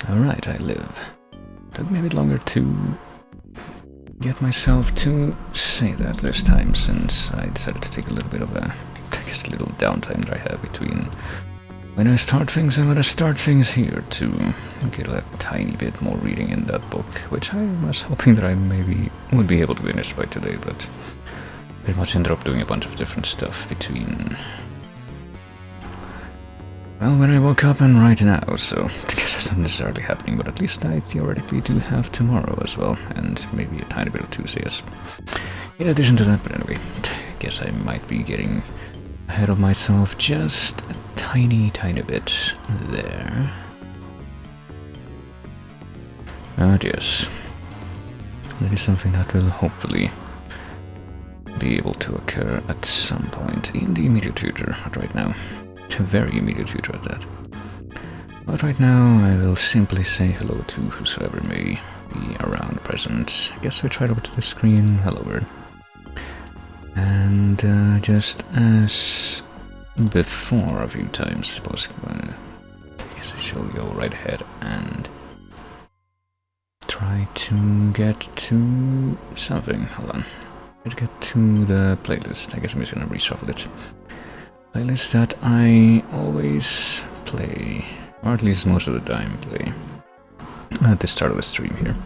Alright, I live. Took me a bit longer to get myself to say that this time, since I decided to take a little bit of a, little downtime that I have between when I start things and when I start things here to get a tiny bit more reading in that book, which I was hoping that I maybe would be able to finish by today, but pretty much ended up doing a bunch of different stuff between, well, when I woke up and right now, so I guess that's not necessarily happening, but at least I theoretically do have tomorrow as well, and maybe a tiny bit of Tuesday in addition to that, but anyway, I guess I might be getting ahead of myself just a tiny bit there. But yes, that is something that will hopefully be able to occur at some point in the immediate future, not right now. A very immediate future at that. But right now I will simply say hello to whosoever may be around present. I guess switch right over to the screen. Hello bird. And just as before a few times, I suppose I guess I shall go right ahead and try to get to something. Hold on. Let's get to the playlist. I guess I'm just gonna reshuffle it. Playlist that I always play, or at least most of the time play, at the start of the stream here.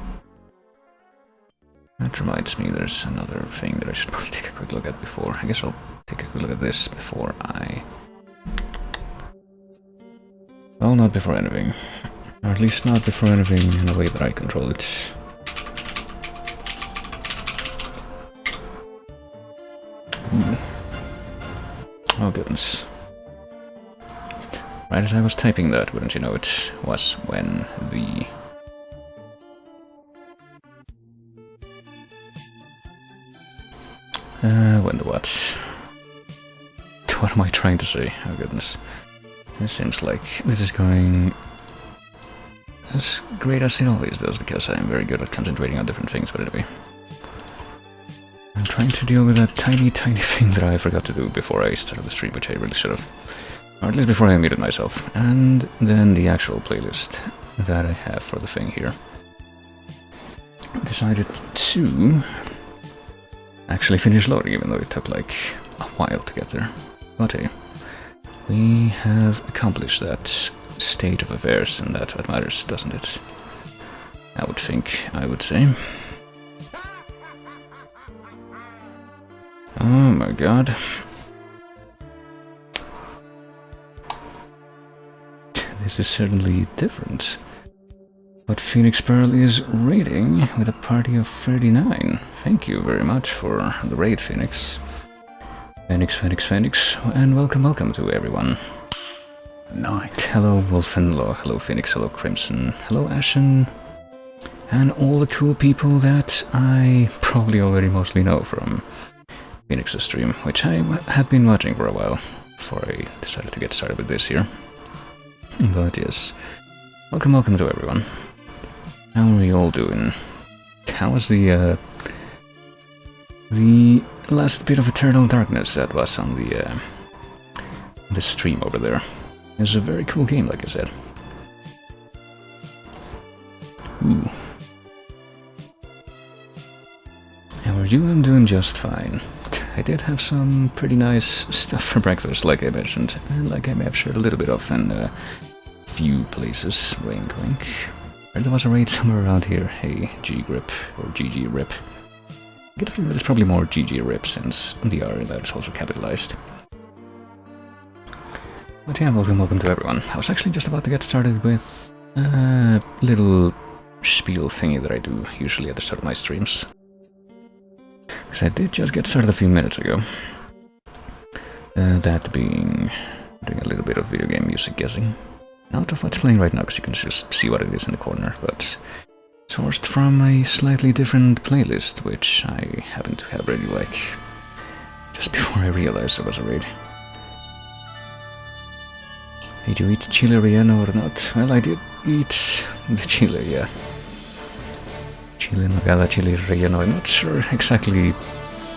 That reminds me, there's another thing that I should probably take a quick look at before. I guess I'll take a quick look at this before I... Well, not before anything. Or at least not before anything in a way that I control it. Oh goodness. Right as I was typing that, wouldn't you know, it was when the... when the what? What am I trying to say? Oh goodness. It seems like this is going as great as it always does, because I'm very good at concentrating on different things, but anyway. I'm trying to deal with that tiny thing that I forgot to do before I started the stream, which I really should have. Or at least before I muted myself. And then the actual playlist that I have for the thing here. I decided to actually finish loading, even though it took like a while to get there. But hey, we have accomplished that state of affairs, and that's what matters, doesn't it? I would think, I would say. Oh my god. This is certainly different. But Phoenix Pearl is raiding with a party of 39. Thank you very much for the raid, Phoenix. Phoenix, and welcome to everyone. Night. Hello, Wolfen, hello, Phoenix, hello, Crimson, hello, Ashen, and all the cool people that I probably already mostly know from Phoenix's stream, which I have been watching for a while before I decided to get started with this here. But yes, welcome to everyone. How are we all doing? How was the last bit of Eternal Darkness that was on the stream over there? It was a very cool game, like I said. Ooh. How are you? I'm doing just fine. I did have some pretty nice stuff for breakfast, like I mentioned, and like I may have shared a little bit of in a few places. Wink, wink. There was a raid somewhere around here. Hey, G-Grip, or GG Rip. I get a feeling there's probably more GG Rip, since the R in that is also capitalized. But yeah, welcome to everyone. I was actually just about to get started with a little spiel thingy that I do usually at the start of my streams. Because I did just get started a few minutes ago. That being doing a little bit of video game music guessing. Not of what's playing right now, because you can just see what it is in the corner, but sourced from a slightly different playlist, which I happen to have ready like just before I realized there was a raid. Did you eat chile relleno or not? Well, I did eat the chile, yeah. Chile en nogada, chile relleno. I'm not sure exactly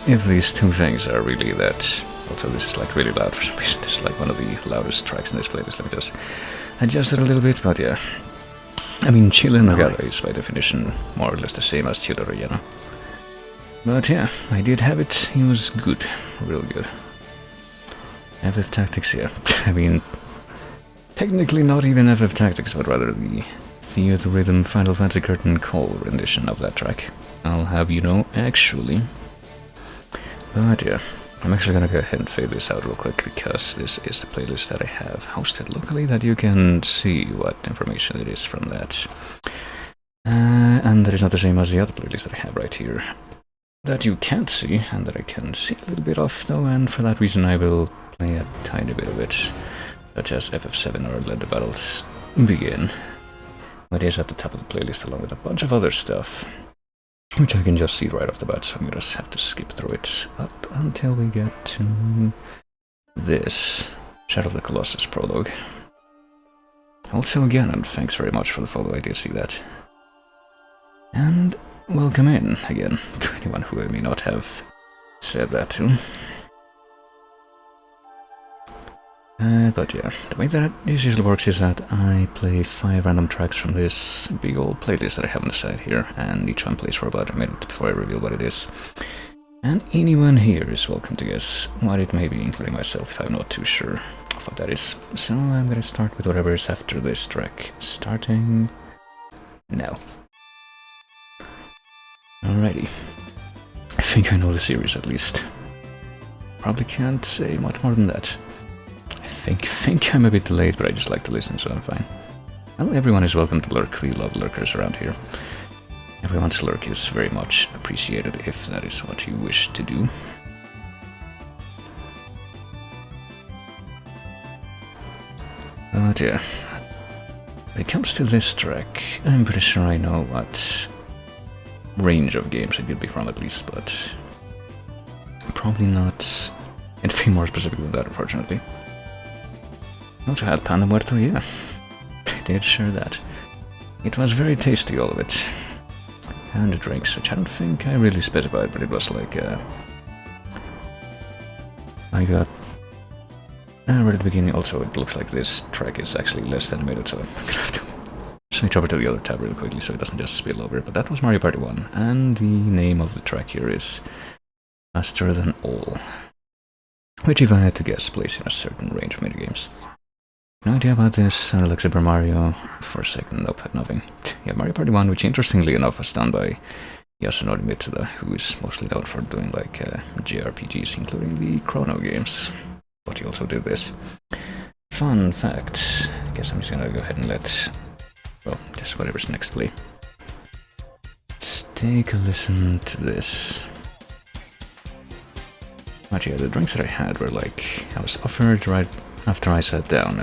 if these two things are really that. Also, this is like really loud for some reason. This is like one of the loudest tracks in this playlist. Let me just adjust it a little bit, but yeah. I mean, Chile Nogada is by definition more or less the same as Chile Relleno. But yeah, I did have it. He was good, real good. FF Tactics, yeah. I mean, technically not even FF Tactics, but rather the Theater Rhythm Final Fantasy Curtain Call rendition of that track. I'll have you know, actually. But yeah, I'm actually gonna go ahead and fade this out real quick because this is the playlist that I have hosted locally that you can see what information it is from that. And that is not the same as the other playlist that I have right here. That you can't see, and that I can see a little bit of though, and for that reason I will play a tiny bit of it, such as FF7 or Let the Battles Begin. It is at the top of the playlist along with a bunch of other stuff, which I can just see right off the bat, so I'm gonna just have to skip through it up until we get to this Shadow of the Colossus prologue. Also again, and thanks very much for the follow, I did see that. And welcome in, again, to anyone who I may not have said that to. But yeah, the way that this usually works is that I play 5 random tracks from this big old playlist that I have on the side here, and each one plays for about a minute before I reveal what it is. And anyone here is welcome to guess what it may be, including myself if I'm not too sure of what that is. So I'm gonna start with whatever is after this track, starting now. Alrighty. I think I know the series at least. Probably can't say much more than that. I think I'm a bit delayed, but I just like to listen, so I'm fine. Well, everyone is welcome to lurk. We love lurkers around here. Everyone's lurk is very much appreciated if that is what you wish to do. But yeah, when it comes to this track, I'm pretty sure I know what range of games it could be from at least, but probably not anything more specific than that, unfortunately. Also had Panda Muerto, yeah. I did share that. It was very tasty, all of it. And the drinks, which I don't think I really specified, but it was like, I got... right at the beginning, also, it looks like this track is actually less than a minute, so I'm gonna have to switch over to the other tab really quickly so it doesn't just spill over. But that was Mario Party 1, and the name of the track here is Faster Than All, which, if I had to guess, plays in a certain range of minigames. No idea about this. Sounded like Super Mario for a second. Nope, had nothing. Yeah, Mario Party 1, which interestingly enough was done by Yasunori Mitsuda, who is mostly known for doing like JRPGs, including the Chrono games. But he also did this. Fun fact. I guess I'm just gonna go ahead and let, well, just whatever's next play. Let's take a listen to this. But yeah, the drinks that I had were like, I was offered right after I sat down,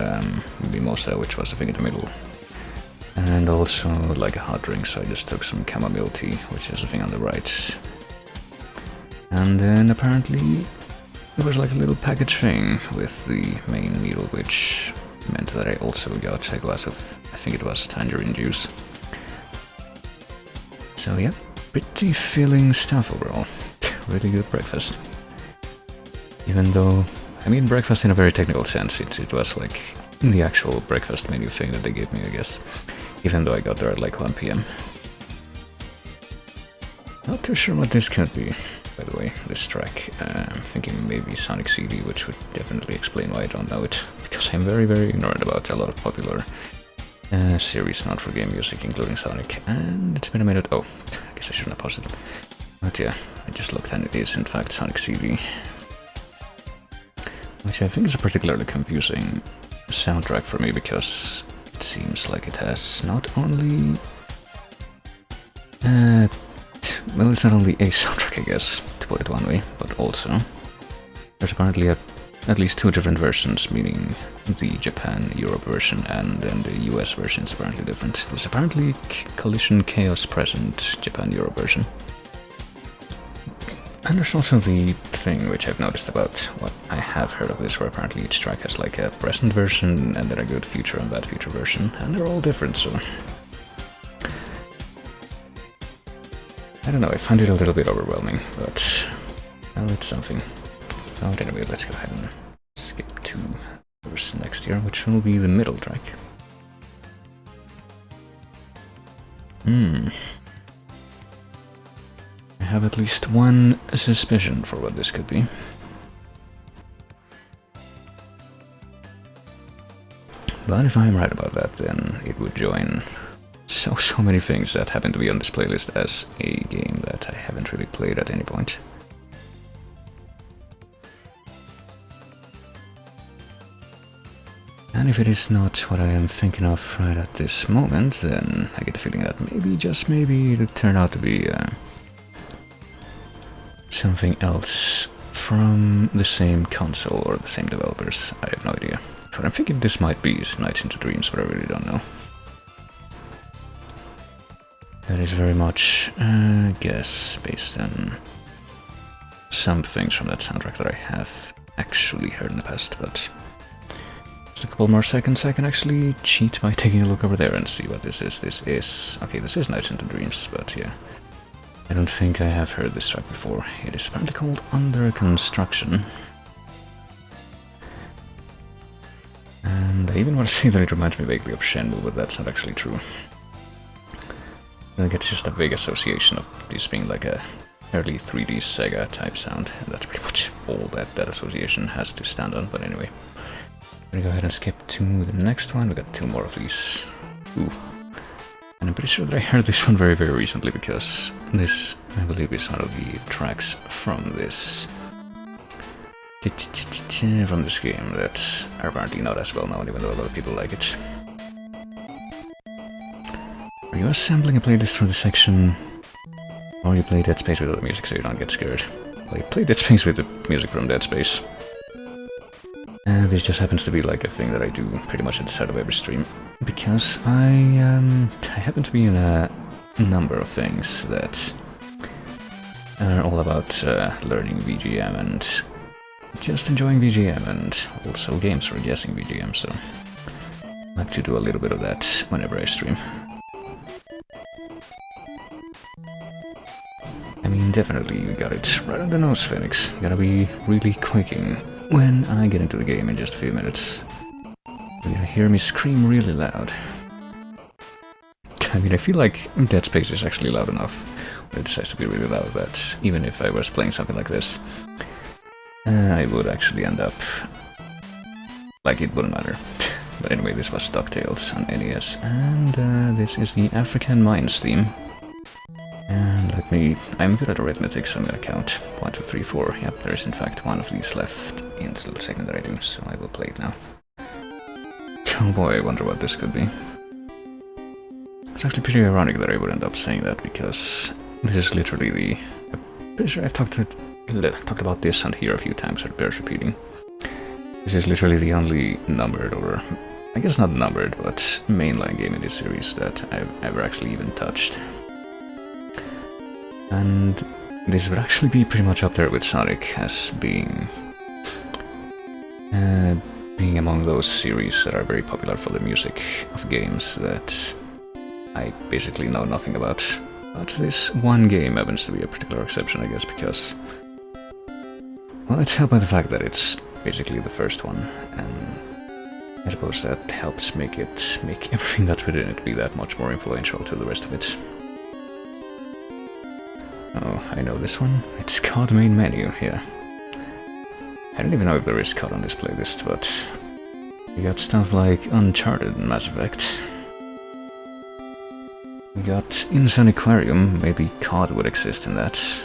mimosa, which was the thing in the middle, and also like a hot drink, so I just took some chamomile tea, which is the thing on the right. And then apparently there was like a little package thing with the main meal, which meant that I also got a glass of, I think it was tangerine juice. So yeah, pretty filling stuff overall. Really good breakfast. Even though, I mean, breakfast in a very technical sense, it was like the actual breakfast menu thing that they gave me, I guess. Even though I got there at like 1 PM. Not too sure what this could be, by the way, this track. I'm thinking maybe Sonic CD, which would definitely explain why I don't know it. Because I'm very, very ignorant about a lot of popular series not for game music, including Sonic. And it's been a minute. Oh, I guess I shouldn't have paused it. But yeah, I just looked and it is in fact Sonic CD. Which I think is a particularly confusing soundtrack for me, because it seems like it has not only... well, it's not only a soundtrack, I guess, to put it one way, but also there's apparently at least 2 different versions, meaning the Japan-Europe version and then the US version is apparently different. There's apparently Collision Chaos Present Japan-Europe version. And there's also the thing which I've noticed about what I have heard of this, where apparently each track has like a present version and then a good future and bad future version, and they're all different, so... I don't know, I find it a little bit overwhelming, but... well, it's something. But anyway, let's go ahead and skip to the next here, which will be the middle track. I have at least one suspicion for what this could be. But if I'm right about that, then it would join so many things that happen to be on this playlist as a game that I haven't really played at any point. And if it is not what I am thinking of right at this moment, then I get the feeling that maybe, just maybe, it would turn out to be something else from the same console or the same developers. I have no idea. What I'm thinking this might be is Nights into Dreams, but I really don't know. That is very much a guess based on some things from that soundtrack that I have actually heard in the past, but just a couple more seconds I can actually cheat by taking a look over there and see what this is. Okay, this is Nights into Dreams, but yeah. I don't think I have heard this track before. It is apparently called Under Construction. And I even want to say that it reminds me vaguely of Shenmue, but that's not actually true. I think it's just a vague association of this being like a early 3D Sega type sound, and that's pretty much all that association has to stand on. But anyway, I'm gonna go ahead and skip to the next one. We got two more of these. Ooh. And I'm pretty sure that I heard this one very, very recently, because this, I believe, is one of the tracks from this game that are apparently not as well known, even though a lot of people like it. Are you assembling a playlist for the section, or you play Dead Space with other music so you don't get scared? Well, you play Dead Space with the music from Dead Space. This just happens to be like a thing that I do pretty much at the start of every stream, because I happen to be in a number of things that are all about learning VGM and just enjoying VGM, and also games for guessing VGM, so I like to do a little bit of that whenever I stream. I mean, definitely you got it right on the nose, Phoenix. You gotta be really quaking when I get into the game in just a few minutes. You're gonna hear me scream really loud. I mean, I feel like Dead Space is actually loud enough when it decides to be really loud, that even if I was playing something like this, I would actually end up like it wouldn't matter. But anyway, this was DuckTales on NES, and this is the African Mines theme. And I'm good at arithmetic, so I'm gonna count 1, 2, 3, 4. Yep, there is in fact one of these left in the little segment that I do, so I will play it now. Oh boy, I wonder what this could be. It's actually pretty ironic that I would end up saying that, because this is literally the... I'm pretty sure I've talked about this on here a few times, so it bears repeating. This is literally the only numbered, or I guess not numbered, but mainline game in this series that I've ever actually even touched. And this would actually be pretty much up there with Sonic as being among those series that are very popular for the music of games that I basically know nothing about. But this one game happens to be a particular exception, I guess, because, well, it's helped by the fact that it's basically the first one, and I suppose that helps make everything that's within it be that much more influential to the rest of it. Oh, I know this one. It's COD main menu, yeah. I don't even know if there is COD on this playlist, but we got stuff like Uncharted and Mass Effect. We got Insane Aquarium, maybe COD would exist in that.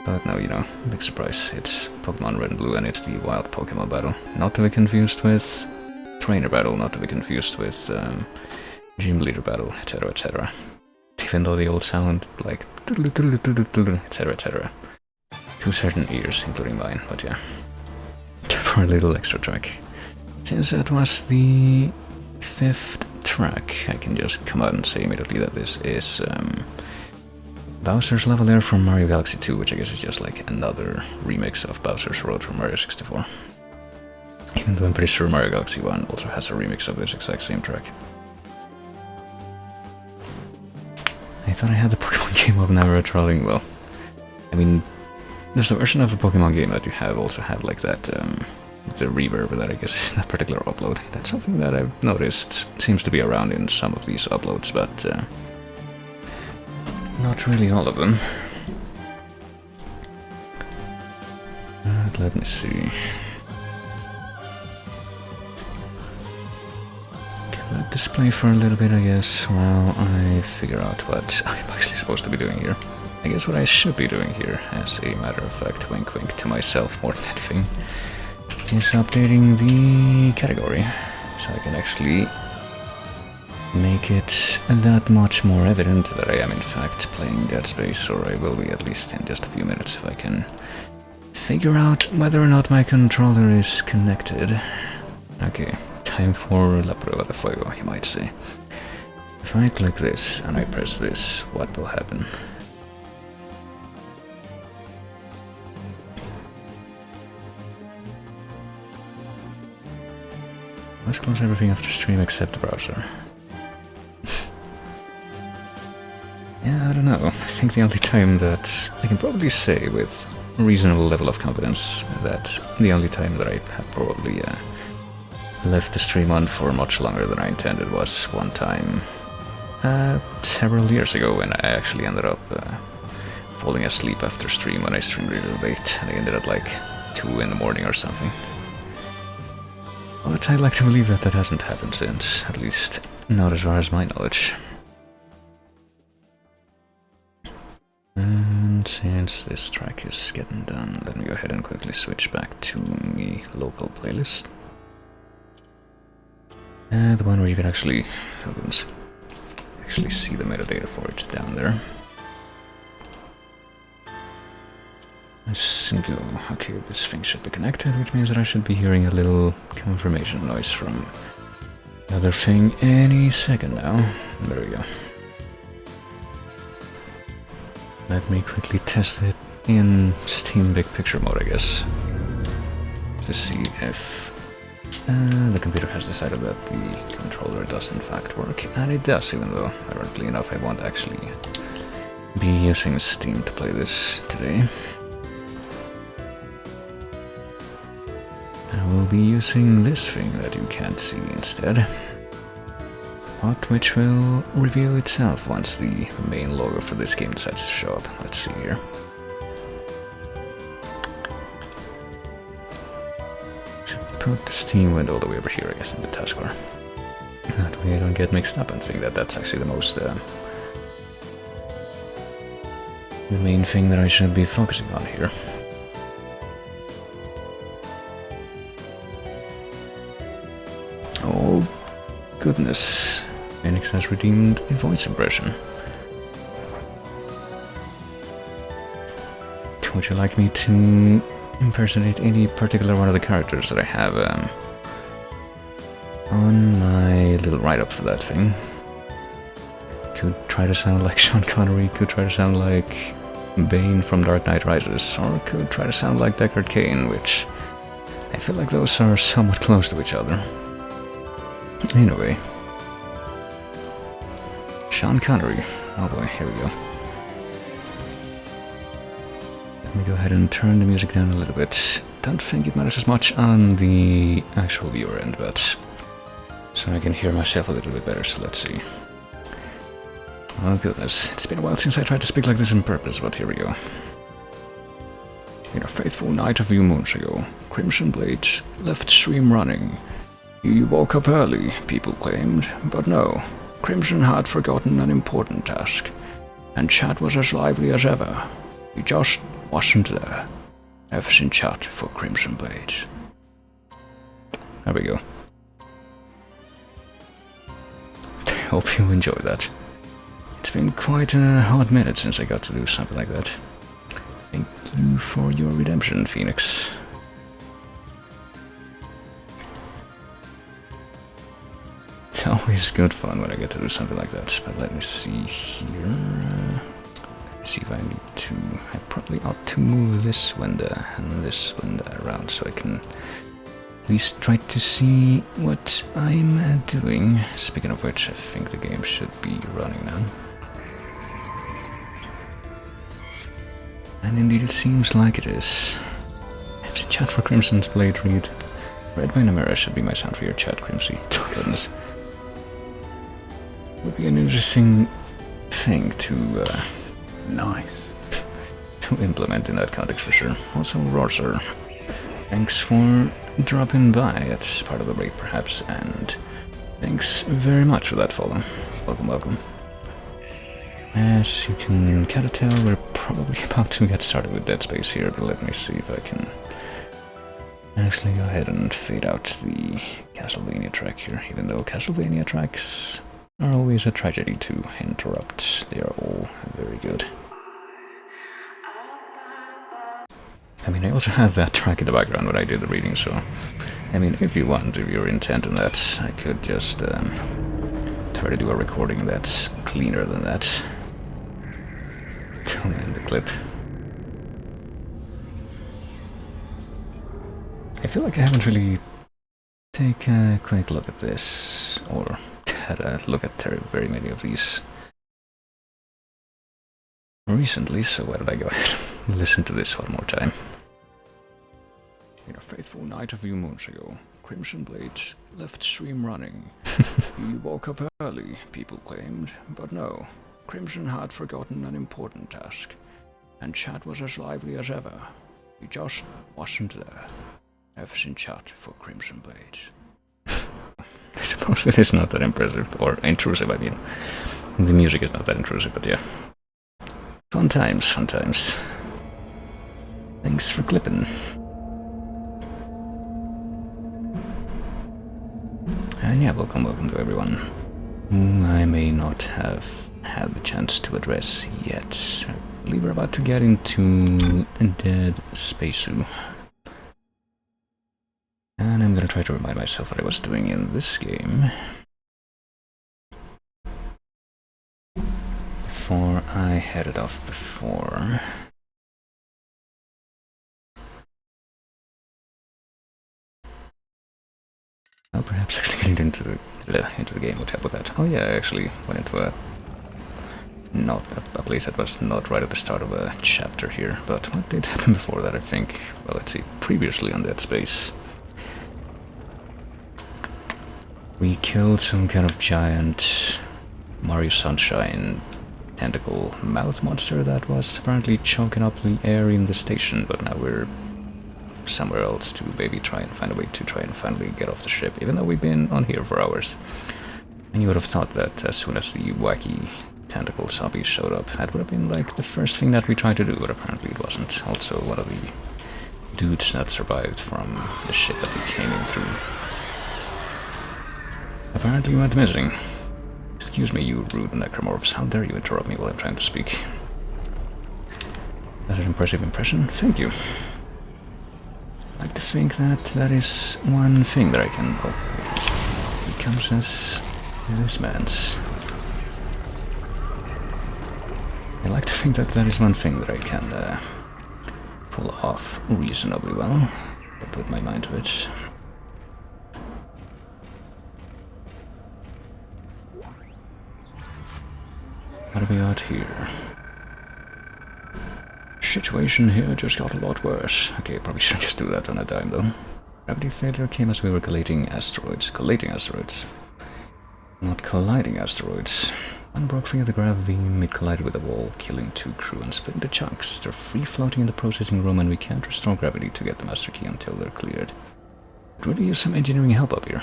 But no, you know, big surprise, it's Pokemon Red and Blue, and it's the Wild Pokemon Battle. Not to be confused with Trainer Battle, not to be confused with Gym Leader Battle, etc, etc. Even though they all sound like etc, etc. To certain ears, including mine, but yeah. For a little extra track. Since that was the 5th track, I can just come out and say immediately that this is Bowser's Level Air from Mario Galaxy 2, which I guess is just like another remix of Bowser's Road from Mario 64. Even though I'm pretty sure Mario Galaxy 1 also has a remix of this exact same track. I thought I had the Pokemon game of Never Trolling. Well, I mean, there's a version of a Pokemon game that you also have like that the reverb that I guess is that particular upload. That's something that I've noticed seems to be around in some of these uploads, but not really all of them. Let me see. Let this play for a little bit, I guess, while I figure out what I'm actually supposed to be doing here. I guess what I should be doing here, as a matter of fact, wink wink to myself more than anything, is updating the category, so I can actually make it that much more evident that I am in fact playing Dead Space, or I will be at least in just a few minutes if I can figure out whether or not my controller is connected. Okay. Time for La Prueba de Fuego, you might say. If I click this and I press this, what will happen? Let's close everything after stream except the browser. Yeah, I don't know. I think the only time that I can probably say with a reasonable level of confidence that the only time that I have probably left the stream on for much longer than I intended was one time several years ago when I actually ended up falling asleep after stream when I streamed really late, and I ended at like 2 in the morning or something. But I'd like to believe that that hasn't happened since, at least not as far as my knowledge. And since this track is getting done, let me go ahead and quickly switch back to the local playlist. The one where you can actually see the metadata for it down there. Let's go. Okay, this thing should be connected, which means that I should be hearing a little confirmation noise from the other thing any second now. There we go. Let me quickly test it in Steam Big Picture mode, I guess, to see if the computer has decided that the controller does in fact work, and it does, even though, ironically enough, I won't actually be using Steam to play this today. I will be using this thing that you can't see instead, but which will reveal itself once the main logo for this game decides to show up. Let's see here. Put the Steam window all the way over here, I guess, in the taskbar. That way I don't get mixed up and think that that's actually the most, the main thing that I should be focusing on here. Oh, goodness. Phoenix has redeemed a voice impression. Would you like me to impersonate any particular one of the characters that I have on my little write-up for that thing? Could try to sound like Sean Connery, could try to sound like Bane from Dark Knight Rises, or could try to sound like Deckard Cain, which I feel like those are somewhat close to each other. Anyway. Sean Connery. Oh boy, here we go. Let me go ahead and turn the music down a little bit. Don't think it matters as much on the actual viewer end, but so I can hear myself a little bit better, so let's see. Oh goodness, it's been a while since I tried to speak like this on purpose, but here we go. In a fateful night a few moons ago, Crimson Blades left stream running. You woke up early, people claimed, but no. Crimson had forgotten an important task, and chat was as lively as ever. He just wasn't there. F's in chat for Crimson Blades. There we go. I hope you enjoyed that. It's been quite a hot minute since I got to do something like that. Thank you for your redemption, Phoenix. It's always good fun when I get to do something like that, but let me see here. See if I need to. I probably ought to move this window and this window around so I can at least try to see what I'm doing. Speaking of which, I think the game should be running now. And indeed, it seems like it is. I've chat for Crimson's Blade read Red by Namera should be my sound for your chat, Crimsy. Oh, goodness. Would be an interesting thing to, Nice. to implement in that context for sure. Also, Rorser, thanks for dropping by at part of the break, perhaps, and thanks very much for that follow. Welcome, welcome. As you can kind of tell, we're probably about to get started with Dead Space here, but let me see if I can actually go ahead and fade out the Castlevania track here, even though Castlevania tracks are always a tragedy to interrupt. They are all very good. I mean, I also have that track in the background when I did the reading, so I mean, if you want, if you're intent on that, I could just try to do a recording that's cleaner than that. Don't end the clip. I feel like I haven't really taken a quick look at this, or had a look at very many of these recently, so why don't I go ahead and listen to this one more time. In a faithful night a few moons ago, Crimson Blades left stream running. He woke up early, people claimed, but no. Crimson had forgotten an important task, and chat was as lively as ever. He just wasn't there. F's in chat for Crimson Blades. I suppose it is not that impressive, or intrusive, I mean. The music is not that intrusive, but yeah. Fun times, fun times. Thanks for clipping. And yeah, welcome to everyone whom I may not have had the chance to address yet. I believe we're about to get into Dead Space. And I'm gonna try to remind myself what I was doing in this game before I headed off before. Well, perhaps actually getting into the game would help with that. Oh yeah, I actually went into not a place that was not right at the start of a chapter here, but what did happen before that, I think? Well, let's see, previously on Dead Space. We killed some kind of giant Mario Sunshine tentacle mouth monster that was apparently choking up the air in the station, but now we're somewhere else to maybe try and find a way to try and finally get off the ship, even though we've been on here for hours. And you would have thought that as soon as the wacky tentacle zombies showed up, that would have been like the first thing that we tried to do, but apparently it wasn't. Also, one of the dudes that survived from the ship that we came in through apparently went missing. Excuse me, you rude necromorphs, how dare you interrupt me while I'm trying to speak. That's an impressive impression, thank you. I like to think that that is one thing that I can... Oh, it comes as this man's. I like to think that that is one thing that I can pull off reasonably well. I put my mind to it. What do we got here? Situation here just got a lot worse. Okay, probably shouldn't just do that on a dime though. Gravity failure came as we were collating asteroids. Not colliding asteroids. One broke free of the grav beam, it collided with the wall, killing 2 crew and split into chunks. They're free floating in the processing room and we can't restore gravity to get the master key until they're cleared. Could really use some engineering help up here.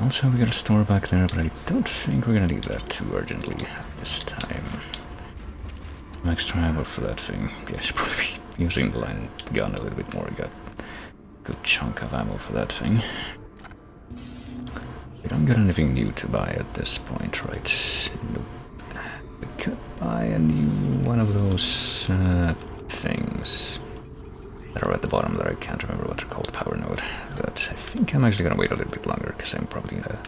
Also, we got a store back there, but I don't think we're gonna need that too urgently this time. Some extra ammo for that thing. Yeah, I should probably be using the line gun a little bit more. I got a good chunk of ammo for that thing. We don't got anything new to buy at this point, right? Nope. We could buy a new one of those things that are at the bottom there. I can't remember what they're called, power node. But I think I'm actually gonna wait a little bit longer because I'm probably in a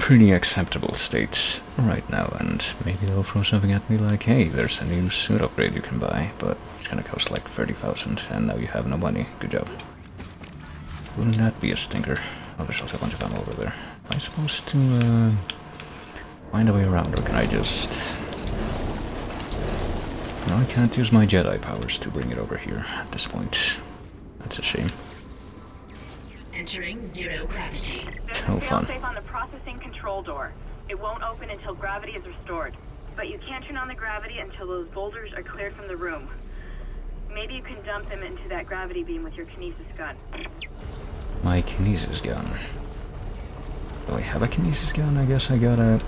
pretty acceptable state right now, and maybe they'll throw something at me like, hey, there's a new suit upgrade you can buy, but it's gonna cost like 30,000 and now you have no money. Good job. Wouldn't that be a stinker? Oh, there's also a bunch of ammo over there. Am I supposed to find a way around, or can I just... No, I can't use my Jedi powers to bring it over here at this point. That's a shame. Entering zero gravity. Oh, fun. There's a failsafe on the processing control door. It won't open until gravity is restored. But you can't turn on the gravity until those boulders are cleared from the room. Maybe you can dump them into that gravity beam with your kinesis gun. My kinesis gun. Do I have a kinesis gun? I guess I got a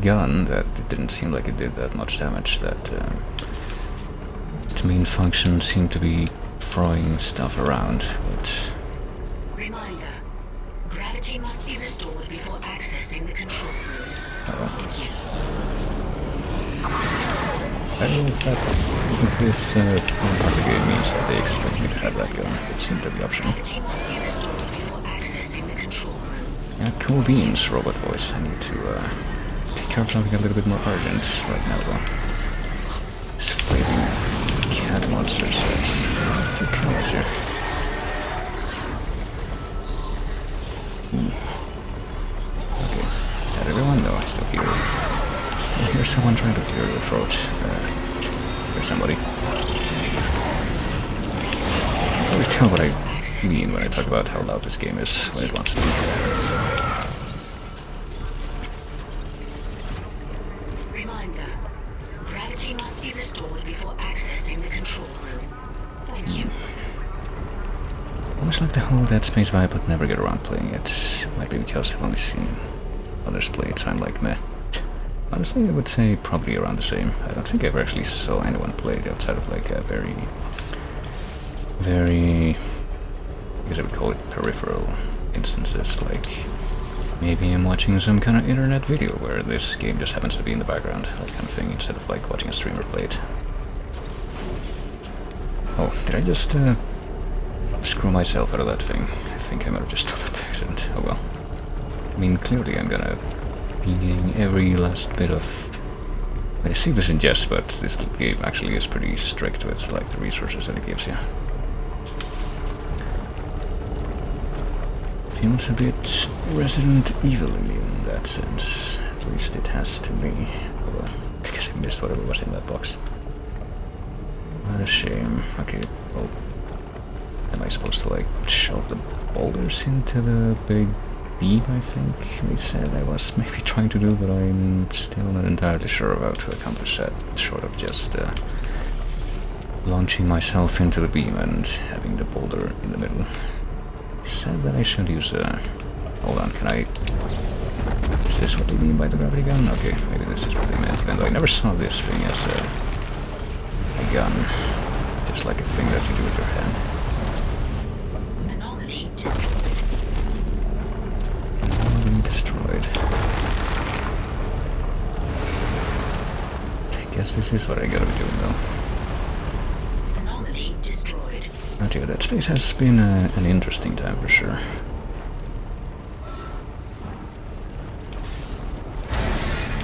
gun that it didn't seem like it did that much damage. That its main function seemed to be throwing stuff around, but... Reminder. Gravity must be restored before accessing the control room. Thank you. I don't know if this part of the game means that they expect me to have that gun. It seemed to be optional. Gravity must be restored before accessing the control room. Yeah, cool beans, robot voice. I need to take care of something a little bit more urgent right now, though. These flaming cat monsters that too cool here. Okay, is that everyone? No, I still hear someone trying to clear the throat. There's somebody. I can't really tell what I mean when I talk about how loud this game is when it wants to be. Reminder. Gravity must be restored before accessing the control room. Thank you. Almost like the whole Dead Space vibe, but never get around playing it. Might be because I've only seen others play it, so I'm like, meh. Honestly, I would say probably around the same. I don't think I ever actually saw anyone play it outside of like a very, I guess I would call it peripheral instances, like maybe I'm watching some kind of internet video where this game just happens to be in the background, that kind of thing, instead of like watching a streamer play it. Oh, did I just screw myself out of that thing? I think I might have just done that by accident. Oh well. I mean, clearly I'm gonna be needing every last bit of... I see this in jest, but this game actually is pretty strict with like the resources that it gives you. Feels a bit Resident Evil-y in that sense. At least it has to be. Oh well, I guess I missed whatever was in that box. What a shame. Okay, well... Am I supposed to like shove the boulders into the big beam, I think they said I was maybe trying to do, but I'm still not entirely sure of how to accomplish that, short of just launching myself into the beam and having the boulder in the middle. He said that I should use hold on, can I... Is this what they mean by the gravity gun? Okay, maybe this is what they meant, even though I never saw this thing as a gun. Just like a thing that you do with your hand. Destroyed. I guess this is what I gotta be doing though. Anomaly destroyed. Oh dear, that space has been an interesting time for sure.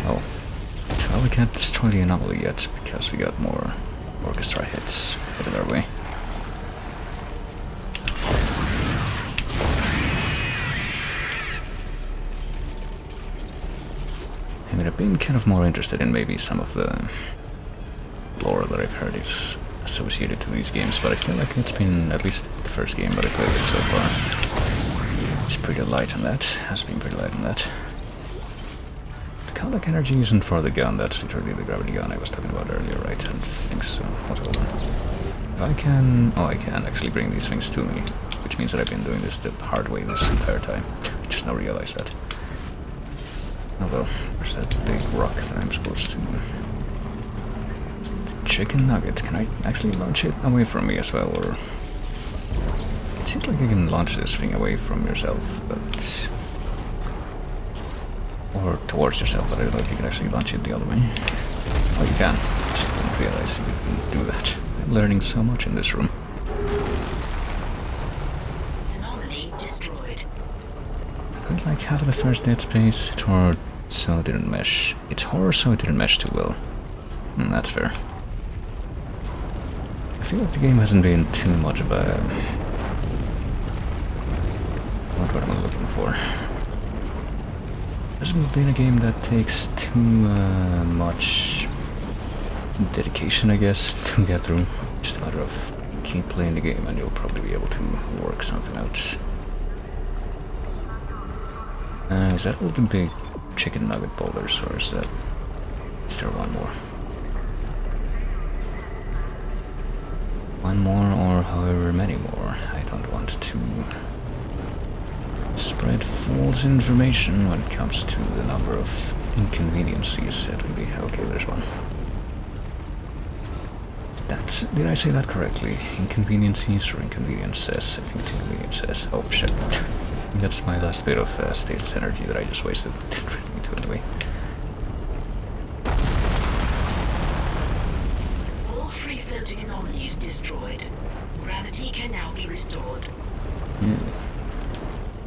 Oh. Well, we can't destroy the anomaly yet because we got more orchestra hits headed our way. I mean, I've been kind of more interested in maybe some of the lore that I've heard is associated to these games, but I feel like it's been at least the first game that I played so far. It's pretty light on that, has been pretty light on that. The Colic energy isn't for the gun, that's literally the gravity gun I was talking about earlier, right? I don't think so. Whatever. I can actually bring these things to me, which means that I've been doing this the hard way this entire time. I just now realize that. Oh well, there's that big rock that I'm supposed to... Chicken nugget, can I actually launch it away from me as well, or... It seems like you can launch this thing away from yourself, but... Or towards yourself, but I don't know if you can actually launch it the other way. Oh, you can. I just didn't realize you could do that. I'm learning so much in this room. Anomaly destroyed. Like half of the first Dead Space, it's horror, so it didn't mesh. It's horror, so it didn't mesh too well. That's fair. I feel like the game hasn't been too much of a... What am I looking for? Hasn't been a game that takes too much dedication, I guess, to get through. Just a matter of keep playing the game and you'll probably be able to work something out. Is that all the big chicken nugget boulders, or is there one more? One more, or however many more. I don't want to spread false information when it comes to the number of inconveniences that will be. Okay, there's one. Did I say that correctly? Inconveniences or inconveniences? I think it's inconveniences. Oh shit. That's my last bit of status energy that I just wasted. Didn't really need to anyway. All free floating anomalies destroyed. Gravity can now be restored.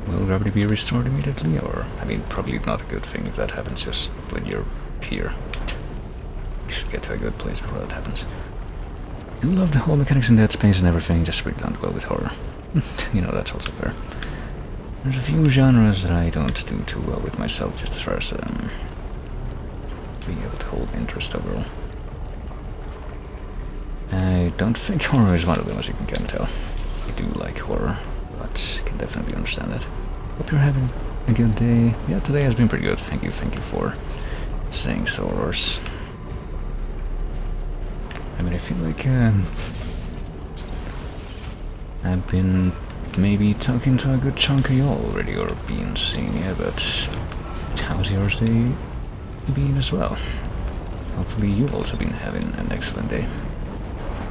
Will gravity be restored immediately, or... I mean, probably not a good thing if that happens just when you're here. We should get to a good place before that happens. I do love the whole mechanics in Dead Space and everything, just really don't well with horror. You know, that's also fair. There's a few genres that I don't do too well with myself, just as far as being able to hold interest overall. I don't think horror is one of them, as you can kind of tell. I do like horror, but I can definitely understand that. Hope you're having a good day. Yeah, today has been pretty good. Thank you for saying so, Roars. I mean, I feel like I've been maybe talking to a good chunk of y'all already, or been seeing you, but how's yours day been as well? Hopefully you've also been having an excellent day.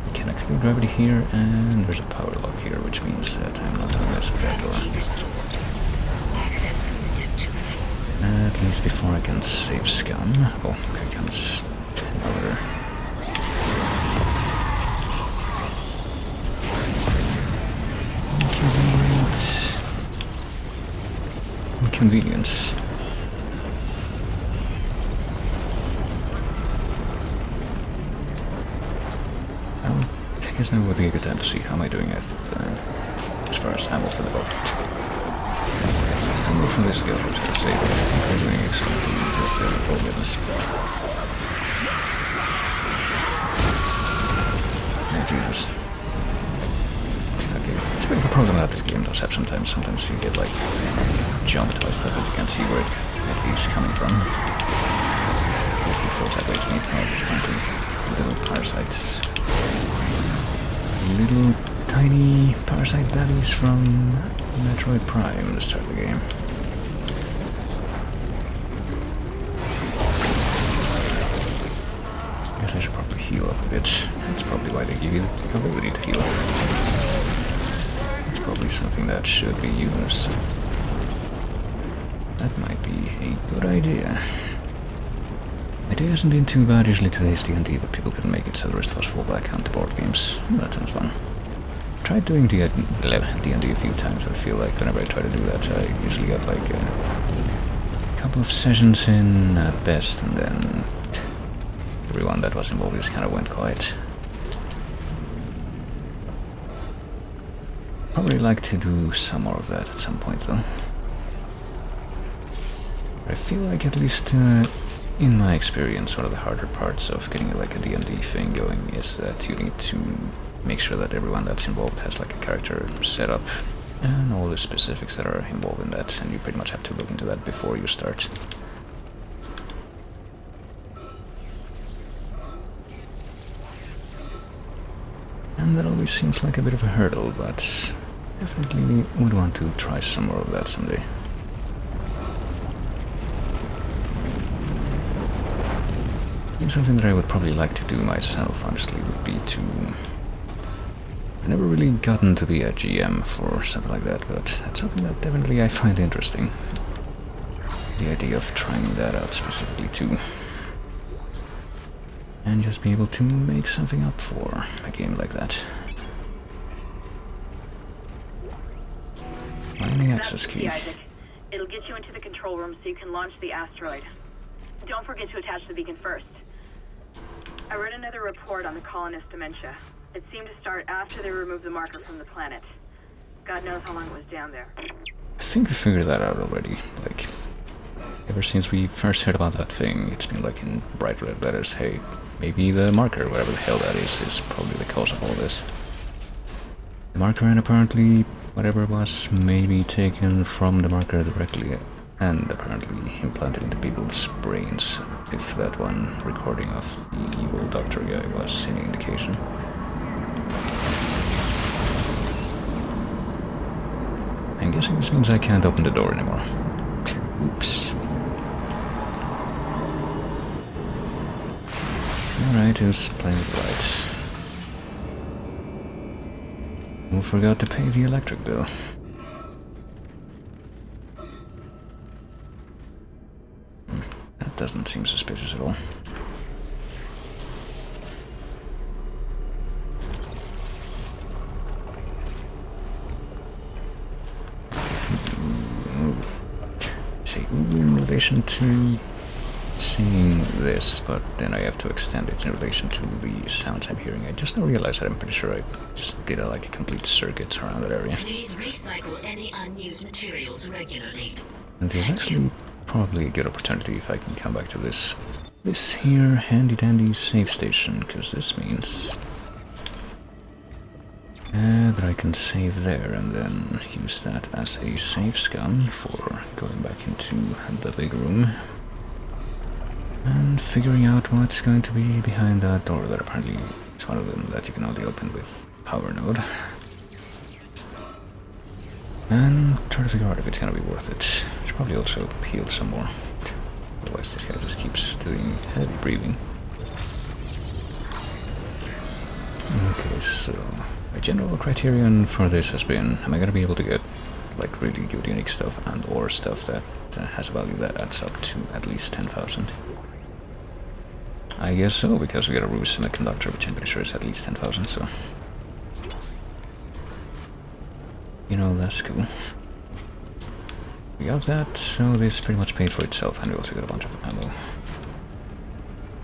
You can activate gravity here, and there's a power lock here, which means that I'm not gonna mess with that door. At least before I can save scum. Oh, here comes another. Inconvenience. I guess now would be a good time to see how am I doing as far as ammo for the boat. Ammo for this guy, I was going to say, but I think we're doing excellently with the whole business. Yeah, Jesus. Okay, it's a bit of a problem that this game does have sometimes. Sometimes you get like jumped by stuff and you can't see where it at least coming from. This feels that way to me. Little parasites. Little tiny parasite babies from Metroid Prime to start the game. I guess I should probably heal up a bit. That's probably why they give you the ability to heal up. It's probably something that should be used. That might be a good idea. Idea hasn't been too bad. Usually today's D&D, but people couldn't make it, so the rest of us fall back onto board games. That sounds fun. Tried doing D&D a few times. I feel like whenever I try to do that, I usually get like a couple of sessions in at best, and then everyone that was involved just kind of went quiet. Probably like to do some more of that at some point, though. I feel like at least in my experience, one of the harder parts of getting like a D&D thing going is that you need to make sure that everyone that's involved has like a character set up and all the specifics that are involved in that, and you pretty much have to look into that before you start. And that always seems like a bit of a hurdle, but definitely would want to try some more of that someday. And something that I would probably like to do myself, honestly, would be to... I've never really gotten to be a GM for something like that, but that's something that definitely I find interesting. The idea of trying that out specifically too. And just be able to make something up for a game like that. Mining access key. Isaac. It'll get you into the control room so you can launch the asteroid. Don't forget to attach the beacon first. I read another report on the colonist dementia. It seemed to start after they removed the marker from the planet. God knows how long it was down there. I think we figured that out already. Like, ever since we first heard about that thing, it's been like in bright red letters, hey, maybe the marker, whatever the hell that is probably the cause of all this. The marker, and apparently whatever it was, maybe taken from the marker directly and apparently implanted into people's brains, if that one recording of the evil doctor guy was any indication. I'm guessing this means I can't open the door anymore. Oops. Alright, who's playing with the lights? Who forgot to pay the electric bill? That doesn't seem suspicious at all. See, in relation to seeing this, but then I have to extend it in relation to the sounds I'm hearing. I just now realized that I'm pretty sure I just did like a complete circuit around that area. Please recycle any unused materials regularly. And there's actually probably a good opportunity if I can come back to this here handy dandy save station, because this means that I can save there and then use that as a save scan for going back into the big room and figuring out what's going to be behind that door that apparently is one of them that you can only open with power node. And try to figure out if it's gonna be worth it. Should probably also heal some more. Otherwise this guy just keeps doing heavy breathing. Okay, so my general criterion for this has been, am I gonna be able to get like really good unique stuff and or stuff that has a value that adds up to at least 10,000? I guess so, because we got a Ruse semiconductor, which I'm pretty sure is at least 10,000, so... You know, that's cool. We got that, so this pretty much paid for itself, and we also got a bunch of ammo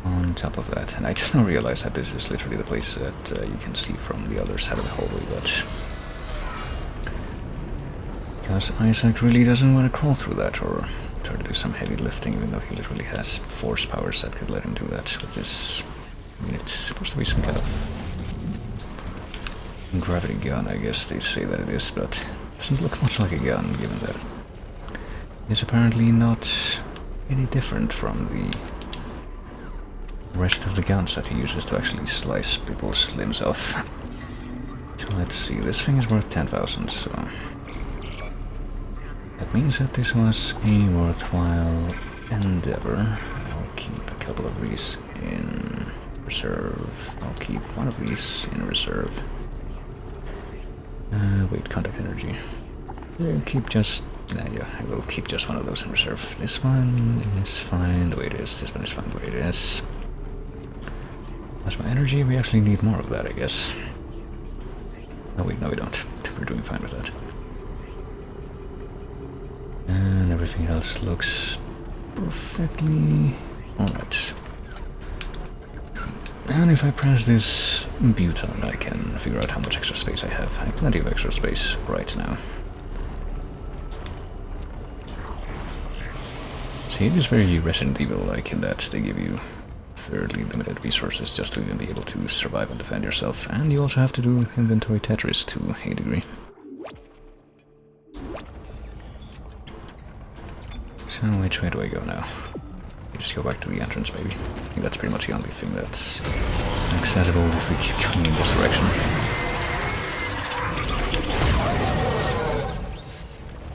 on top of that. And I just now realized that this is literally the place that you can see from the other side of the hallway, but... Because Isaac really doesn't want to crawl through that, or try to do some heavy lifting, even though he literally has force powers that could let him do that with this... I mean, it's supposed to be some kind of gravity gun, I guess they say that it is, but it doesn't look much like a gun, given that it's apparently not any different from the rest of the guns that he uses to actually slice people's limbs off. So let's see, this thing is worth 10,000, so... That means that this was a worthwhile endeavor. I'll keep a couple of these in reserve. I'll keep one of these in reserve. Wait, contact energy. I'll keep just... yeah, I will keep just one of those in reserve. This one is fine the way it is. This one is fine the way it is. Plasma energy, we actually need more of that, I guess. Oh wait, no we don't. We're doing fine with that. And everything else looks perfectly alright. And if I press this button, I can figure out how much extra space I have. I have plenty of extra space right now. See, it is very Resident Evil-like in that they give you fairly limited resources just to even be able to survive and defend yourself. And you also have to do inventory Tetris to a degree. So which way do I go now? I just go back to the entrance, maybe. I think that's pretty much the only thing that's accessible if we keep going in this direction.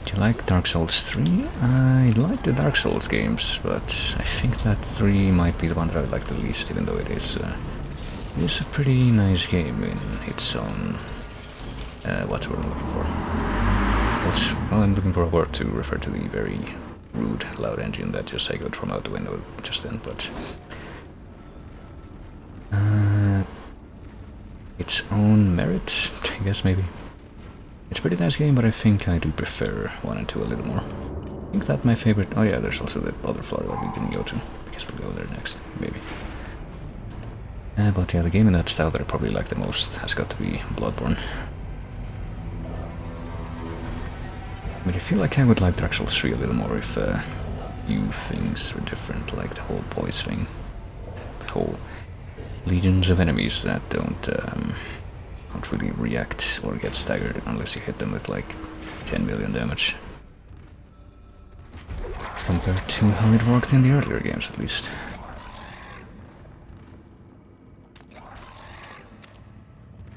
Do you like Dark Souls 3? I like the Dark Souls games, but I think that 3 might be the one that I like the least, even though it is a pretty nice game in its own... what's the word I'm looking for? Well, I'm looking for a word to refer to the very rude, loud engine that just echoed from out the window just then, but... its own merit, I guess, maybe. It's a pretty nice game, but I think I do prefer 1 and 2 a little more. I think that my favorite... Oh yeah, there's also the other floor that we didn't go to. I guess we'll go there next, maybe. But yeah, the game in that style that I probably like the most has got to be Bloodborne. I mean, I feel like I would like Dark Souls 3 a little more if few things were different, like the whole boys thing. The whole legions of enemies that don't really react or get staggered unless you hit them with like 10 million damage. Compared to how it worked in the earlier games, at least.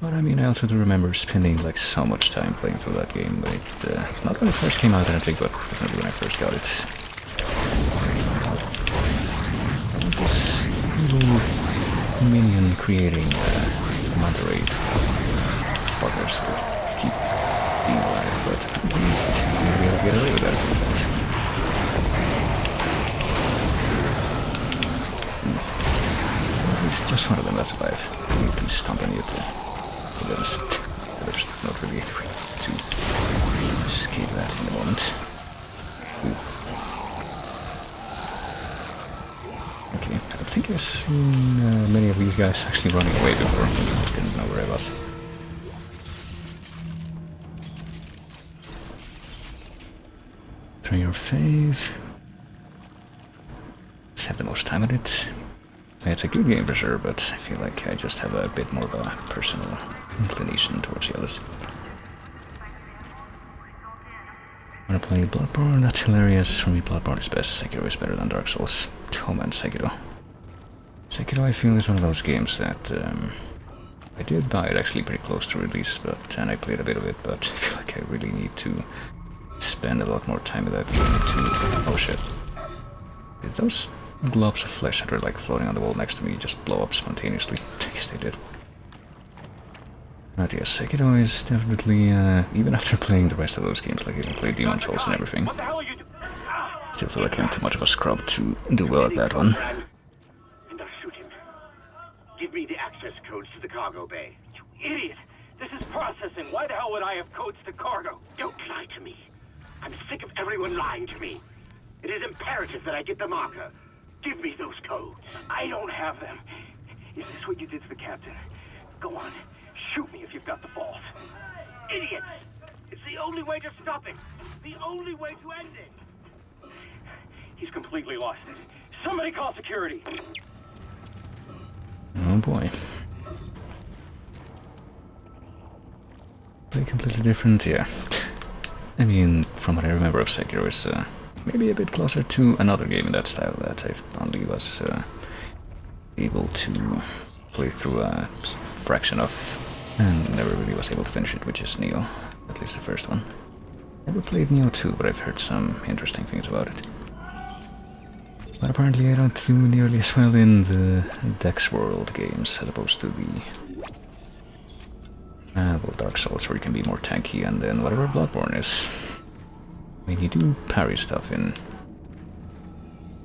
But I mean, I also do remember spending like so much time playing through that game. Like, not when it first came out, I don't think, but definitely when I first got it. This little minion creating mother raid fuckers to keep being alive, but maybe I'll get away with that. It's just one of them that survive. I need to stomp on you to be honest. There's not really a way to escape that in the moment. Ooh. Okay, I don't think I've seen many of these guys actually running away before. I just didn't know where I was. Try your fave. Just have the most time on it. It's a good game for sure, but I feel like I just have a bit more of a personal inclination towards the others. Wanna play Bloodborne? That's hilarious. For me, Bloodborne is best. Sekiro is better than Dark Souls. Oh man, Sekiro. Sekiro, I feel, is one of those games that I did buy it actually pretty close to release, and I played a bit of it, but I feel like I really need to spend a lot more time with that game to... Oh shit. Did those globs of flesh that were like floating on the wall next to me just blow up spontaneously? Yes, they did. But yes, Sekiro is definitely, even after playing the rest of those games, like even played Demon Souls and everything, still feel like I'm too much of a scrub to do well at that one. And I'll shoot him. Give me the access codes to the cargo bay. You idiot! This is processing. Why the hell would I have codes to cargo? Don't lie to me. I'm sick of everyone lying to me. It is imperative that I get the marker. Give me those codes. I don't have them. Is this what you did to the captain? Go on. Shoot me if you've got the balls. Idiots! It's the only way to stop it. The only way to end it. He's completely lost it. Somebody call security. Oh boy. Play completely different, yeah. I mean, from what I remember of Sekiro, is maybe a bit closer to another game in that style that I only was able to play through a fraction of, and never really was able to finish it, which is Neo, at least the first one. Never played Neo 2, but I've heard some interesting things about it. But apparently I don't do nearly as well in the Dex World games as opposed to the well, Dark Souls, where you can be more tanky, and then whatever Bloodborne is. I mean, you do parry stuff in...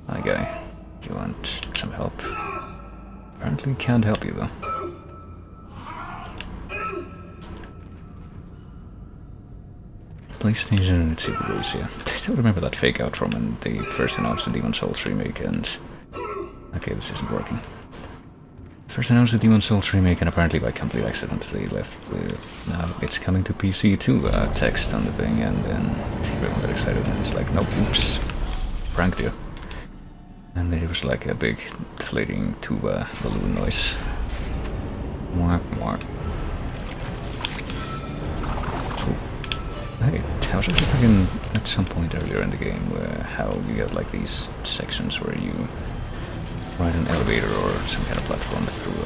Hi guy, do you want some help? Apparently can't help you though. PlayStation, it's super release, yeah. I still remember that fake out from when they first announced the Demon Souls remake, and... Okay, this isn't working. First announced the Demon Souls remake, and apparently by complete accident they left the "now it's coming to PC too" text on the thing, and then everyone got excited, and it's like, nope, oops, pranked you. And there was like a big deflating tuba balloon noise. Mwah, mwah. Hey, I was actually thinking at some point earlier in the game how you get like these sections where you ride an elevator or some kind of platform through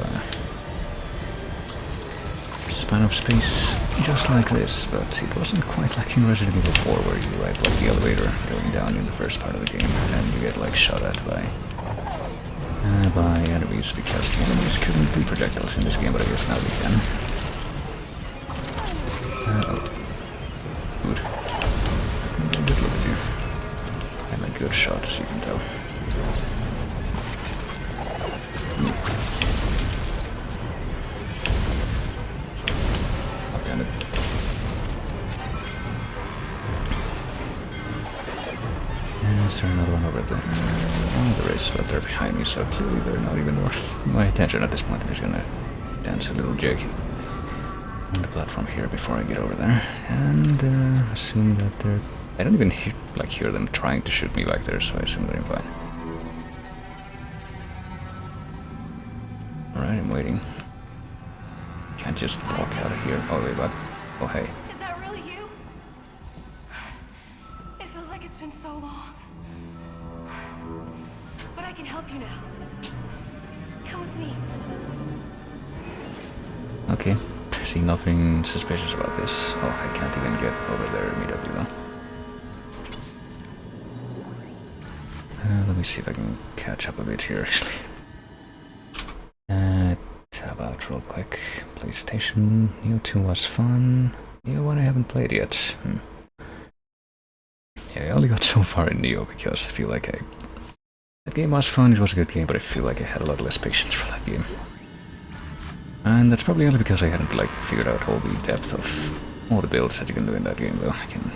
a span of space just like this, but it wasn't quite like in Resident Evil 4 where you ride like the elevator going down in the first part of the game and you get like shot at by enemies, because the enemies couldn't do projectiles in this game, but I guess now they can. Oh. Good. I'm a good look at you. I'm a good shot, as you can tell. Got it. And is there another one over there? Oh, there is, but they're behind me, so clearly they're not even worth my attention at this point. I'm just gonna dance a little jig on the platform here before I get over there, and assume that they're... I don't even hear them trying to shoot me back there, so I assume they're fine. Alright, I'm waiting. Can't just walk out of here. Oh wait, what? Oh hey. Is that really you? It feels like it's been so long. But I can help you now. Come with me. Okay. I see nothing suspicious about this. Oh, I can't even get over there immediately though. Let me see if I can catch up a bit here actually. Tab out real quick. PlayStation. Neo 2 was fun. Neo 1 I haven't played yet. Yeah, I only got so far in Neo because I feel like that game was fun, it was a good game, but I feel like I had a lot less patience for that game. And that's probably only because I hadn't like figured out all the depth of all the builds that you can do in that game though. I can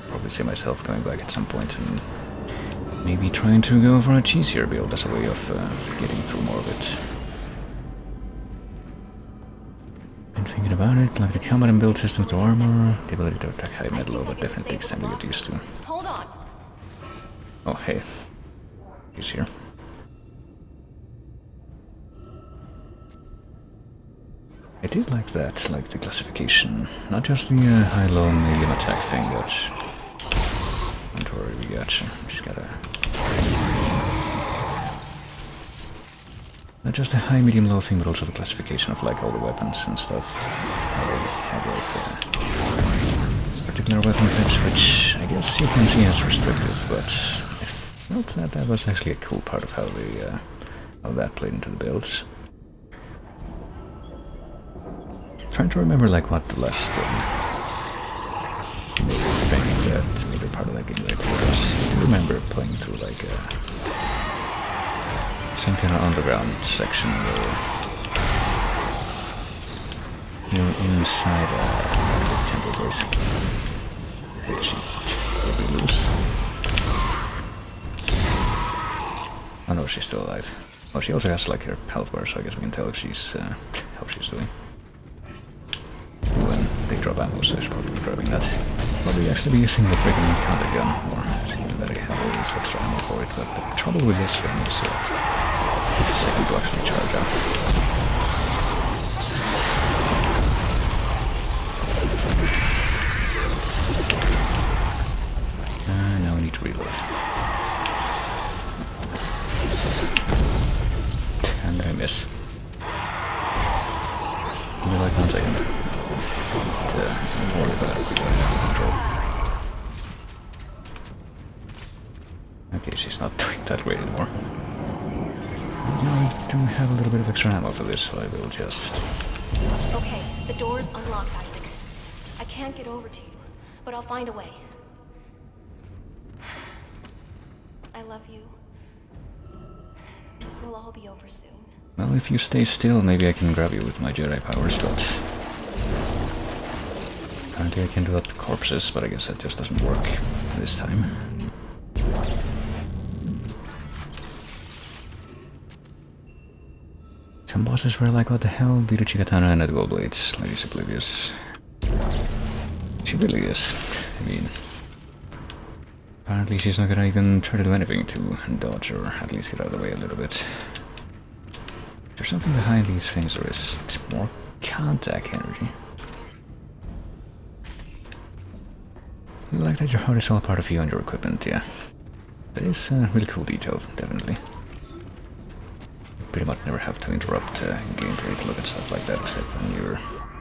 probably see myself going back at some point and maybe trying to go for a cheesier build as a way of getting through more of it. Been thinking about it, like the combat and build system to armor, the ability to attack high mid low, but definitely takes time to get used to. Hold on. Oh hey, he's here. I did like that, like the classification, not just the high, low, medium attack thing, but don't worry, we got you. Just gotta. Not just the high, medium, low thing, but also the classification of like all the weapons and stuff. How they have like particular weapon types, which I guess you can see as restrictive, but I felt that that was actually a cool part of how they how that played into the builds. Trying to remember like what the last major part of that game that I played was. I remember playing through like some kind of underground section where you're inside a temple basically, which will be loose. Oh no, she's still alive. Oh, she also has like her health bar, so I guess we can tell if she's how she's doing. When they drop ammo, so I should probably be grabbing that. Probably actually be using the freaking counter gun, or assuming that I have all this extra ammo for it, but the trouble with this thing is it takes a second to actually charge up. Now I need to reload. And I miss. Give me like 1 second. Don't worry about it. Control. Okay, she's not doing that great anymore. Now I do have a little bit of extra ammo for this, so I will just... Okay, the door's unlocked, Isaac. I can't get over to you, but I'll find a way. I love you. This will all be over soon. Well, if you stay still, maybe I can grab you with my Jedi powers, but... Apparently I can do that to corpses, but I guess that just doesn't work this time. Some bosses were like, what the hell? Beat a Chigatana and a Gold Blades. Lady's oblivious. She really is. I mean... Apparently she's not gonna even try to do anything to dodge or at least get out of the way a little bit. There's something behind these things, or is it's more contact energy. I like that your heart is all part of you and your equipment, yeah. That is a really cool detail, definitely. You pretty much never have to interrupt gameplay to look at stuff like that, except when you're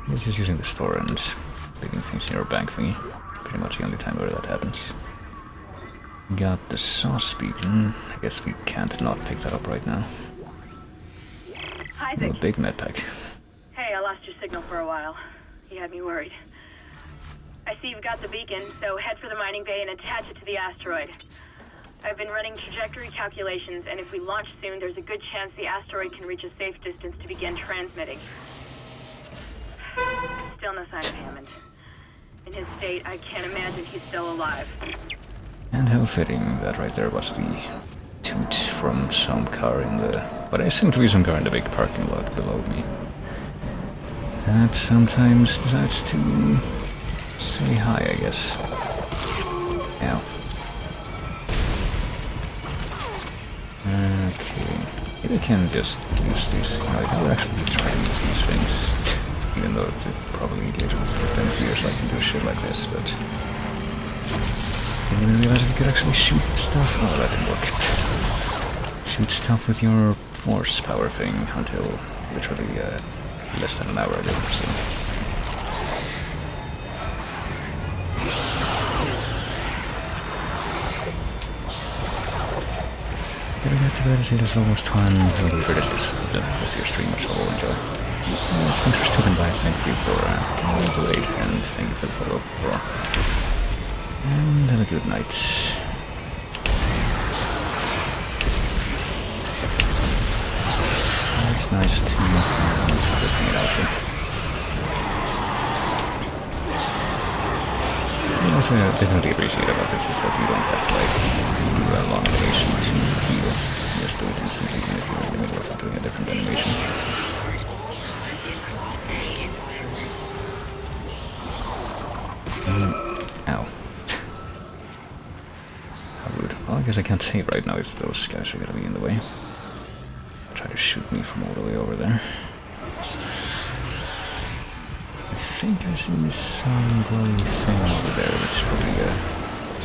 just using the store and leaving things in your bank thingy. Pretty much the only time where that happens. Got the sauce beacon. I guess we can't not pick that up right now. Hi, Oh, big med pack. Hey, I lost your signal for a while. You had me worried. I see you've got the beacon, so head for the mining bay and attach it to the asteroid. I've been running trajectory calculations, and if we launch soon, there's a good chance the asteroid can reach a safe distance to begin transmitting. Still no sign of Hammond. In his state, I can't imagine he's still alive. And how fitting that right there was the toot from some car in the... But I assume to be some car in the big parking lot below me. That sometimes decides to say hi, I guess. Ow. Okay. Maybe I can just use these. No, I could actually try to use these things. Even though it probably takes 10 years I can do shit like this, but... I didn't even realize you could actually shoot stuff. Oh, that didn't work. Shoot stuff with your force power thing until literally less than an hour ago, so... Gotta get to bed, see this almost fun. Maybe for this your stream, which I will enjoy. Thanks for stopping by, thank you for the wait, and thank you for the follow, bro. And have a good night. It's nice to hang out here. What I also definitely appreciate about this is that you don't have to like do a long animation to heal. You just do it instantly even if you're in the middle of doing a different animation. Ow. How rude. Well, I guess I can't say right now if those guys are gonna be in the way. Try to shoot me from all the way over there. I think I see some glowy thing over there, which is probably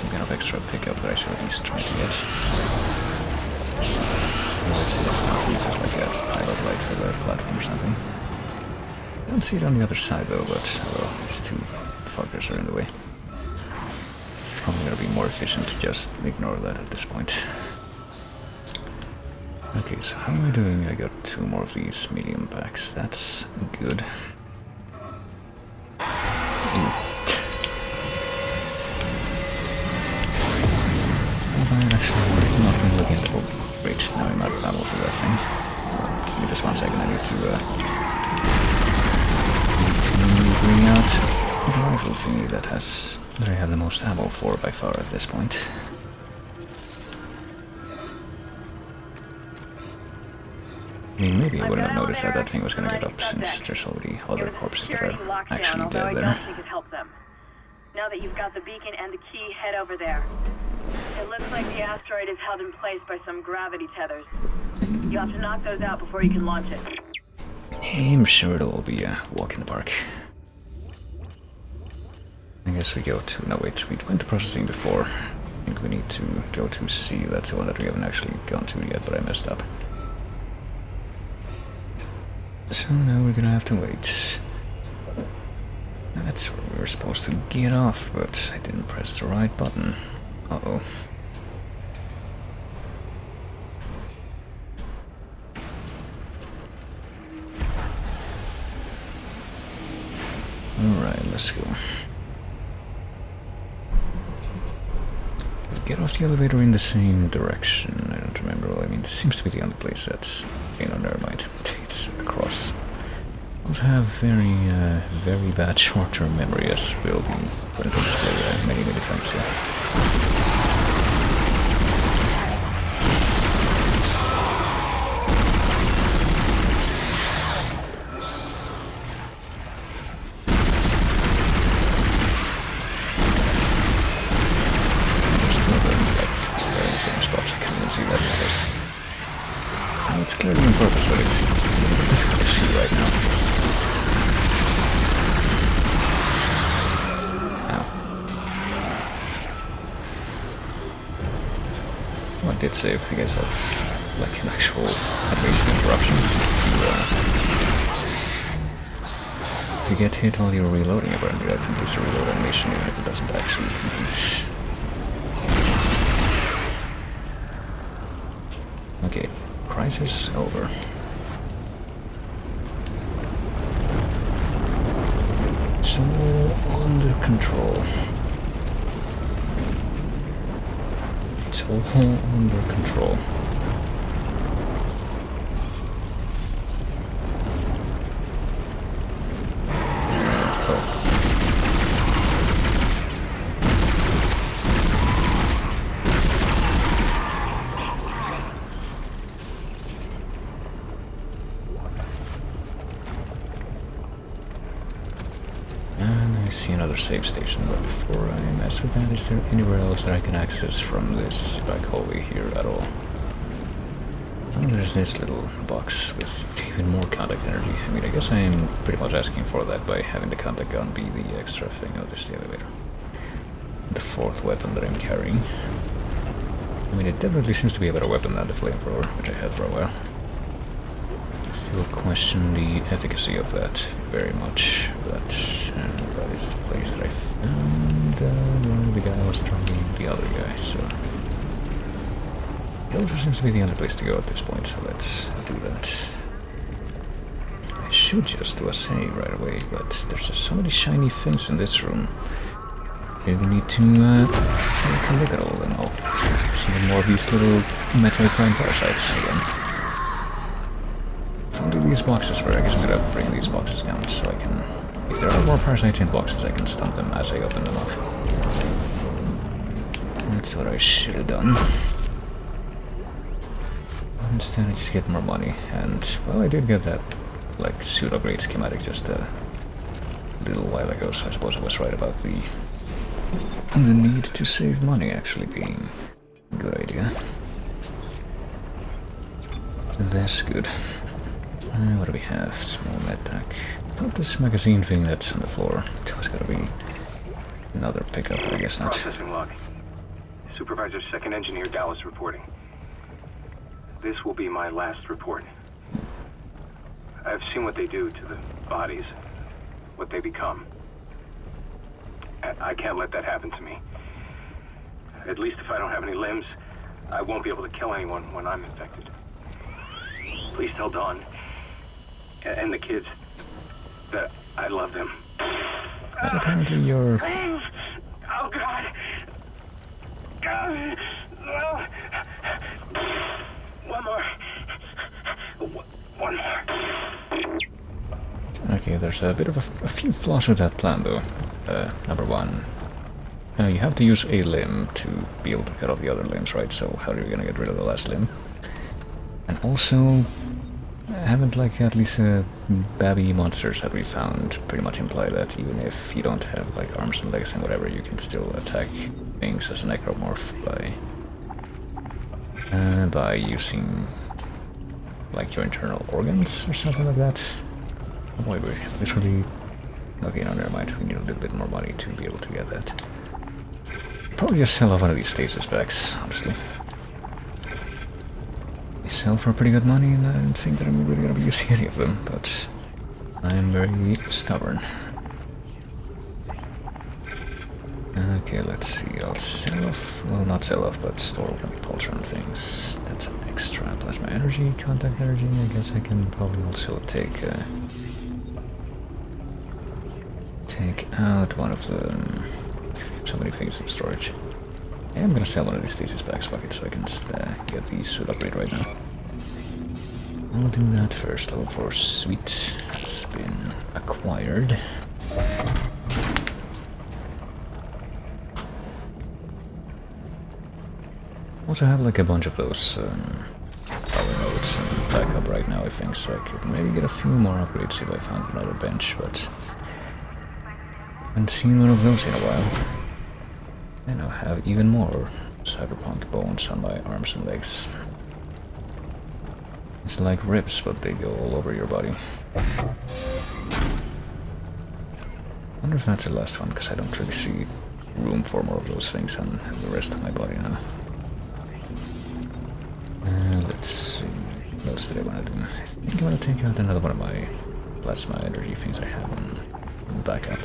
some kind of extra pickup that I should at least try to get. Let's see, this stuff uses like a pilot light for the platform or something. I don't see it on the other side though, but well, these two fuckers are in the way. It's probably gonna be more efficient to just ignore that at this point. Okay, so how am I doing? I got 2 more of these medium packs. That's good. Have I actually not been looking at the... Oh, wait, now I'm out of ammo for that thing. Give me just 1 second, I need to bring out the rifle thingy that I have the most ammo for by far at this point. I mean, maybe I wouldn't have noticed that thing was gonna get up since there's already other corpses that are actually dead there. Now that you've got the beacon and the key, head over there. It looks like the asteroid is held in place by some gravity tethers. You have to knock those out before you can launch it. I'm sure it'll all be a walk in the park. I guess we go to... No, wait, we went to processing before. I think we need to go to C. That's the one that we haven't actually gone to yet, but I messed up. So now we're gonna have to wait. That's where we were supposed to get off, but I didn't press the right button. Uh-oh. Alright, let's go. Get off the elevator in the same direction. I don't remember. Well, I mean, this seems to be the only place that's... You know, never mind. It's across. I also have very bad short-term memory, as will be put into display many times here. It's clearly on purpose, but it's just a little bit difficult to see right now. Ow. Oh, I did save. I guess that's like an actual animation interruption. If you get hit while you're reloading, apparently that completes the reload animation even if it doesn't actually complete. Okay. Crisis over. It's all under control. It's all under control. See another save station, but before I mess with that, is there anywhere else that I can access from this back hallway here at all? Oh, there's this little box with even more contact energy. I mean, I guess I'm pretty much asking for that by having the contact gun be the extra thing. Oh, there's the elevator. The fourth weapon that I'm carrying. I mean, it definitely seems to be a better weapon than the flamethrower, which I had for a while. Still question the efficacy of that very much, but that is the place that I found the guy was targeting the other guy, so... It also seems to be the only place to go at this point, so let's do that. I should just do a save right away, but there's just so many shiny things in this room. Maybe we need to take a look at all of them. Oh, see more of these little Metroid Prime parasites again. If only these boxes were, I guess I'm gonna bring these boxes down so I can... If there are more parasites in boxes, I can stun them as I open them up. That's what I should have done. Instead, I just get more money, and, well, I did get that, like, suit upgrade schematic just a little while ago, so I suppose I was right about the need to save money actually being a good idea. That's good. What do we have? Small med pack. I thought this magazine thing that's on the floor was gonna be another pickup, but I guess not. Processing log. Supervisor Second Engineer Dallas reporting. This will be my last report. I've seen what they do to the bodies, what they become. I can't let that happen to me. At least if I don't have any limbs, I won't be able to kill anyone when I'm infected. Please tell Dawn and the kids that I love them. Apparently you're... Please! Oh, God! God! No! One more. One more. Okay, there's a bit of a few flaws with that plan, though. Number one, you have to use a limb to be able to cut off the other limbs, right? So how are you gonna get rid of the last limb? And also, haven't, like, at least babby monsters that we found pretty much imply that even if you don't have, like, arms and legs and whatever, you can still attack things as a necromorph by using, like, your internal organs or something like that. Oh boy, we're literally... Okay, no, never mind. We need a little bit more money to be able to get that. Probably just sell off one of these stasis packs, honestly. They sell for pretty good money, and I don't think that I'm really gonna be using any of them, but I'm very stubborn. Okay, let's see. I'll sell off... Well, not sell off, but store one of the Pultron things. That's an extra plasma energy, contact energy. I guess I can probably also take out one of them. So many things in storage. Yeah, I'm gonna sell one of these stasis packs, fuck it, so I can get the suit upgrade right now. I'll do that first. Level 4 suite has been acquired. Also have like a bunch of those power nodes and backup right now, I think, so I could maybe get a few more upgrades if I found another bench, but I haven't seen one of those in a while. And I have even more cyberpunk bones on my arms and legs. It's like ribs, but they go all over your body. I wonder if that's the last one, because I don't really see room for more of those things on the rest of my body now. Let's see. What else did I want to do? I think I want to take out another one of my plasma energy things I have on backup.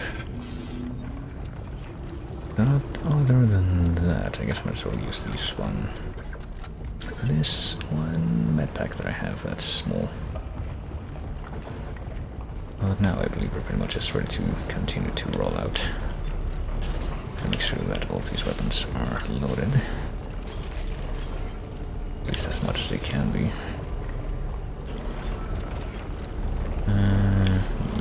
But other than that, I guess I might as well use this one. This one med pack that I have, that's small. But now I believe we're pretty much just ready to continue to roll out. To make sure that all of these weapons are loaded. At least as much as they can be.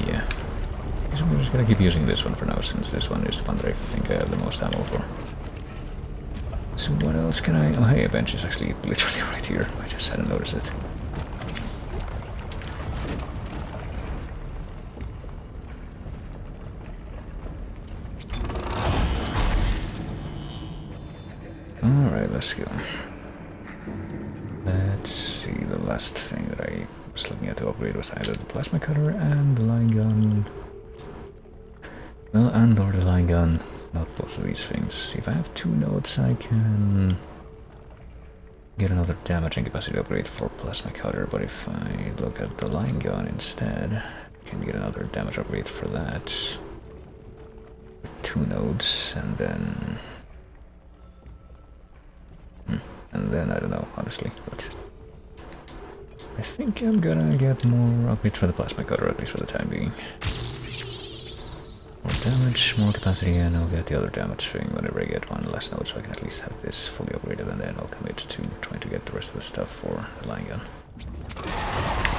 Yeah. I guess I'm just gonna keep using this one for now, since this one is the one that I think I have the most ammo for. So what else can I... Oh hey, a bench is actually literally right here. I just hadn't noticed it. Alright, let's go. Let's see, the last thing that I was looking at to upgrade was either the plasma cutter and the line gun. Well, and or the line gun, not both of these things. If I have 2 nodes, I can get another damaging capacity upgrade for plasma cutter, but if I look at the line gun instead, I can get another damage upgrade for that with 2 nodes, and then I don't know, honestly, but I think I'm gonna get more upgrades for the plasma cutter, at least for the time being. More damage, more capacity, and I'll get the other damage thing whenever I get one last node, so I can at least have this fully upgraded, and then I'll commit to trying to get the rest of the stuff for the line gun.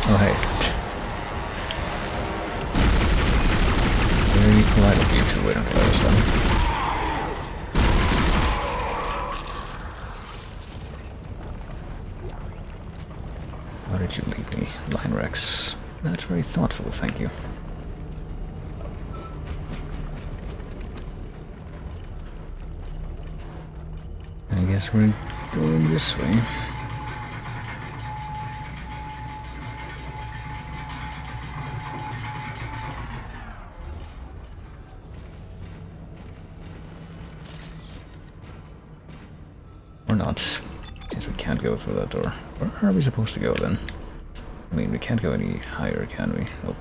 Oh hey. Very polite of you to wait until I was done. Why did you leave me? Line Rex. That's very thoughtful, thank you. I guess we're going this way. Or not, since we can't go through that door. Where are we supposed to go then? I mean, we can't go any higher, can we? Nope.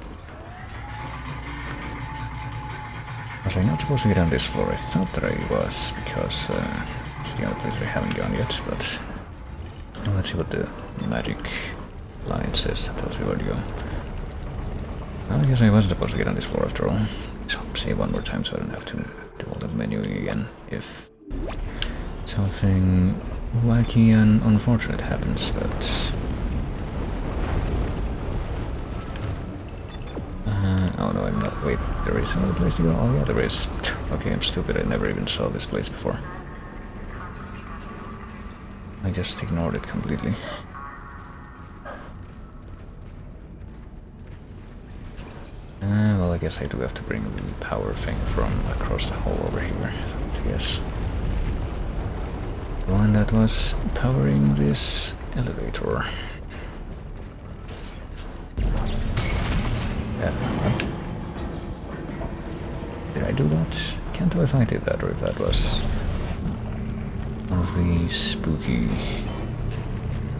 Was I not supposed to get on this floor? I thought that I was, because it's the only place that I haven't gone yet, but well, let's see what the magic line says. That tells me where to go. Well, I guess I wasn't supposed to get on this floor after all. So save one more time so I don't have to do all the menuing again if something wacky and unfortunate happens, but oh no, I'm not. Wait, there is another place to go? Oh yeah, there is. Okay, I'm stupid, I never even saw this place before. I just ignored it completely. Well, I guess I do have to bring the power thing from across the hall over here, if I have to guess. The one that was powering this elevator. Yeah. Did I do that? Can't tell if I did that or if that was one of the spooky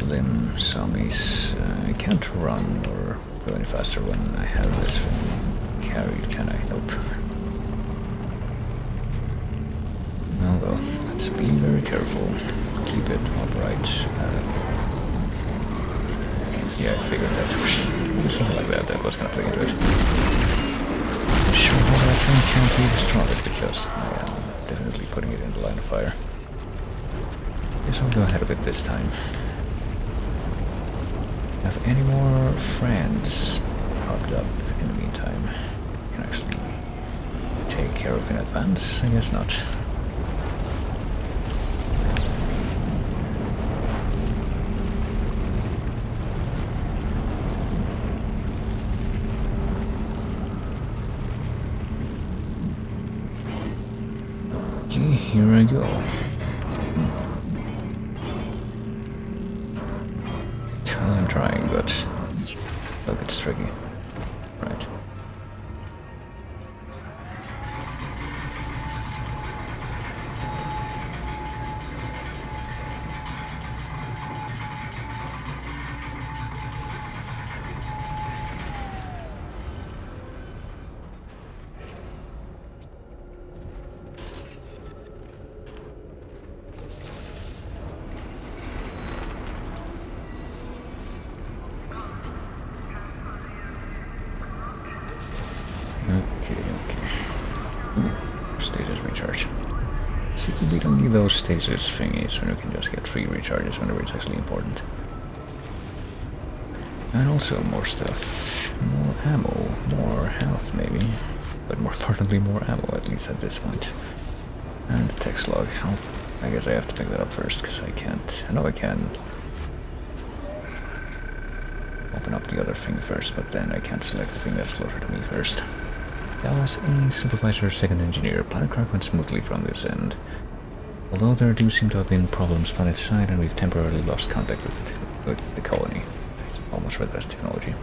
limb zombies. I can't run or go any faster when I have this thing carried, can I? Nope. Oh well, let's be very careful. Keep it upright. Yeah, I figured that was something like that was gonna play into it. I'm sure that thing can't be destroyed because I am definitely putting it in the line of fire. Guess I'll go ahead of it this time. Have any more friends popped up in the meantime? Can actually take care of in advance? I guess not. Okay, here I go. I'm trying, but look, it's tricky. Right. Stasis recharge. Secretly don't need those stasis thingies when you can just get free recharges whenever it's actually important. And also more stuff. More ammo, more health maybe. But more importantly more ammo, at least at this point. And the text log. I guess I have to pick that up first because I can't. I know I can open up the other thing first, but then I can't select the thing that's closer to me first. That was a supervisor, second engineer. Planet Crack went smoothly from this end. Although there do seem to have been problems on its side and we've temporarily lost contact with it. with the colony. It's almost advanced technology.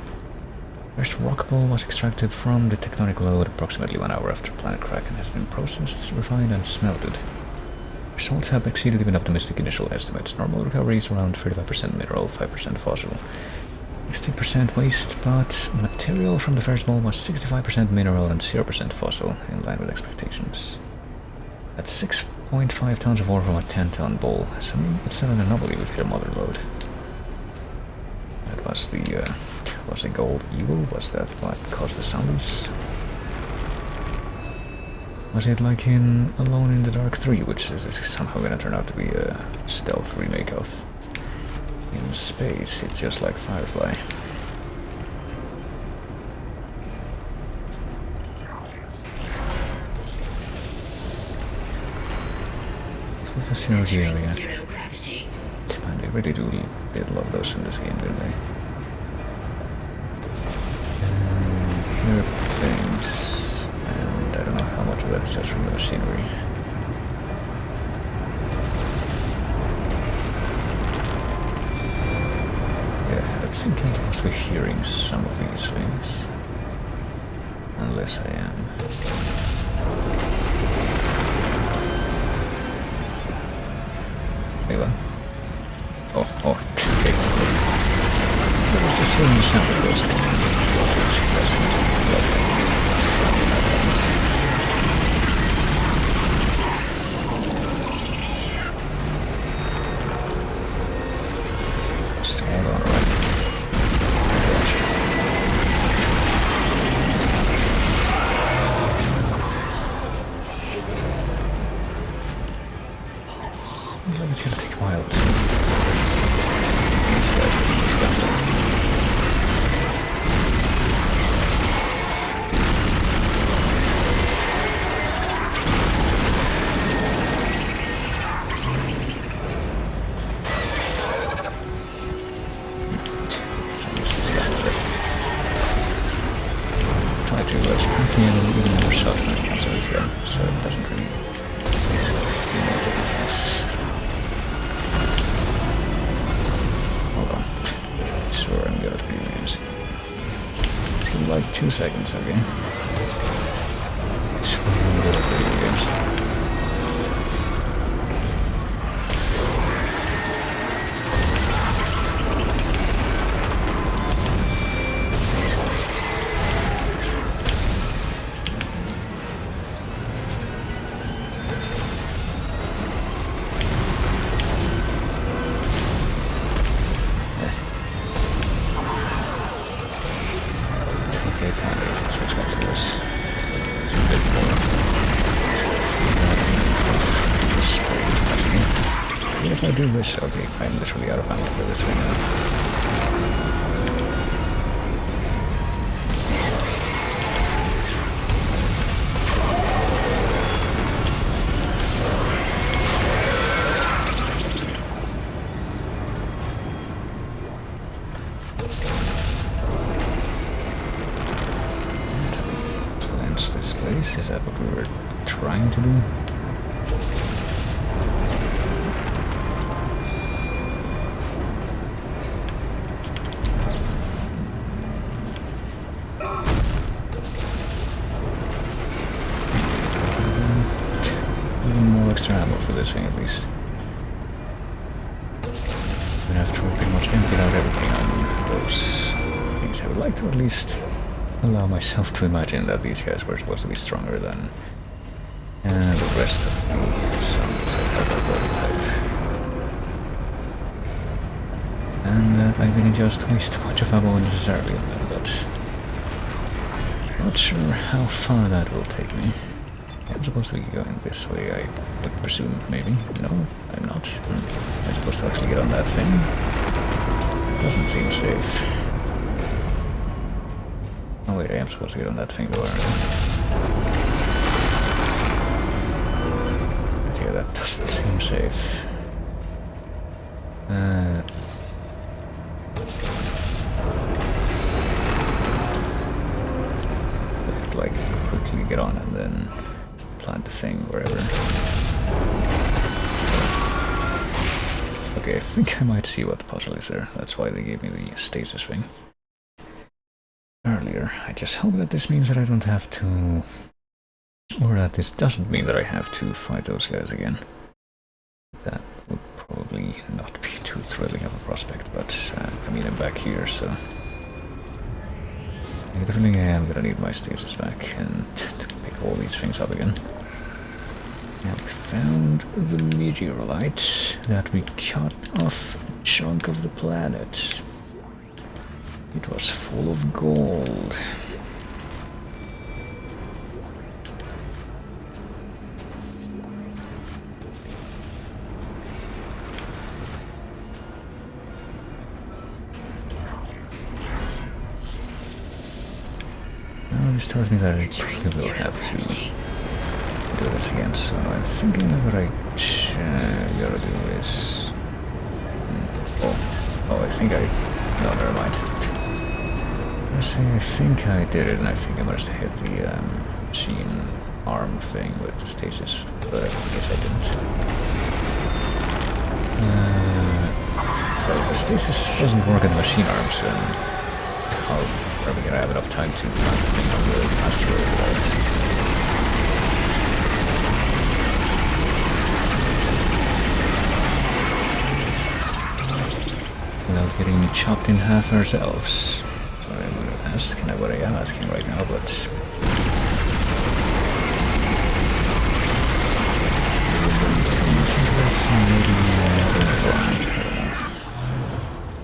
First rock ball was extracted from the tectonic load approximately 1 hour after planet crack and has been processed, refined, and smelted. Results have exceeded even optimistic initial estimates. Normal recovery is around 35% mineral, 5% fossil, 60% waste, but material from the first ball was 65% mineral and 0% fossil, in line with expectations. That's 6.5 tons of ore from a 10-ton ball, so it's not an anomaly with your mother load. That was the gold evil? Was that what caused the zombies? Was it like in Alone in the Dark 3, which is somehow gonna turn out to be a stealth remake of In Space? It's just like Firefly. Is this a synergy area? Zero gravity. Man, they really did love those in this game, didn't they? Here are things. And I don't know how much of that is just from the machinery. Yeah, I think I must be hearing some of these things. Unless I am. Wait, what? Oh, okay. What was the same sound of those things? Still hold on, right? It's gonna take a while to try to split in even more shots when it comes to this gun, so it doesn't really make a difference. Hold on. Sure, I'm good at video games. It's gonna be like 2 seconds, okay? Sure, I'm good at video games. I do wish, okay, I'm literally out of ammo for this right now. Cleanse this place, is that what we were trying to do? Extra ammo for this thing at least. Even after we pretty much emptied out everything on those things, I would like to at least allow myself to imagine that these guys were supposed to be stronger than the rest of the zombies of that prototype. And that I didn't just waste a bunch of ammo unnecessarily on them, but not sure how far that will take me. I'm supposed to be going this way, I would presume, maybe. No, I'm not. I'm supposed to actually get on that thing. Doesn't seem safe. Oh wait, I am supposed to get on that thing though, aren't I? But yeah, that doesn't seem safe. Like, quickly get on and then plant the thing wherever. But Okay, I think I might see what the puzzle is there. That's why they gave me the stasis thing earlier. I just hope that this means that I don't have to... Or that this doesn't mean that I have to fight those guys again. That would probably not be too thrilling of a prospect, but I mean, I'm back here, so... I get the feeling I am gonna need my stasis back and to pick all these things up again. And we found the meteorite that we cut off a chunk of the planet. It was full of gold. Well, this tells me that I probably will have to do this again, so I'm thinking that what I gotta do is... Oh, I think I... No, never mind. I think I did it, and I think I must have hit the machine arm thing with the stasis, but I guess I didn't. But if the stasis doesn't work in the machine arms, then how are we gonna have enough time to find the thing on the asteroid without getting chopped in half ourselves? Sorry, I'm gonna ask what I am asking right now, but...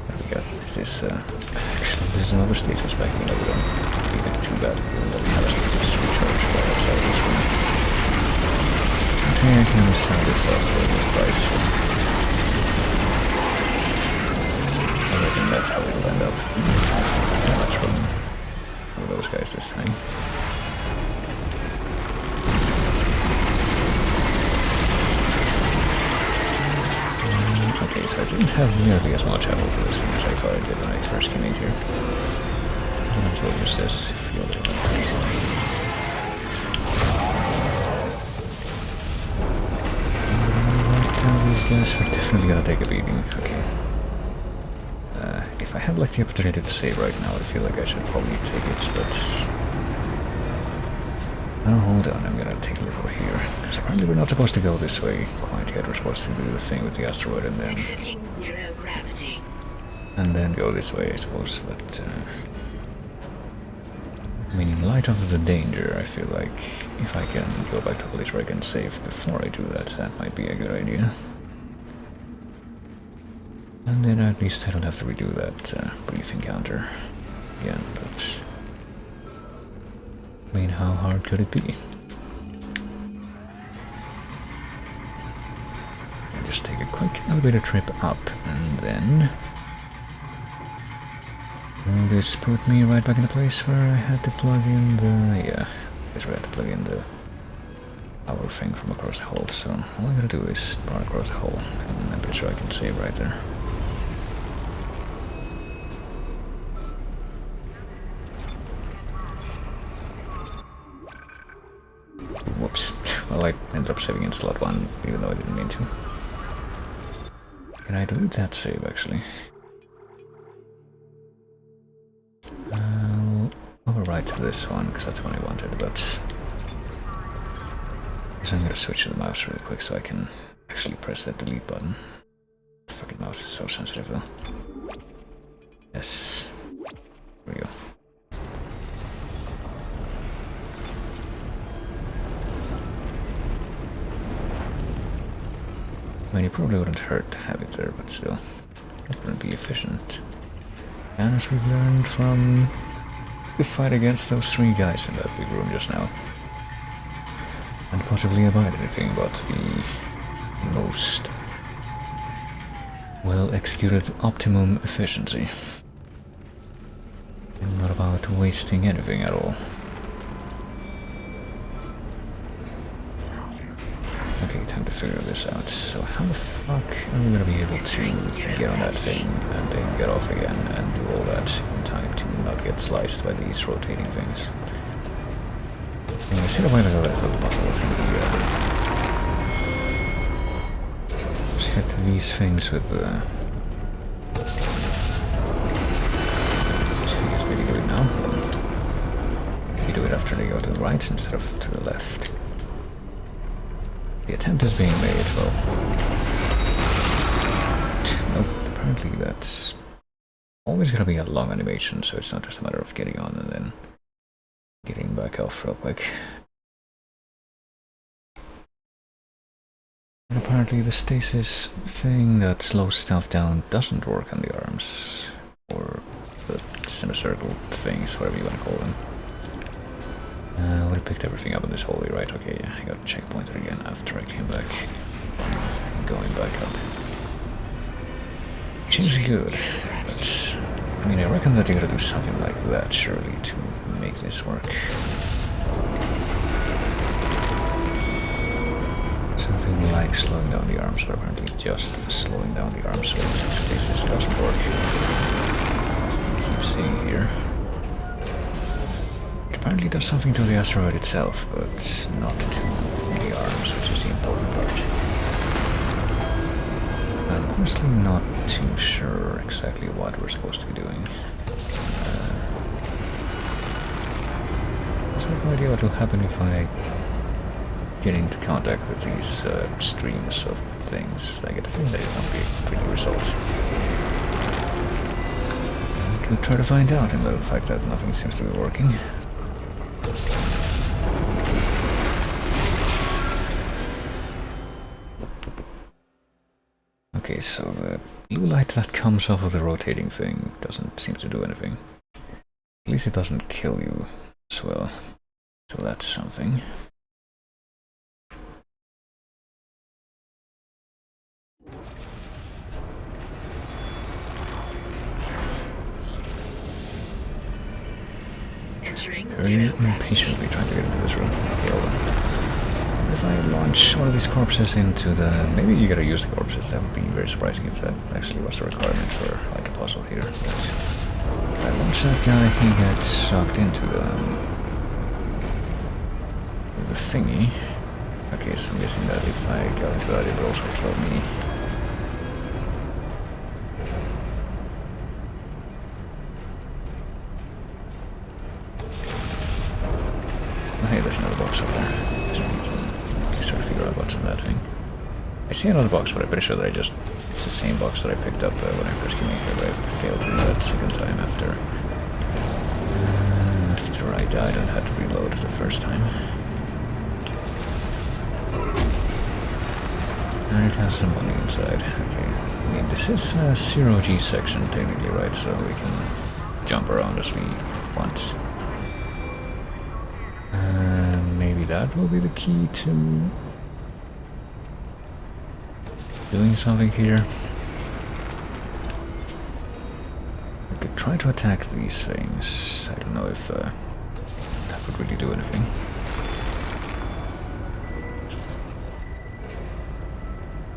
There we go. This is, actually, there's another status back in. We don't need it too bad. We don't have a status recharge right outside this one. Okay, I can sell this off for a good price. I reckon that's how it'll end up. Not much from those guys this time. Okay, so I didn't have nearly as much ammo for this one as I thought I did when I first came in here. I'm going to use this if you'll do that. These guys are definitely gonna take a beating. Okay. If I had like the opportunity to save right now, I feel like I should probably take it, but... Oh, hold on, I'm gonna take a look over here. Because apparently we're not supposed to go this way quite yet. We're supposed to do the thing with the asteroid and then... Exiting zero gravity. And then go this way, I suppose, but... I mean, in light of the danger, I feel like if I can go back to a place where I can save before I do that, that might be a good idea. And then at least I don't have to redo that brief encounter again, but... I mean, how hard could it be? I'll just take a quick elevator trip up, and then... Will this put me right back in the place where I had to plug in the... Yeah, that's where I had to plug in the power thing from across the hall, so all I gotta do is power across the hall, and I'm pretty sure I can save right there. Whoops. Well, I ended up saving in slot 1, even though I didn't mean to. Can I delete that save, actually? I'll override to this one, because that's what I wanted, but... So I'm gonna switch to the mouse really quick so I can actually press that delete button. The fucking mouse is so sensitive, though. Yes. There we go. I mean, it probably wouldn't hurt to have it there, but still, it wouldn't be efficient. And as we've learned from the fight against those 3 guys in that big room just now, and possibly about anything but the most well-executed optimum efficiency. And not about wasting anything at all. Okay, time to figure this out. So how the fuck are we gonna be able to get on that thing and then get off again and do all that in time to not get sliced by these rotating things? I mean, I said a while ago that I thought the puzzle was gonna be hit these things with the... I guess maybe do it now. You do it after they go to the right instead of to the left. The attempt is being made, well... Nope, apparently that's always gonna be a long animation, so it's not just a matter of getting on and then getting back off real quick. And apparently the stasis thing that slows stuff down doesn't work on the arms, or the semicircle things, whatever you want to call them. I would have picked everything up in this hallway, right? Okay, yeah, I got checkpointed again after I came back. Going back up. Which is good, but I mean, I reckon that you gotta do something like that, surely, to make this work. Something like slowing down the arms, but apparently just slowing down the arms with the stasis doesn't work. Keep seeing here. It apparently does something to the asteroid itself, but not to the arms, which is the important part. I'm honestly not too sure exactly what we're supposed to be doing. I have no idea what will happen if I get into contact with these streams of things. I get the feeling that it won't be a pretty result. I could try to find out, in the fact that nothing seems to be working. Okay, so the blue light that comes off of the rotating thing doesn't seem to do anything. At least it doesn't kill you as well. So that's something. Very impatiently trying to get into this room. Okay, hold on. If I launch one of these corpses into the... Maybe you gotta use the corpses. That would be very surprising if that actually was a requirement for like a puzzle here. But if I launch that guy, he gets sucked into the thingy. Okay, so I'm guessing that if I go into that, it will also kill me. Hey, there's another box up there. Let's try to figure out what's in that thing. I see another box, but I'm pretty sure that it's the same box that I picked up when I first came in here, but I failed to do that second time after I died and had to reload the first time. And it has some money inside. Okay. I mean, this is a 0G section technically, right? So we can jump around as we want. Maybe that will be the key to doing something here. I could try to attack these things. I don't know if that would really do anything.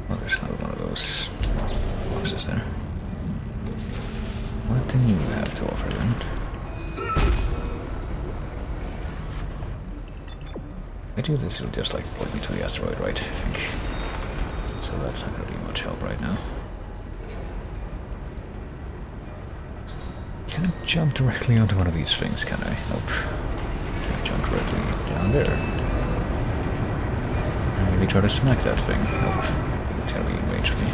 Well, there's another one of those boxes there. What do you have to offer then? I do this, it'll just like point me to the asteroid, right? I think. So that's not gonna be much help right now. Can I jump directly onto one of these things, can I? Nope. Can I jump directly down there? Maybe try to smack that thing. Nope. It's gonna be in range for me.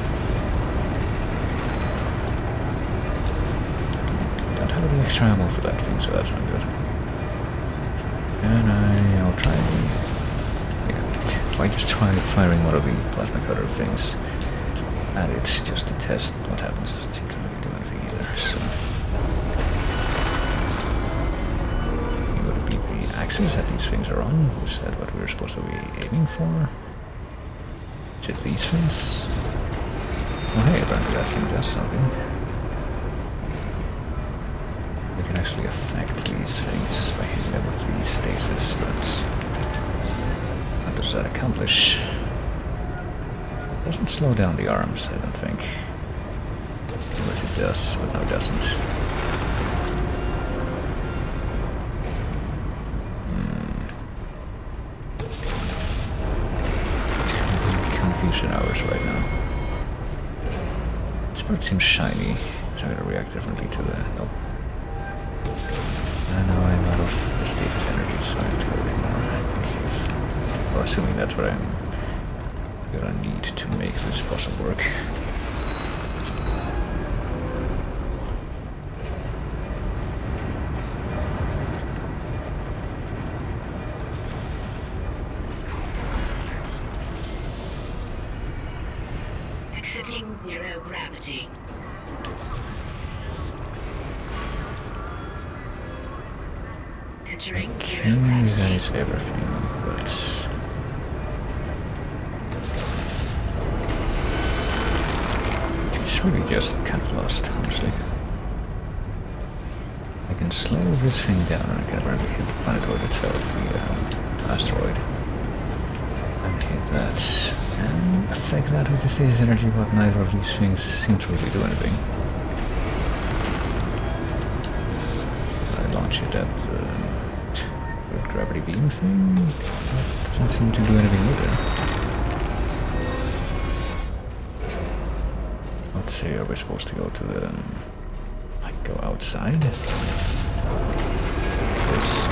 Don't have any extra ammo for that thing, so that's not good. And I'll try and... If I just try firing one of the plasma cutter things at it just to test what happens, doesn't seem to really do anything either, so... Would it be the axis that these things are on? Is that what we're supposed to be aiming for? Is it these things? Oh hey, apparently that thing does something. We can actually affect these things by hitting them with the stasis, but... what does that accomplish? It doesn't slow down the arms, I don't think. Unless it does, but no it doesn't. Confusion hours right now. part seems shiny, so I'm gonna react differently to the... Nope. And now I'm out of the status energy, so I have to go in more. Well, assuming that's what I'm gonna need to make this puzzle work. Exiting zero gravity. Entering zero Okay, gravity. that is everything, but... It's really just kind of lost, honestly. I can slow this thing down and I can apparently hit the planetoid itself, the asteroid. And hit that. And affect that with the stasis energy, but neither of these things seem to really do anything. I launch it at the gravity beam thing. That doesn't seem to do anything either. Let's see, are we supposed to go to the... like, go outside? This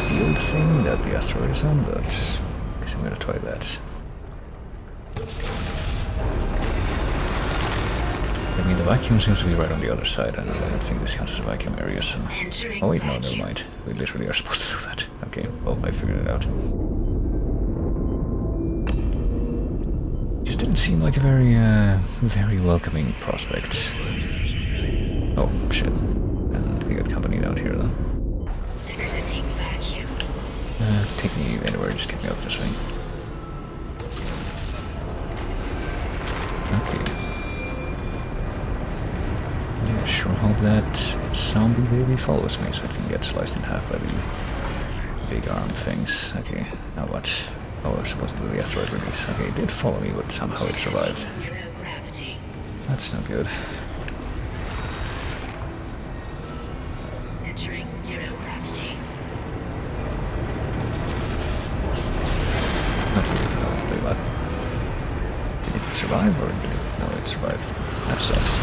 field thing that the asteroid is on, but... I guess I'm gonna try that. I mean, the vacuum seems to be right on the other side, and I don't think this counts as a vacuum area, so... Oh wait, no, never mind. We literally are supposed to do that. Okay, well, I figured it out. Just didn't seem like a very welcoming prospect. Oh, shit. And we got company out here, though. Exiting vacuum. Take me anywhere, just get me off this thing. Okay. Yeah, sure hope that zombie baby follows me so I can get sliced in half by the big arm things. Okay, now what? Oh, I was supposed to do the asteroid release. Okay, it did follow me, but somehow it survived. Zero gravity. That's no good. Entering zero gravity. Okay, no, wait, what? Did it survive or did it? No, it survived. That sucks.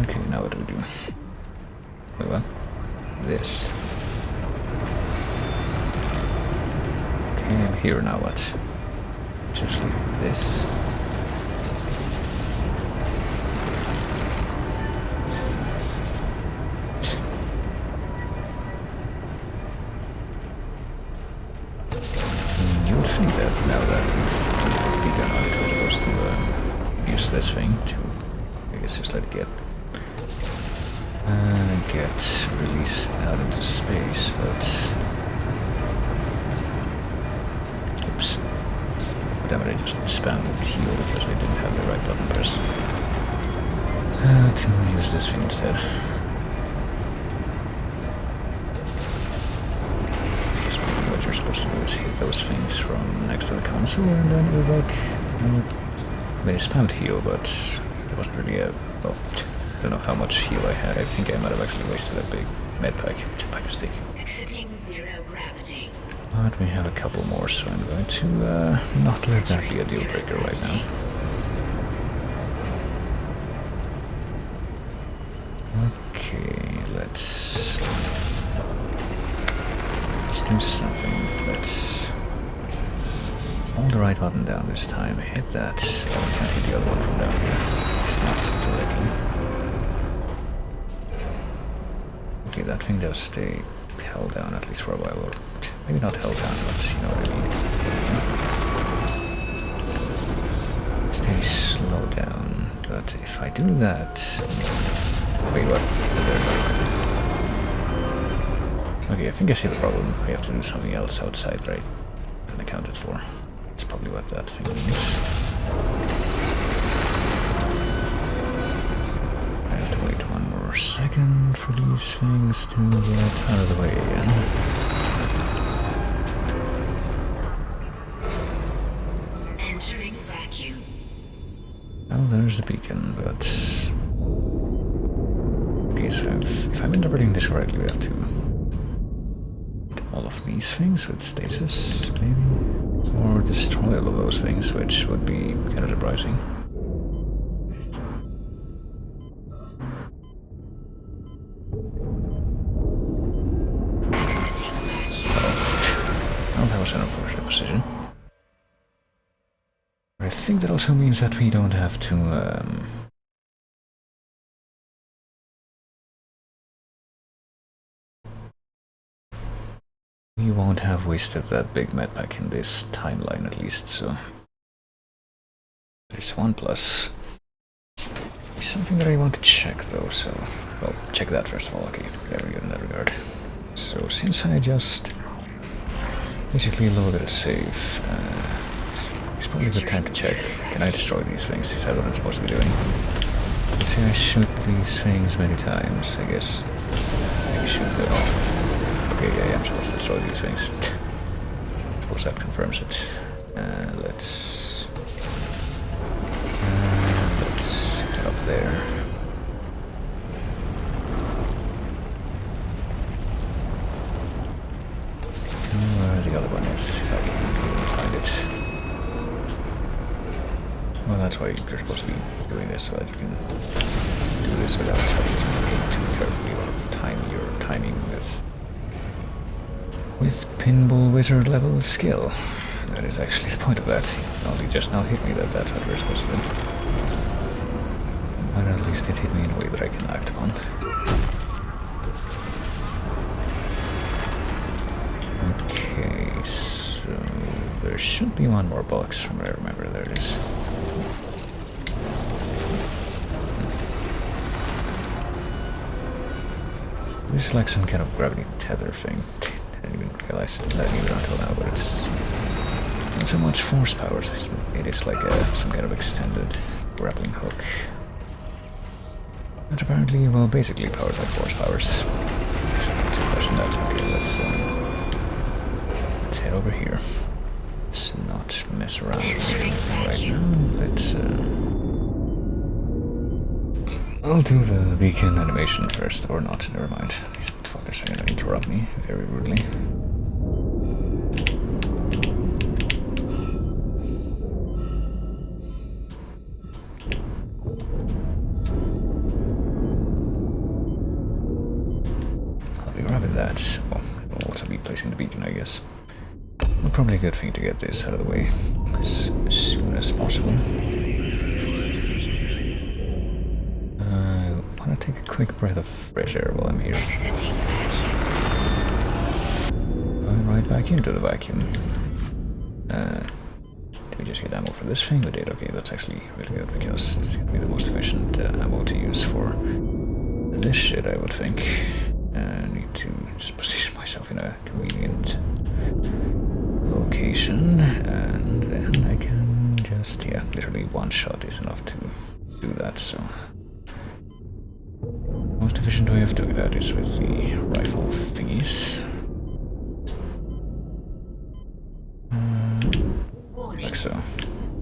Okay, now what do we do? Wait, what? This. Okay, I'm here now, what? Just like this. You would think that now that we've begun on it, we're supposed to use this thing to, I guess, just let it get released out into space, but... Oops. Damn it, I just spammed heal because I didn't have the right button pressed. To use this thing instead. Basically what you're supposed to do is hit those things from next to the console and then it'll work. I mean, I spammed heal, but it wasn't really a... well... I don't know how much heal I had. I think I might have actually wasted a big med pack by mistake. Exiting zero gravity. But we have a couple more, so I'm going to not let that be a deal breaker right now. Okay, let's do something. Let's hold the right button down this time. Hit that. Oh, I can't hit the other one from down here. It's not directly. Okay, that thing does stay held down at least for a while, or maybe not held down, but you know what I mean. Stay slow down, but if I do that... Wait, what? Okay, I think I see the problem. We have to do something else outside, right? Unaccounted for. That's probably what that thing means. I have to wait one more second for these things to get out of the way again. Entering vacuum. Well, there's beacon, but... Okay, so if I'm interpreting this correctly, we have to hit all of these things with stasis, maybe? Or destroy all of those things, which would be kind of surprising. Well, that was an unfortunate position. I think that also means that we don't have to, we won't have wasted that big medpack in this timeline at least, so... There's one plus. There's something that I want to check though, so... Well, check that first of all, okay, very good in that regard. So, since I just basically loaded a save, it's probably a good time to check. Can I destroy these things? Is that what I'm supposed to be doing? Let's say I shoot these things many times, I guess. Maybe shoot them all. Okay, yeah, I'm supposed to destroy these things. I suppose that confirms it. Let's get up there. Where the other one is, if I can even find it. Well, that's why you're supposed to be doing this, so that you can do this without having to be too carefully what time you're timing with Pinball Wizard level skill. That is actually the point of that. It only just now hit me that that's what we're supposed to do. But at least it hit me in a way that I can act upon. Okay, so there should be one more box from what I remember. There it is. This is like some kind of gravity tether thing. I didn't even realize that either until now, but it's not so much force powers. It is like some kind of extended grappling hook. And apparently, well, basically powered by force powers. Just need to question that. Okay, let's head over here. Let's not mess around with anything right now. Let's I'll do the beacon animation first, or not, never mind. These fuckers are gonna interrupt me very rudely. I'll be grabbing that. Well, I'll also be placing the beacon, I guess. Well, probably a good thing to get this out of the way as soon as possible. I want to take a quick breath of fresh air while I'm here. Going right back into the vacuum. Did we just get ammo for this thing? We did. Okay, that's actually really good because it's going to be the most efficient ammo to use for this shit, I would think. I need to just position myself in a convenient location, and then I can just, yeah, literally one shot is enough to do that, so... Most efficient way of doing that is with the rifle thingies. Like so.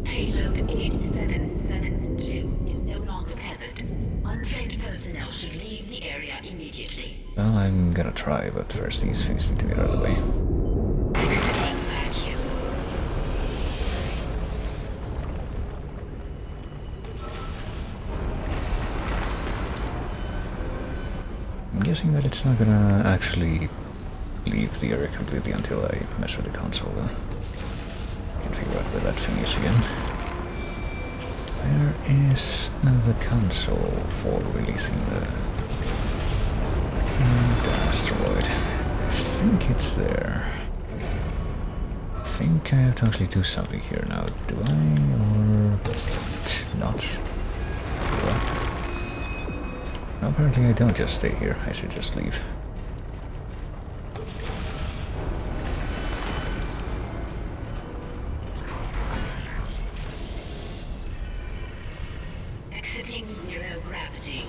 Payload 8772 is no longer tethered. Untrained personnel should leave the area immediately. Well, I'm gonna try, but first these things need to get out of the way. I'm guessing that it's not gonna actually leave the area completely until I mess with the console, though. I can figure out where that thing is again. Where is the console for releasing the asteroid? I think it's there. I think I have to actually do something here now. Do I, or not? Do I? No, apparently I don't just stay here. I should just leave. Exiting zero gravity.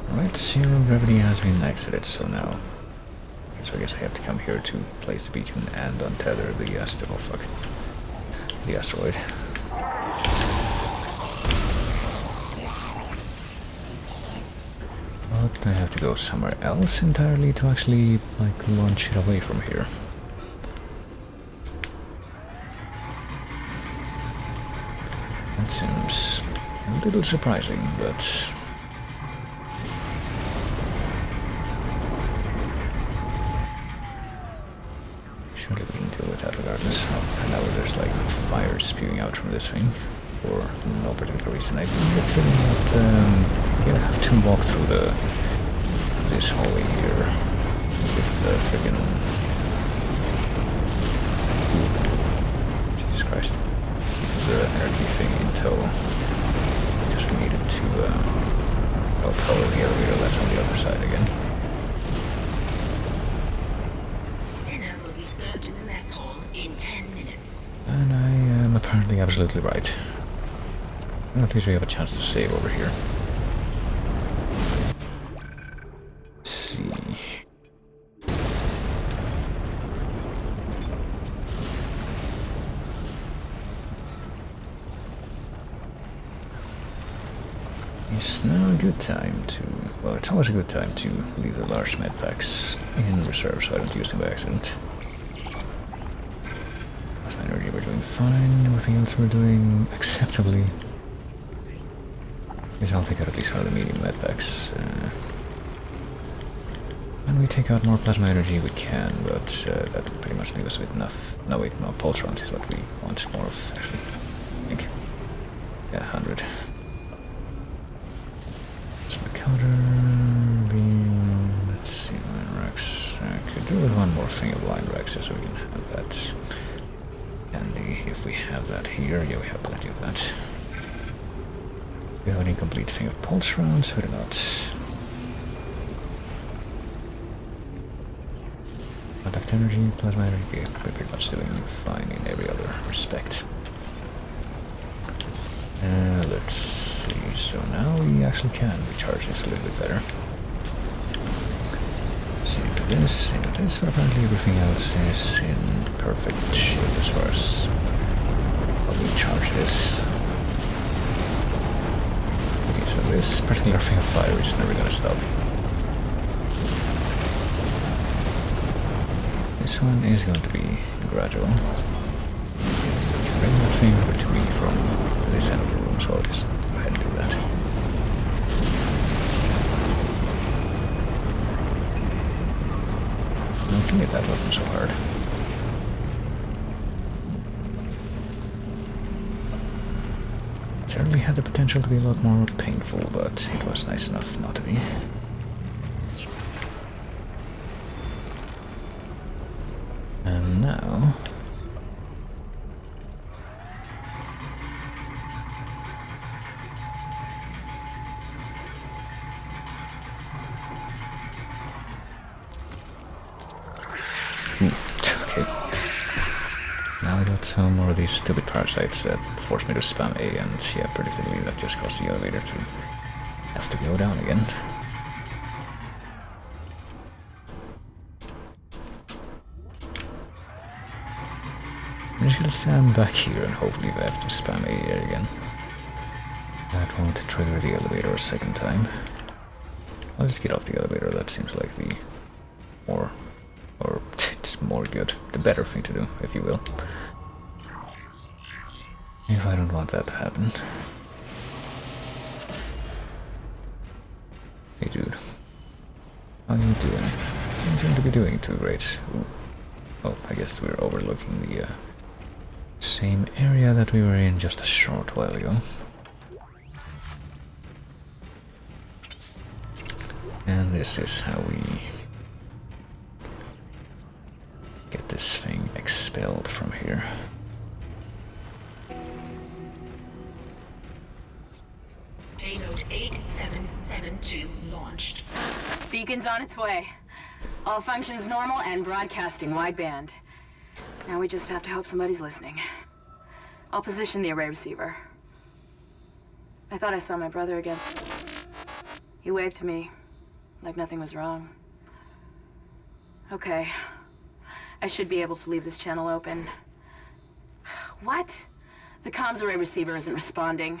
Right, zero gravity has been exited, so now... So I guess I have to come here to place the beacon and untether the the asteroid. I have to go somewhere else entirely to actually, like, launch it away from here? That seems a little surprising, but... surely we can deal with that regardless. Oh, and now there's like fire spewing out from this thing for no particular reason. I get the feeling that you're gonna have to walk through this hallway here with the friggin' Jesus Christ. With the energy thing in tow. Just we needed to follow the elevator that's on the other side again. Dinner will be served in the mess hall in 10 minutes. And I am apparently absolutely right. Well, at least we have a chance to save over here. Let's see. It's now a good time to... well, it's always a good time to leave the large med packs in reserve so I don't use them by accident. As my energy, we're doing fine. Everything else we're doing acceptably. I guess I'll take out at least one of the medium med packs. When we take out more plasma energy, we can, but that would pretty much leave us with enough... no, wait, no, pulse rounds is what we want more of, actually. I think. Yeah, 100. Counter beam. Let's see, line racks. I could do with one more thing of line racks so we can have that handy. If we have that here, yeah, we have plenty of that. We have an incomplete thing of pulse rounds, we do not. Contact energy, plasma energy, we're pretty much doing fine in every other respect. Let's see, so now we actually can recharge this a little bit better. So into this, but apparently everything else is in perfect shape as far as how we charge this. Okay, so this particular thing of fire is never gonna stop. This one is going to be gradual. Bring that thing over to me from this end of the room, so I'll just go ahead and do that. Don't get that weapon so hard. Certainly had the potential to be a lot more painful, but it was nice enough not to be. And now... okay. Now I got some more of these stupid parasites that forced me to spam A, and yeah, predictably that just caused the elevator to have to go down again. I'm just gonna stand back here and hopefully if I have to spam A again, that won't trigger the elevator a second time. I'll just get off the elevator, that seems like the more... or it's more good, the better thing to do, if you will. If I don't want that to happen. Hey dude, how are you doing? You seem to be doing too great. Ooh. Oh, I guess we're overlooking the same area that we were in just a short while ago. And this is how we get this thing expelled from here. Payload 8772 launched. Beacon's on its way. All functions normal and broadcasting wideband. Now we just have to hope somebody's listening. I'll position the array receiver. I thought I saw my brother again. He waved to me, like nothing was wrong. Okay. I should be able to leave this channel open. What? The comms array receiver isn't responding.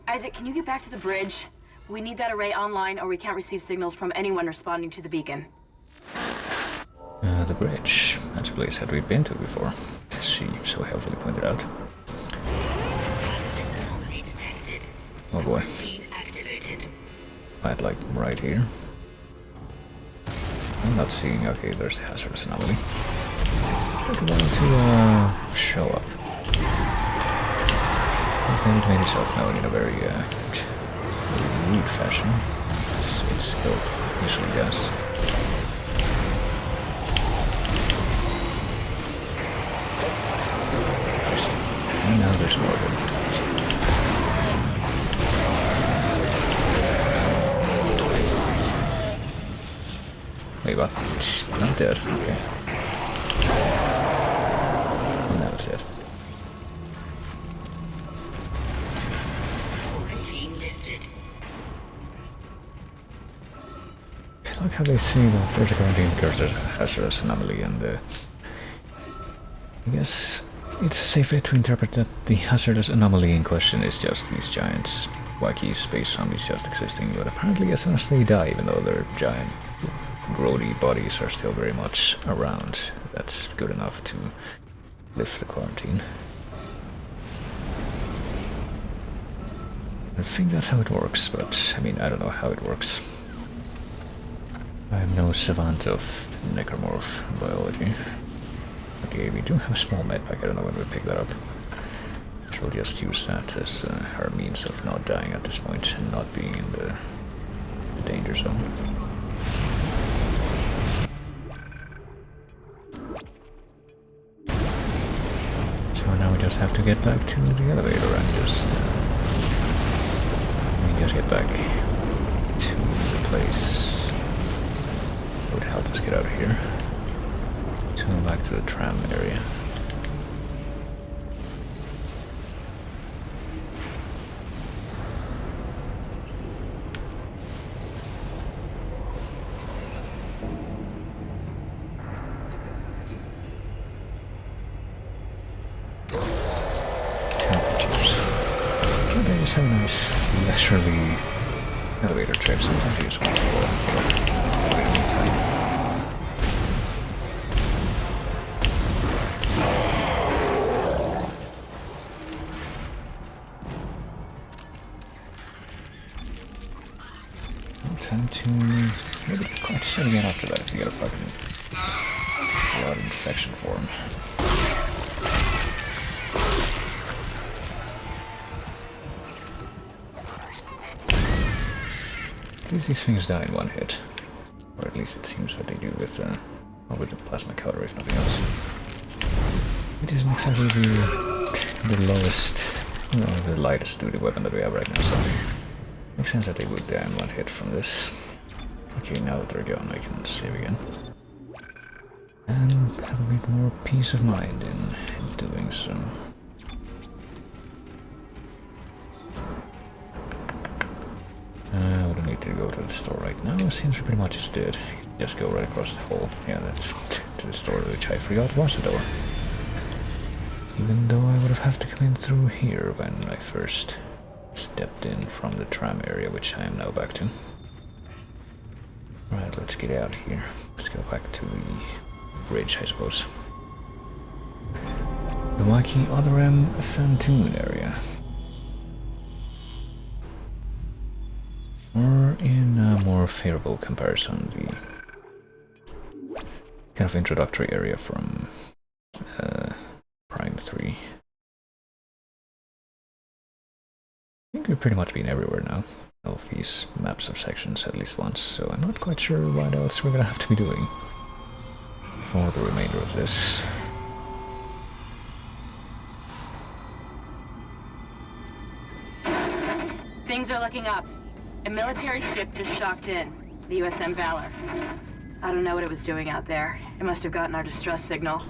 Isaac, can you get back to the bridge? We need that array online or we can't receive signals from anyone responding to the beacon. The bridge. That's a place that we've been to before. She so helpfully pointed out. Hazardous anomaly detected. Oh boy. Quarantine activated. I'd like right here. I'm not seeing. Okay, there's the hazardous anomaly. Look at that to show up. And then it made itself known in a very rude fashion, as its scope usually does. And now there's more of them. Wait, what? It's not dead. Okay. And that was it. Quarantine lifted. I like how they say that there's a quarantine because there's a hazardous anomaly, and I guess it's a safe way to interpret that the hazardous anomaly in question is just these giant wacky space zombies just existing, but apparently as soon as they die, even though their giant grody bodies are still very much around, that's good enough to lift the quarantine. I think that's how it works, but I mean, I don't know how it works. I am no savant of necromorph biology. Okay, we do have a small medpack, I don't know when we pick that up. So we'll just use that as our means of not dying at this point and not being in the danger zone. So now we just have to get back to the elevator and just get back to the place that would help us get out of here. So back to the tram area. Temperatures. They just have a nice leisurely elevator trip. Sometimes you just want to go time. Time to maybe quite soon again after that if you get a fucking flood infection form. At least these things die in one hit. Or at least it seems that they do with the plasma cutter, if nothing else. It isn't exactly the lowest, the lightest duty weapon that we have right now, so makes sense that they would die in one hit from this. Okay, now that they're gone, I can save again. And have a bit more peace of mind in doing so. We don't need to go to the store right now, since we pretty much just did. Just go right across the hall. Yeah, that's to the store, which I forgot was a door. Even though I would have to come in through here when I first stepped in from the tram area, which I am now back to. Right, let's get out of here. Let's go back to the bridge, I suppose. The wacky Other M Fantoon area. Or in a more favorable comparison, the kind of introductory area from Prime 3. I think we've pretty much been everywhere now. All of these maps of sections at least once, so I'm not quite sure what else we're gonna have to be doing for the remainder of this. Things are looking up. A military ship just docked in, the USM Valor. I don't know what it was doing out there. It must have gotten our distress signal.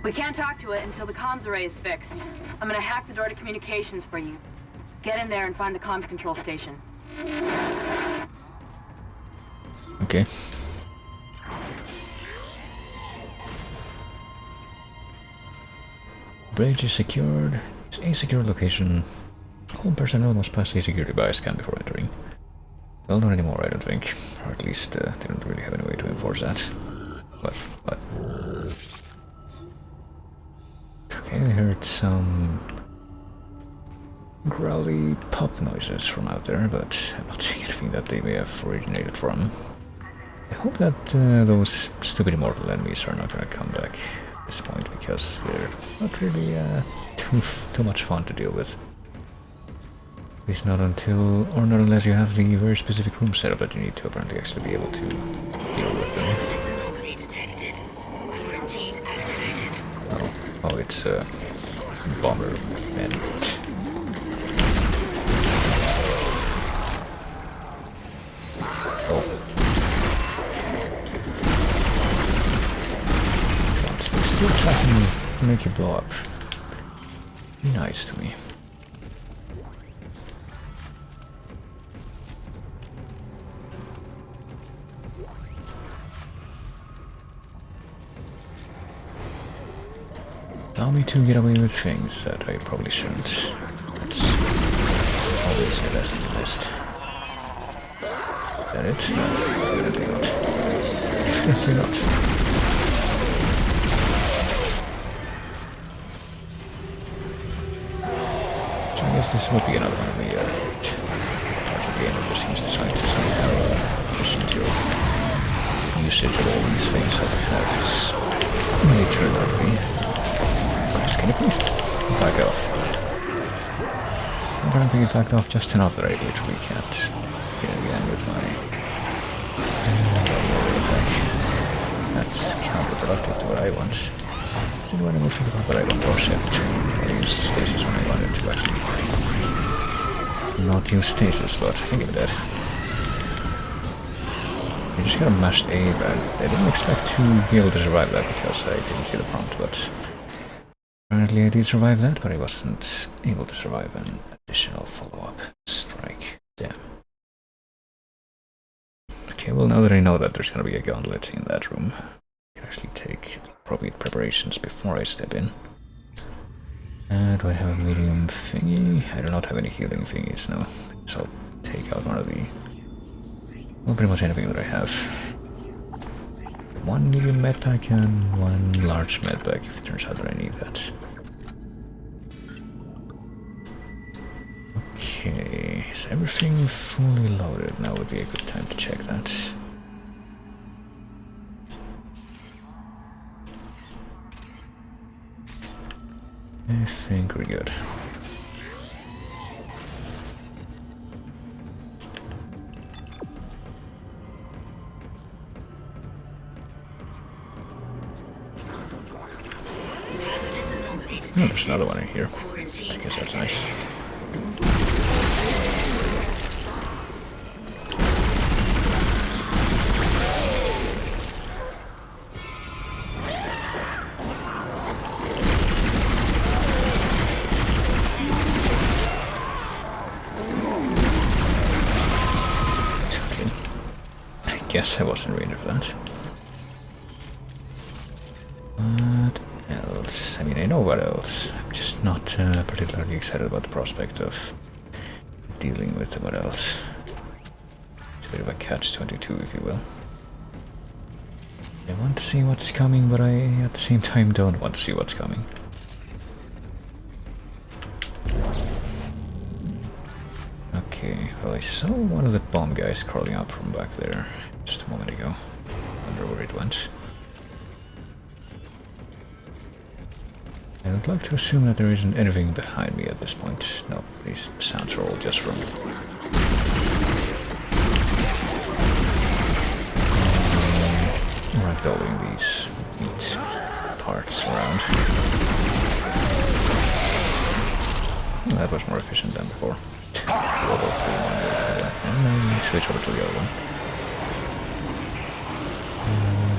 We can't talk to it until the comms array is fixed. I'm gonna hack the door to communications for you. Get in there and find the comms control station. Okay. Bridge is secured. It's a secure location. Home personnel must pass the security bias scan before entering. Well, not anymore, I don't think. Or at least they don't really have any way to enforce that. What? Okay, I heard some growly pop noises from out there, but I'm not seeing anything that they may have originated from. I hope that those stupid immortal enemies are not going to come back at this point, because they're not really too much fun to deal with. At least not until, or not unless you have the very specific room setup that you need to apparently actually be able to deal with them. Anomaly detected. Quarantine activated. Oh, it's a bomber man. Oh. They still try to make you blow up. Be nice to me. Allow me to get away with things that I probably shouldn't. That's always the best of the list. Is that it? No, definitely not. Definitely not. So I guess this would be another one of the part of the game that just seems decided to somehow efficient your usage of all these things that I have is really turned out to be. Can you please back off? Apparently it backed off just enough that I literally can't get it again with my attack. That's counterproductive to what I want. Is it what I will think about what I want? Oh shit. I use stasis when I wanted to actually not use stasis, but I think I'm dead. I just got a mashed A, but I didn't expect to be able to survive that because I didn't see the prompt, but apparently I did survive that, but I wasn't able to survive an additional follow-up strike. Damn. Okay, well now that I know that there's gonna be a gauntlet in that room, I can actually take appropriate preparations before I step in. Do I have a medium thingy? I do not have any healing thingies, no. So I'll take out one of the... well, pretty much anything that I have. One medium medpack and one large medpack if it turns out that I need that. Okay, is everything fully loaded? Now would be a good time to check that. I think we're good. Oh, there's another one in here. I guess that's nice. I guess I wasn't ready for that. What else? I mean, I know what else. I'm just not particularly excited about the prospect of dealing with what else. It's a bit of a catch-22, if you will. I want to see what's coming, but I, at the same time, don't want to see what's coming. Okay, well, I saw one of the bomb guys crawling up from back there just a moment ago. Wonder where it went. I would like to assume that there isn't anything behind me at this point. No, these sounds are all just from... ragdolling these meat parts around. Well, that was more efficient than before. And then switch over to the other one.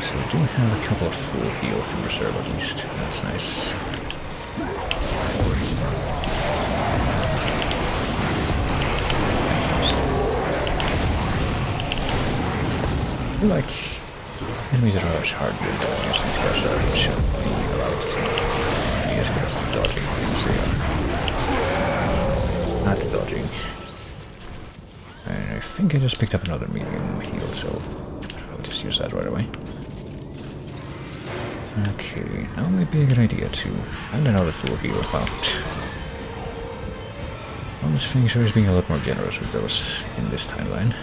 So we do have a couple of full heals in reserve at least. That's nice. I feel like enemies that are much harder to dodge these guys should be allowed to be as good as the dodging things they are. Not dodging. And I think I just picked up another medium heal, so I'll just use that right away. Okay, now might be a good idea to add another full heal. Well, this thing sure is being a lot more generous with those in this timeline.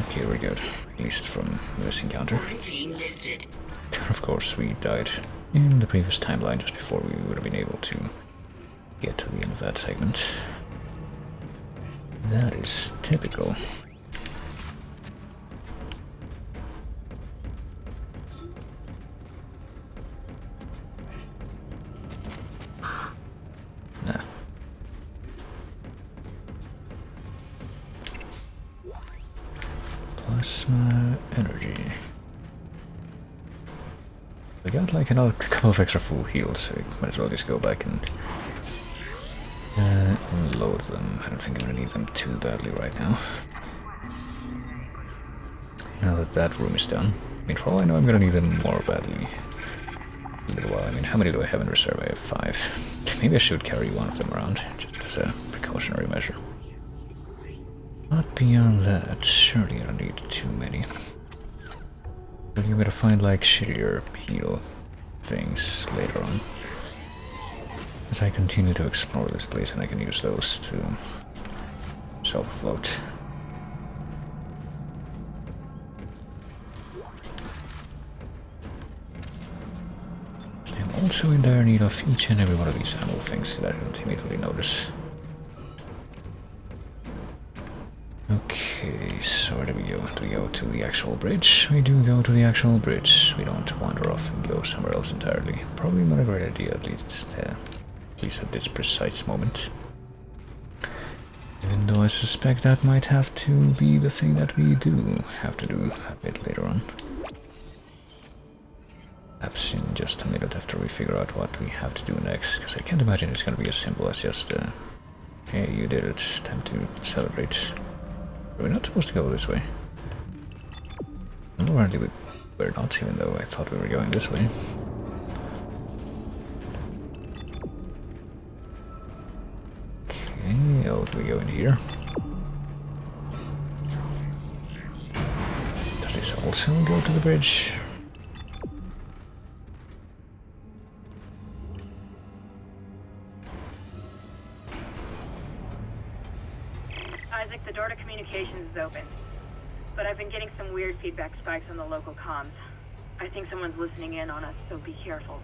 Okay, we're good. At least from this encounter. Of course, we died in the previous timeline just before we would have been able to get to the end of that segment. That is typical. Nah. Plasma energy. We got like a couple of extra full heals, so we might as well just go back and unload them. I don't think I'm gonna need them too badly right now. Now that that room is done. I mean, for all I know, I'm gonna need them more badly in a little while. I mean, how many do I have in reserve? I have 5. Maybe I should carry one of them around, just as a precautionary measure. But beyond that, surely I don't need too many. But you're gonna find like shittier heal things later on. As I continue to explore this place, and I can use those to self-float. I'm also in dire need of each and every one of these ammo things that I don't immediately notice. Okay, so where do we go? Do we go to the actual bridge? We do go to the actual bridge. We don't wander off and go somewhere else entirely. Probably not a great idea, at least at this precise moment. Even though I suspect that might have to be the thing that we do have to do a bit later on. Perhaps in just a minute after we figure out what we have to do next, because I can't imagine it's going to be as simple as just, hey, you did it, time to celebrate. We're not supposed to go this way. No, apparently we're not, even though I thought we were going this way. Okay, oh, we go in here. Does this also go to the bridge? Isaac, the door to communications is open. But I've been getting some weird feedback spikes on the local comms. I think someone's listening in on us, so be careful.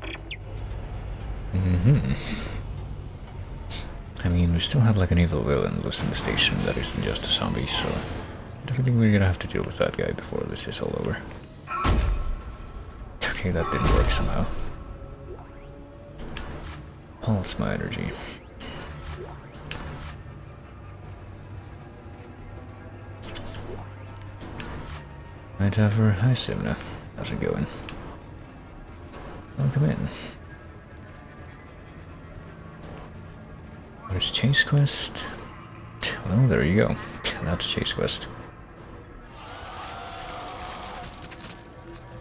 I mean, we still have like an evil villain loose in the station that isn't just a zombie, so I don't think we're gonna have to deal with that guy before this is all over. Okay, that didn't work somehow. Pulse my energy. Night Tower, hi Simna. How's it going? Welcome in. Where's Chase Quest? Well, there you go. That's Chase Quest.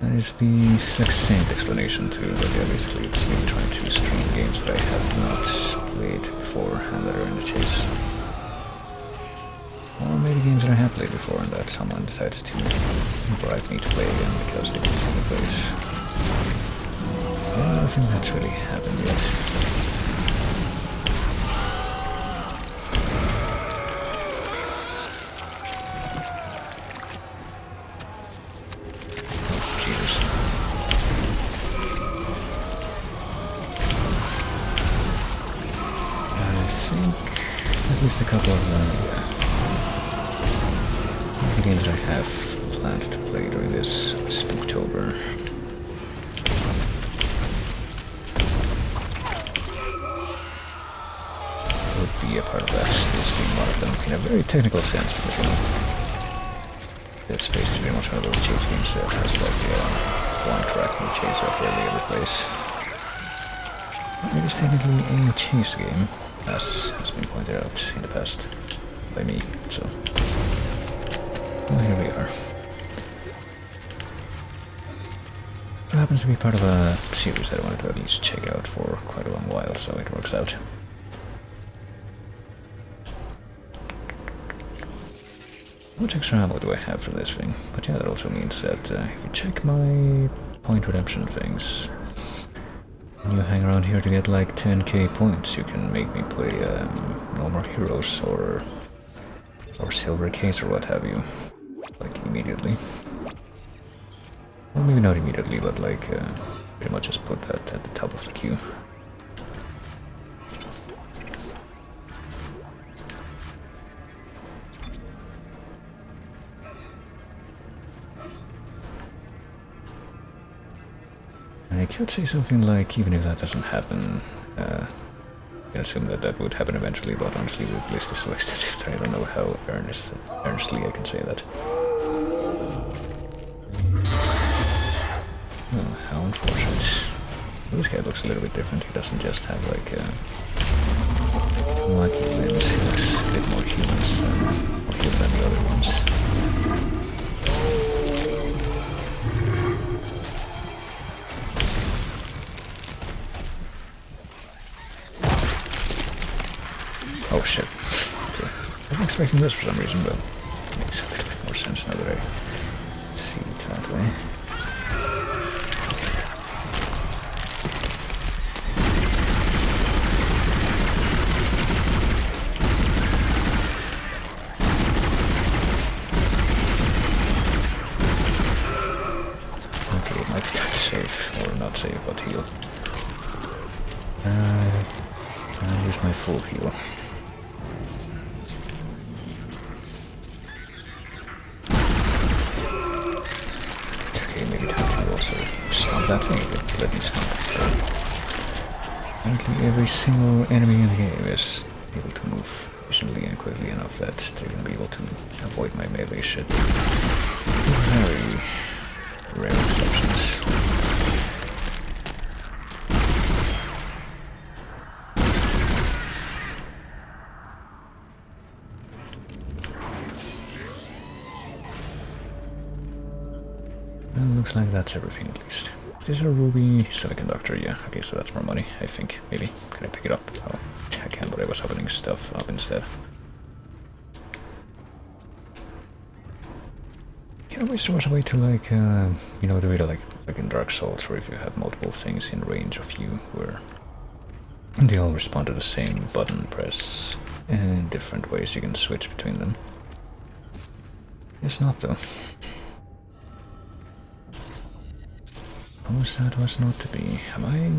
That is the succinct explanation to it. Yeah, basically it's me trying to stream games that I have not played before and that are in the chase. Or maybe games that I have played before and that someone decides to bribe me to play again because they didn't see me play it. Well, I don't think that's really happened yet. At least a couple of the games I have planned to play during this Spooktober. Would be a part of that, this being one of them, in a very technical sense, because, you know, Dead Space is very much one of those chase games that has like one track and chase after every place. It is technically a chase game, as has been pointed out in the past by me, so well, here we are. It happens to be part of a series that I wanted to at least check out for quite a long while, so it works out. How much extra ammo do I have for this thing? But yeah, that also means that if you check my point redemption things, and you hang around here to get like 10k points, you can make me play No More Heroes or Silver Case or what have you, like immediately. Well, maybe not immediately, but like pretty much just put that at the top of the queue. And I could say something like, even if that doesn't happen, I can assume that that would happen eventually, but honestly the list is so extensive that I don't know how earnestly I can say that. Oh, how unfortunate. Well, this guy looks a little bit different. He doesn't just have like wacky limbs, he looks a bit more human than the other ones. Oh shit. Okay. I wasn't expecting this for some reason, but it makes a little bit more sense now that I see it that way. Okay, it might be time to save, or not save, but heal. I'll use my full heal. Stop that thing, let me stop. Apparently every single enemy in the game is able to move efficiently and quickly enough that they're gonna be able to avoid my melee shit. Very rare exceptions. Well, looks like that's everything at least. Is this a ruby semiconductor? Yeah, okay, so that's more money, I think. Maybe. Can I pick it up? Oh, I can, but I was opening stuff up instead. Can't always there was a way to like, you know, the way to like in Dark Souls, where if you have multiple things in range of you, where they all respond to the same button press in different ways, you can switch between them. It's not though. Suppose that was not to be. Am I?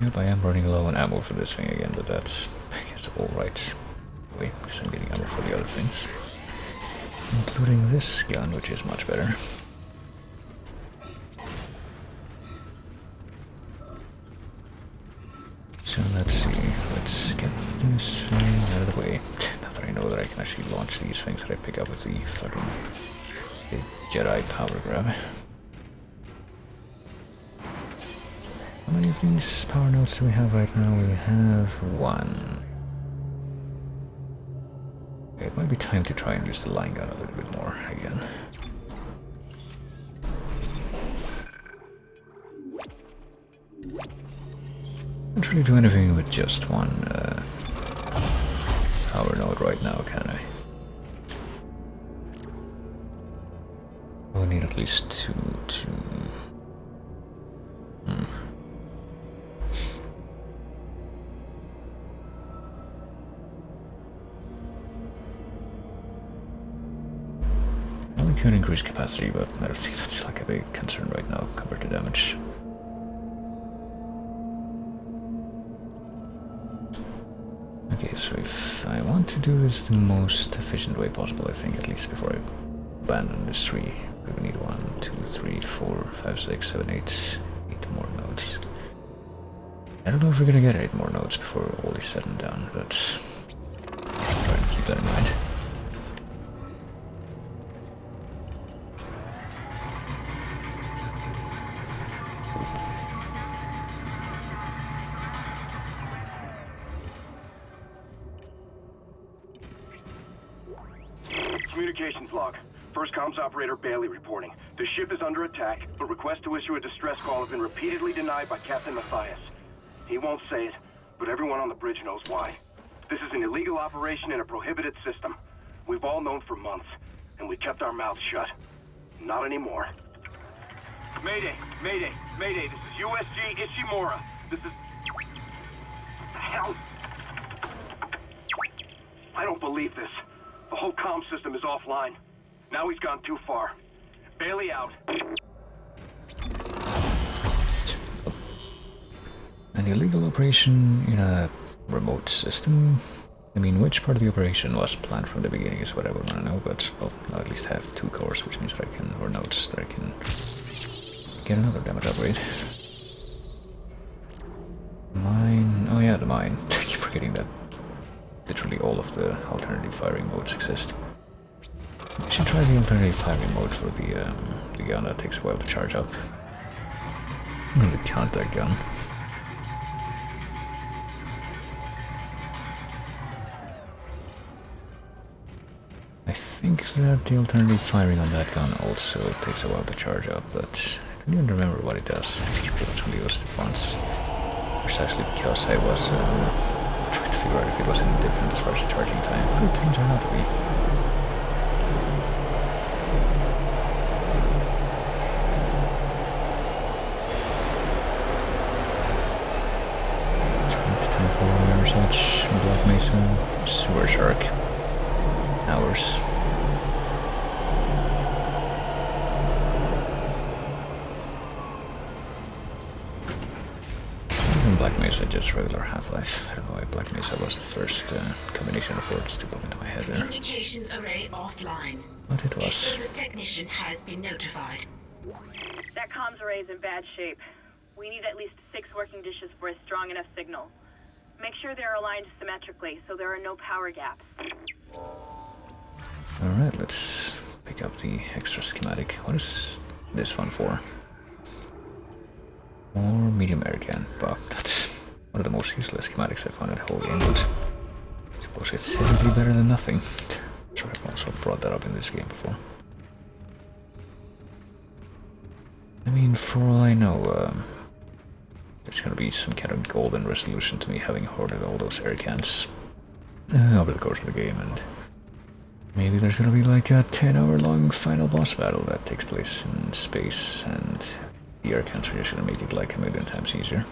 Yep, I am running low on ammo for this thing again, but that's, I guess, alright. Wait, because I'm getting ammo for the other things. Including this gun, which is much better. So let's see, let's get this thing out of the way. Now that I know that I can actually launch these things that I pick up with the fucking Jedi power grab. How many of these power nodes do we have right now? We have one. Okay, it might be time to try and use the line gun a little bit more again. Can't really do anything with just one power node right now, can I? We'll need at least two to... Well, it could increase capacity, but I don't think that's like a big concern right now compared to damage. Okay, so if I want to do this the most efficient way possible, I think, at least before I abandon this tree, we would need 1, 2, 3, 4, 5, 6, 7, 8 more nodes. I don't know if we're gonna get 8 more nodes before all is said and done, but I'm trying to keep that in mind. Communications log. First comms operator Bailey reporting. The ship is under attack, but requests to issue a distress call have been repeatedly denied by Captain Matthias. He won't say it, but everyone on the bridge knows why. This is an illegal operation in a prohibited system. We've all known for months, and we kept our mouths shut. Not anymore. Mayday! Mayday! Mayday! This is USG Ishimura. This is... What the hell? I don't believe this. The whole comm system is offline. Now he's gone too far. Bailey out. An illegal operation in a remote system? I mean, which part of the operation was planned from the beginning is what I would want to know, but, well, I'll at least have 2 cores, which means that I can, or notes, that I can get another damage upgrade. Mine, oh yeah, the mine. I keep forgetting that literally all of the alternative firing modes exist. I should try the alternative firing mode for the gun that takes a while to charge up. And the contact gun. I think that the alternative firing on that gun also takes a while to charge up, but I don't even remember what it does. I think it only used it once. Precisely because I was trying to figure out if it was any different as far as the charging time, but it turns out to be. Time for mirror such, Black Mesa, Sewer Shark. Hours. Even Black Mesa, just regular Half-Life. I don't know why Black Mesa was the first combination of words to pop into my head there. Communications array offline. But it A was. service technician has been notified. That comms array is in bad shape. We need at least 6 working dishes for a strong enough signal. Make sure they're aligned symmetrically so there are no power gaps. Alright, let's pick up the extra schematic. What is this one for? More medium air gun. Wow, that's one of the most useless schematics I found in the whole game, but I suppose it's simply better than nothing. Sure, I've also brought that up in this game before. I mean, for all I know, there's gonna be some kind of golden resolution to me having hoarded all those air cans over the course of the game, and maybe there's gonna be like a 10-hour-long final boss battle that takes place in space, and the air cans are just gonna make it like a million times easier.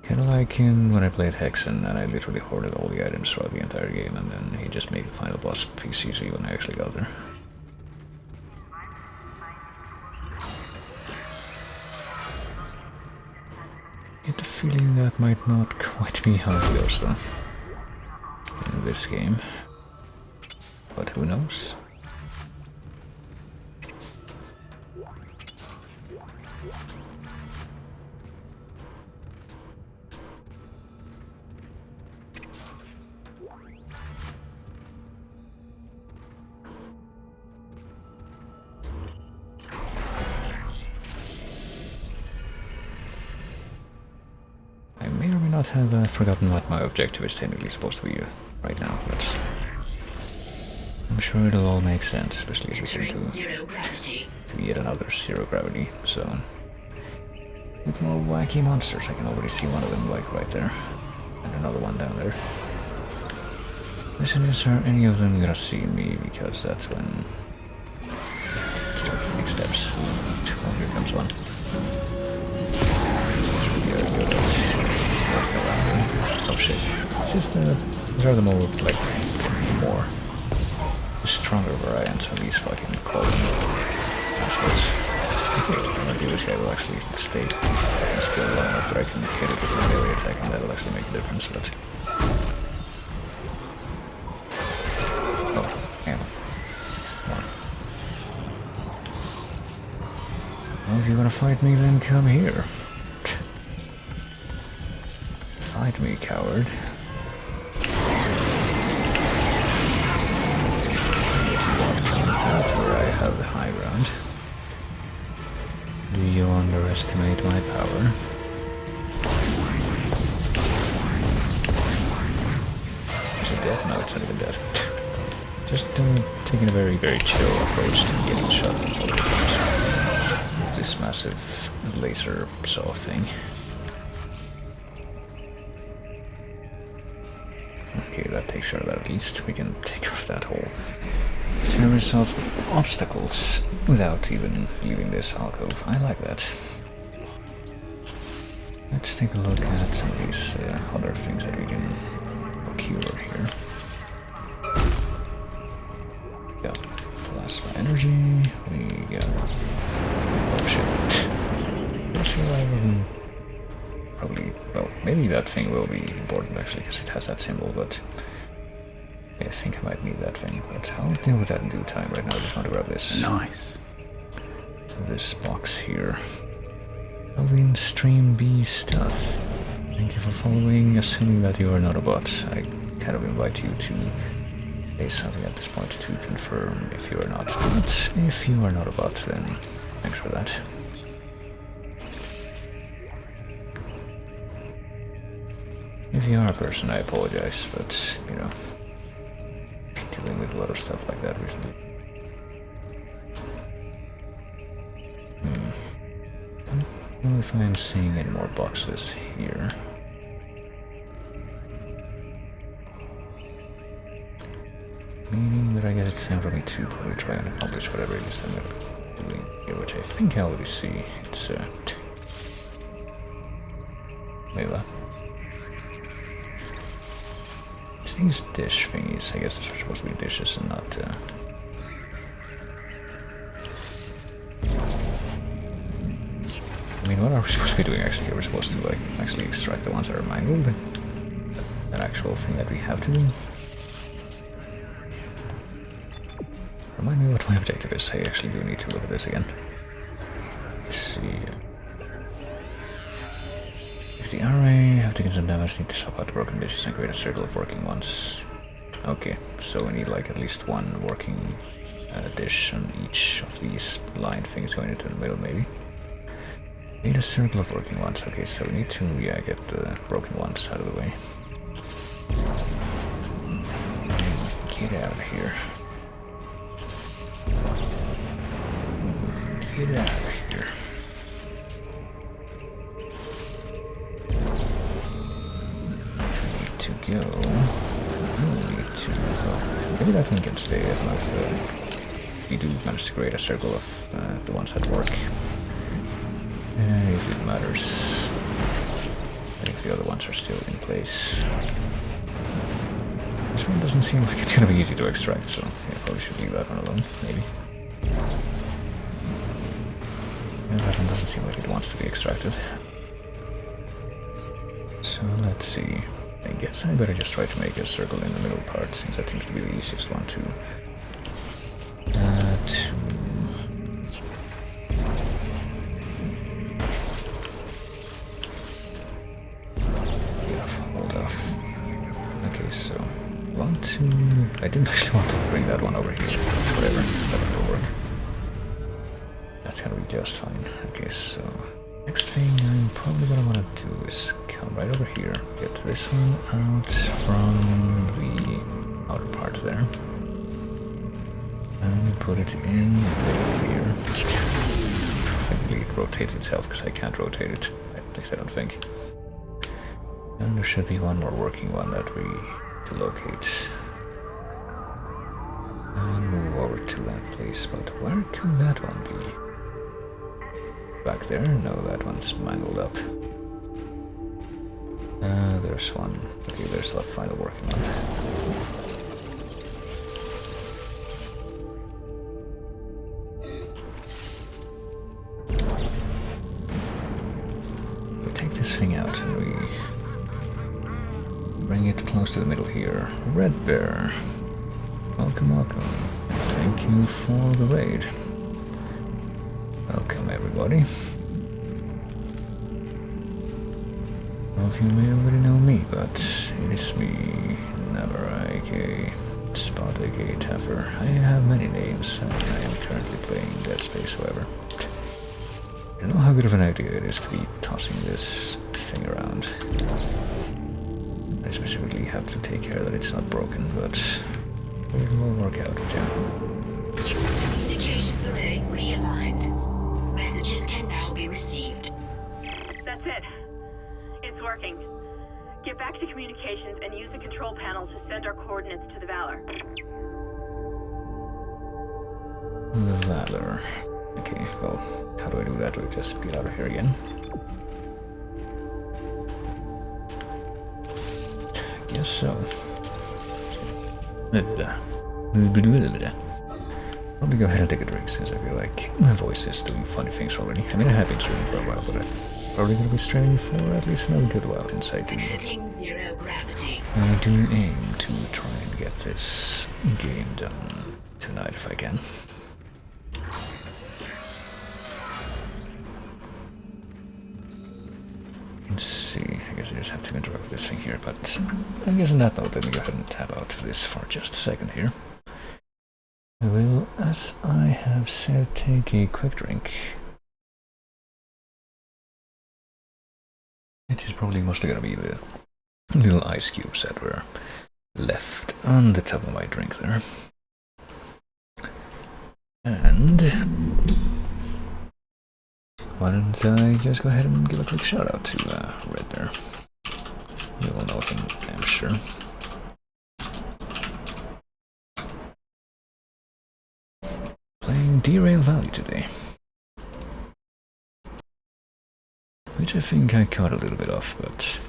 Kinda like in when I played Hexen, and I literally hoarded all the items throughout the entire game, and then he just made the final boss piece easy when I actually got there. Get the feeling that might not quite be how it goes though in this game, but who knows? Have forgotten what my objective is technically supposed to be right now, but I'm sure it'll all make sense, especially as we get to yet another zero gravity zone. With more wacky monsters, I can already see one of them like right there, and another one down there. Question is, are any of them gonna see me, because that's when I start to take steps. Oh, here comes one. Should be very good at walking around. Oh shit. These are the more, like, more stronger variants of these fucking clothing assholes. Okay, maybe this guy will actually stay still long enough that I can hit it with a melee attack, and that'll actually make a difference, but... Oh, ammo. Come on. Well, if you wanna fight me, then come here. Fight me, coward. That's where I have the high ground. Do you underestimate my power? no, it's not even that. Just taking a very, very chill approach to getting shot with this massive laser saw thing. Okay, that takes care of that at least. We can take care of that whole series of obstacles without even leaving this alcove. I like that. Let's take a look at some of these other things that we can procure here. We got plasma energy, we got... oh shit. I'm sure I wouldn't... probably... well, maybe that thing will be important actually, because it has that symbol, but... I think I might need that thing, but I'll deal with that in due time. Right now I just want to grab this. Nice. This box here. Alvin Stream B stuff. Thank you for following, assuming that you are not a bot. I kind of invite you to say something at this point to confirm if you are not. But if you are not a bot, then thanks for that. If you are a person, I apologize, but, you know, dealing with a lot of stuff like that recently. I don't know if I'm seeing any more boxes here. Meaning that I guess it's time for me to probably try and accomplish whatever it is I'm doing here, which I think I already see. It's Layla. It's these dish thingies. I guess they're supposed to be dishes and not I mean, what are we supposed to be doing actually here? We're supposed to, like, actually extract the ones that are mangled? An actual thing that we have to do? Remind me what my objective is. I actually do need to look at this again. Let's see. If the array have taken some damage, need to swap out the broken dishes and create a circle of working ones. Okay, so we need, like, at least one working dish on each of these line things going into the middle, maybe. Need a circle of working ones. Okay, so we need to, yeah, get the broken ones out of the way. Get out of here. Get out of here. Need to go. Need to go. Maybe that one can stay. I don't know if we do manage to create a circle of the ones that work. If it matters. I think the other ones are still in place. This one doesn't seem like it's gonna be easy to extract, so yeah, probably should leave that one alone, maybe. And that one doesn't seem like it wants to be extracted. So let's see. I guess I better just try to make a circle in the middle part, since that seems to be the easiest one to I didn't actually want to bring that one over here. Whatever, that will work. That's gonna be just fine. Okay, so next thing I'm probably gonna want to do is come right over here, get this one out from the outer part there, and put it in the middle here. Thankfully it rotates itself because I can't rotate it, at least I don't think. And there should be one more working one that we need to locate. And move over to that place, but where could that one be? Back there? No, that one's mangled up. There's one. Okay, there's the final working one. We take this thing out and we bring it close to the middle here. Red Bear. Welcome, welcome. Thank you for the raid. Welcome, everybody. Some of you may already know me, but it is me, Never, aka Spot, aka Taffer. I have many names, and I am currently playing Dead Space, however. I don't know how good of an idea it is to be tossing this thing around. I specifically have to take care that it's not broken, but it will work out too. Communications array realigned. Messages can now be received. That's it. It's working. Get back to communications and use the control panel to send our coordinates to the Valor. The Valor. Okay, well, how do I do that? Do I just get out of here again? Guess so. Probably go ahead and take a drink since I feel like my voice is doing funny things already. I mean, I have been streaming for a while, but I'm probably going to be streaming for at least another good while since I do. Exiting zero gravity. I do aim to try and get this game done tonight if I can. Let's see, I guess I just have to interrupt this thing here, but I guess on that note, let me go ahead and tap out of this for just a second here. I will, as I have said, take a quick drink. It is probably mostly gonna be the little ice cubes that were left on the top of my drink there. And why don't I just go ahead and give a quick shout out to Red Bear. You will know him, I'm sure. Playing Derail Valley today. Which I think I caught a little bit off, but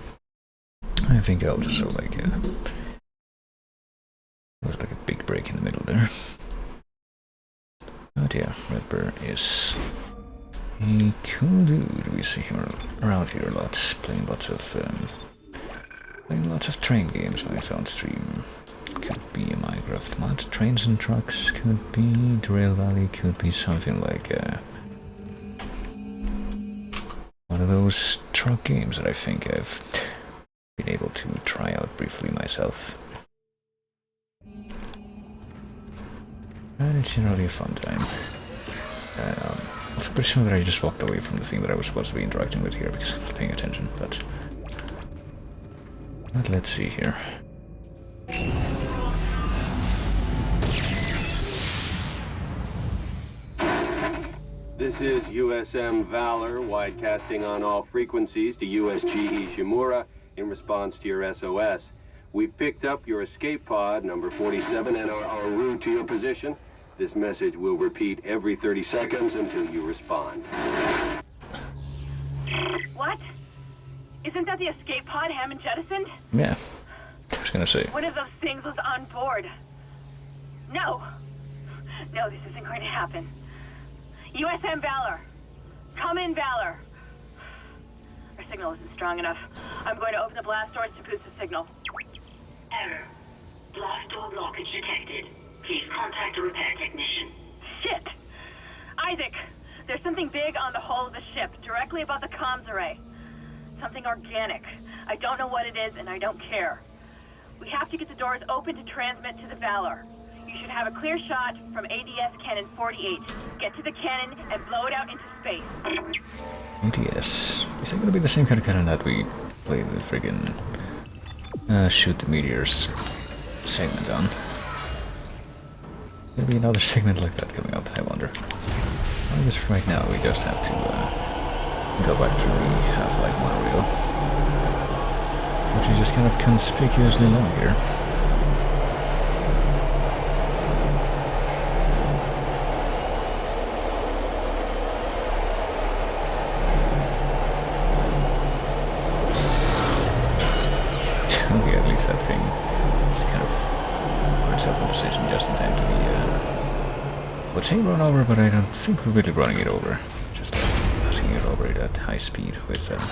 I think I also like it was like a big break in the middle there. But yeah, Red Bear is a cool dude. We see him around here a lot, playing lots of train games on his own stream. Could be a Minecraft mod, Trains and Trucks, could be Derail Valley, could be something like one of those truck games that I think I've been able to try out briefly myself. And it's generally a fun time. I'm pretty sure that I just walked away from the thing that I was supposed to be interacting with here because I was paying attention, but let's see here. This is USM Valor, widecasting on all frequencies to USG Ishimura in response to your SOS. We've picked up your escape pod, number 47, and are en route to your position. This message will repeat every 30 seconds until you respond. What? Isn't that the escape pod Hammond jettisoned? Yeah, I was gonna say. One of those things was on board. No. No, this isn't going to happen. USM Valor. Come in, Valor. Our signal isn't strong enough. I'm going to open the blast doors to boost the signal. Error. Blast door blockage detected. Please contact a repair technician. Shit! Isaac, there's something big on the hull of the ship, directly above the comms array. Something organic. I don't know what it is, and I don't care. We have to get the doors open to transmit to the Valor. You should have a clear shot from ADS Cannon 48. Get to the cannon and blow it out into space. ADS. Is that gonna be the same kind of cannon that we played the friggin' shoot the meteors segment on? Maybe another segment like that coming up, I wonder. I guess right now we just have to go back through the Half-Life monorail, which is just kind of conspicuously long here. Okay, at least that thing just kind of put itself in position just in time to be, I would say run over, but I don't think we're really running it over. Just passing it over at high speed with a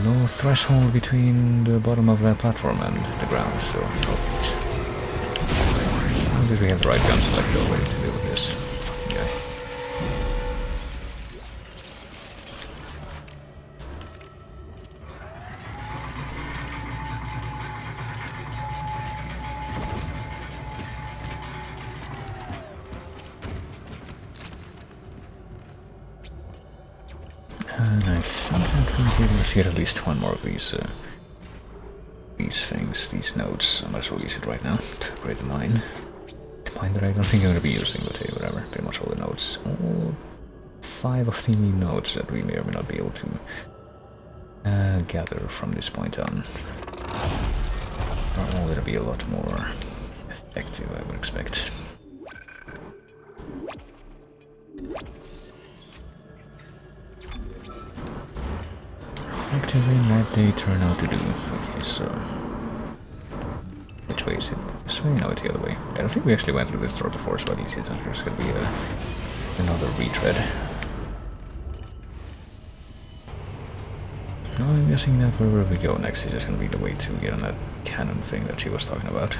low threshold between the bottom of that platform and the ground, so I guess we have the right gun selected already to deal with this fucking guy. And I think that we'll be able to get at least one more of these these things, these nodes. I might as well use it right now to upgrade the mine. The mine that I don't think I'm going to be using, but hey, whatever. Pretty much all the nodes. All 5 of the nodes that we may or may not be able to gather from this point on are all going to be a lot more effective, I would expect. Effectively, what they turn out to do. Okay, so which way is it? This way? No, it's the other way. I don't think we actually went through this door before, so at least it's there's gonna be another retread. No, I'm guessing that wherever we go next is just gonna be the way to get on that cannon thing that she was talking about.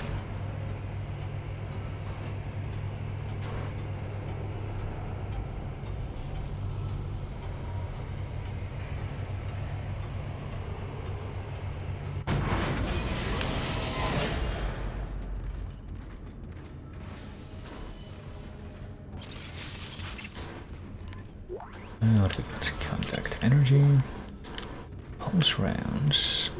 What we got? Contact energy, pulse rounds.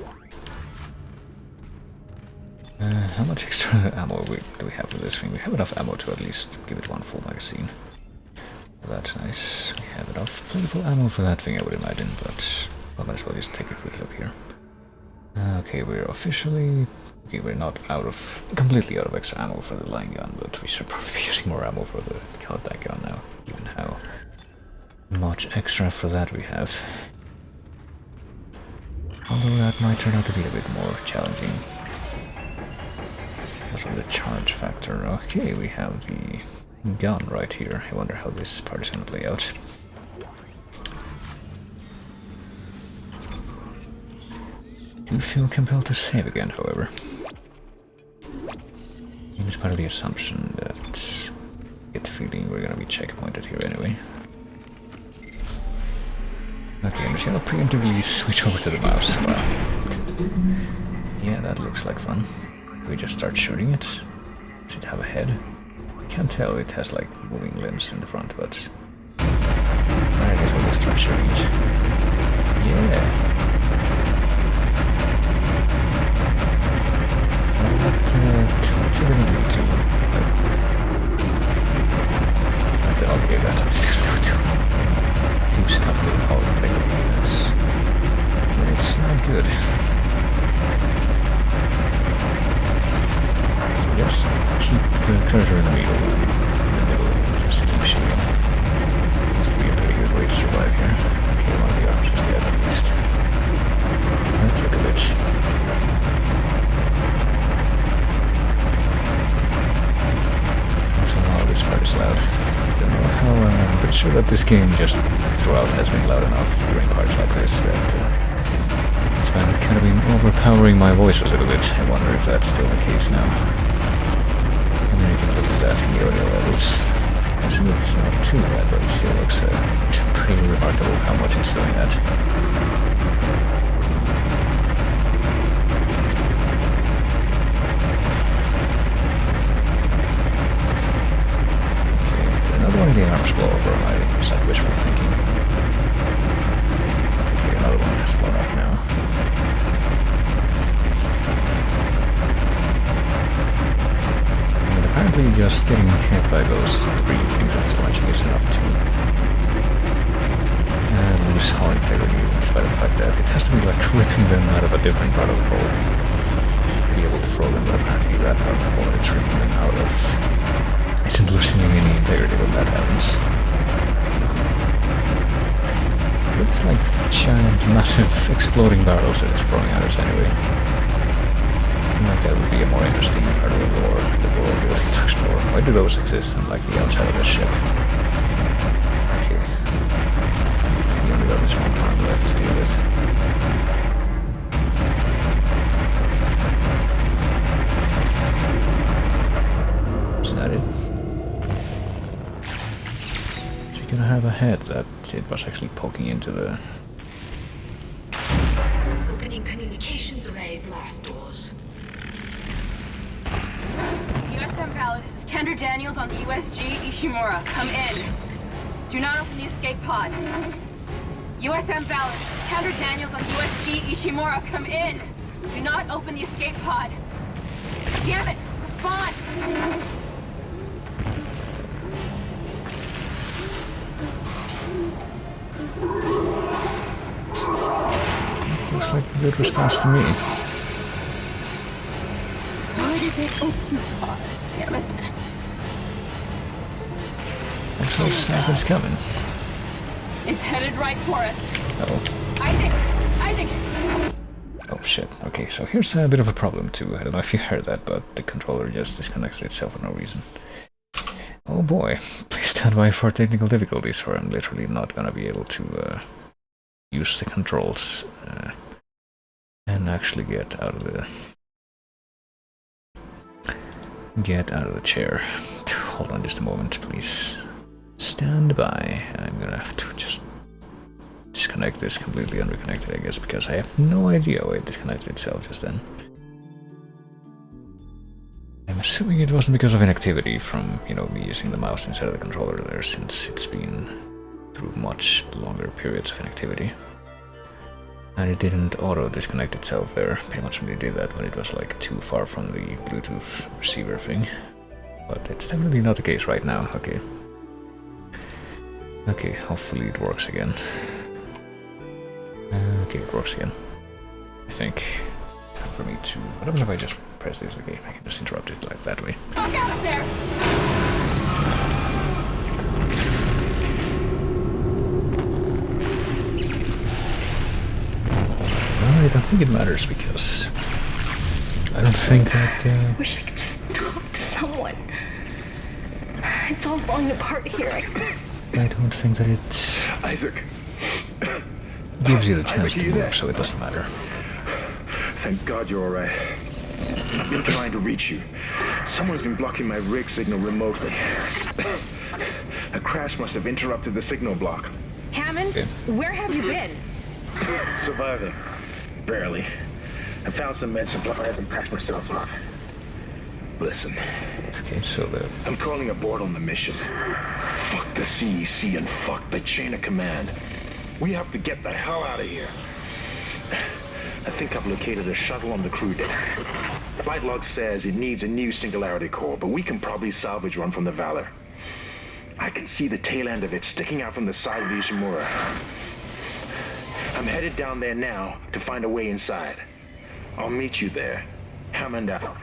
How much extra ammo do we have for this thing? We have enough ammo to at least give it one full magazine. Well, that's nice. We have enough plentiful ammo for that thing, I would imagine, but I might as well just take a quick look here. Okay, we're officially... Okay, we're not completely out of extra ammo for the line gun, but we should probably be using more ammo for the contact gun now, given how much extra for that we have. Although that might turn out to be a bit more challenging because of the charge factor. Okay, we have the gun right here. I wonder how this part is going to play out. Do feel compelled to save again, however. It's part of the assumption that get feeling we're going to be checkpointed here anyway. Okay, I'm just gonna preemptively switch over to the mouse. Wow. Yeah, that looks like fun. We just start shooting it. Does it have a head? Can't tell, it has like moving limbs in the front, but... I guess we'll just start shooting it. Yeah! What's it gonna do to... Okay, that's what it's gonna do too. Do stuff to the hull integrity. It's not good. So just keep the cursor in the middle, and just keep shooting. Seems to be a pretty good way to survive here. Okay, one of the arms is dead at least. That took a bit. Somehow this part is loud. I don't know how, I'm pretty sure that this game just throughout has been loud enough during parts like this that it's kind of been overpowering my voice a little bit. I wonder if that's still the case now. And then you can look at that in the audio levels. Actually, it's not too bad, but it still looks pretty remarkable how much it's doing that. One of the arms blow up, or is that wishful thinking? Okay, another one has blown up now. And apparently just getting hit by those debris things that is launching is enough to lose hull integrity, in spite of the fact that it has to be like ripping them out of a different part of the hull to be able to throw them, but apparently that part of the hull is ripping them out of... isn't losing any integrity when that happens. Looks like giant, massive, exploding barrels that it's throwing at us anyway. I feel like that would be a more interesting part of the lore that we're all building to explore. Why do those exist on like the outside of the ship? Okay. We only got this one arm left to deal with. Is that it? Gonna have a head that it was actually poking into the... Opening communications array blast doors. USM Valor, this is Kendra Daniels on the USG Ishimura. Come in. Do not open the escape pod. USM Valor, this is Kendra Daniels on the USG Ishimura. Come in. Do not open the escape pod. Damn it! Respond! Looks like a good response to me. Why did they open the pod? Damn it. Looks like something's coming. It's headed right for us. Oh. Isaac! Isaac! Oh shit. Okay, so here's a bit of a problem too. I don't know if you heard that, but the controller just disconnected itself for no reason. Oh boy. Please stand by for technical difficulties, or I'm literally not gonna be able to use the controls and actually get out of the chair. Hold on just a moment, please. Stand by. I'm gonna have to just disconnect this completely unreconnected, I guess, because I have no idea why it disconnected itself just then. I'm assuming it wasn't because of inactivity from, you know, me using the mouse instead of the controller there, since it's been through much longer periods of inactivity. And it didn't auto-disconnect itself there. Pretty much only did that when it was like too far from the Bluetooth receiver thing. But it's definitely not the case right now. Okay. Okay, hopefully it works again. Okay, it works again. I think for me to... What happens if I just press this? Okay, I can just interrupt it like that way. Fuck out of there! Well, I don't think it matters because I don't think that... I wish I could just talk to someone. It's all falling apart here. I don't think that it Isaac. gives you the chance to move, so it doesn't matter. Thank God you're alright. I've been trying to reach you. Someone's been blocking my rig signal remotely. A crash must have interrupted the signal block. Hammond, where have you been? Surviving. Barely. I found some med supplies and packed myself up. Listen, Okay, so I'm calling aboard on the mission. Fuck the CEC and fuck the chain of command. We have to get the hell out of here. I think I've located a shuttle on the crew deck. Flight log says it needs a new singularity core, but we can probably salvage one from the Valor. I can see the tail end of it sticking out from the side of the Ishimura. I'm headed down there now to find a way inside. I'll meet you there. Hammond out.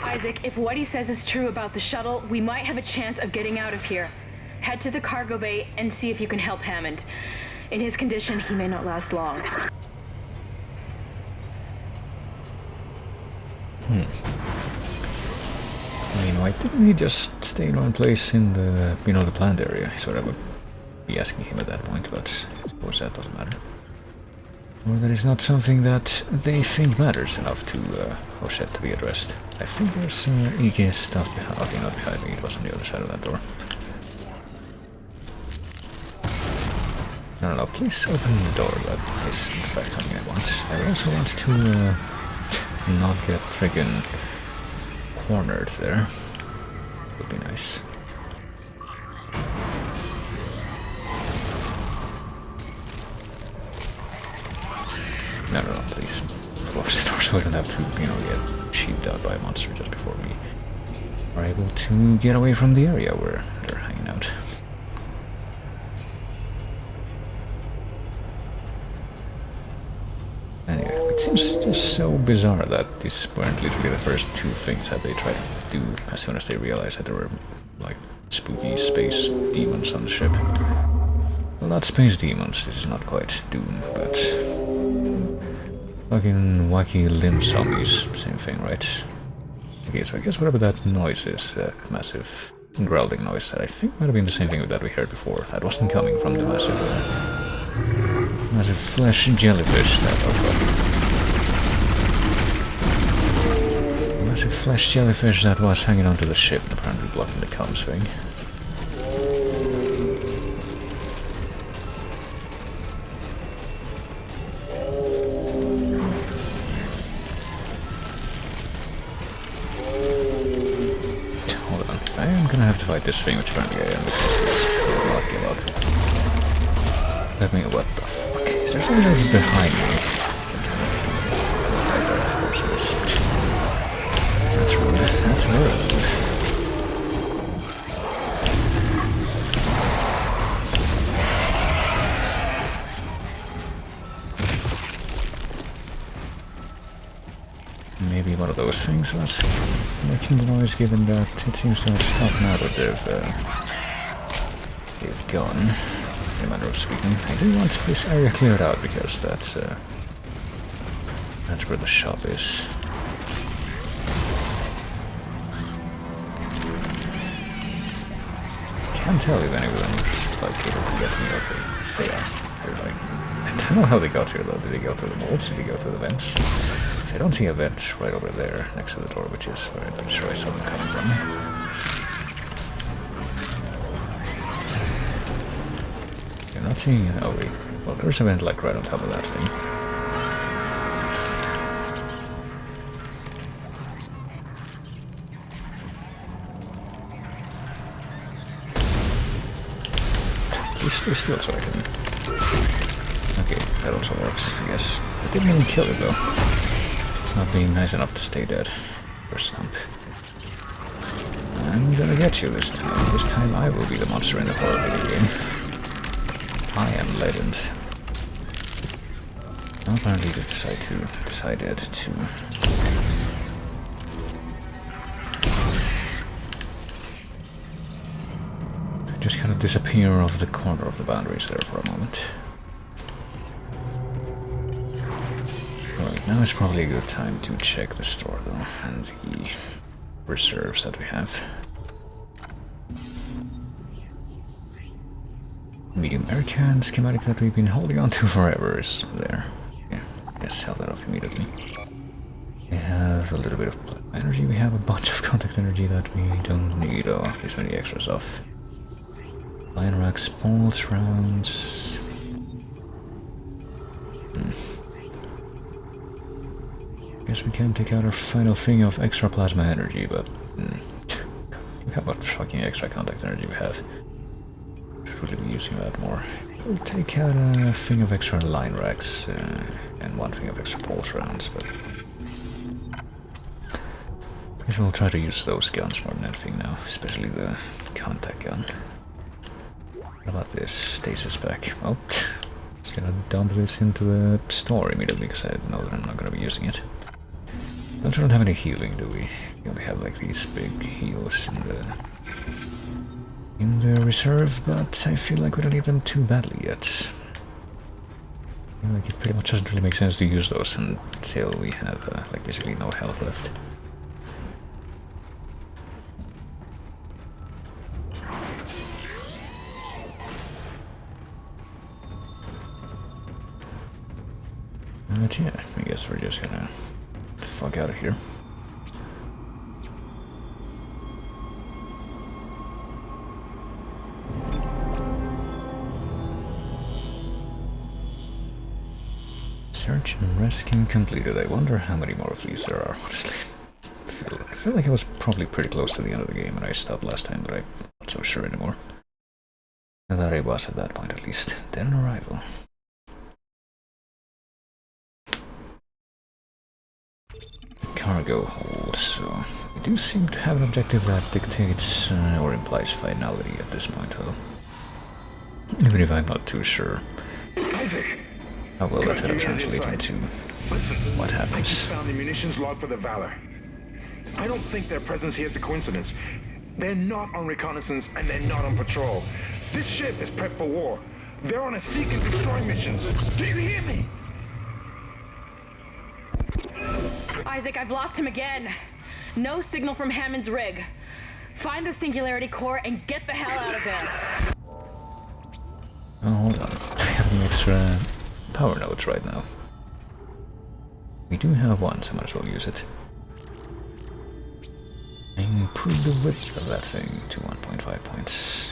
Isaac, if what he says is true about the shuttle, we might have a chance of getting out of here. Head to the cargo bay and see if you can help Hammond. In his condition, he may not last long. I mean, why didn't he just stay in one place in the, you know, the planned area? Is what I would be asking him at that point, but I suppose that doesn't matter. Or that is not something that they think matters enough to, oh shit, to be addressed. I think there's EK stuff behind, okay, not behind me, it was on the other side of that door. No, please open the door, that is in fact something I want. I also want to, not get friggin' cornered there. Would be nice. No, please close the door so I don't have to, you know, get sheeped out by a monster just before we are able to get away from the area where they're hanging out. Anyway, it seems just so bizarre that these weren't literally the first two things that they tried to do as soon as they realized that there were, like, spooky space demons on the ship. Well, not space demons, this is not quite Doom, but fucking wacky limb zombies, same thing, right? Okay, so I guess whatever that noise is, that massive growling noise, that I think might have been the same thing that we heard before. That wasn't coming from the massive flesh jellyfish that massive flesh jellyfish that was hanging onto the ship, apparently blocking the comms thing. Hold on, I am gonna have to fight this thing, which apparently I am, because this will not give up. Let me, what the fuck? Is there something that's behind me? turn. Maybe one of those things was making the noise, given that it seems to have stopped now that they've gone, in a manner of speaking. I do want this area cleared out because that's where the shop is. Can't tell if anyone's like able to get me, but they are. They're like, I don't know how they got here though. Did they go through the molds? Did they go through the vents? I don't see a vent right over there next to the door, which is where I'm pretty sure I saw them coming from. You're not seeing... oh wait. Well, there's a vent like right on top of that thing. Please stay still so I can... okay, that also works, I guess. I didn't even kill it though. Not being nice enough to stay dead. Or stump. I'm gonna get you this time. This time I will be the monster in the horror video game. I am legend. Now apparently they decided to just kind of disappear off the corner of the boundaries there for a moment. Alright, now is probably a good time to check the store though, and the reserves that we have. Medium air can schematic that we've been holding on to forever is there. Yeah, yes, sell that off immediately. We have a little bit of plasma energy, we have a bunch of contact energy that we don't need, or at least many extra stuff. Line racks, pulse rounds. Guess we can take out our final thing of extra plasma energy, but how about fucking extra contact energy we have? Should really be using that more. We'll take out a thing of extra line racks and one thing of extra pulse rounds, but I guess we'll try to use those guns more than anything now, especially the contact gun. What about this stasis pack? Well, just gonna dump this into the store immediately because I know that I'm not gonna be using it. We don't have any healing, do we? We only have like these big heals in the reserve, but I feel like we don't need them too badly yet. I feel like it pretty much doesn't really make sense to use those until we have like basically no health left. But yeah, I guess we're just gonna get the fuck out of here. Search and rescue completed. I wonder how many more of these there are, honestly. I feel like I was probably pretty close to the end of the game and I stopped last time, but I'm not so sure anymore. I thought I was at that point at least. Dead on arrival. Cargo hold, so we do seem to have an objective that dictates or implies finality at this point, though. Even if I'm not too sure how well that's going to translate into what happens. I just found the munitions log for the Valor. I don't think their presence here is a coincidence. They're not on reconnaissance and they're not on patrol. This ship is prepped for war. They're on a seek and destroy mission. Do you hear me? Isaac, I've lost him again. No signal from Hammond's rig. Find the Singularity Core and get the hell out of there. Oh, hold on. I have any extra power nodes right now. We do have one, so I might as well use it. Improve the width of that thing to 1.5 points.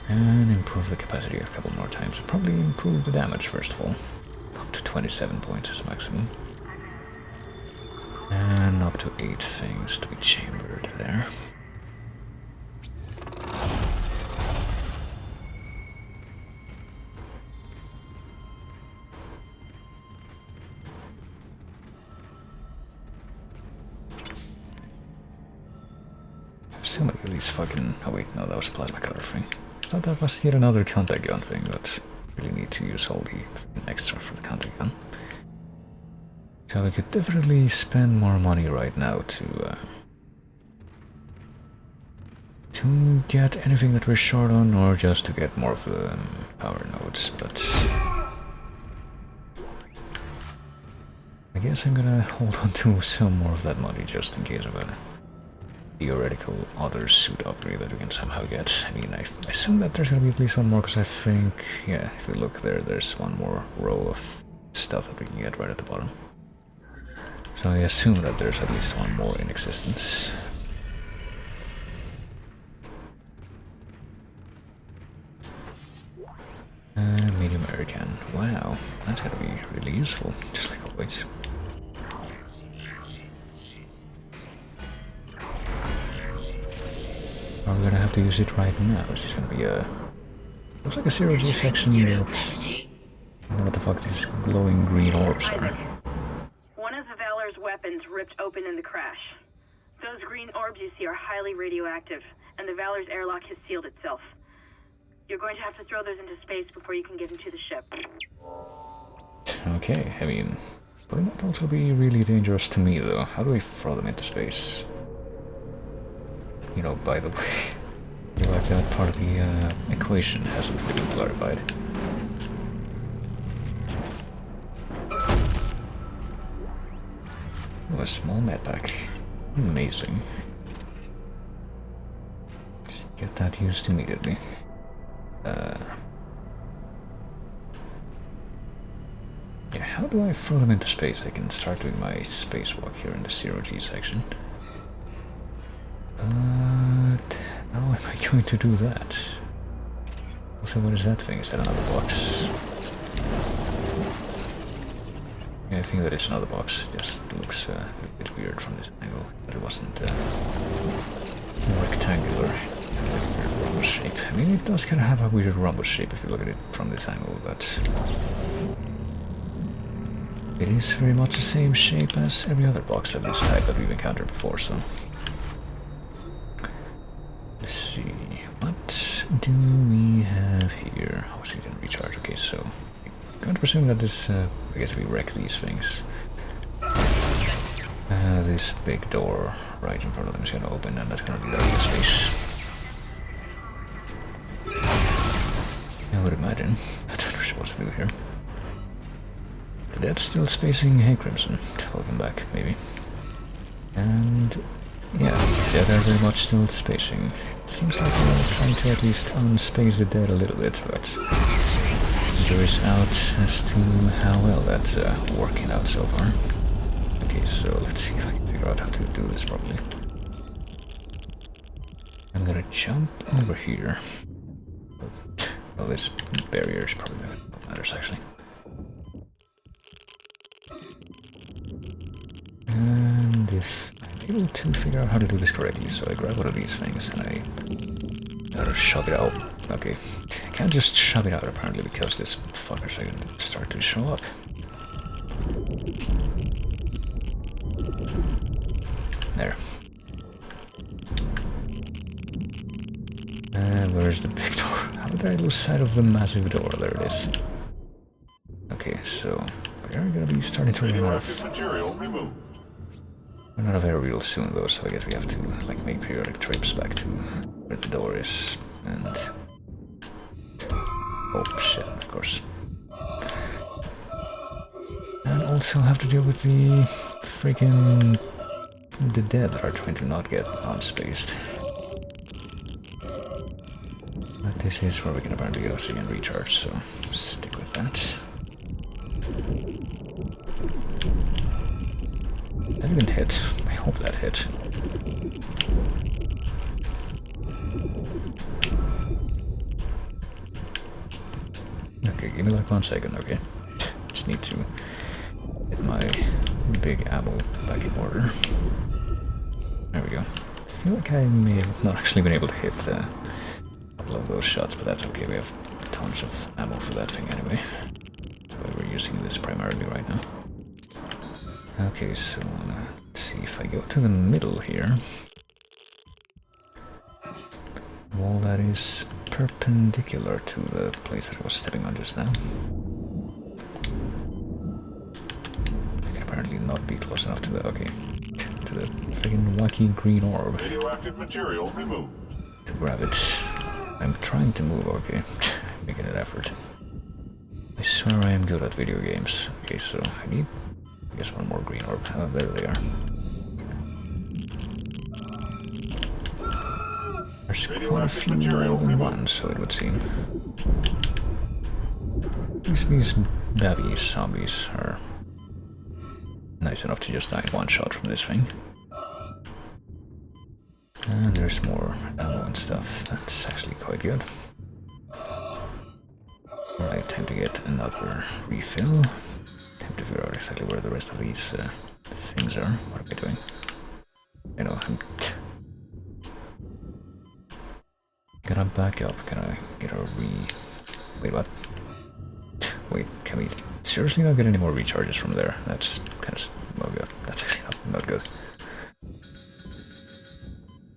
And improve the capacity a couple more times. Probably improve the damage first of all. Up to 27 points as maximum. And up to 8 things to be chambered there. So many of these fucking... Oh wait, no, that was a plasma cutter thing. I thought that was yet another contact gun thing, but really need to use all the extra for the contact gun. So we could definitely spend more money right now to get anything that we're short on, or just to get more of the power nodes, but I guess I'm gonna hold on to some more of that money just in case of a theoretical other suit upgrade that we can somehow get. I mean, I assume that there's gonna be at least one more, because I think, yeah, if you look there, there's one more row of stuff that we can get right at the bottom. So I assume that there's at least one more in existence. Medium American. Wow, that's gonna be really useful, just like always. Are we gonna have to use it right now? Is this gonna be a... Looks like a 0G section, but... I don't know what the fuck these glowing green orbs are. One of the Valor's weapons ripped open in the crash. Those green orbs you see are highly radioactive, and the Valor's airlock has sealed itself. You're going to have to throw those into space before you can get into the ship. Okay, I mean, wouldn't that also be really dangerous to me, though? How do we throw them into space? You know, by the way, I feel like that part of the equation hasn't really been clarified. Oh, a small med pack. Amazing. Just get that used immediately. Yeah, how do I throw them into space? I can start doing my spacewalk here in the 0G section. But how am I going to do that? Also, what is that thing? Is that another box? Yeah, I think that is another box. Just looks a little bit weird from this angle, but it wasn't rectangular. Like a weird rhombus shape. I mean, it does kind of have a weird rhombus shape if you look at it from this angle, but it is very much the same shape as every other box of this type that we've encountered before, so... Let's see, what do we have here? Oh, so you didn't recharge, okay, so... I'm going to presume that this, I guess we wreck these things. This big door right in front of them is going to open, and that's going to lead out into space. I would imagine that's what we're supposed to do here. The dead's still spacing. Hey Crimson, welcome back, maybe. And yeah, the dead are very much still spacing. It seems like we're trying to at least unspace the dead a little bit, but jury's out as to how well that's working out so far. Okay, so let's see if I can figure out how to do this properly. I'm gonna jump over here. Well, this barrier is probably what matters, actually. And if I'm able to figure out how to do this correctly, so I grab one of these things and I gotta shove it out. Okay, I can't just shove it out apparently because this fuckers are gonna start to show up. There. Where's the big door? How did I lose sight of the massive door? There it is. Okay, so we're gonna be starting to run out of air real soon though, so I guess we have to like make periodic trips back to where the door is and... Oh shit, of course. And also have to deal with the freaking... the dead that are trying to not get unspaced. But this is where we can apparently get oxygen recharge, so stick with that. That even hit. I hope that hit. Okay, give me like 1 second, okay? Just need to get my big ammo back in order. There we go. I feel like I may have not actually been able to hit a couple of those shots, but that's okay. We have tons of ammo for that thing anyway. That's why we're using this primarily right now. Okay, so let's see if I go to the middle here. wall that is perpendicular to the place that I was stepping on just now. I can apparently not be close enough to the... okay. To the friggin' wacky green orb. Radioactive material removed. To grab it. I'm trying to move, okay. Making an effort. I swear I am good at video games. Okay, so I need, I guess, one more green orb. Oh, there they are. There's quite a few more than one, so it would seem. At least these babby zombies are nice enough to just die in one shot from this thing. And there's more ammo and stuff. That's actually quite good. Alright, time to get another refill. Time to figure out exactly where the rest of these things are. What am I doing? You know, I'm... Can I back up? Can I get a Wait, what? Wait, can we seriously not get any more recharges from there? That's kind of not good. That's actually not good.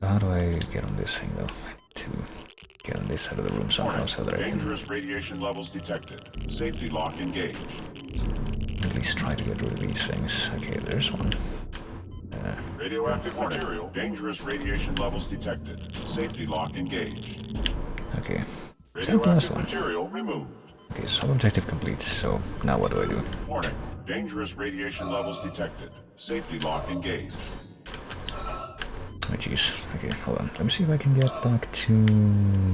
How do I get on this thing, though? I need to get on this side of the room somehow so that I can... Dangerous radiation levels detected. Safety lock engaged. At least try to get rid of these things. Okay, there's one. Radioactive material. Dangerous radiation levels detected. Safety lock engaged. Okay. Is that the last one? Material removed. Okay, so objective complete. So now what do I do? Warning. Dangerous radiation levels detected. Safety lock engaged. Oh jeez. Okay, hold on. Let me see if I can get back to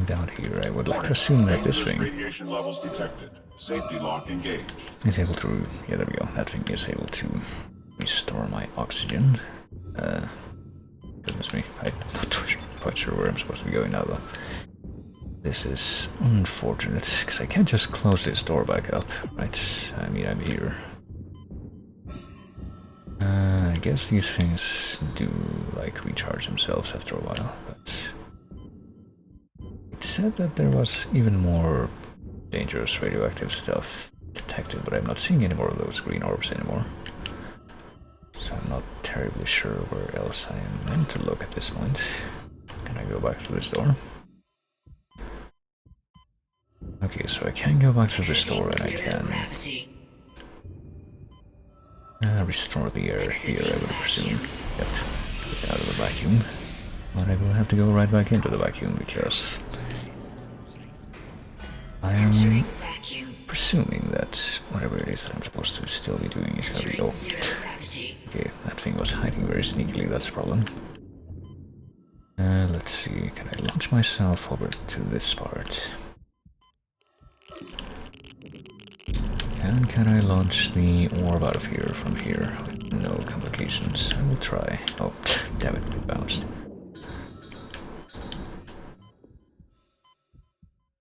down here. I would like to assume that this thing Radiation levels detected. Safety lock engaged. is able to... yeah, there we go. That thing is able to restore my oxygen. Goodness me. I'm not quite sure where I'm supposed to be going now, though. This is unfortunate, because I can't just close this door back up, right? I mean, I'm here. I guess these things do, like, recharge themselves after a while, but... It said that there was even more dangerous radioactive stuff detected, but I'm not seeing any more of those green orbs anymore. So I'm not terribly sure where else I am meant to look at this point. Can I go back through this door? Okay, so I can go back through this door and I can... restore the air here, I would presume. Yep, get out of the vacuum. But I will have to go right back into the vacuum because I am presuming that whatever it is that I'm supposed to still be doing is gonna be... oh, okay, that thing was hiding very sneakily, that's a problem. Let's see, can I launch myself over to this part? And can I launch the orb out of here from here with no complications? I will try. Oh, damn it, it bounced.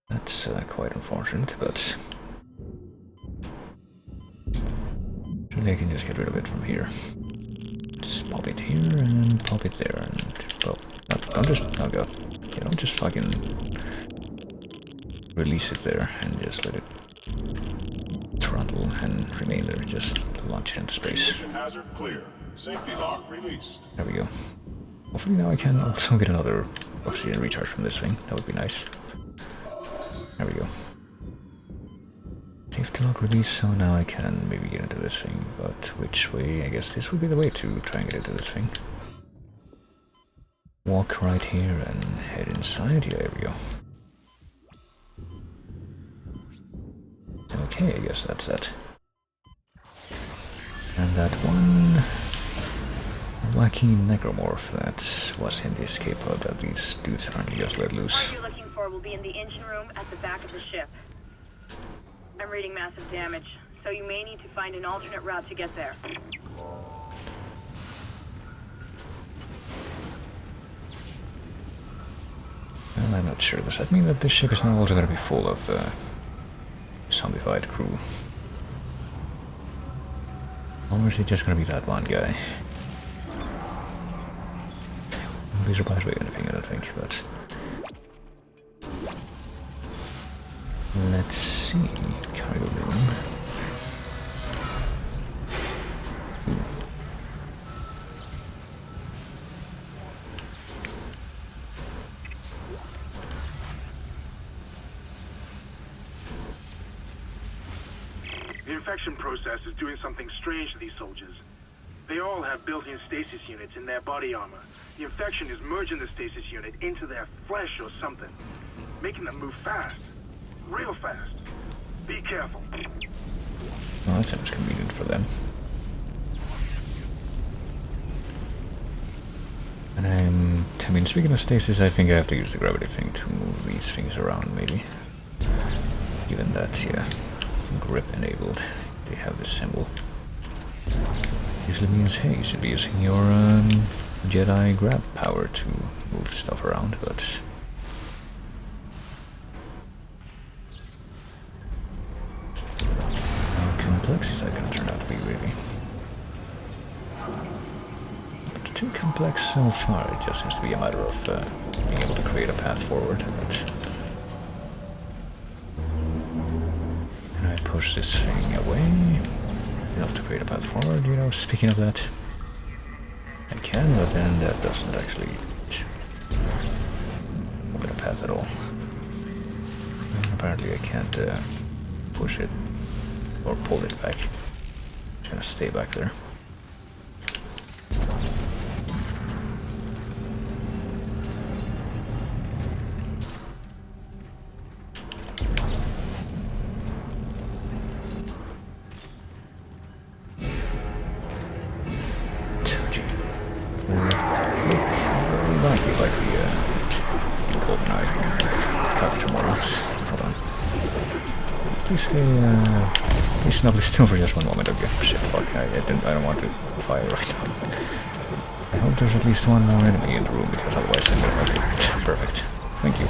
That's quite unfortunate, but... surely I can just get rid of it from here. Just pop it here and pop it there and... well, no, don't just... oh god. Yeah, don't just fucking... release it there and just let it... trundle and remain there, just launch it into space. Hazard clear. Safety lock released. There we go. Hopefully now I can also get another oxygen recharge from this thing. That would be nice. There we go. Safety lock release, so now I can maybe get into this thing, but which way? I guess this would be the way to try and get into this thing. Walk right here and head inside. Yeah, there we go. Okay, I guess that's it. And that one wacky necromorph that was in the escape pod that these dudes apparently just let loose. What you're looking for will be in the engine room at the back of the ship. I'm reading massive damage, so you may need to find an alternate route to get there. Well, I'm not sure. Does that mean that this ship is now also going to be full of zombified crew? Or is it just going to be that one guy? Won't be surprised by anything, I don't think, but... let's see... cargo room... infection process is doing something strange to these soldiers. They all have built-in stasis units in their body armor. The infection is merging the stasis unit into their flesh or something, making them move fast. Real fast. Be careful. Well, that sounds convenient for them. And I mean, speaking of stasis, I think I have to use the gravity thing to move these things around, maybe. Given that, yeah, grip enabled, they have this symbol. Usually means, hey, you should be using your Jedi grab power to move stuff around, but... how complex is that going to turn out to be, really? Not too complex so far, it just seems to be a matter of being able to create a path forward, but... can I push this thing away? Enough to create a path forward, you know, speaking of that. I can, but then that doesn't actually open a path at all. And apparently I can't push it or pull it back. It's gonna stay back there. Please snubbly still for just one moment. Okay, shit, fuck, I don't want to fire right now. I hope there's at least one more enemy in the room, because otherwise I'm gonna... okay, perfect. Thank you.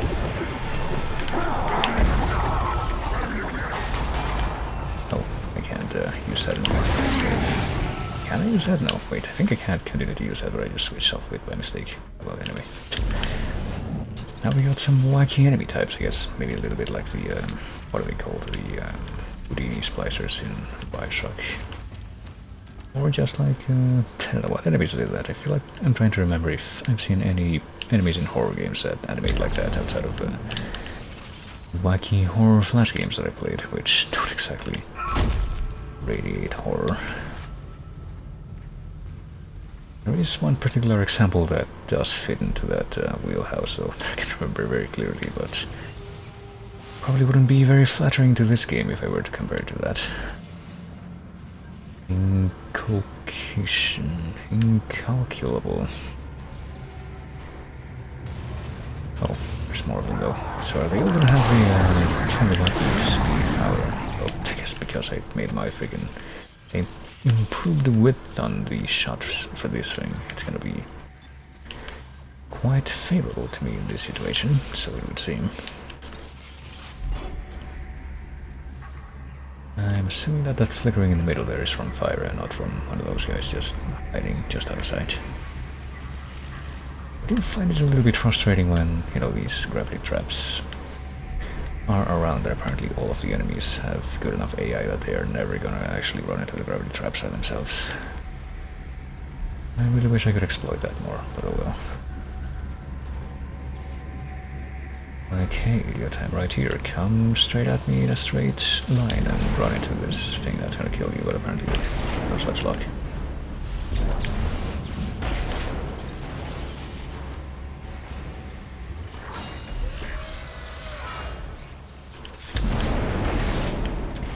Oh, I can't use that anymore. Can I use that? No, wait, I think I can't continue to use that, but I just switched off of it by mistake. Well, anyway. Now we got some wacky enemy types, I guess. Maybe a little bit like the, what are they called? The Houdini splicers in Bioshock. Or just like, I don't know what enemies did that. I feel like I'm trying to remember if I've seen any enemies in horror games that animate like that outside of wacky horror flash games that I played, which don't exactly radiate horror. There is one particular example that does fit into that wheelhouse, so I can remember very clearly, but probably wouldn't be very flattering to this game if I were to compare it to that. Inculcation. Incalculable. Oh, there's more of them though. So are they all gonna have the telepathy speed power? Well, I guess because I made my friggin' improved the width on the shots for this thing. It's gonna be quite favorable to me in this situation, so it would seem. I'm assuming that that flickering in the middle there is from fire and not from one of those guys just hiding just out of sight. I do find it a little bit frustrating when, you know, these gravity traps are around, and apparently all of the enemies have good enough AI that they are never gonna actually run into the gravity traps by themselves. I really wish I could exploit that more, but oh well. Okay, idiot, I'm right here. Come straight at me in a straight line and run into this thing that's gonna kill you, but apparently no such luck.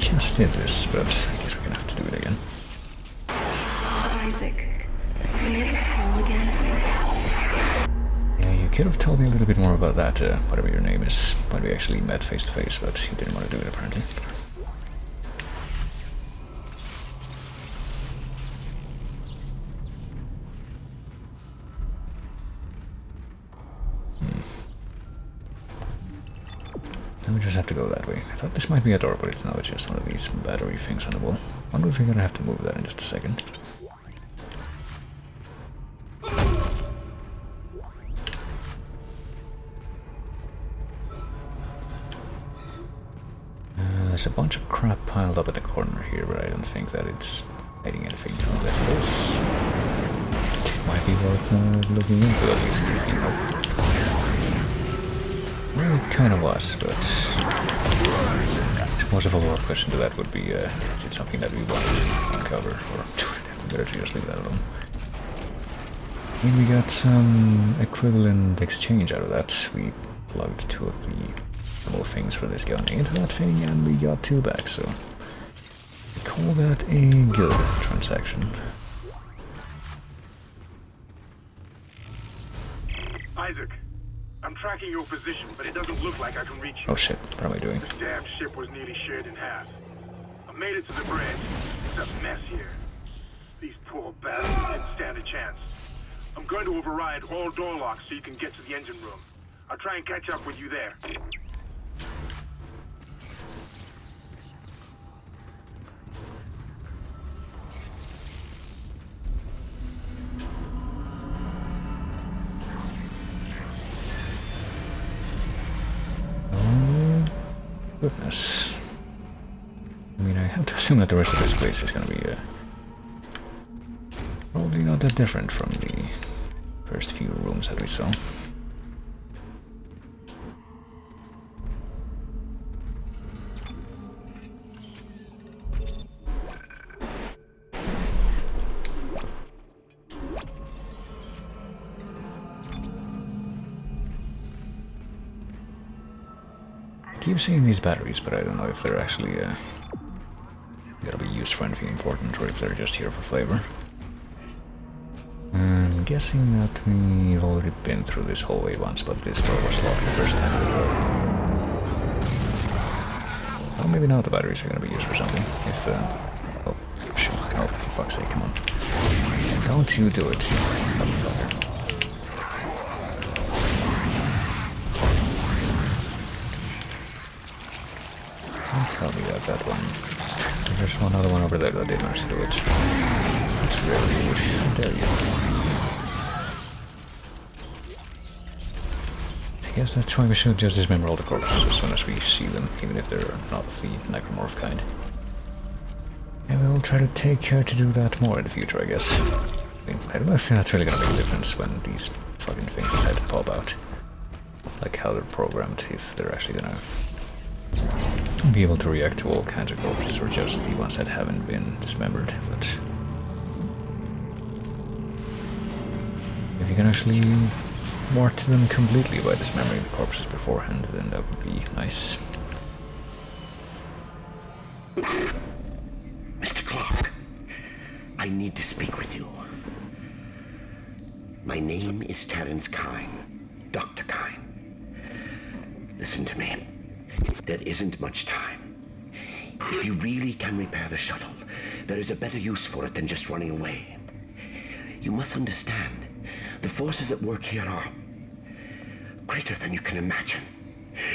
Just did this, but I guess we're gonna have to do it again. Isaac, call again. Yeah, you could have told me a little bit more about that, whatever your name is, when we actually met face to face, but you didn't want to do it apparently. Now we just have to go that way. I thought this might be a door, but it's not. It's just one of these battery things on the wall. I wonder if we're gonna have to move that in just a second. There's a bunch of crap piled up in the corner here, but I don't think that it's hiding anything unless it is. It might be worth looking into at least, you know. Well, it kind of was, but suppose a follow-up question to that would be, is it something that we want to uncover, or better to just leave that alone? I mean, we got some equivalent exchange out of that. We plugged 2 of the little things for this gun into that thing, and we got 2 back, so we call that a good transaction. Isaac, I'm tracking your position, but it doesn't look like I can reach you. Oh shit, what am I doing? This damn ship was nearly shared in half. I made it to the bridge. It's a mess here. These poor bastards didn't stand a chance. I'm going to override all door locks so you can get to the engine room. I'll try and catch up with you there. Oh, goodness. I mean, I have to assume that the rest of this place is gonna be, probably not that different from the first few rooms that we saw. I keep seeing these batteries, but I don't know if they're actually gonna be used for anything important or if they're just here for flavor. I'm guessing that we've already been through this hallway once, but this door was locked the first time. Well, maybe now the batteries are gonna be used for something. If, oh, shit. Oh, for fuck's sake, come on. Don't you do it, motherfucker. Don't tell me that one. There's one other one over there that didn't actually do it. That's very rude. How dare you? I guess that's why we should just dismember all the corpses as soon as we see them, even if they're not of the necromorph kind. And we'll try to take care to do that more in the future, I guess. I mean, I don't know if that's really gonna make a difference when these fucking things decide to pop out. Like how they're programmed, if they're actually gonna be able to react to all kinds of corpses, or just the ones that haven't been dismembered. But if you can actually thwart them completely by dismembering the corpses beforehand, then that would be nice. Mr. Clark, I need to speak with you. My name is Terrence Kine, Dr. Kine. Listen to me. There isn't much time. If you really can repair the shuttle, there is a better use for it than just running away. You must understand, the forces at work here are greater than you can imagine.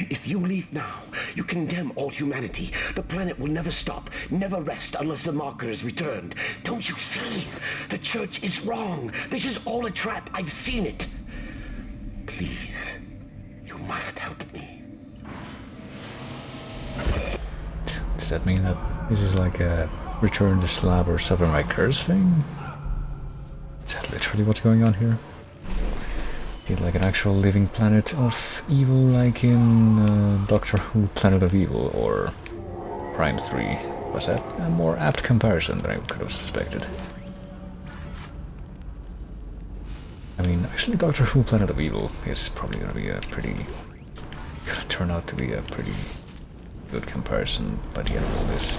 If you leave now, you condemn all humanity. The planet will never stop, never rest unless the marker is returned. Don't you see? The Church is wrong. This is all a trap. I've seen it. Please, you must help me. Does that mean that this is like a return to slab or suffer my curse thing? Is that literally what's going on here? Feel like an actual living planet of evil, like in Doctor Who Planet of Evil or Prime 3. Was that a more apt comparison than I could have suspected? I mean, actually Doctor Who Planet of Evil is probably gonna be gonna turn out to be a pretty good comparison by the end of all this,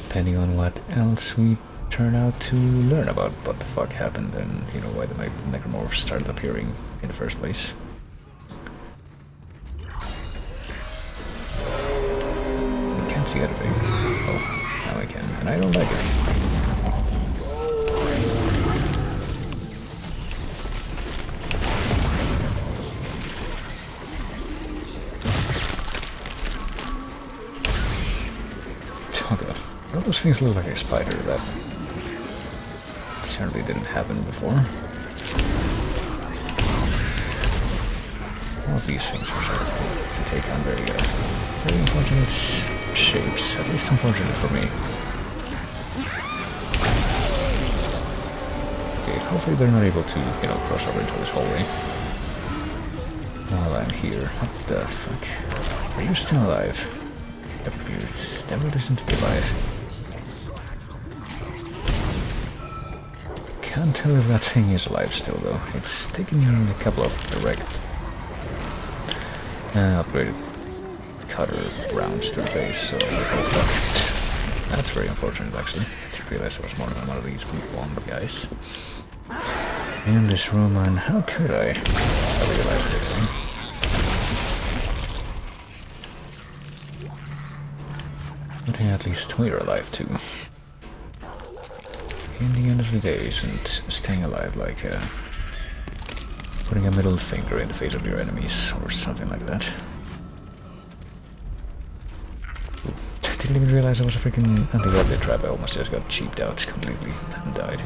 depending on what else we turn out to learn about what the fuck happened and, you know, why the necromorphs started appearing in the first place. I can't see anything. Oh, now I can, and I don't like it. All those things look like a spider. That certainly didn't happen before. All of these things are starting to take on very unfortunate shapes, at least unfortunate for me. Okay, hopefully they're not able to, you know, cross over into this hallway while I'm here. What the fuck? Are you still alive? Appears never doesn't to be alive. Can't tell if that thing is alive still though. It's taken a couple of direct upgraded cutter rounds to the face, so oh fuck. That's very unfortunate actually. I didn't realize there was more than one of these bomb guys in this room, and how could I realize everything? Putting at least we're alive too. In the end of the day, isn't staying alive like putting a middle finger in the face of your enemies or something like that? Ooh, didn't even realize I was a freaking anti-gravity trap. I almost just got cheaped out completely and died.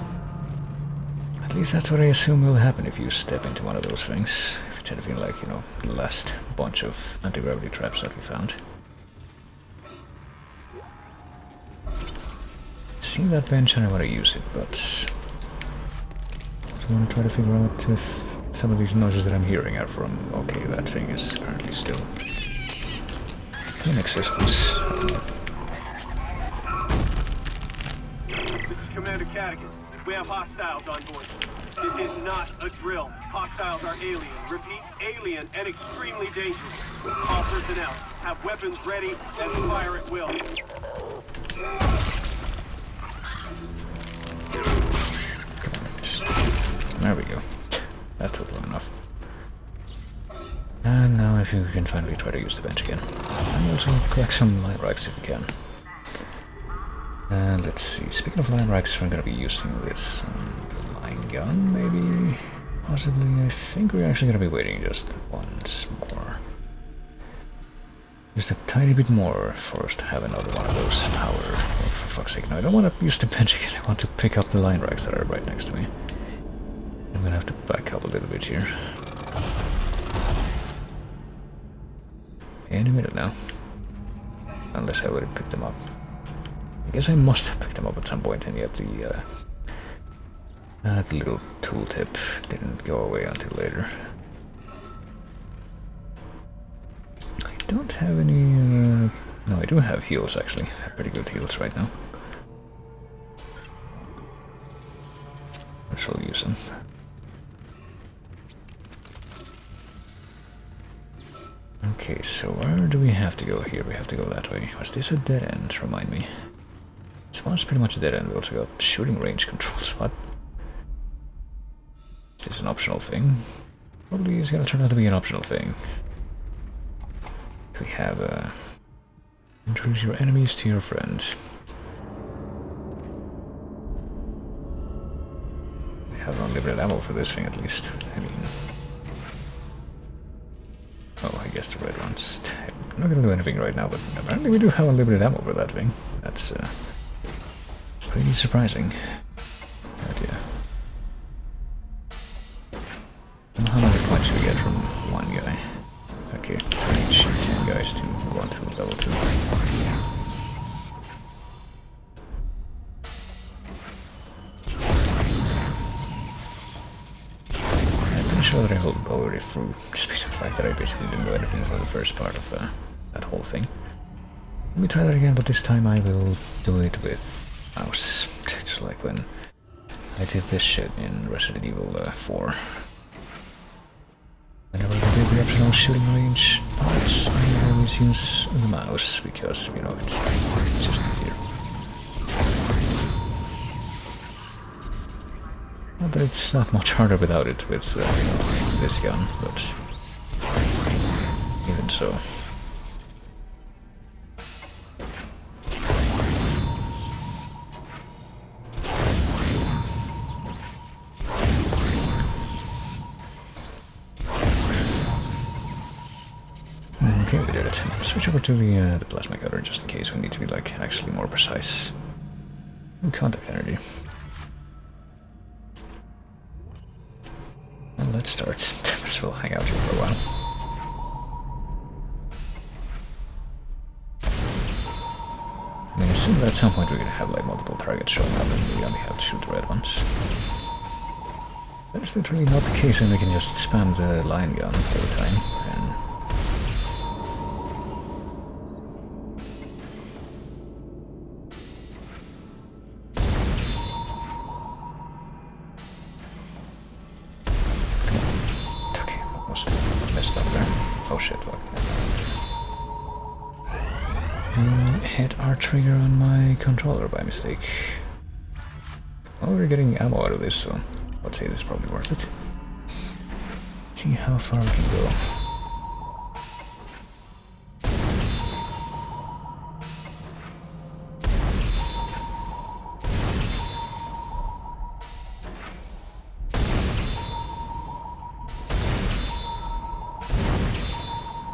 At least that's what I assume will happen if you step into one of those things. If it's anything like, you know, the last bunch of anti-gravity traps that we found. See that bench and I want to use it, but I want to try to figure out if some of these noises that I'm hearing are from... Okay, that thing is currently still in existence. This is Commander Cadigan. We have hostiles on board. This is not a drill. Hostiles are alien. Repeat, alien and extremely dangerous. All personnel have weapons ready and fire at will. There we go. That took long enough. And now I think we can finally try to use the bench again. And also collect some line racks if we can. And let's see, speaking of line racks, we're going to be using this line gun, maybe? Possibly. I think we're actually going to be waiting just once more. Just a tiny bit more for us to have another one of those power. Oh, for fuck's sake, no, I don't want to use the bench again. I want to pick up the line racks that are right next to me. I'm gonna have to back up a little bit here. Any minute now. Unless I would have picked them up. I guess I must have picked them up at some point, and yet the little tooltip didn't go away until later. I don't have any... no, I do have heals actually. I have pretty good heals right now. I shall use them. Okay, so where do we have to go here? We have to go that way. Was this a dead end? Remind me. This one's pretty much a dead end. We also got shooting range controls. What? Is this an optional thing? Probably is gonna turn out to be an optional thing. We have introduce your enemies to your friends. We have unlimited ammo for this thing at least. I mean... Oh, I guess the red ones. I'm not gonna do anything right now, but apparently we do have unlimited ammo for that thing. That's pretty surprising. But yeah. And how many points do we get from one guy? Okay, so we need to shoot 10 guys to go on to level 2. Sure that I hold already through, just based on the fact that I basically didn't do anything for the first part of that whole thing. Let me try that again, but this time I will do it with mouse, just like when I did this shit in Resident Evil 4. Whenever I did the optional shooting range parts, I always use the mouse, because, you know, it's just easier. Not that it's not much harder without it with you know, this gun, but even so. Okay, we did it. Switch over to the plasma cutter just in case we need to be like actually more precise. And contact energy. Well, let's start. Might as well hang out here for a while. I mean, I assume that at some point we're gonna have like multiple targets showing up and we only have to shoot the red ones. That is literally not the case, and we can just spam the line gun all the time. And shit, fuck. Hit R trigger on my controller by mistake. Well, we're getting ammo out of this, so I'd say this is probably worth it. See how far we can go.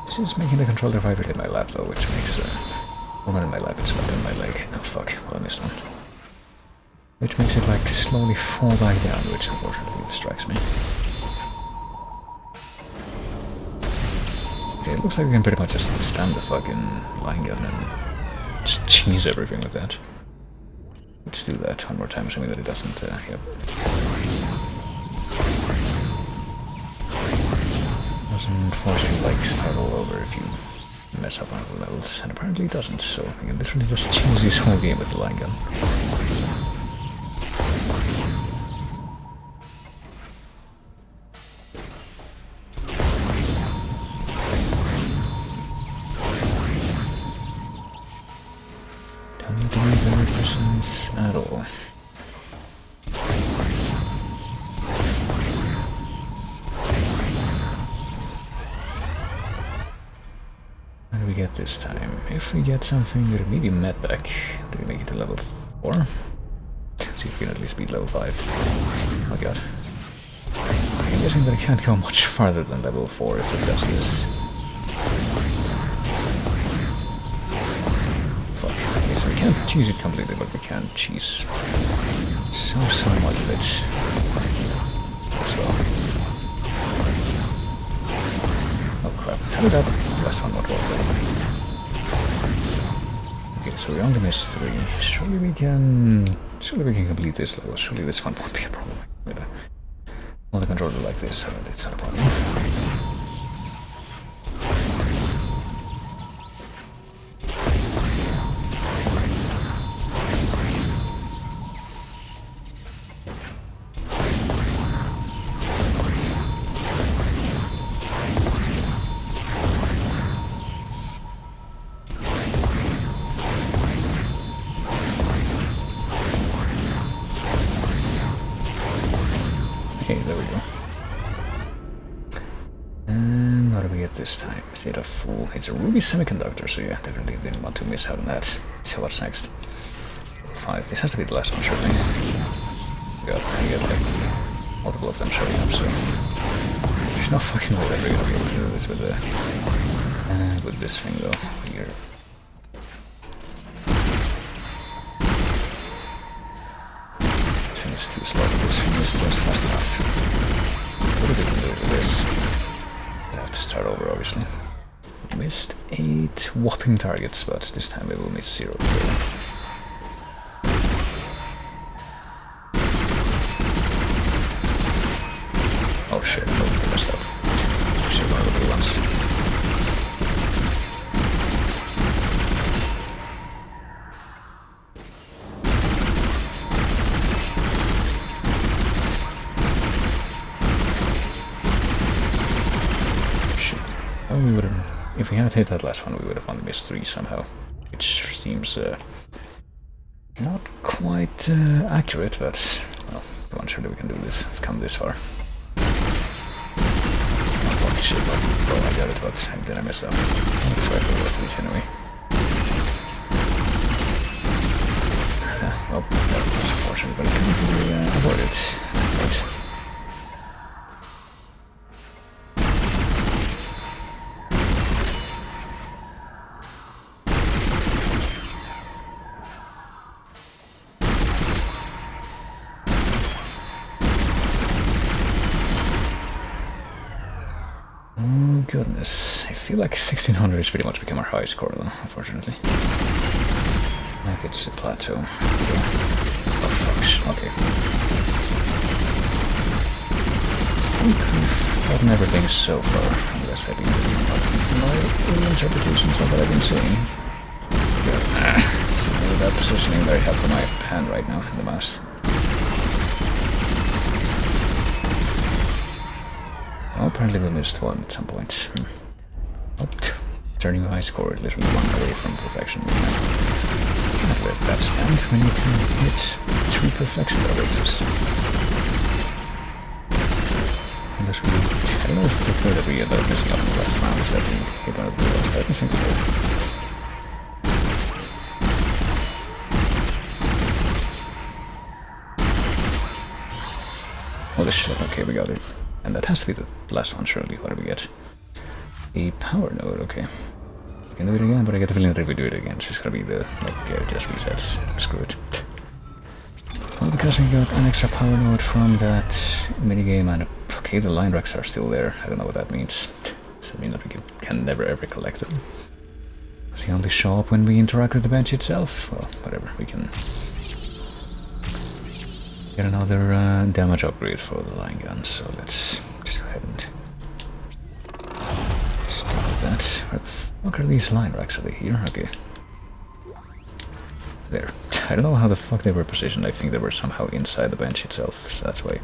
This is making the controller vibrate in my lap though, which makes well, not in my lap, it's not in my leg. Oh fuck, well I missed one. Which makes it like slowly fall back down, which unfortunately distracts me. Okay, it looks like we can pretty much just spam the fucking line gun and just cheese everything with that. Let's do that one more time, assuming that it doesn't, yep. Doesn't force you to like start all over if you mess up on the levels, and apparently it doesn't, so we can literally just change this whole game with the line gun. Don't do very precise at all. What do we get this time? If we get something with a medium medpack, do we make it to level 4? See if we can at least beat level 5. Oh god. I'm guessing that I can't go much farther than level 4 if it does this. Fuck. Okay, so we can't cheese it completely, but we can cheese so much of it as well. Oh crap. How did that last one not work? Okay, so we only missed 3. Surely we can complete this level. Surely this one won't be a problem. With a controller like this, so it's not a problem. Okay, there we go. And what do we get this time? Is it a full? It's a ruby semiconductor, so yeah, definitely didn't want to miss out on that. So what's next? 5. This has to be the last one, surely. God, I get like multiple of them showing up, so there's no fucking way that we're gonna be able to do this with this thing though. Here. It's too slow. This thing is just fast enough. What do we can do with this? I have to start over, obviously. Missed 8 whopping targets, but this time we will miss 0. Oh shit, no, I messed up. Shit, one of the blue ones. We would have, if we hadn't hit that last one, we would have only missed 3 somehow, which seems not quite accurate, but well, come on, surely we can do this. We've come this far. Oh, fuck shit, oh, I got it, but then I messed up. Let's try for the rest of these anyway. Well, that was unfortunate, but I couldn't really avoid it. Right. Oh goodness, I feel like 1600 has pretty much become our high score though, unfortunately. Like it's a plateau. Oh fuck, okay. I think we've gotten everything so far, unless I think my interpretations of what I've been seeing. It's really bad positioning that I have for my hand right now, and the mouse. Oh, apparently we missed one at some point. Oh, turning high score, literally one away from perfection. Can't let that stand. We need to hit true perfection elevators. Unless we I don't know if the third that we end up missing out on the last round is that we hit one of the bullets, but I don't think we will. Holy shit, okay, we got it. And that has to be the last one, surely. What do we get? A power node, okay. We can do it again, but I get the feeling that if we do it again, it's just gonna be the, like, just resets. Screw it. Well, because we got an extra power node from that minigame, and okay, the line racks are still there. I don't know what that means. Does it mean that we can never ever collect them? Does they only show up when we interact with the bench itself? Well, whatever, we can get another damage upgrade for the line gun, so let's just go ahead and start with that. Where the fuck are these line racks? Are they here? Okay. There. I don't know how the fuck they were positioned. I think they were somehow inside the bench itself, so that's why it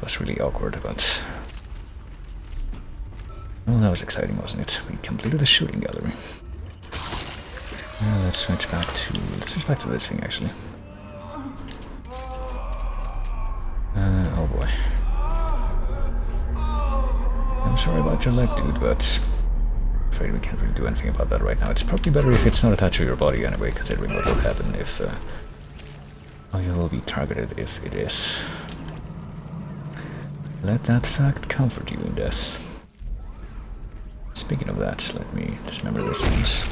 was really awkward, but... Well, that was exciting, wasn't it? We completed the shooting gallery. Let's switch back to this thing, actually. Oh boy. I'm sorry about your leg, dude, but I'm afraid we can't really do anything about that right now. It's probably better if it's not attached to your body anyway, considering what will happen if... oh, you will be targeted if it is. Let that fact comfort you in death. Speaking of that, let me dismember this once.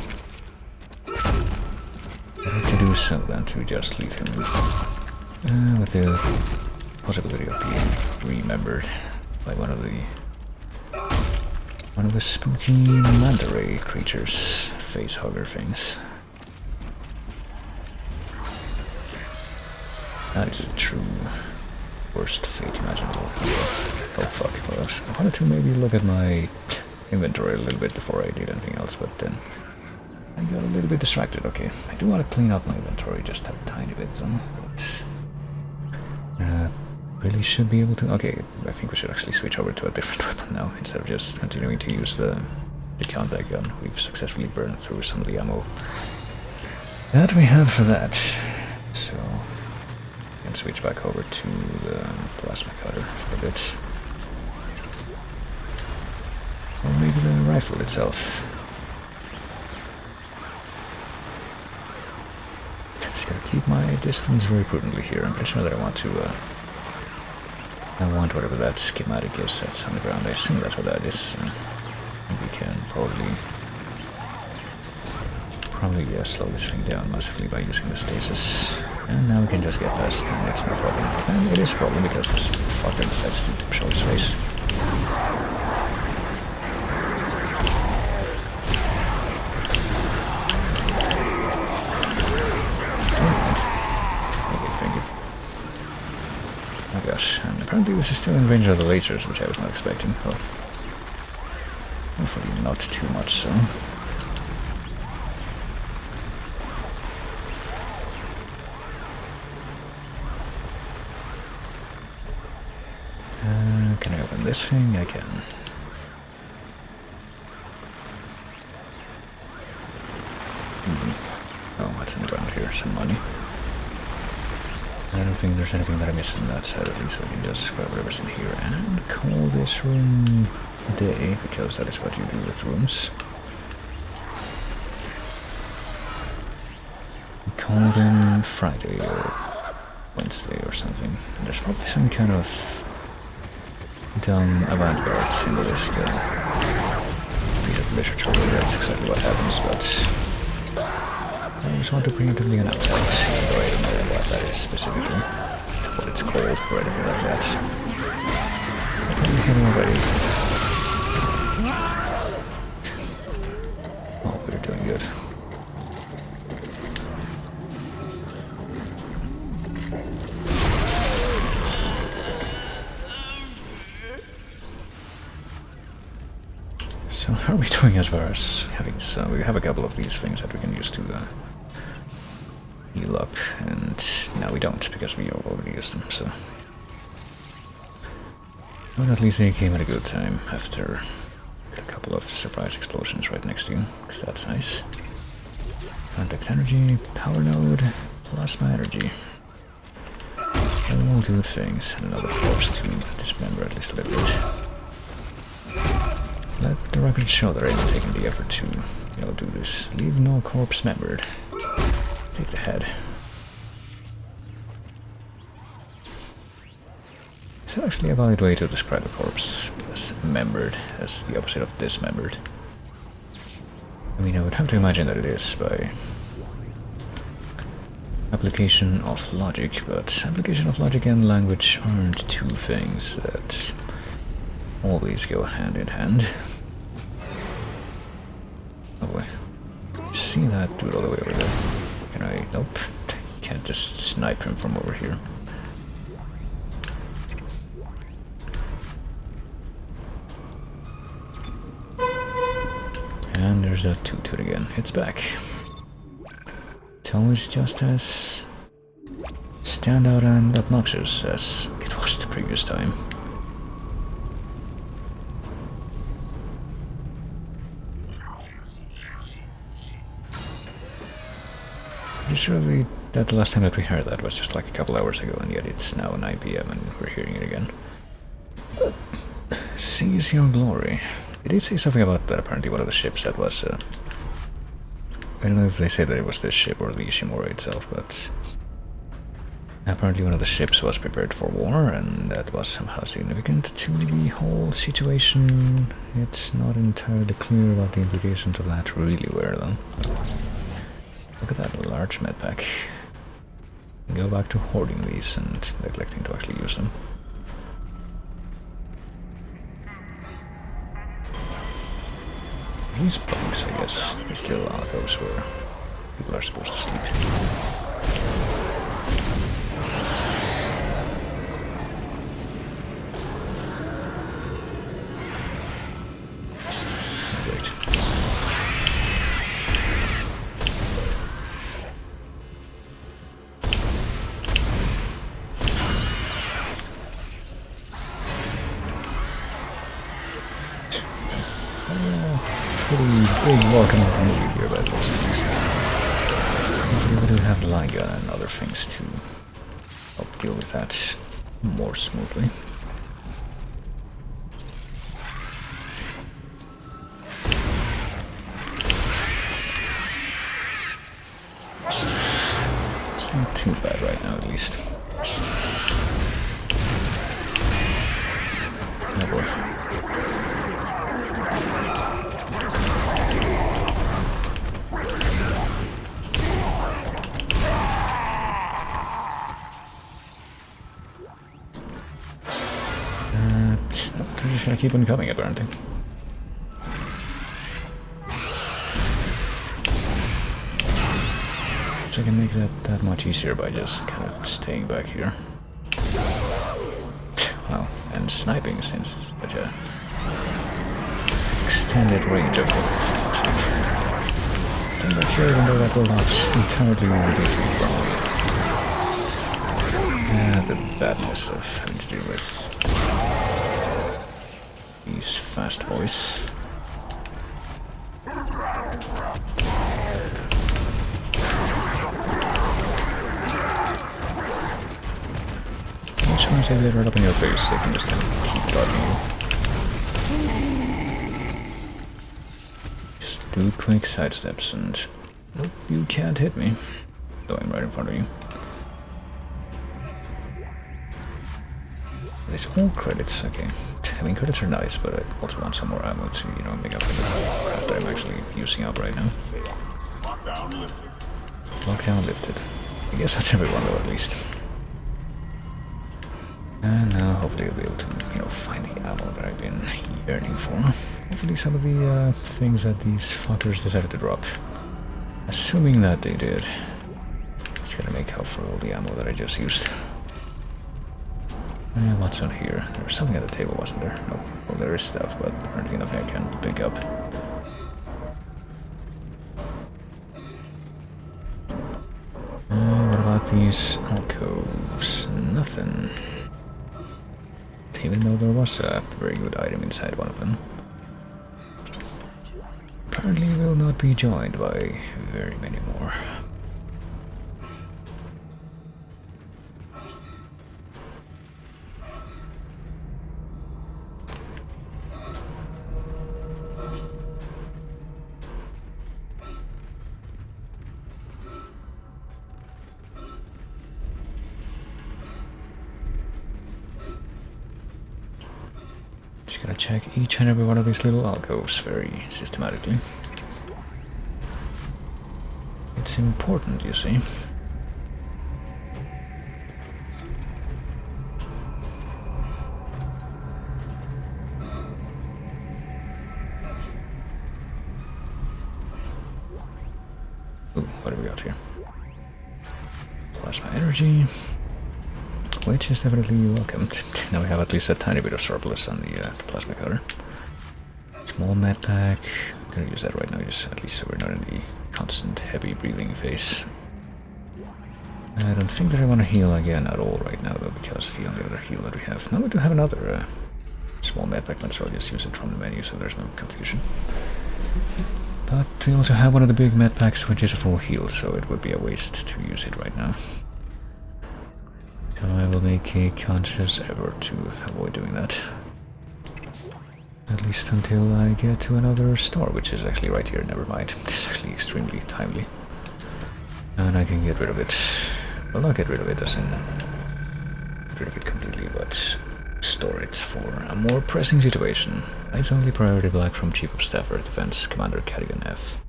Better to do so than to just leave him with the possibility of being remembered by one of the spooky manta ray creatures, face hugger things. That is a true worst fate imaginable. Oh fuck, well, I wanted to maybe look at my inventory a little bit before I did anything else, but then I got a little bit distracted. Okay, I do want to clean up my inventory just a tiny bit though, but really should be able to... Okay, I think we should actually switch over to a different weapon now, instead of just continuing to use the contact gun. We've successfully burned through some of the ammo that we had for that, so we can switch back over to the plasma cutter for a bit. Or maybe the rifle itself. I'm just gonna keep my distance very prudently here. I'm pretty sure that I want whatever that schematic is that's on the ground. I assume that's what that is. We can probably slow this thing down massively by using the stasis. And now we can just get past, and it's no problem. And it is a problem because this fucker decides to show his face. Oh gosh, and apparently this is still in range of the lasers, which I was not expecting. Well, hopefully not too much so. Can I open this thing? I can. Oh, what's in the ground here? Some money. I don't think there's anything that I missed on that side, at least, so I can just grab whatever's in here and call this room day, because that is what you do with rooms. We call them Friday or Wednesday or something. And there's probably some kind of dumb avant-garde in the list. Piece of literature where that's exactly what happens, but I just want to preemptively announce that, even though I don't know what that is specifically, what it's called, or anything like that. I'm probably heading already. Oh, we're doing good. So how are we doing as far as having some? We have a couple of these things that we can use to heal up, and now we don't because we already used them, so... But at least they came at a good time after a couple couple of surprise explosions right next to you, because that's nice. Contact energy, power node, plasma energy. All good things, and another force to dismember at least a little bit. Let the record show that I'm taking the effort to, do this. Leave no corpse membered. Take the head. Is that actually a valid way to describe a corpse? As membered, as the opposite of dismembered? I mean, I would have to imagine that it is by application of logic, but application of logic and language aren't two things that always go hand in hand. Oh boy. See that dude all the way over there? Can I? Nope. Can't just snipe him from over here. And there's that toot again. It's back. It's always just as standout and obnoxious as it was the previous time. Pretty sure that the last time that we heard that was just like a couple hours ago, and yet it's now 9 PM and we're hearing it again. Seize your glory. It did say something about that apparently one of the ships that was... I don't know if they say that it was this ship or the Ishimura itself, but... apparently one of the ships was prepared for war, and that was somehow significant to the whole situation. It's not entirely clear what the implications of that really were, though. Look at that large medpack. Go back to hoarding these and neglecting to actually use them. These bunks, I guess, these little alcoves where people are supposed to sleep. Great. Pretty big welcome energy here by those things. Hopefully we do have light gun and other things to help deal with that more smoothly. It's not too bad right now, at least. Oh boy. They're just gonna keep on coming, apparently. So I can make that much easier by just kind of staying back here. Wow, and sniping since it's such a extended range of it, for fuck's sake. Stand back here, even though that will not entirely reduce me from the badness of having to deal with these fast boys. Each once they get right up in your face, they can just kind of keep dodging you. Just do quick sidesteps and nope, you can't hit me. Though I'm right in front of you. It's all credits, okay. I mean, credits are nice, but I also want some more ammo to, make up for the crap that I'm actually using up right now. Lockdown lifted. Lockdown lifted. I guess that's everyone, though, at least. And now, hopefully, I'll be able to, find the ammo that I've been yearning for. Hopefully, some of the things that these fuckers decided to drop. Assuming that they did. It's gonna make up for all the ammo that I just used. What's on here? There was something at the table, wasn't there? No. Well, there is stuff, but apparently nothing I can pick up. What about these alcoves? Nothing. Even though there was a very good item inside one of them. apparently will not be joined by very many more. Just gonna check each and every one of these little alcoves very systematically. It's important, you see. Ooh, what do we got here? Plasma energy, which is definitely welcomed. Now we have at least a tiny bit of surplus on the plasma cutter. Small med pack. I'm gonna use that right now, just at least so we're not in the constant heavy breathing phase. I don't think that I want to heal again at all right now, though, because the only other heal that we have. Now we do have another small med pack, so I'll just use it from the menu so there's no confusion. But we also have one of the big med packs which is a full heal, so it would be a waste to use it right now. So I will make a conscious effort to avoid doing that. At least until I get to another store, which is actually right here, never mind. It's actually extremely timely. And I can get rid of it. Well, not get rid of it as in get rid of it completely, but store it for a more pressing situation. It's only priority black from Chief of Staff Earth Defense Commander Cadigan F.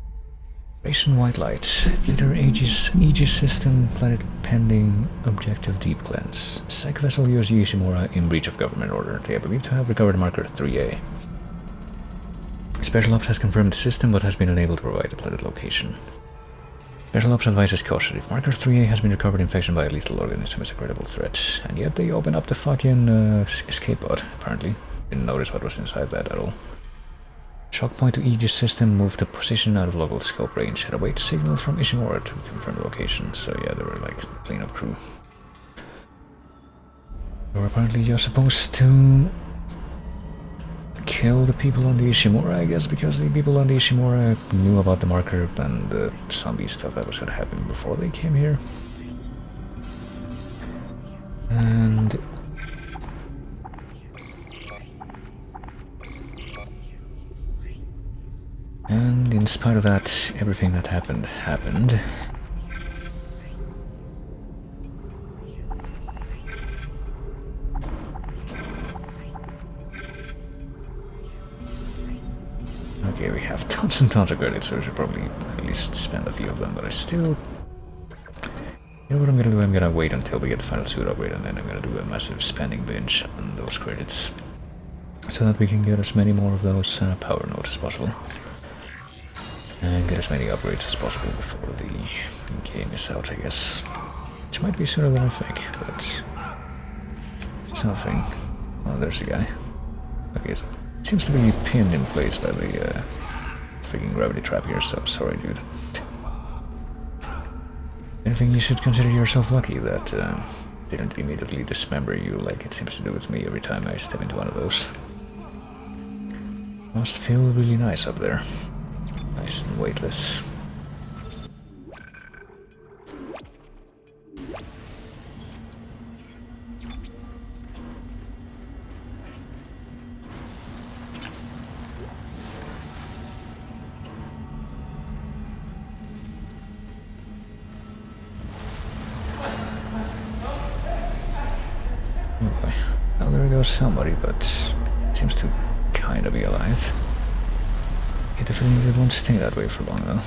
Operation White Light. Theater Aegis System Planet pending Objective Deep Cleanse. Sec vessel USG Ishimura in breach of government order. They are believed to have recovered marker 3A. Special Ops has confirmed the system but has been unable to provide the planet location. Special Ops advises caution. If marker 3A has been recovered, infection by a lethal organism is a credible threat. And yet they open up the fucking escape pod, apparently. Didn't notice what was inside that at all. Shock point to Aegis system, move the position out of local scope range and await signal from Ishimura to confirm the location. So yeah, they were like cleanup crew. They were apparently just supposed to kill the people on the Ishimura, I guess, because the people on the Ishimura knew about the marker and the zombie stuff that was gonna happen before they came here. And in spite of that, everything that happened. Okay, we have tons and tons of credits, so we should probably at least spend a few of them, but I still... You know what I'm gonna do? I'm gonna wait until we get the final suit upgrade, and then I'm gonna do a massive spending binge on those credits, so that we can get as many more of those power nodes as possible. And get as many upgrades as possible before the game is out, I guess. Which might be sooner than I think, but... something. Oh, there's the guy. Okay, so it seems to be pinned in place by the freaking gravity trap here, so sorry, dude. Anything you should consider yourself lucky that didn't immediately dismember you like it seems to do with me every time I step into one of those. Must feel really nice up there. Nice and weightless. Oh boy. Well, there goes somebody, but seems to kind of be alive. He definitely won't stay that way for long, though.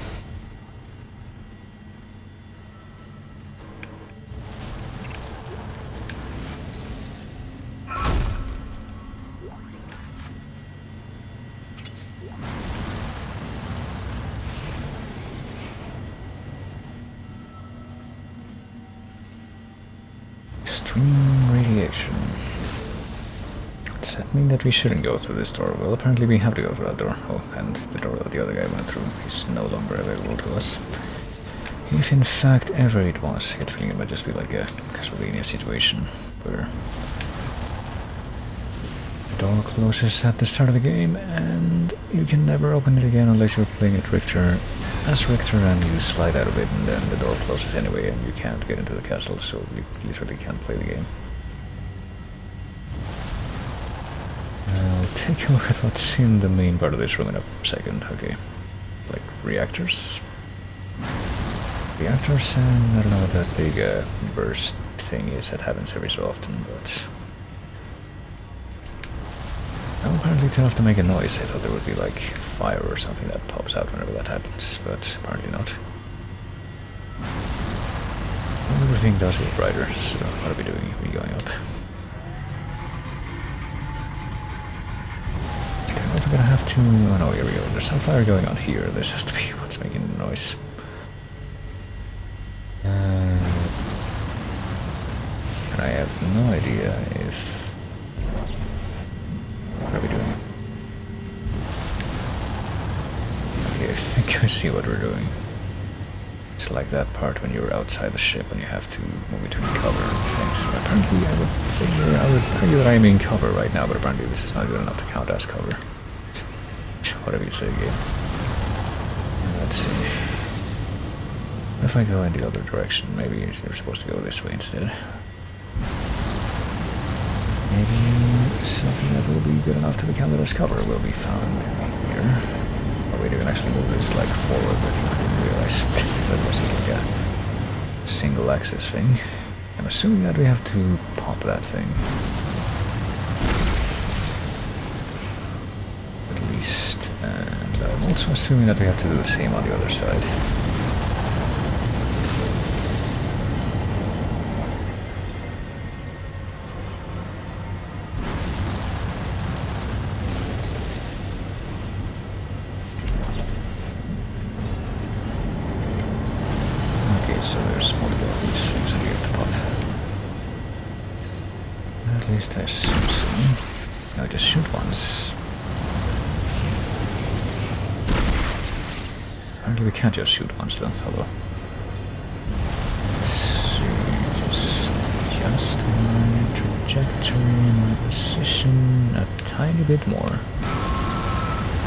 Extreme radiation. Does that mean that we shouldn't go through this door? Well, apparently we have to go through that door. Oh, and the door that the other guy went through is no longer available to us. If in fact ever it was, I get the feeling it might just be like a Castlevania situation, where door closes at the start of the game, and you can never open it again unless you're playing as Richter, and you slide out of it, and then the door closes anyway, and you can't get into the castle, so you literally can't play the game. I'll take a look at what's in the main part of this room in a second. Okay, like reactors, and I don't know what that big burst thing is that happens every so often, but well, apparently it's enough to make a noise. I thought there would be like fire or something that pops out whenever that happens, but apparently not. Well, everything does get brighter, so what are we doing? Are we going up? I don't know if we're gonna have to... Oh no, here we go. There's some fire going on here. This has to be what's making the noise. And I have no idea if... What are we doing? Okay, I think I see what we're doing. It's like that part when you're outside the ship and you have to move between cover and things. Apparently I would argue that I'm in cover right now, but apparently this is not good enough to count as cover. Whatever you say, game. Let's see. What if I go in the other direction? Maybe you're supposed to go this way instead. Maybe something that will be good enough to be counted as cover will be found here. Oh wait, you can actually move this like forward, but I didn't realize that was like a single axis thing. I'm assuming that we have to pop that thing. At least, and I'm also assuming that we have to do the same on the other side. So there's multiple of these things I get to pop. At least I assume so. No, just shoot once. Apparently we can't just shoot once then, hello. Let's see, just my trajectory, my position a tiny bit more.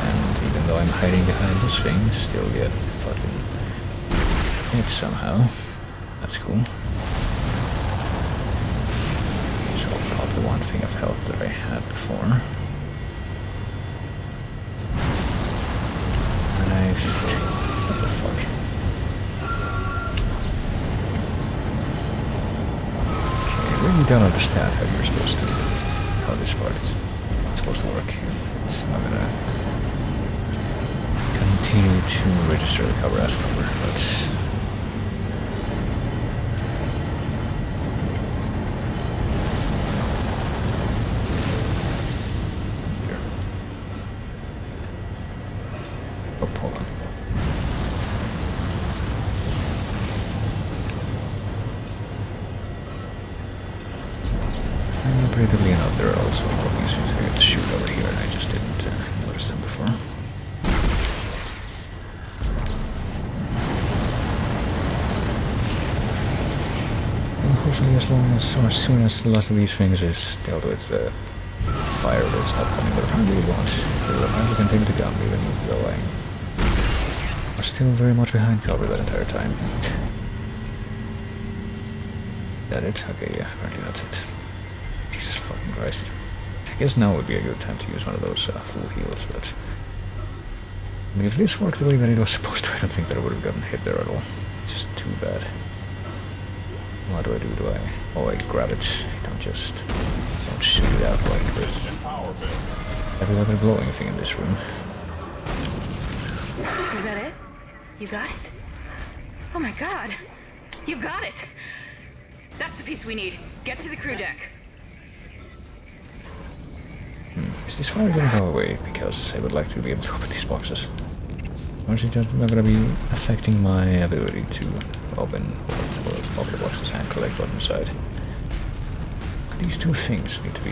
And even though I'm hiding behind this thing, still get fucking hit somehow. That's cool. So I'll pop the one thing of health that I had before. And what the fuck? Okay, I really don't understand how you're supposed to... how this part is supposed to work if it's not gonna continue to register the cover as cover, but... Predictably enough, there are also all of these things I have to shoot over here, and I just didn't notice them before. Well, hopefully as soon as the last of these things is dealt with, fire will stop coming, but apparently it won't. It will apparently continue to come, even though I'm still very much behind cover that entire time. Is that it? Okay, yeah, apparently that's it. Jesus fucking Christ. I guess now would be a good time to use one of those full heals, but... I mean, if this worked the way that it was supposed to, I don't think that I would have gotten hit there at all. It's just too bad. What do? Oh, I grab it. Don't shoot it out like with every other glowing thing in this room. Is that it? You got it? Oh my god! You got it! That's the piece we need. Get to the crew deck. Is this fire gonna go away? Because I would like to be able to open these boxes. Or is it just not gonna be affecting my ability to open the boxes and collect what's inside? These two things need to be,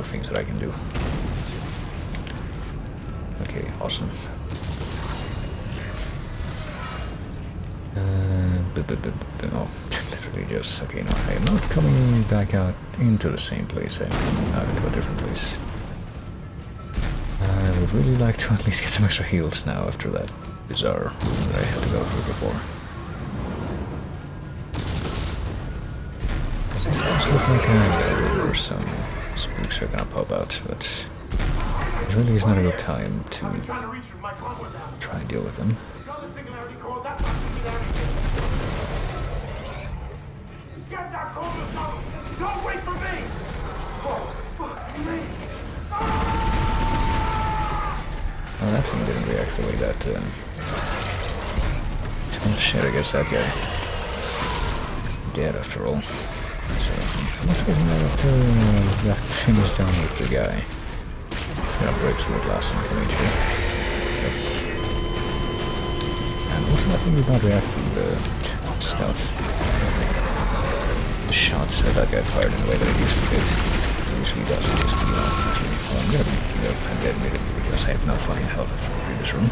things that I can do. Okay, awesome. Oh, literally just, okay, no, I am not coming back out into the same place, I am coming out into a different place. I would really like to at least get some extra heals now after that bizarre room that I had to go through before. This does look like a room where some spooks are gonna pop out, but it really is not a good time to try and deal with them. Don't wait for me! Oh, that thing didn't react the way that... Oh shit, I guess that guy dead after all. So, let's get him out after that thing is done with the guy. It's gonna break through the glass and finish it. And what's that thing about reacting the stuff? The shots that guy fired in the way that it usually did. It usually does, it just, actually, well, I'm gonna be admitted because I have no fucking health after the previous room.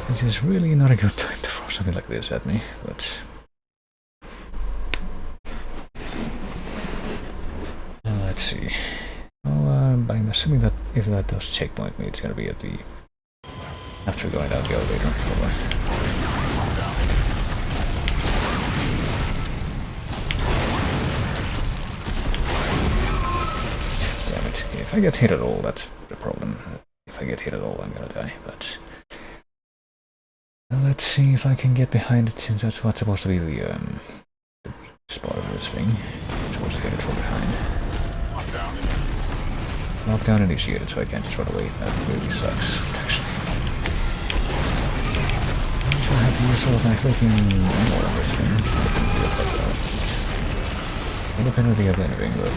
Which is really not a good time to throw something like this at me, but... let's see. Oh, I'm assuming that if that does checkpoint me, it's gonna be at the... after going down the elevator. Hold on. Damn it. If I get hit at all, that's the problem. If I get hit at all, I'm gonna die, but... let's see if I can get behind it, since that's what's supposed to be the spot of this thing. I'm supposed to get it from behind. Lockdown initiated, so I can't just run away. That really sucks, actually. I'm trying to have to use all of my freaking ammo on this thing. Independently of anything, but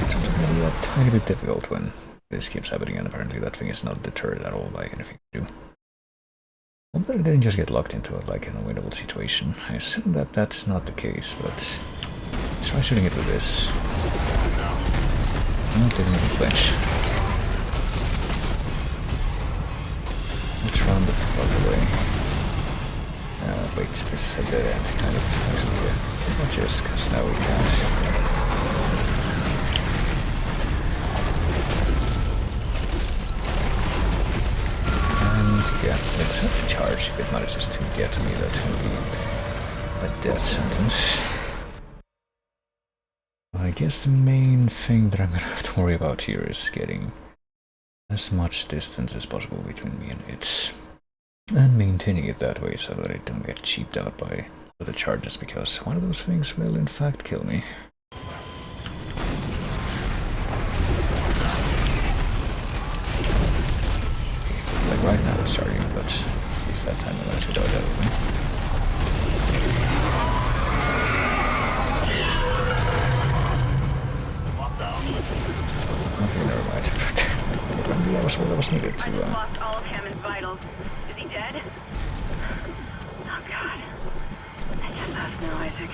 it's going to be a tiny bit difficult when this keeps happening, and apparently that thing is not deterred at all by anything to do. Hope that I didn't just get locked into it like an unwinnable situation. I assume that that's not the case, but let's try shooting it with this. No, it didn't even flinch. Let's run the fuck away. Wait, this is a dead end, kind of. Actually, not just, because now we can't. And yeah, it says charge. If it manages to get to me, that's going to be a death sentence. I guess the main thing that I'm going to have to worry about here is getting as much distance as possible between me and it, and maintaining it that way so that I don't get cheaped out by other charges, because one of those things will in fact kill me. Like right now it's starting, but at least that time I'll actually dodge out of me. Okay, never mind. That was what was needed to... I just lost all of Hammond's vitals. Is he dead? Oh god. I just lost now, Isaac.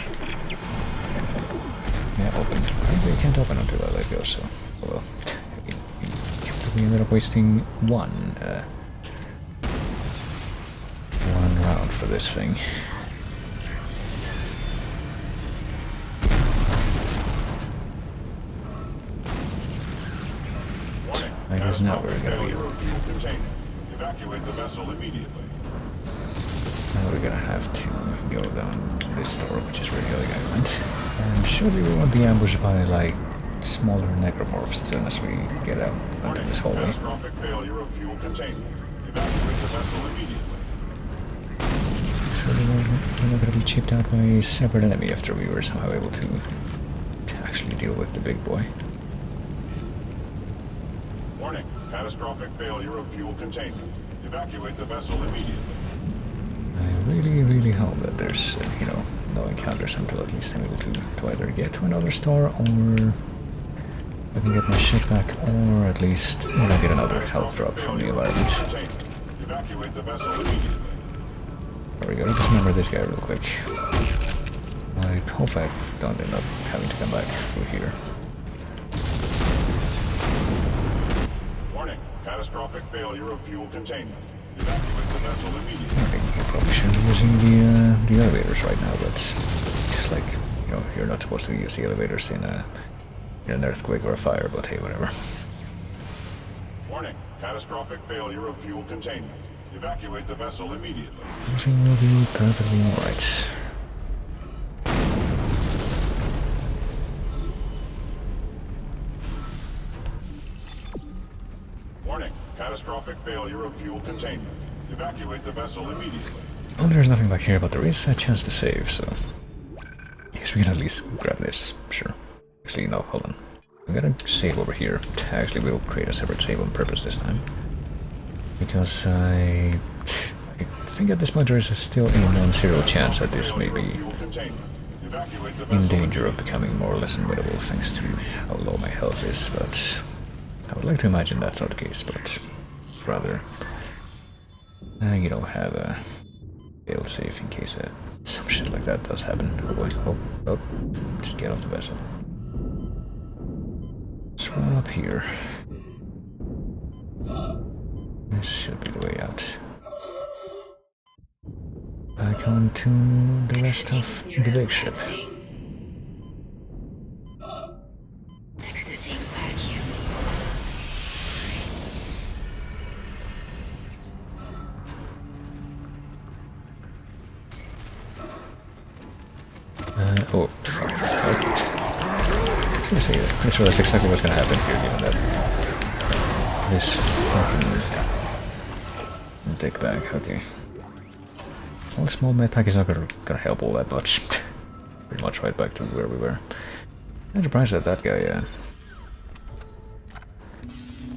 Yeah, open. Apparently I can't open until I let go, so... well, we ended up wasting one round for this thing. I guess now we're gonna be... Evacuate the vessel immediately. now we're gonna have to go down this door, which is where the other guy went. And surely we won't be ambushed by, like, smaller necromorphs as soon as we get out into this hallway. Catastrophic failure of fuel containment. Evacuate the vessel immediately. Surely we're not gonna be chipped out by a separate enemy after we were somehow able to actually deal with the big boy. Warning. Catastrophic failure of fuel containment. Evacuate the vessel immediately. I really, really hope that there's, no encounters until at least I'm able to either get to another star, or I can get my shit back, or at least get another health drop from the environment. Evacuate the vessel immediately. There we go. Just remember this guy real quick. I hope I don't end up having to come back through here. Warning. Catastrophic failure of fuel containment. Evacuate the vessel immediately. I think you probably shouldn't be using the elevators right now, but just like, you know, you're not supposed to use the elevators in an earthquake or a fire, but hey, whatever. Warning, catastrophic failure of fuel containment. Evacuate the vessel immediately. Everything will be perfectly alright. Warning, catastrophic failure of fuel containment. Evacuate the vessel immediately. Well, there's nothing back here, but there is a chance to save, so... I guess we can at least grab this, sure. Actually, no, hold on. I'm gonna save over here. Actually, we'll create a separate save on purpose this time. Because I think at this point there is still a non-zero chance that this may be in danger of becoming more or less unwinnable thanks to how low my health is, but I would like to imagine that's not the case, but rather, you know, have a fail-safe in case some shit like that does happen. Oh boy, oh, just get off the vessel. Let's run up here. This should be the way out. Back onto the rest of the big ship. Oh, fuck. I was gonna say that. Pretty sure that's exactly what's gonna happen here, given that this fucking dick bag. Okay. Well, the small med pack is not gonna help all that much. Pretty much right back to where we were. I'm surprised that that guy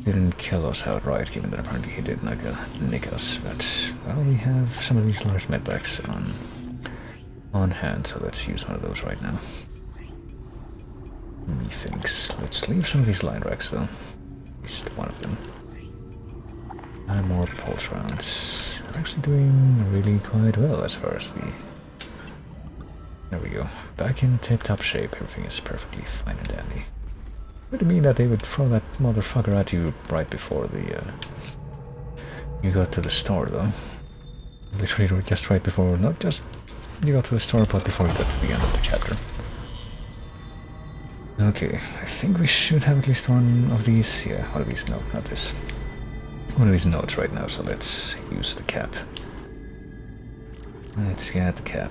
didn't kill us outright, given that apparently he did nick us. But well, we have some of these large med packs on hand, so let's use one of those right now. Methinks. Let's leave some of these line racks though. At least one of them. And more pulse rounds. We're actually doing really quite well as far as the... There we go. Back in tip-top shape. Everything is perfectly fine and dandy. Would it mean that they would throw that motherfucker at you right before you got to the store though? Literally just right before, not just you got to the store, but before you got to the end of the chapter. Okay, I think we should have at least one of these. Yeah, one of these. No, not this. One of these notes right now, so let's use the cap. Let's get the cap.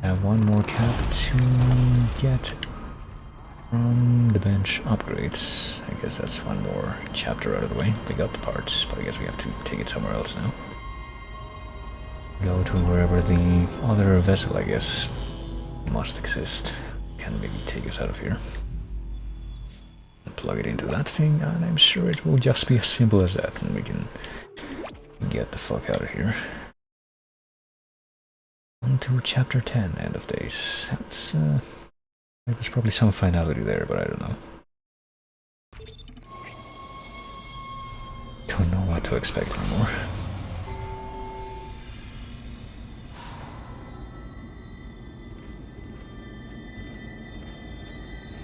Have one more cap to get from the bench upgrades. I guess that's one more chapter out of the way. We got the parts, but I guess we have to take it somewhere else now. Go to wherever the other vessel, I guess, must exist. Can maybe take us out of here. And plug it into that thing, and I'm sure it will just be as simple as that, and we can get the fuck out of here. On to chapter 10, End of Days. Sounds like there's probably some finality there, but I don't know. Don't know what to expect anymore.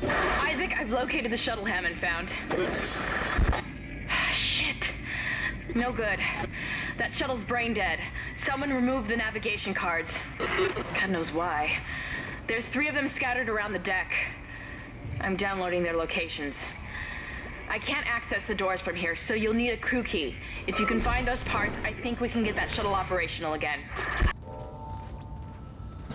Isaac, I've located the shuttle Hammond found. Shit. No good. That shuttle's brain dead. Someone removed the navigation cards. God knows why. There's 3 of them scattered around the deck. I'm downloading their locations. I can't access the doors from here, so you'll need a crew key. If you can find those parts, I think we can get that shuttle operational again.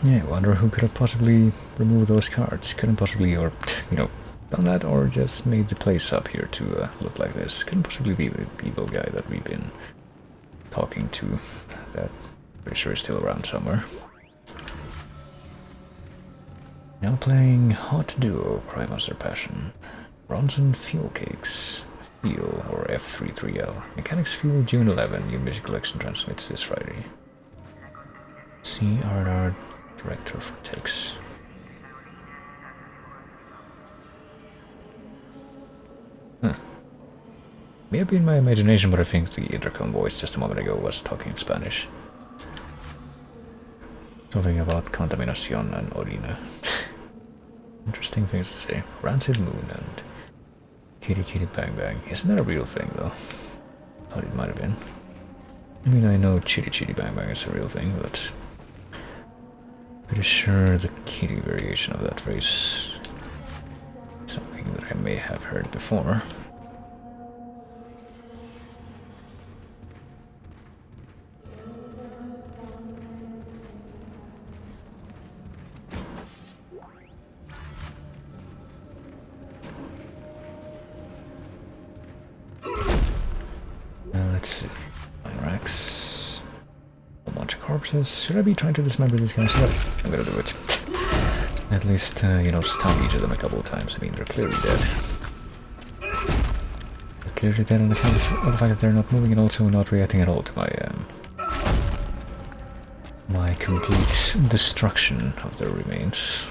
Yeah, I wonder who could have possibly removed those cards. Couldn't possibly, or, you know, done that, or just made the place up here to look like this. Couldn't possibly be the evil guy that we've been talking to. That pretty sure is still around somewhere. Now playing Hot Duo, Crime Monster Passion. Bronson Fuel Cakes. Fuel, or F33L. Mechanics Fuel, June 11. New music collection transmits this Friday. CRR Director for Text. May have been my imagination, but I think the intercom voice just a moment ago was talking Spanish. Something about contaminación and orina. Interesting things to say. Rancid Moon and Kitty Kitty Bang Bang. Isn't that a real thing though? Thought it might have been. I mean, I know Chitty Chitty Bang Bang is a real thing, but pretty sure the kitty variation of that phrase is something that I may have heard before. Let's see. Racks. A bunch of corpses. Should I be trying to dismember these guys? Yep, I'm gonna do it. At least, you know, stun each of them a couple of times. I mean, they're clearly dead. They're clearly dead on account of the fact that they're not moving and also not reacting at all to my, my complete destruction of their remains.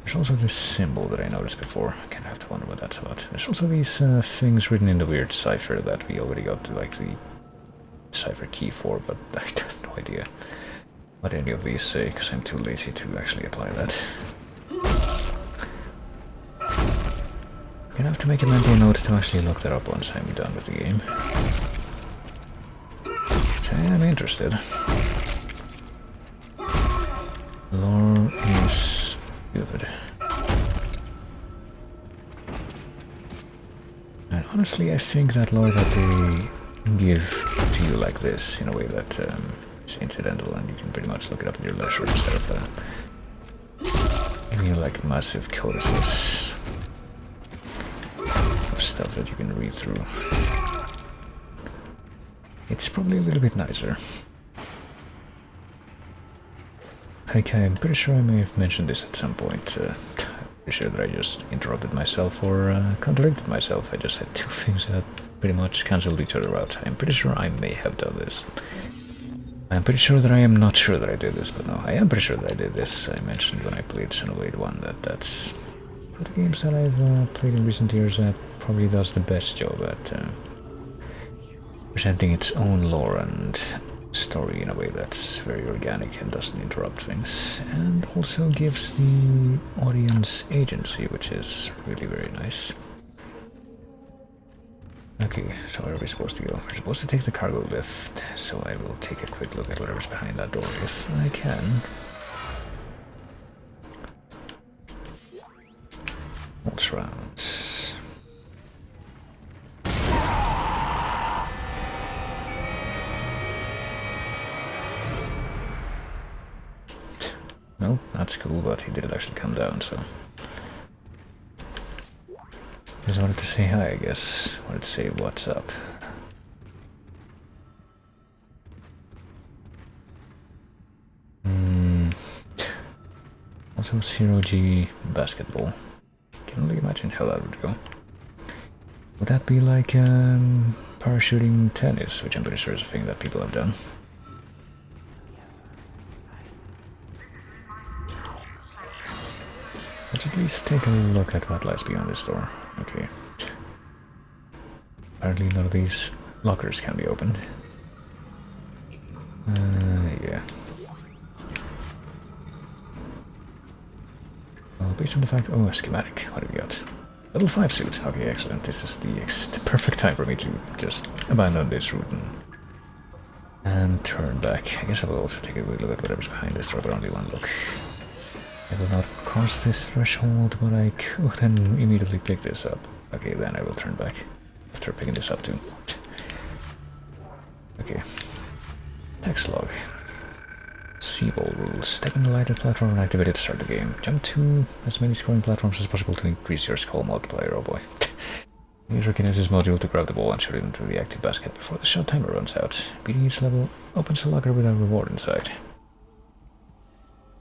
There's also this symbol that I noticed before. I kind of have to wonder what that's about. There's also these things written in the weird cipher that we already got to, like, the cipher key for, but I have no idea what any of these say, because I'm too lazy to actually apply that. Gonna have to make a mental note to actually look that up once I'm done with the game. So yeah, I'm interested. Lore is good. And honestly, I think that lore that they give to you like this, in a way that is incidental and you can pretty much look it up at your leisure instead of giving you like massive codices of stuff that you can read through. It's probably a little bit nicer. Okay, I'm pretty sure I may have mentioned this at some point. Pretty sure that I just interrupted myself or contradicted myself. I just said two things that pretty much cancelled each other out. I'm pretty sure I may have done this. I'm pretty sure that I am not sure that I did this, but no, I am pretty sure that I did this. I mentioned when I played Xenoblade 1 that that's one of the games that I've played in recent years that probably does the best job at presenting its own lore and story in a way that's very organic and doesn't interrupt things, and also gives the audience agency, which is really very nice. Okay, so where are we supposed to go? We're supposed to take the cargo lift, so I will take a quick look at whatever's behind that door if I can. All surrounds. Well, that's cool, but he did actually come down, so... Just wanted to say hi, I guess. Wanted to say what's up. Also, 0G basketball. Can only imagine how that would go. Would that be like parachuting tennis, which I'm pretty sure is a thing that people have done? Let's at least take a look at what lies beyond this door. Okay. Apparently none of these lockers can be opened. Yeah. Well, based on the fact... Oh, a schematic. What have we got? Level 5 suit. Okay, excellent. This is the perfect time for me to just abandon this route and turn back. I guess I will also take a quick look at whatever's behind this door, but only one look. I will not cross this threshold, but I could and immediately pick this up. Okay, then I will turn back after picking this up too. Okay. Text log. Seaball rules. Step on the lighted platform and activate it to start the game. Jump to as many scoring platforms as possible to increase your skull multiplier. Oh boy. Use your kinesis module to grab the ball and shoot it into the active basket before the shot timer runs out. Beating each level opens a locker with a reward inside.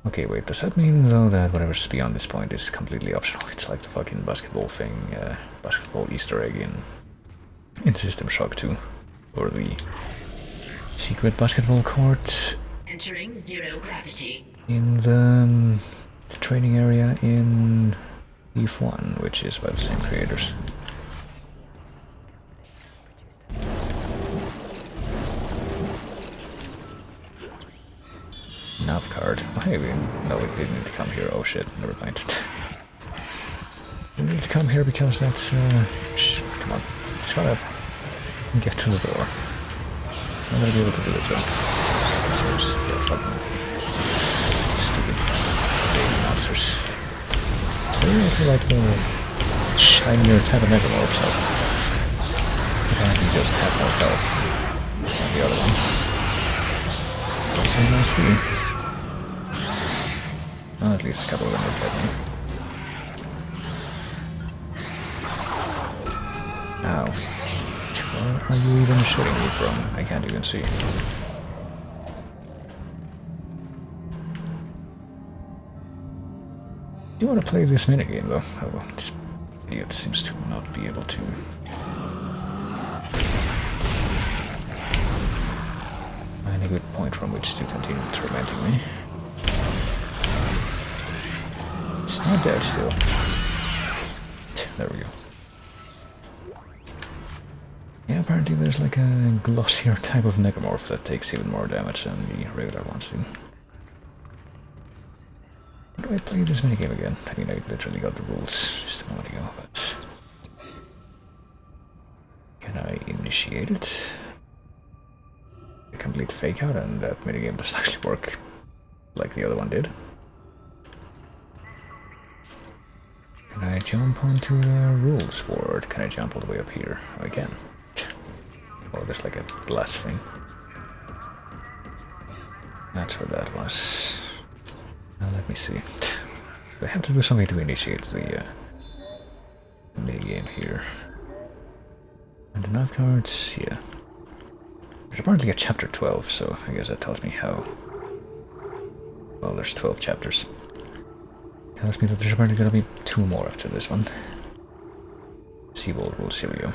Okay, wait, does that mean, though, that whatever's beyond this point is completely optional? It's like the fucking basketball thing, basketball Easter egg in System Shock 2. Or the secret basketball court... Entering zero gravity. In the training area in Eve 1, which is by the same creators. nav card. Oh, hey, no, we didn't need to come here. Oh shit, never mind. We need to come here because that's, come on. Shut up. Get to the door. I'm gonna be able to do it, though. So, yeah, fucking stupid baby monsters. I really also like the shinier type of megamorph, so apparently just have more health than the other ones. Also nicely. Well, at least a couple of them are dead now. Ow. Where are you even shooting me from? I can't even see. Do you want to play this minigame though? Oh, this idiot seems to not be able to. Find a good point from which to continue tormenting me. It's not dead still. There we go. Yeah, apparently there's like a glossier type of necromorph that takes even more damage than the regular ones do. How do I play this minigame again? I mean, I literally got the rules just a moment ago, but... Can I initiate it? A complete fake out, and that minigame doesn't actually work like the other one did. Can I jump onto the rules board? Can I jump all the way up here? Oh, I can. Oh, there's like a glass thing. That's what that was. Now let me see. I have to do something to initiate the minigame here. And the knife cards, yeah. There's apparently a chapter 12, so I guess that tells me how... Well, there's 12 chapters. Tells me that there's apparently gonna be 2 more after this one. Seawall rules, here we go.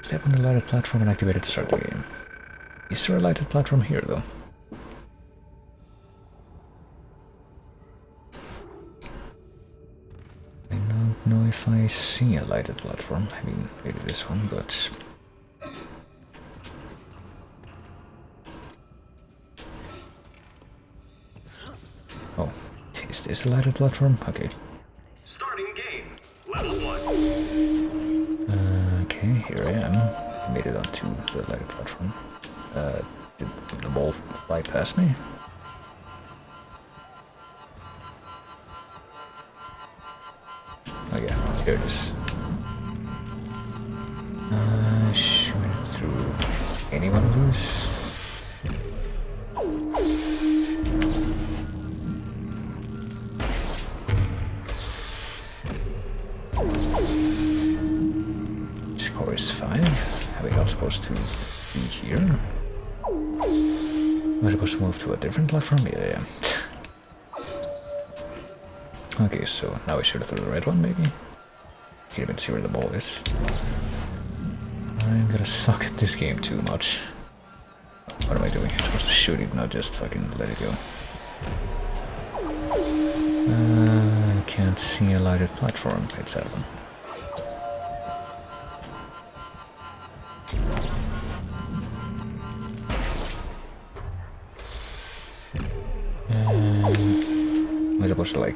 Step on the lighted platform and activate it to start the game. Is there a lighted platform here, though? I don't know if I see a lighted platform. I mean, maybe this one, but... Oh, is this a lighted platform? Okay. Starting game. Level 1. Okay, here I am. I made it onto the lighted platform. Did the ball fly past me? Oh yeah, here it is. Shoot it through any one of these. Score is 5. Are we not supposed to be here? Am I supposed to move to a different platform? Yeah, yeah. Okay, so now we shoot through the red one, maybe? Can't even see where the ball is. I'm gonna suck at this game too much. What am I doing? I'm supposed to shoot it, not just fucking let it go. I can't see a lighted platform. It's that one. Am I supposed to like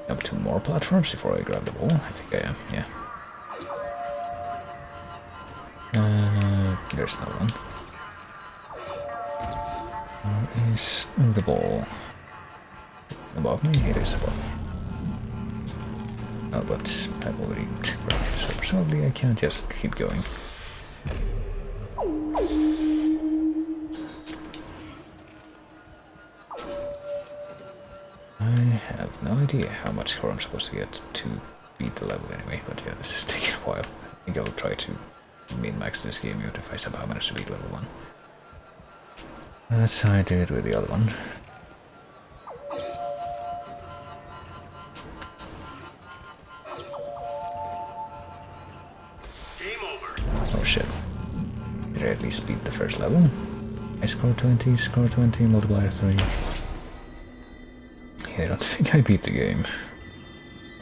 jump to more platforms before I grab the ball? I think I am, yeah. There's no one. Where is the ball? Above me? It is above me. Oh, but I've already grabbed it, so presumably I can't just keep going. I have no idea how much score I'm supposed to get to beat the level anyway, but yeah, this is taking a while. I think I'll try to min-max this game out if I somehow manage to beat level 1. That's how I did with the other one. Game over. Oh shit. Did I at least beat the first level? I scored 20, score 20, multiplier 3. Yeah, I don't think I beat the game.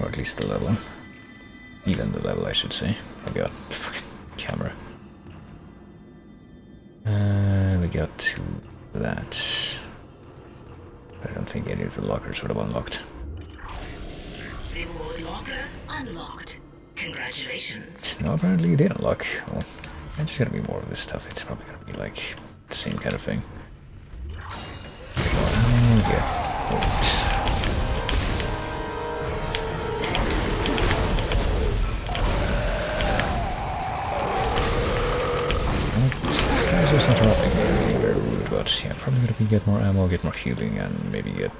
Or at least the level. Even the level, I should say. Oh god, fucking camera. We got to that. think any of the lockers would have unlocked. Reward locker unlocked. Congratulations. No, apparently it did unlock. Well, there's just gonna be more of this stuff. It's probably gonna be like the same kind of thing. Oh, yeah. This guy's just interrupting me very rude, but yeah, probably gonna get more ammo, get more healing, and maybe get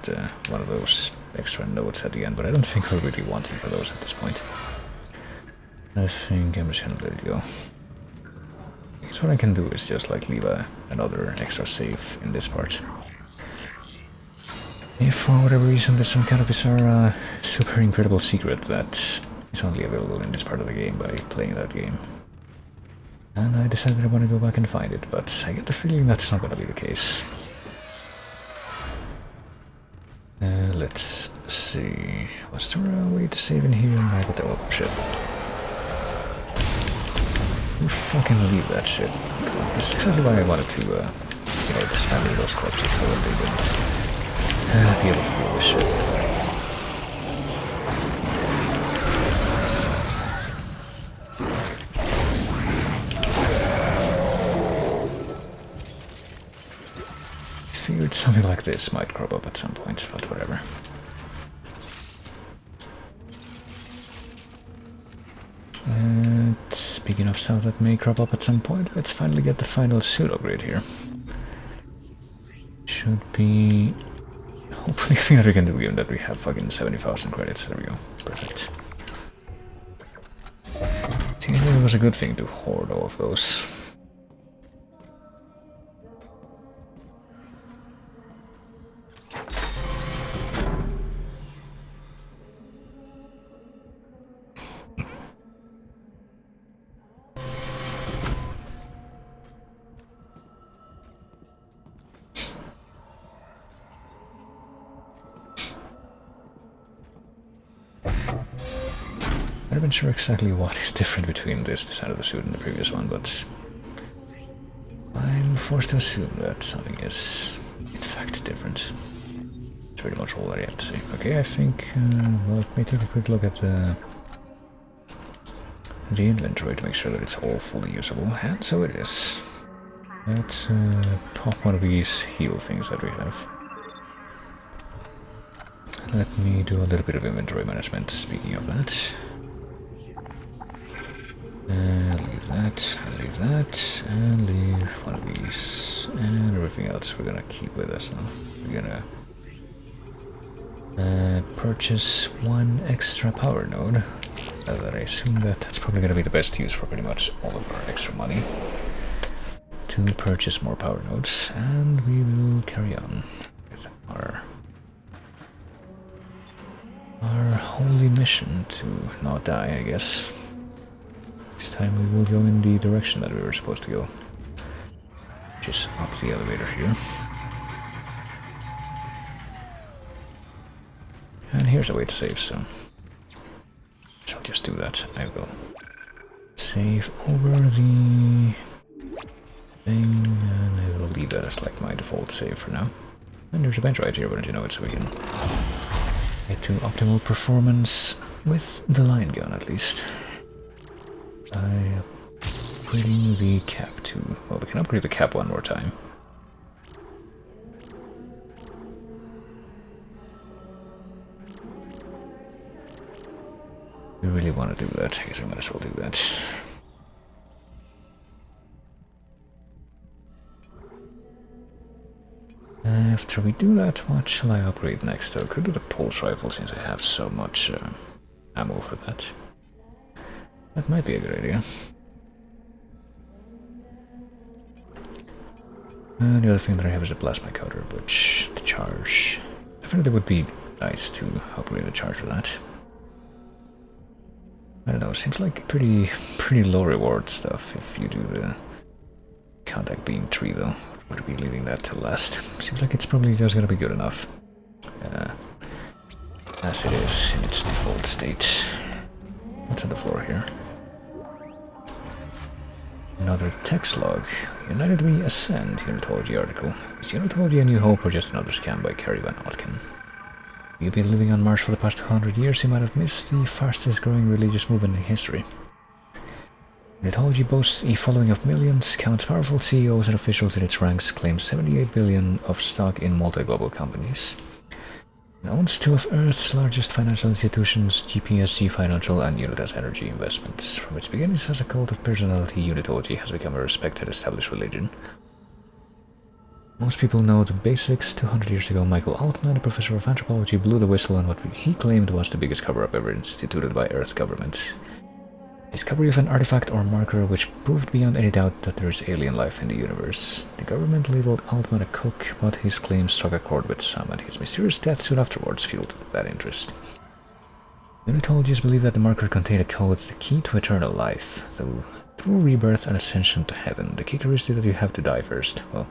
one of those extra notes at the end, but I don't think we're really wanting for those at this point. I think I'm just gonna let it go. I guess what I can do is just like leave another extra save in this part. If for whatever reason there's some kind of bizarre, super incredible secret that is only available in this part of the game by playing that game. And I decided I want to go back and find it, but I get the feeling that's not going to be the case. Let's see. Was there a way to save in here? I got the oh shit. You fucking leave that shit. This is exactly why I wanted to, dismantle those corpses so that they wouldn't be able to do this shit. Figured something like this might crop up at some point, but whatever. Speaking of stuff that may crop up at some point, let's finally get the final suit upgrade here. Should be hopefully a thing that we can do given that we have fucking 70,000 credits. There we go. Perfect. See, it was a good thing to hoard all of those. I'm not sure exactly what is different between this design of the suit and the previous one, but I'm forced to assume that something is in fact different. It's pretty much all I have to say. Okay, I think, well, let me take a quick look at the inventory to make sure that it's all fully usable, and so it is. Let's pop one of these heal things that we have. Let me do a little bit of inventory management, speaking of that. Leave that, and leave one of these, and everything else we're gonna keep with us now. We're gonna purchase one extra power node. That I assume that that's probably gonna be the best use for pretty much all of our extra money. To purchase more power nodes, and we will carry on with our holy mission to not die, I guess. This time we will go in the direction that we were supposed to go. Just up the elevator here. And here's a way to save, so I'll just do that. I will save over the thing, and I will leave that as like my default save for now. And there's a bench right here, wouldn't you know it, so we can get to optimal performance with the line gun at least. By upgrading the cap too. Well, we can upgrade the cap one more time. We really want to do that. I guess we might as well do that. After we do that, what shall I upgrade next? I could do the pulse rifle since I have so much ammo for that. That might be a good idea. And the other thing that I have is a plasma cutter, which the charge. Definitely would be nice to upgrade the charge for that. I don't know, seems like pretty low reward stuff if you do the contact beam tree though. Would be leaving that till last. Seems like it's probably just gonna be good enough. As it is in its default state. What's on the floor here? Another text log. United We Ascend, Unitology article. Is Unitology a new hope or just another scam by Kerry Van Otken? You've been living on Mars for the past 200 years, you might have missed the fastest growing religious movement in history. Unitology boasts a following of millions, counts powerful CEOs and officials in its ranks, claims 78 billion of stock in multi-global companies, and owns two of Earth's largest financial institutions, GPSG Financial and Unitas Energy Investments. From its beginnings as a cult of personality, Unitology has become a respected established religion. Most people know the basics. 200 years ago, Michael Altman, a professor of anthropology, blew the whistle on what he claimed was the biggest cover-up ever instituted by Earth government. Discovery of an artifact or marker which proved beyond any doubt that there is alien life in the universe. The government labeled Altman a kook, but his claims struck a chord with some, and his mysterious death soon afterwards fueled that interest. Unitologists believe that the marker contained a code, the key to eternal life, though through rebirth and ascension to heaven. The kicker is that you have to die first. Well,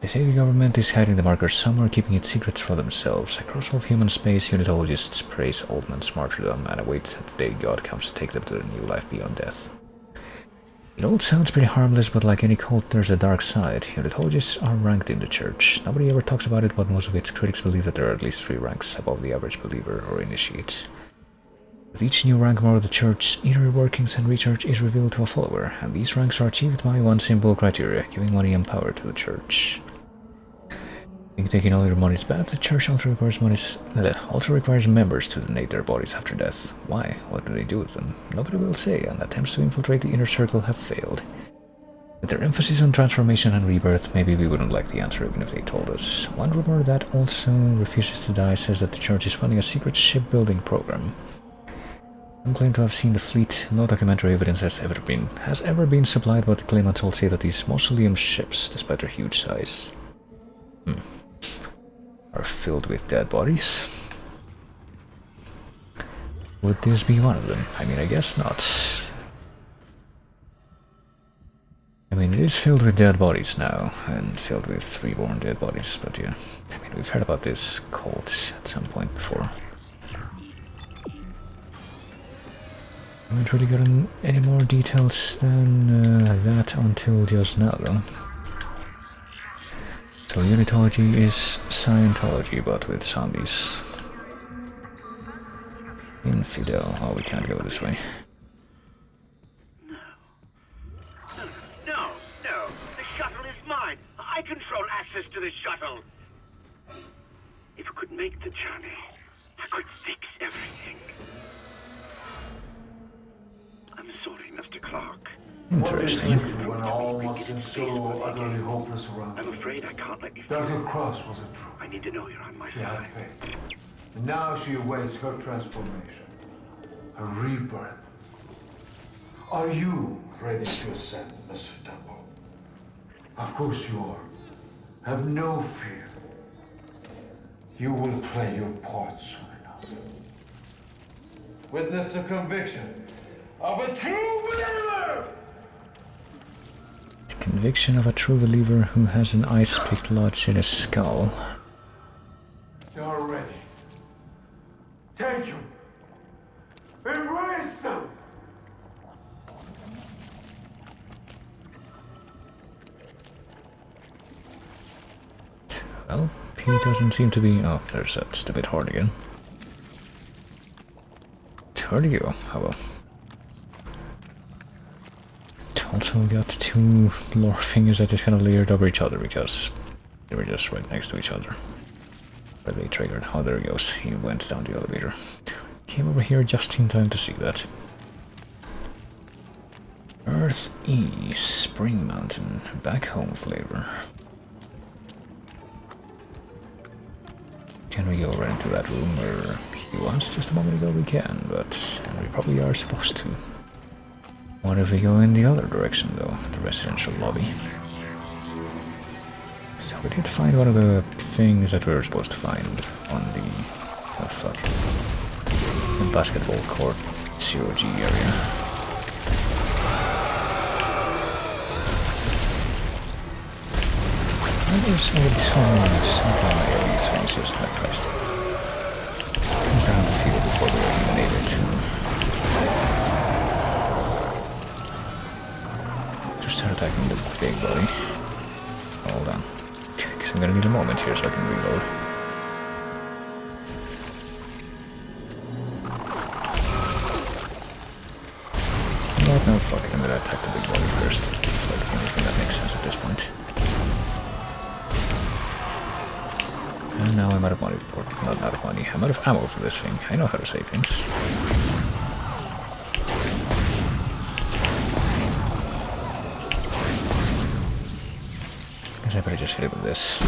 they say the government is hiding the marker somewhere, keeping its secrets for themselves. Across all of human space, Unitologists praise Altman's martyrdom and await the day God comes to take them to the new life beyond death. It all sounds pretty harmless, but like any cult, there's a dark side. Unitologists are ranked in the church. Nobody ever talks about it, but most of its critics believe that there are at least 3 ranks above the average believer or initiate. With each new rank, more of the church's inner workings and research is revealed to a follower, and these ranks are achieved by one simple criteria: giving money and power to the church. Think taking all your money is bad? The church also requires members to donate their bodies after death. Why? What do they do with them? Nobody will say, and attempts to infiltrate the inner circle have failed. With their emphasis on transformation and rebirth, maybe we wouldn't like the answer even if they told us. One rumor that also refuses to die says that the church is funding a secret shipbuilding program. Some claim to have seen the fleet. No documentary evidence has ever been supplied, but the claimants all say that these mausoleum ships, despite their huge size, are filled with dead bodies. Would this be one of them? I mean, I guess not. I mean, it is filled with dead bodies now, and filled with reborn dead bodies, but yeah. I mean, we've heard about this cult at some point before. I haven't really gotten any more details than that until just now, though. So Unitology is Scientology, but with zombies. Infidel. Oh, we can't go this way. No. The shuttle is mine. I control access to the shuttle. If we could make the journey, I could fix everything. I'm sorry, Mr. Clark. Interesting. When all was so utterly hopeless around I'm afraid I can't let you Dr. Cross was a true. I need to know you're on my She had side. faith. And now she awaits her transformation. Her rebirth. Are you ready to ascend, Mr. Temple? Of course you are. Have no fear. You will play your part soon enough. Witness the conviction of a true believer! The conviction of a true believer who has an ice pick lodged in his skull. You're ready. Take them. Embrace them. Well, P doesn't seem to be... Oh, there's that stupid horn again. Where do you go? Oh well. Also got 2 lore fingers that just kind of layered over each other because they were just right next to each other. Where they triggered. Oh, there he goes. He went down the elevator. Came over here just in time to see that. Earth E, Spring Mountain, back home flavor. Can we go right into that room where he was just a moment ago? We can, but and we probably are supposed to. What if we go in the other direction, though? The residential lobby. So we did find one of the things that we were supposed to find on the... oh, fuck. The basketball court 0G area. There's already something like these things just like Christ. Comes down the field before they eliminate it. start attacking the big body. Hold on. Because I'm gonna need a moment here so I can reload. But no, fuck it, I'm gonna attack the big body first. It's like the only thing that makes sense at this point. And now I'm out of money, or not out of money, I'm out of ammo for this thing. I know how to save things. Guess I better just hit it with this.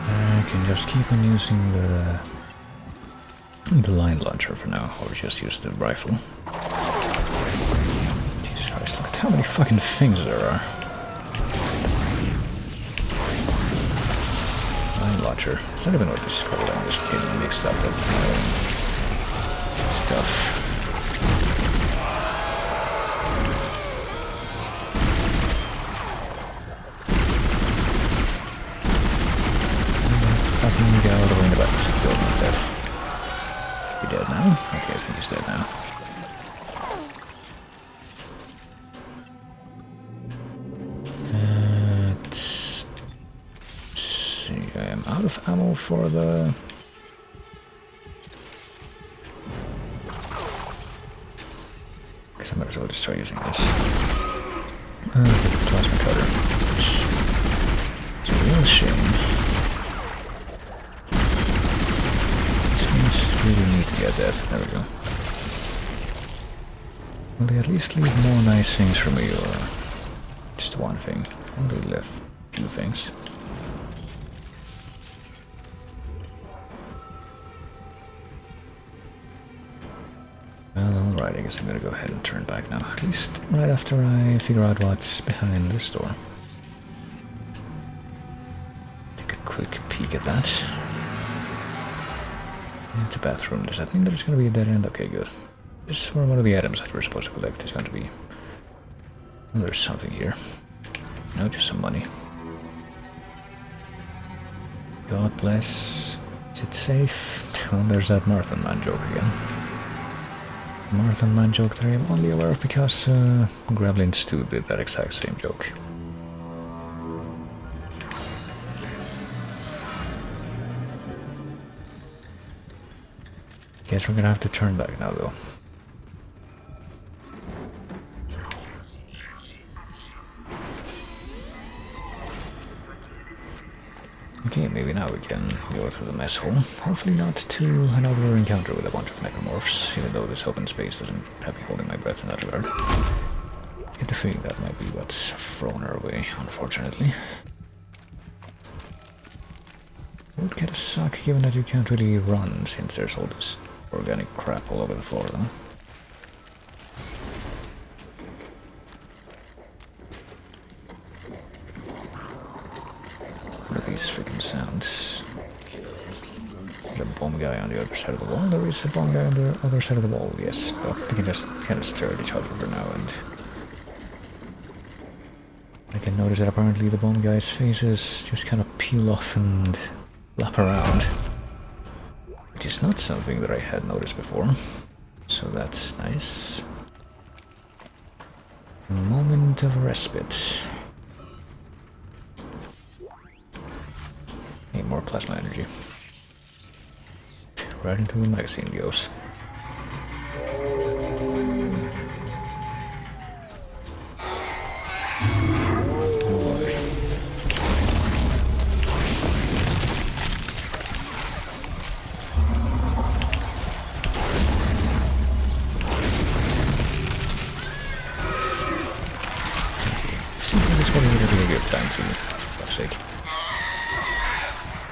I can just keep on using the line launcher for now, or just use the rifle. Jesus Christ, look at how many fucking things there are. Line launcher. It's not even what this is called, I'm just getting mixed up with my own stuff. Fucking get all the way in the back, still not dead. He dead now? Okay, I think he's dead now. Let's see, I am out of ammo for the... Guess I might as well just try using this. Plasma cutter. It's a real shame. Really need to get that. There we go. Will they at least leave more nice things for me, or just one thing? Only left a few things. Well, alright, I guess I'm gonna go ahead and turn back now. At least right after I figure out what's behind this door. Take a quick peek at that. It's a bathroom. Does that mean that it's going to be a dead end? Okay, good. This is where one of the items that we're supposed to collect is going to be. Well, there's something here. No, just some money. God bless. Is it safe? Well, there's that Marathon Man joke again. Marathon Man joke that I am only aware of because Gremlins 2 did that exact same joke. Guess we're gonna have to turn back now, though. Okay, maybe now we can go through the mess hole. Hopefully not to another encounter with a bunch of necromorphs, even though this open space doesn't have me holding my breath in that regard. Get the feeling that might be what's thrown our way, unfortunately. Would get a suck given that you can't really run since there's all this organic crap all over the floor, though. What are these freaking sounds? There's a bomb guy on the other side of the wall. There is a bomb guy on the other side of the wall, yes. But we can just kind of stare at each other for now, and I can notice that apparently the bomb guy's faces just kind of peel off and lap around. Which is not something that I had noticed before, so that's nice. Moment of respite. Hey, more plasma energy. Right into the magazine goes.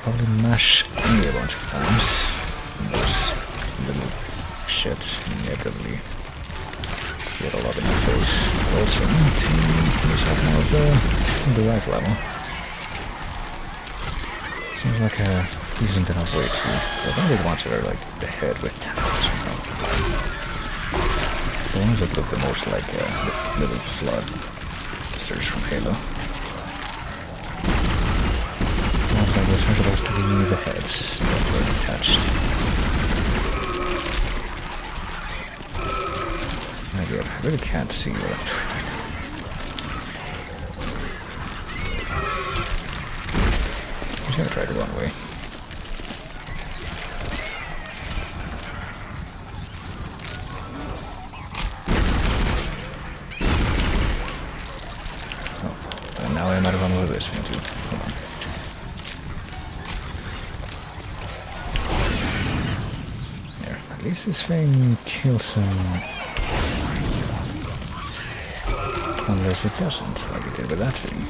Probably mash me a bunch of times. Those little shits inevitably get a lot in my face. Also need to use up more of the rifle ammo. Seems like a decent enough way to avoid the ones that are like the head with tentacles. The ones that look the most like the little flood monsters from Halo. those are supposed to be the heads that were attached. I really can't see what I'm doing right now. I'm just gonna try the one way. Oh, and now I might have run over this one too. Hold on. There, at least this thing kills some. Unless it doesn't, like it did with that thing.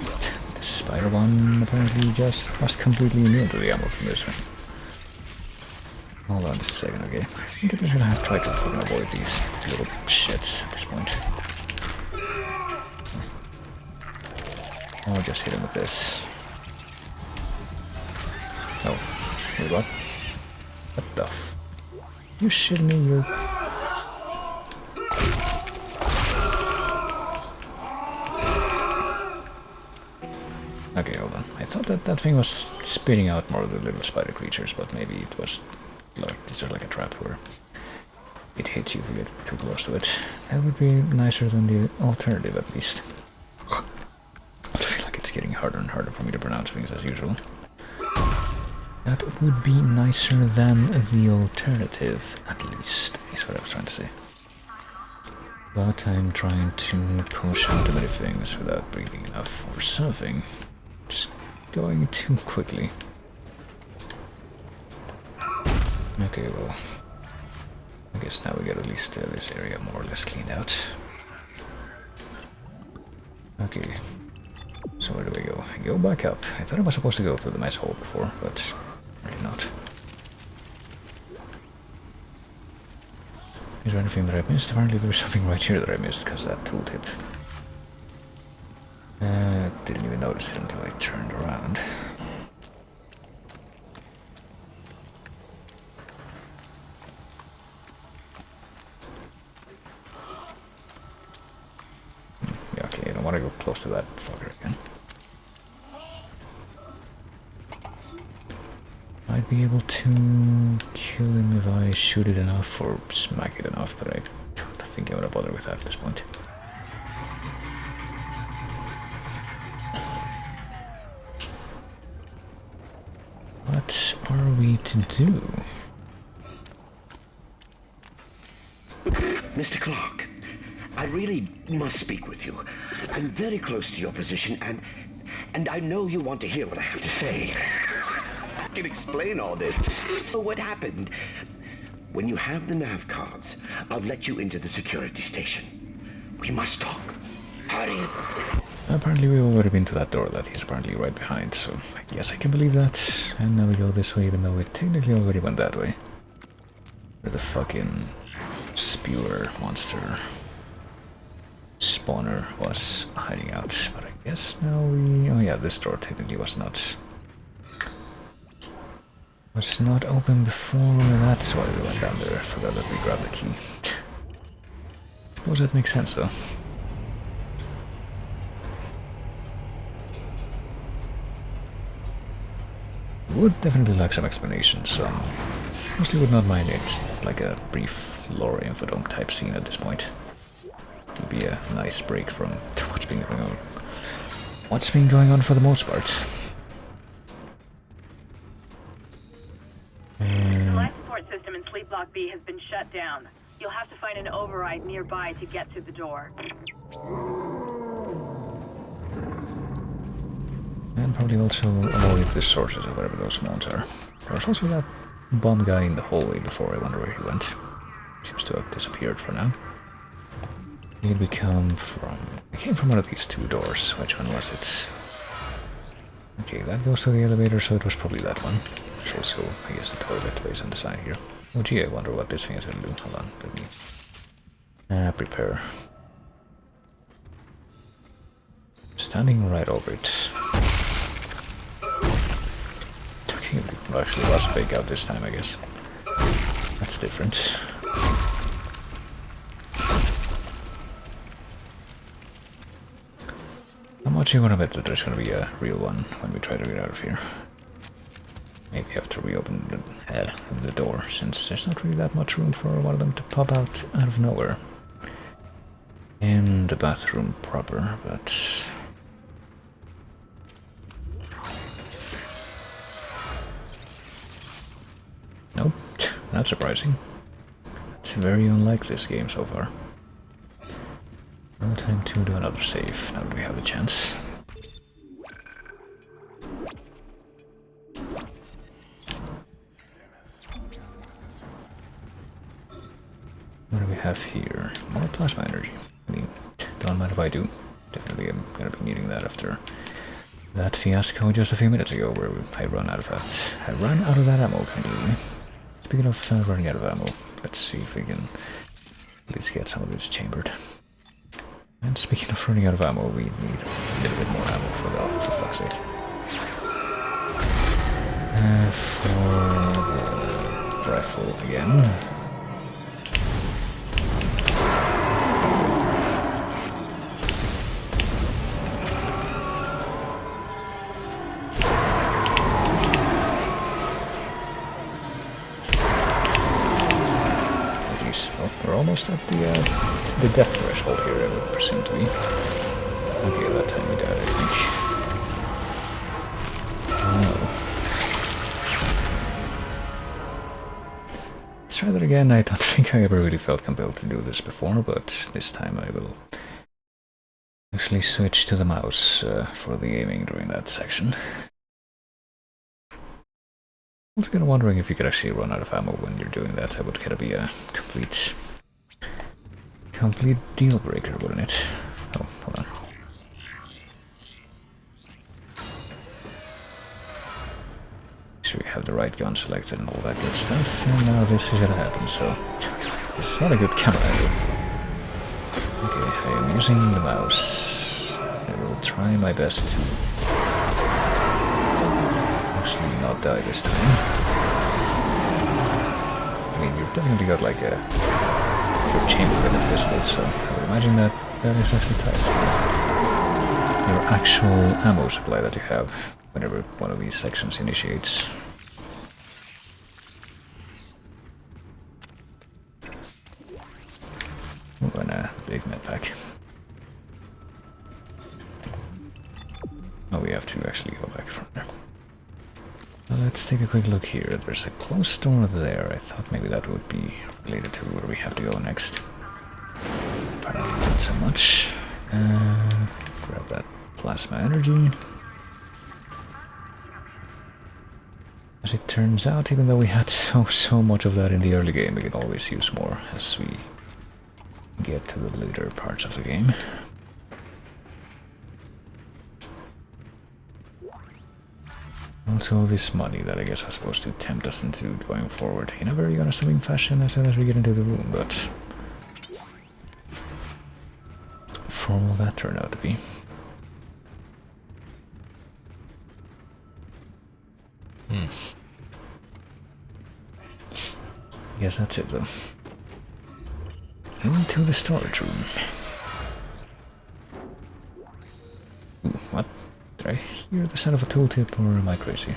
The spider one apparently just was completely immune to the ammo from this one. Hold on just a second, okay. I think I'm just gonna have to try to fucking avoid these little shits at this point. I'll just hit him with this. Oh, wait, what? What the f... You shitting me? You're... Okay, hold on. I thought that thing was spitting out more of the little spider creatures, but maybe it was like, it's just like a trap where it hits you if you get too close to it. That would be nicer than the alternative, at least. I feel like it's getting harder and harder for me to pronounce things as usual. That would be nicer than the alternative, at least, is what I was trying to say. But I'm trying to push out too many things without breathing enough or something. Just going too quickly. Okay, well, I guess now we got at least this area more or less cleaned out. Okay, so where do we go? I go back up. I thought I was supposed to go through the mess hole before, but really not. Is there anything that I missed? Apparently there was something right here that I missed, because that tooltip. Didn't even notice it until I turned around. Yeah, okay, I don't want to go close to that fucker again. Might be able to kill him if I shoot it enough or smack it enough, but I don't think I would bother with that at this point. What are we to do? Mr. Clark, I really must speak with you. I'm very close to your position, and I know you want to hear what I have to say. I can explain all this. So what happened? When you have the nav cards, I'll let you into the security station. We must talk. Hurry. Apparently we've already been to that door that he's apparently right behind, so I guess I can believe that. And now we go this way, even though we technically already went that way. Where the fucking spewer monster spawner was hiding out. But I guess now we... Oh yeah, this door technically was not open before. That's why we went down there. I forgot that we grabbed the key. Suppose that makes sense though. Would definitely like some explanations. Mostly would not mind it, like a brief lore infodome type scene at this point. Would be a nice break from what's been going on. What's been going on for the most part. The life support system in Sleep Block B has been shut down. You'll have to find an override nearby to get to the door. And probably also avoid the sources of whatever those moons are. There was also that bomb guy in the hallway before. I wonder where he went. Seems to have disappeared for now. Did we come from... We came from one of these two doors. Which one was it? Okay, that goes to the elevator, so it was probably that one. There's also, I guess, the toilet place on the side here. Oh gee, I wonder what this thing is going to do. Hold on, let me... prepare. Standing right over it. Okay, it actually was a fake out this time, I guess. That's different. How much you want to bet that there's going to be a real one when we try to get out of here? Maybe I have to reopen the door, since there's not really that much room for one of them to pop out of nowhere. In the bathroom proper, but... Nope, not surprising. It's very unlike this game so far. No time to do another save, now that we have the chance. What do we have here? More plasma energy. I mean, don't mind if I do. Definitely I'm gonna be needing that after that fiasco just a few minutes ago where I ran out of that. I ran out of that ammo completely. Speaking of running out of ammo, let's see if we can at least get some of this chambered. And speaking of running out of ammo, we need a little bit more ammo for that, for fuck's sake. For the rifle again. We're almost at the death threshold here, I would presume to be. Okay, that time we died, I think. Oh. Let's try that again. I don't think I ever really felt compelled to do this before, but this time I will actually switch to the mouse for the aiming during that section. I was kind of wondering if you could actually run out of ammo when you're doing that. That would kind of be a complete deal breaker, wouldn't it? Oh, hold on. So we have the right gun selected and all that good stuff, and now this is gonna happen, so this is not a good camera angle. Okay, I am using the mouse. I will try my best to actually not die this time. I mean, you've definitely got like a chamber in it visible, so I would imagine that that is actually tied to your actual ammo supply that you have whenever one of these sections initiates. Oh, and a big med pack. Oh, we have to actually go back from there. Well, let's take a quick look here. There's a closed door there. I thought maybe that would be related to where we have to go next. Apparently not so much. Grab that plasma energy. As it turns out, even though we had so much of that in the early game, we can always use more as we get to the later parts of the game. Also, this money that I guess was supposed to tempt us into going forward in a very unassuming fashion as soon as we get into the room, but for all that turned out to be. Guess that's it though. Into the storage room. Ooh, what? Did I hear the sound of a tooltip, or am I crazy?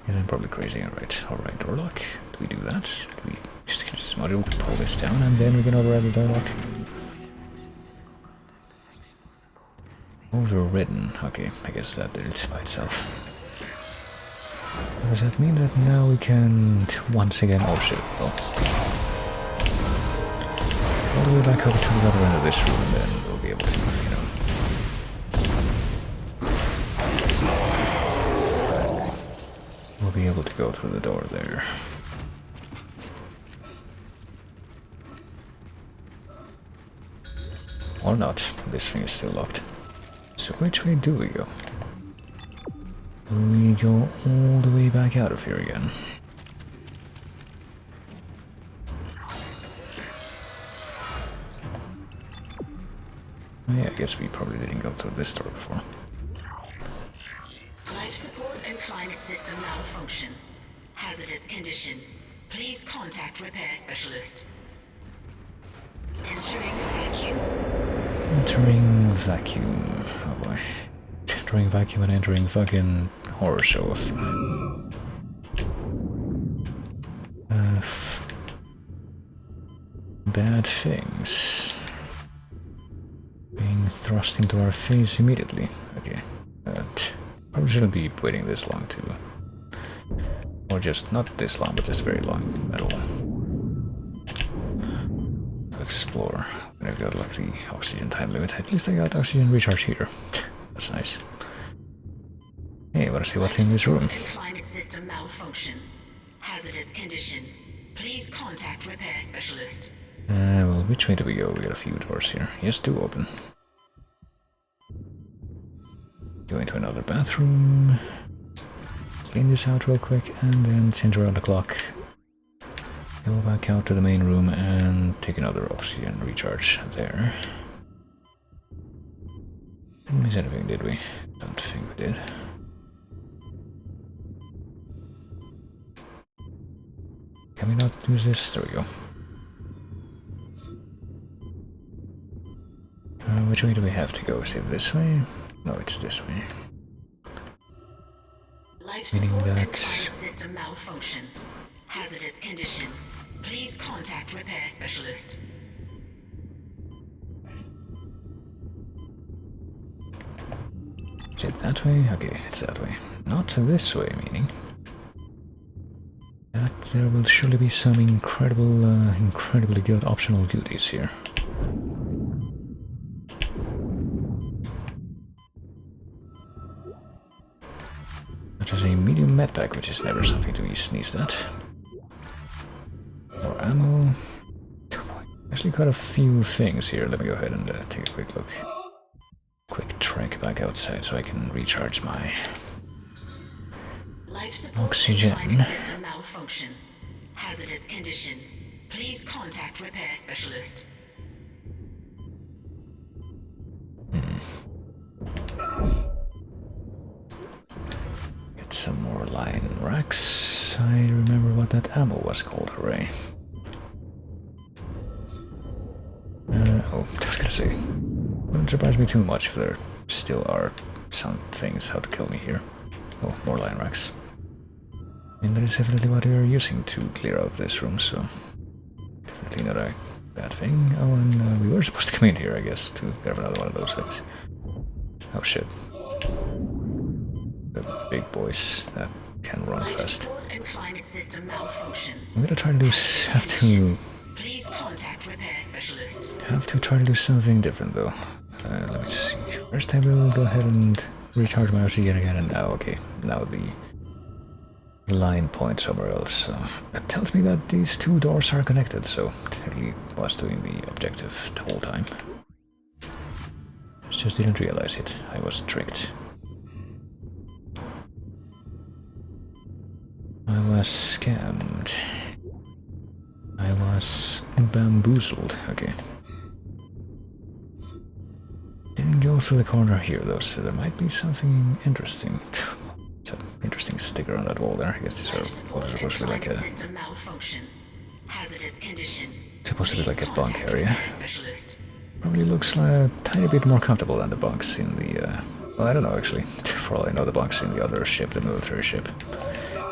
Yeah, I'm probably crazy, alright. Alright, door lock. Do we do that? Do we just get this module to pull this down and then we can override the door lock? Overridden. Okay, I guess that did it by itself. Does that mean that now we can once again... Oh shit, well... all the way back over to the other end of this room, and then we'll be able to, you know... we'll be able to go through the door there. Or not, this thing is still locked. So which way do we go? Do we go all the way back out of here again? Yeah, I guess we probably didn't go through this door before. Life support and climate system malfunction. Hazardous condition. Please contact repair specialist. Entering vacuum. Entering vacuum. Oh boy. Entering vacuum and entering fucking horror show of bad things being thrust into our face immediately. Okay, probably shouldn't be waiting this long to, or just not this long, but just very long at all. Explore. When I've got like the oxygen time limit, at least I got oxygen recharge here. That's nice. Hey, wanna see what's in this room? Climate system malfunction. Hazardous condition. Please contact repair specialist. Well, which way do we go? We got a few doors here. Yes, two open. Go into another bathroom. Clean this out real quick, and then since we're on the clock, go back out to the main room and take another oxygen recharge there. Didn't miss anything, did we? Don't think we did. Can we not use this? There we go. Which way do we have to go? Is it this way? No, it's this way. Meaning that... System malfunction. Hazardous condition. Please contact repair specialist. Is it that way? Okay, it's that way. Not this way, meaning that there will surely be some incredibly good optional goodies here. That is a medium medpack, which is never something to be sneezed at. More ammo. Actually, quite a few things here. Let me go ahead and take a quick look. Quick trek back outside so I can recharge my oxygen. Malfunction. Hazardous condition. Please contact repair specialist. Get some more line racks. I remember what that ammo was called, hooray. Oh, I was gonna say, wouldn't surprise me too much if there still are some things how to kill me here. Oh, more line racks. And that is definitely what we are using to clear out this room, so definitely not a bad thing. Oh, and we were supposed to come in here, I guess, to grab another one of those things. Oh shit. The big boys that can run fast. I'm gonna try to do Please contact repair specialist. Have to try to do something different though. Let me see. First I will go ahead and recharge my oxygen again, and now, okay, now the line point somewhere else. So it tells me that these two doors are connected, so technically was doing the objective the whole time. Just didn't realize it. I was tricked. I was scammed. I was bamboozled. Okay. Didn't go through the corner here though, so there might be something interesting. It's an interesting sticker on that wall there. I guess these are supposed to be like a... supposed to be like a bunk area. Probably looks a tiny bit more comfortable than the bunks in the... well, I don't know actually. For all I know, the bunks in the other ship, the military ship,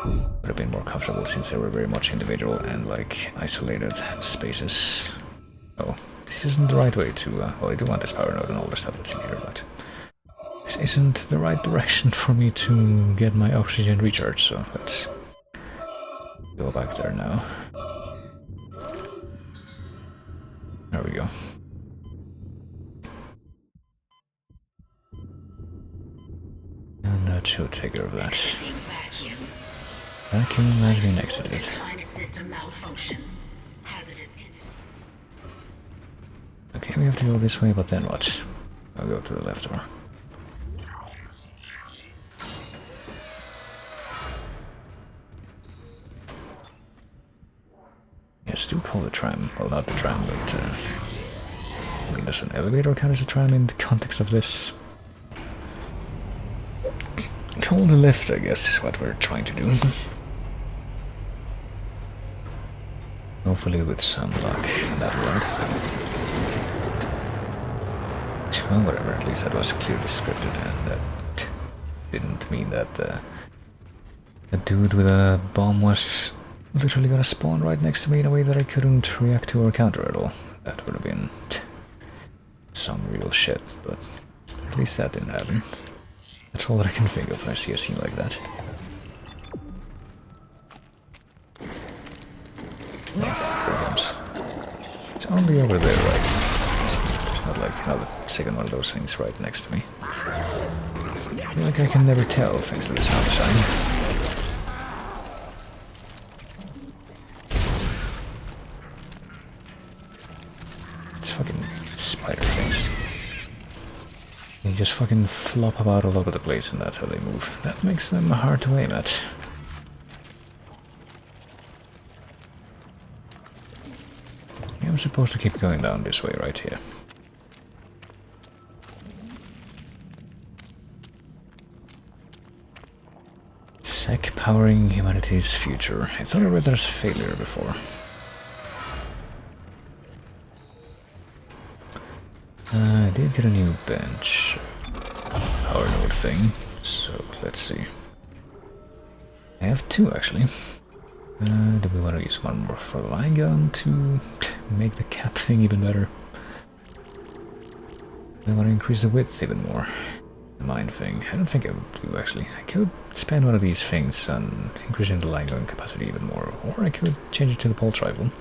would have been more comfortable since they were very much individual and like isolated spaces. Oh, this isn't the right way to... well, I do want this power node and all the stuff that's in here, but this isn't the right direction for me to get my oxygen recharged, so let's go back there now. There we go. And that should take care of that. Vacuum has been exited. Okay, we have to go this way, but then what? I'll go to the left door. Yes, do call the tram. Well, not the tram, but I mean, does an elevator count as a tram in the context of this? Call the lift, I guess, is what we're trying to do. Hopefully with some luck in that word. Well, whatever, at least that was clearly scripted, and that didn't mean that A dude with a bomb was literally gonna spawn right next to me in a way that I couldn't react to or counter at all. That would have been some real shit, but at least that didn't happen. That's all that I can think of when I see a scene like that. Programs. It's only over there, right? There's not like another second one of those things right next to me. I feel like I can never tell thanks to the sound design. Fucking spider things. They just fucking flop about all over the place and that's how they move. That makes them hard to aim at. I'm supposed to keep going down this way right here. Sec powering humanity's future. I thought I read there's failure before. I did get a new bench, power node thing, so let's see. I have two actually. Do we want to use one more for the line gun to make the cap thing even better? I want to increase the width even more. The mine thing, I don't think I would do actually. I could spend one of these things on increasing the line gun capacity even more, or I could change it to the pulse rifle.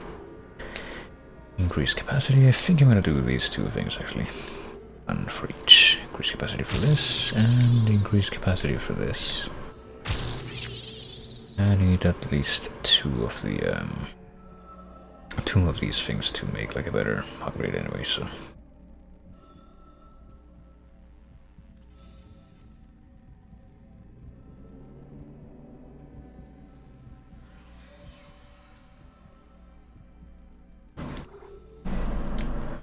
Increase capacity, I think I'm gonna do these two things actually. One for each. Increase capacity for this, and increase capacity for this. I need at least two of these things to make like a better upgrade anyway, so.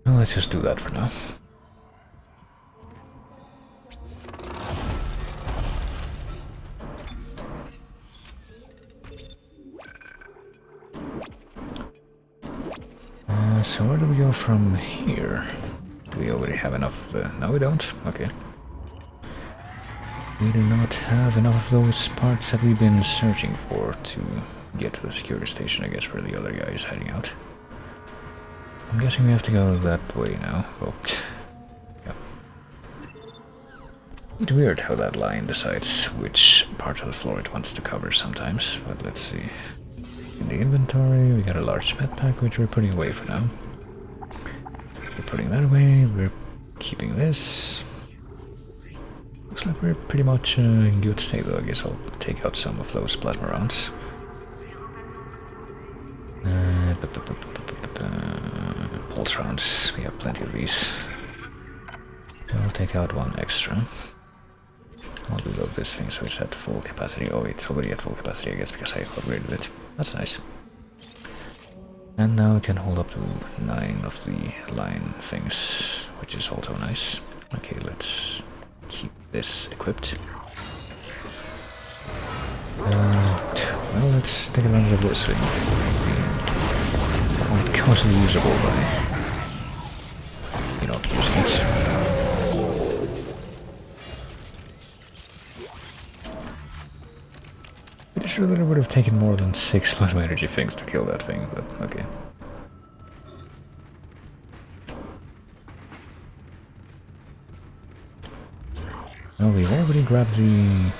Well, let's just do that for now. So where do we go from here? Do we already have enough of the... No, we don't? Okay. We do not have enough of those parts that we've been searching for to get to the security station, I guess, where the other guy is hiding out. I'm guessing we have to go that way now. Well, yeah. It's weird how that line decides which part of the floor it wants to cover sometimes, but let's see. In the inventory, we got a large med pack, which we're putting away for now. We're putting that away, we're keeping this. Looks like we're pretty much in good state though. I guess I'll take out some of those plasma rounds. Pulse rounds, we have plenty of these. So I'll take out one extra. I'll reload this thing so it's at full capacity. Oh, it's already at full capacity, I guess, because I upgraded it. That's nice. And now it can hold up to 9 of the line things, which is also nice. Okay, let's keep this equipped. Well, let's take advantage of this thing. Quite costly usable by, you know, using it. Pretty sure that it would have taken more than 6 plasma energy things to kill that thing, but okay. Well, we already grabbed the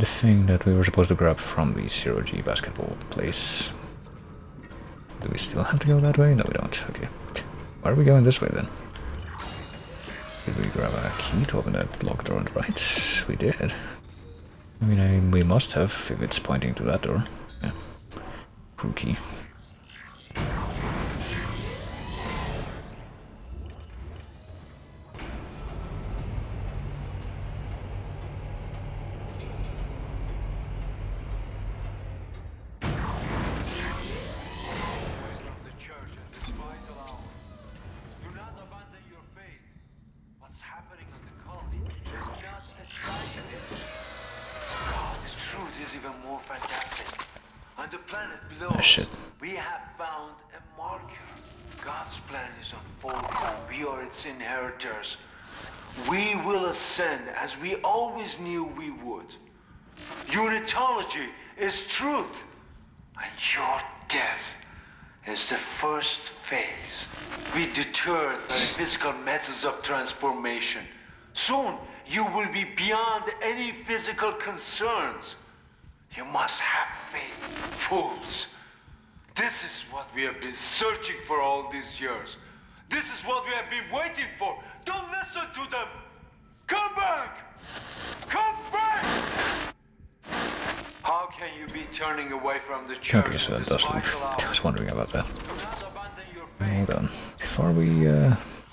thing that we were supposed to grab from the 0G basketball place. Do we still have to go that way? No, we don't. Okay. Why are we going this way then? Did we grab a key to open that locked door on the right? We did. I mean, we must have, if it's pointing to that door. Yeah. Crew key. Oh shit. We have found a marker. God's plan is unfolding. We are its inheritors. We will ascend as we always knew we would. Unitology is truth. And your death is the first phase. Be deterred by the physical methods of transformation. Soon, you will be beyond any physical concerns. You must have faith, fools. This is what we have been searching for all these years. This is what we have been waiting for. Don't listen to them. Come back! Come back! How can you be turning away from the church? Okay, so that does look. I was wondering about that. Hold on. Before we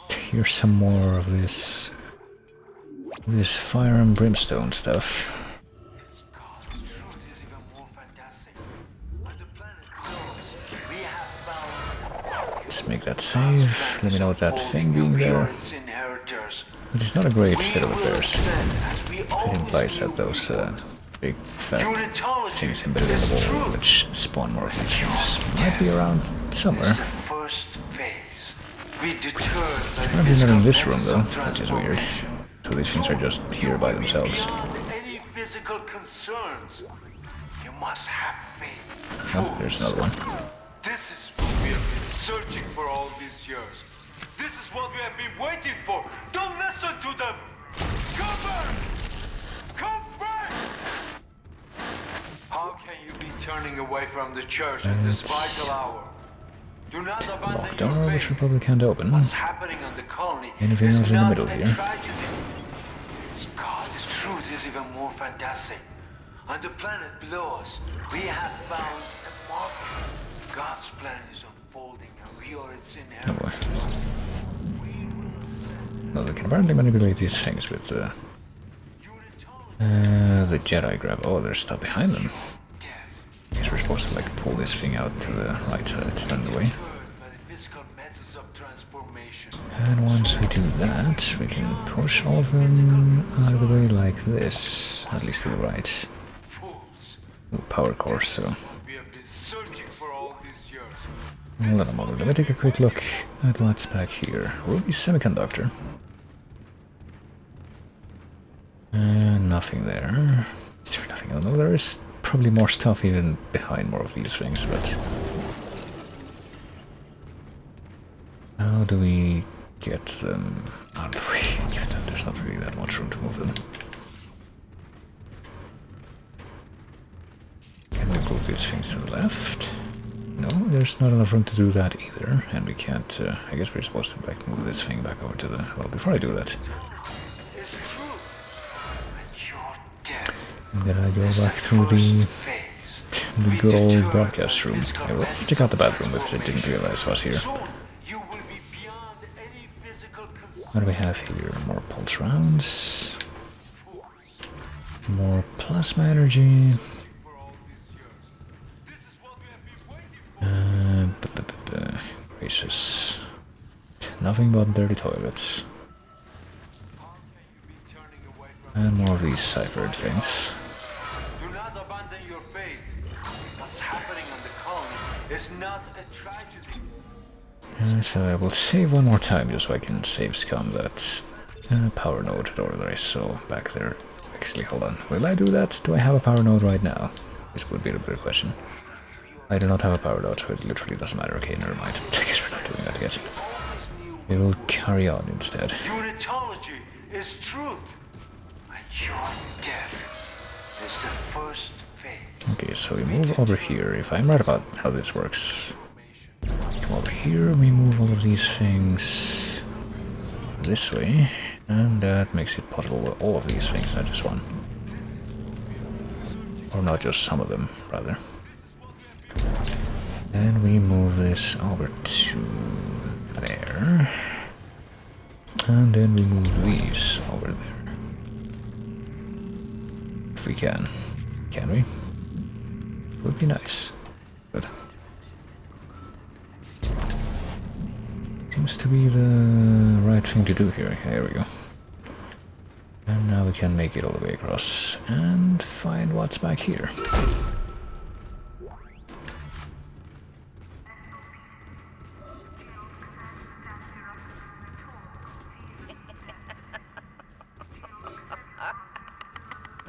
hear some more of this fire and brimstone stuff. Let's make that save. Let me know that thing being there. It is not a great state of affairs. It implies that those big fat things embedded in the wall which spawn more of these things might be around somewhere. Apparently not in this room though, which is weird. So these things are just here by themselves. Oh, there's another one. This is what we have been searching for all these years. This is what we have been waiting for. Don't listen to them. Come back! Come back! How can you be turning away from the church at this vital hour? Do not abandon Locked door, your which faith. we probably can't open. What's happening on the colony Anything is else in the not middle a here? tragedy. God's truth is even more fantastic. On the planet below us, we have found a marker. God's plan is unfolding, and we are its Oh boy. inheritors. Well, we can apparently manipulate these things with the Jedi grab. Oh, there's stuff behind them. I guess we're supposed to like pull this thing out to the right side, stand away. And once we do that, we can push all of them out of the way like this, at least to the right. Ooh, power core, so. Hold on a moment, let me take a quick look at what's back here. Ruby semiconductor. Nothing there. Is there nothing? I don't know, there is probably more stuff even behind more of these things, but... How do we get them out of the way? Given that there's not really that much room to move them. Can we move these things to the left? No, there's not enough room to do that either, and we can't, I guess we're supposed to like move this thing back over to the, well, before I do that. Then I go back through the good old broadcast room. I will check out the bathroom, which I didn't realize was here. What do we have here? More pulse rounds. More plasma energy. Gracious. Nothing but dirty toilets. And more of these ciphered things. Do not abandon your faith. What's happening on the colony is not a tragedy. So I will save one more time just so I can save scum that power node door that I saw back there. Actually, hold on. Will I do that? Do I have a power node right now? This would be a better question. I do not have a power node, so it literally doesn't matter. Okay, never mind. I guess we're not doing that yet. We will carry on instead. Unitology is truth. And your death is the first phase. Okay, so we move over here. If I'm right about how this works, come over here, we move all of these things this way, and that makes it possible with all of these things, not just one. Or not just some of them, rather. And we move this over to there. And then we move these over there. If we can. Can we? Would be nice. Good. Seems to be the right thing to do here. Here we go. And now we can make it all the way across and find what's back here.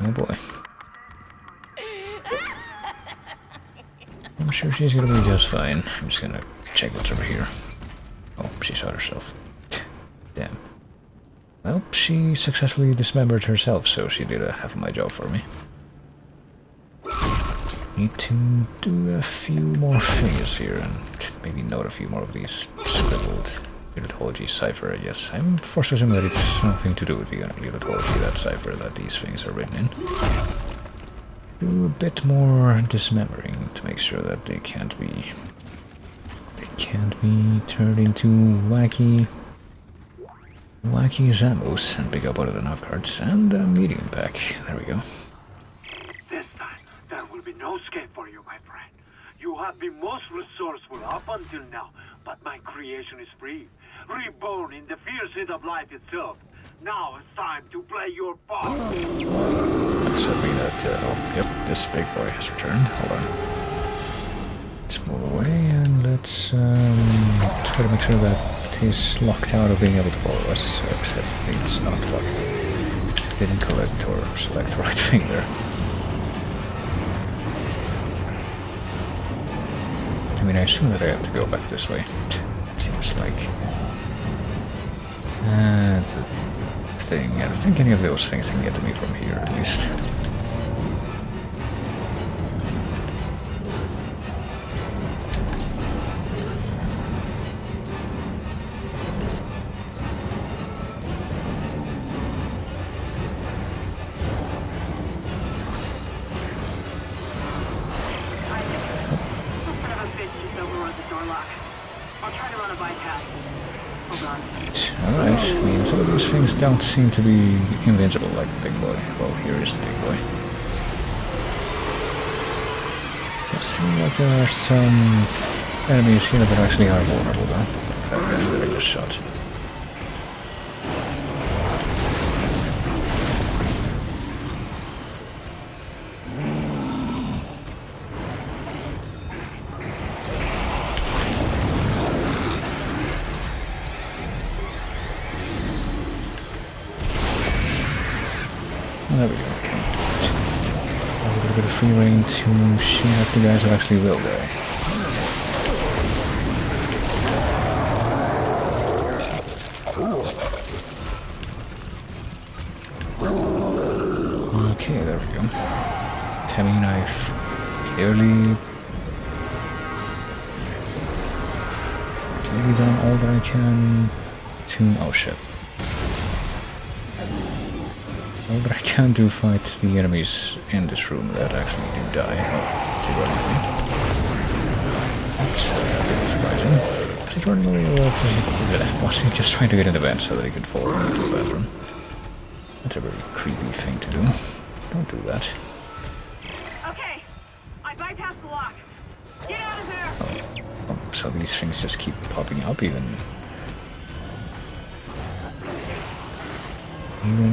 Oh boy. sure she's gonna be just fine. I'm just gonna check what's over here. Oh, she shot herself. Damn. Well, she successfully dismembered herself, so she did half of my job for me. Need to do a few more things here and maybe note a few more of these scribbled unitology cipher. Yes, I'm forced to assume that it's something to do with the unitology, that cipher that these things are written in. Do a bit more dismembering to make sure that they can't be turned into wacky Zambos and pick up one of the nav cards and a medium pack. There we go. This time, there will be no escape for you, my friend. You have been most resourceful up until now, but my creation is free. Reborn in the fierceness of life itself. Now it's time to play your part. Does that mean that, oh, yep, this big boy has returned. Hold on. Let's move away and let's try to make sure that he's locked out of being able to follow us, except it's not fucking. Didn't collect or select the right thing there. I mean, I assume that I have to go back this way. It seems like the thing. I don't think any of those things can get to me from here, at least. Alright, I mean, some of those things don't seem to be invincible like Big Boy. Well, here is the Big Boy. It seems like there are some enemies here that actually are vulnerable, though. That I just shot. There we go, okay. A little bit of free reign to shoot at the guys who actually will die. Okay, there we go. Tammy knife. Clearly done all that I can to... oh shit. All that I can do fight the enemies in this room that actually do die. Oh, that's a bit surprising. Was he running away or was he just trying to get in the vent so that he could fall into the bathroom? That's a very creepy thing to do. Don't do that. Okay, I bypassed the lock. Get out of there! Oh, so these things just keep popping up even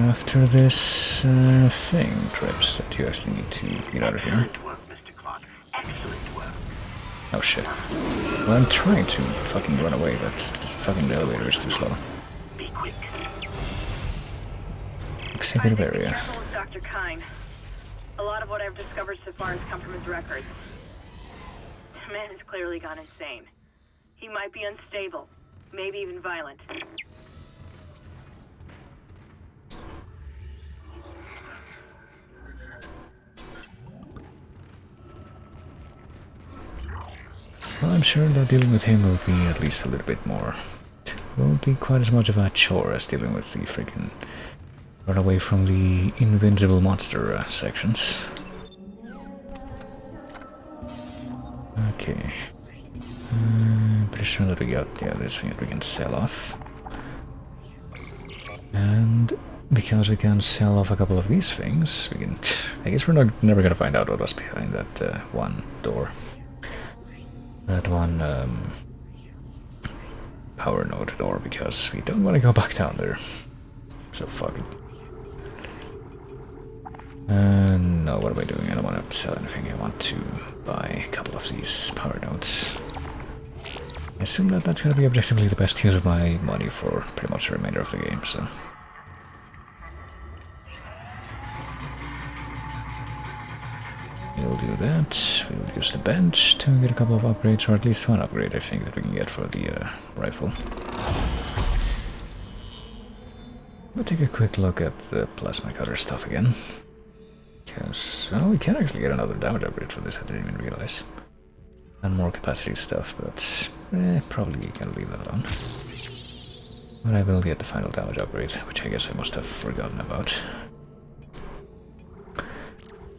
after this thing trips that you actually need to get out of here. Oh shit. Well, I'm trying to fucking run away, but this fucking elevator is too slow. Executive area. Careful with Dr. Kine. A lot of what I've discovered so far has come from his records. The man has clearly gone insane. He might be unstable, maybe even violent. Well, I'm sure that dealing with him will be at least a little bit more. It won't be quite as much of a chore as dealing with the freaking run away from the invincible monster sections. Okay. Pretty sure that we got this thing that we can sell off. And because we can sell off a couple of these things, we can... I guess we're never gonna find out what was behind that one door. That one power node door, because we don't want to go back down there. So fuck it. No, what am I doing? I don't want to sell anything. I want to buy a couple of these power nodes. I assume that that's going to be objectively the best use of my money for pretty much the remainder of the game, so... We'll do that. We'll use the bench to get a couple of upgrades, or at least one upgrade, I think, that we can get for the rifle. We'll take a quick look at the plasma cutter stuff again. Because, oh, we can actually get another damage upgrade for this, I didn't even realize. And more capacity stuff, but probably can leave that alone. But I will get the final damage upgrade, which I guess I must have forgotten about.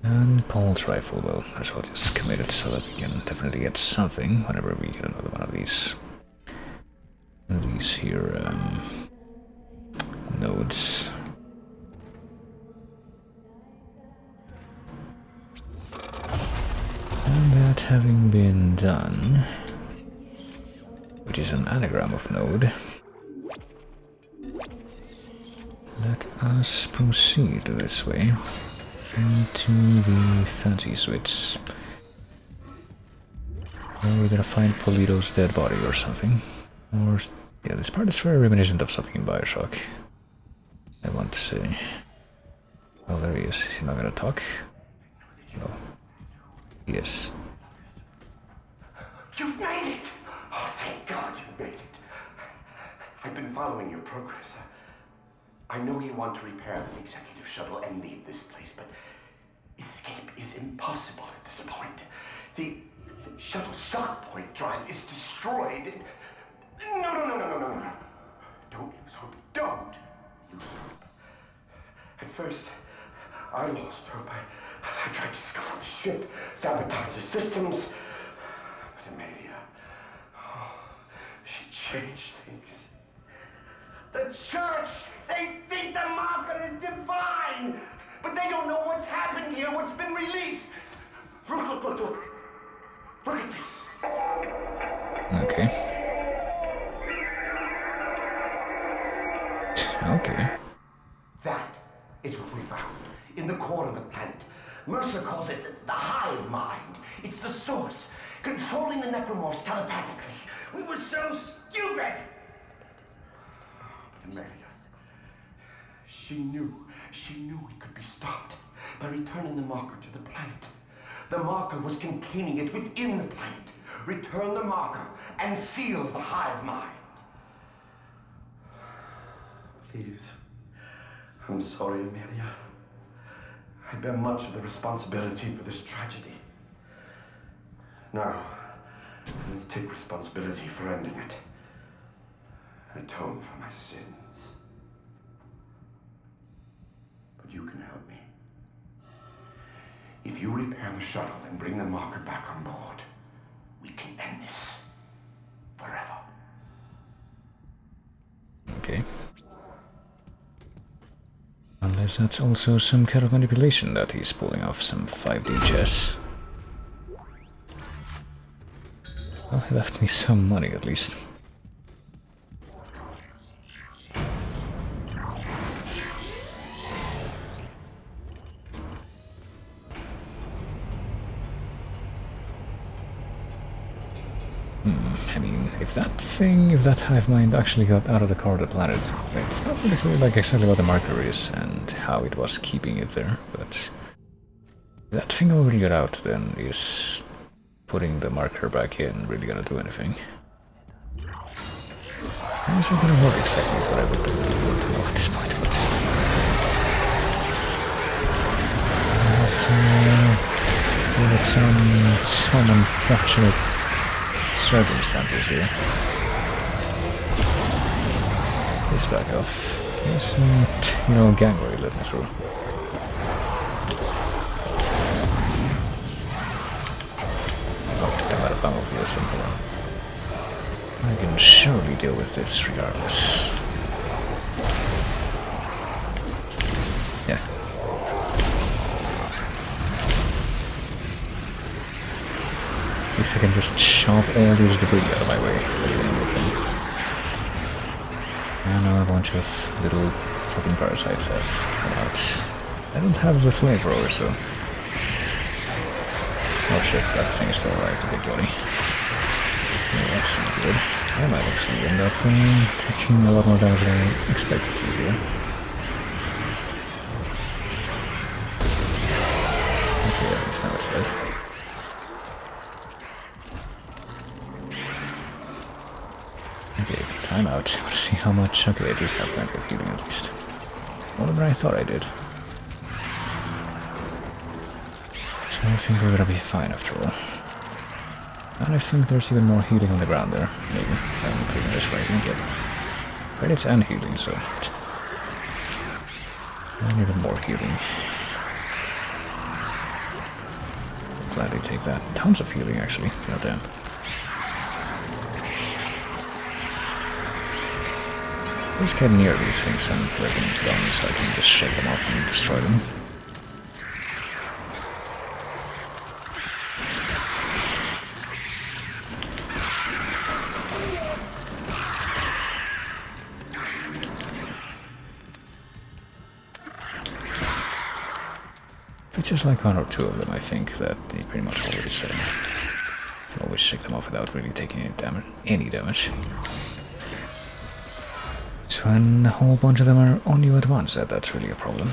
And Paul's rifle, well, might as well just commit it so that we can definitely get something whenever we get another one of these. Here, nodes. And that having been done, which is an anagram of node, let us proceed this way into the fancy suites. Well, we're gonna find Polito's dead body or something. Or, yeah, this part is very reminiscent of something in Bioshock, I want to say. Oh, there he is. Is he not gonna talk? No. Yes. You've made it! Oh, thank God you made it. I've been following your progress. I know you want to repair the executive shuttle and leave this place, but escape is impossible at this point. The shuttle shock point drive is destroyed. No. Don't lose hope. Don't lose hope. At first, I lost hope. I tried to scuttle the ship, sabotage the systems. But Amelia, she changed things. The church, they think the marker is divine, but they don't know what's happened here, what's been released. Look. Look at this. Okay. Okay. That is what we found in the core of the planet. Mercer calls it the hive mind. It's the source, controlling the necromorphs telepathically. We were so stupid! But Amelia, she knew it could be stopped by returning the marker to the planet. The marker was containing it within the planet. Return the marker and seal the hive mind. Please. I'm sorry, Amelia. I bear much of the responsibility for this tragedy. Now, let's take responsibility for ending it. Atone for my sins. But you can help me. If you repair the shuttle and bring the marker back on board, we can end this forever. Okay. Unless that's also some kind of manipulation that he's pulling off, some 5D chess. Well, he left me some money at least. I mean, if that hive mind actually got out of the core of the planet, it's not really clear like exactly what the marker is and how it was keeping it there, but if that thing already got out, then is putting the marker back in really gonna do anything? How is that gonna work exactly is what I would want to know at this point, but I have to give it some unfortunate circumstances here. Please back off. Please, gangway let me through. Oh, I'm out of ammo for this one. I can surely deal with this regardless. Yeah. At least I can just shove all this debris out of my way. And now a bunch of little fucking parasites have come out. I don't have the flamethrower, so... Oh shit, that thing is still alive, the big body. Yeah, that's not good. I might actually end up taking a lot more damage than I expected to here. Okay, at least yes, now it's dead. Okay, time out. I want to see how much... Okay, I do have plenty of healing at least. More than I thought I did. So I think we're gonna be fine after all. And I think there's even more healing on the ground there. Maybe, if I'm including this right in, but credits and healing, so... And even more healing. Gladly take that. Tons of healing, actually. Goddamn. Let's get near these things and break them down so I can just shake them off and destroy them. It's just like one or two of them, I think, that they pretty much always say. You always shake them off without really taking any damage. So when a whole bunch of them are on you at once, that's really a problem.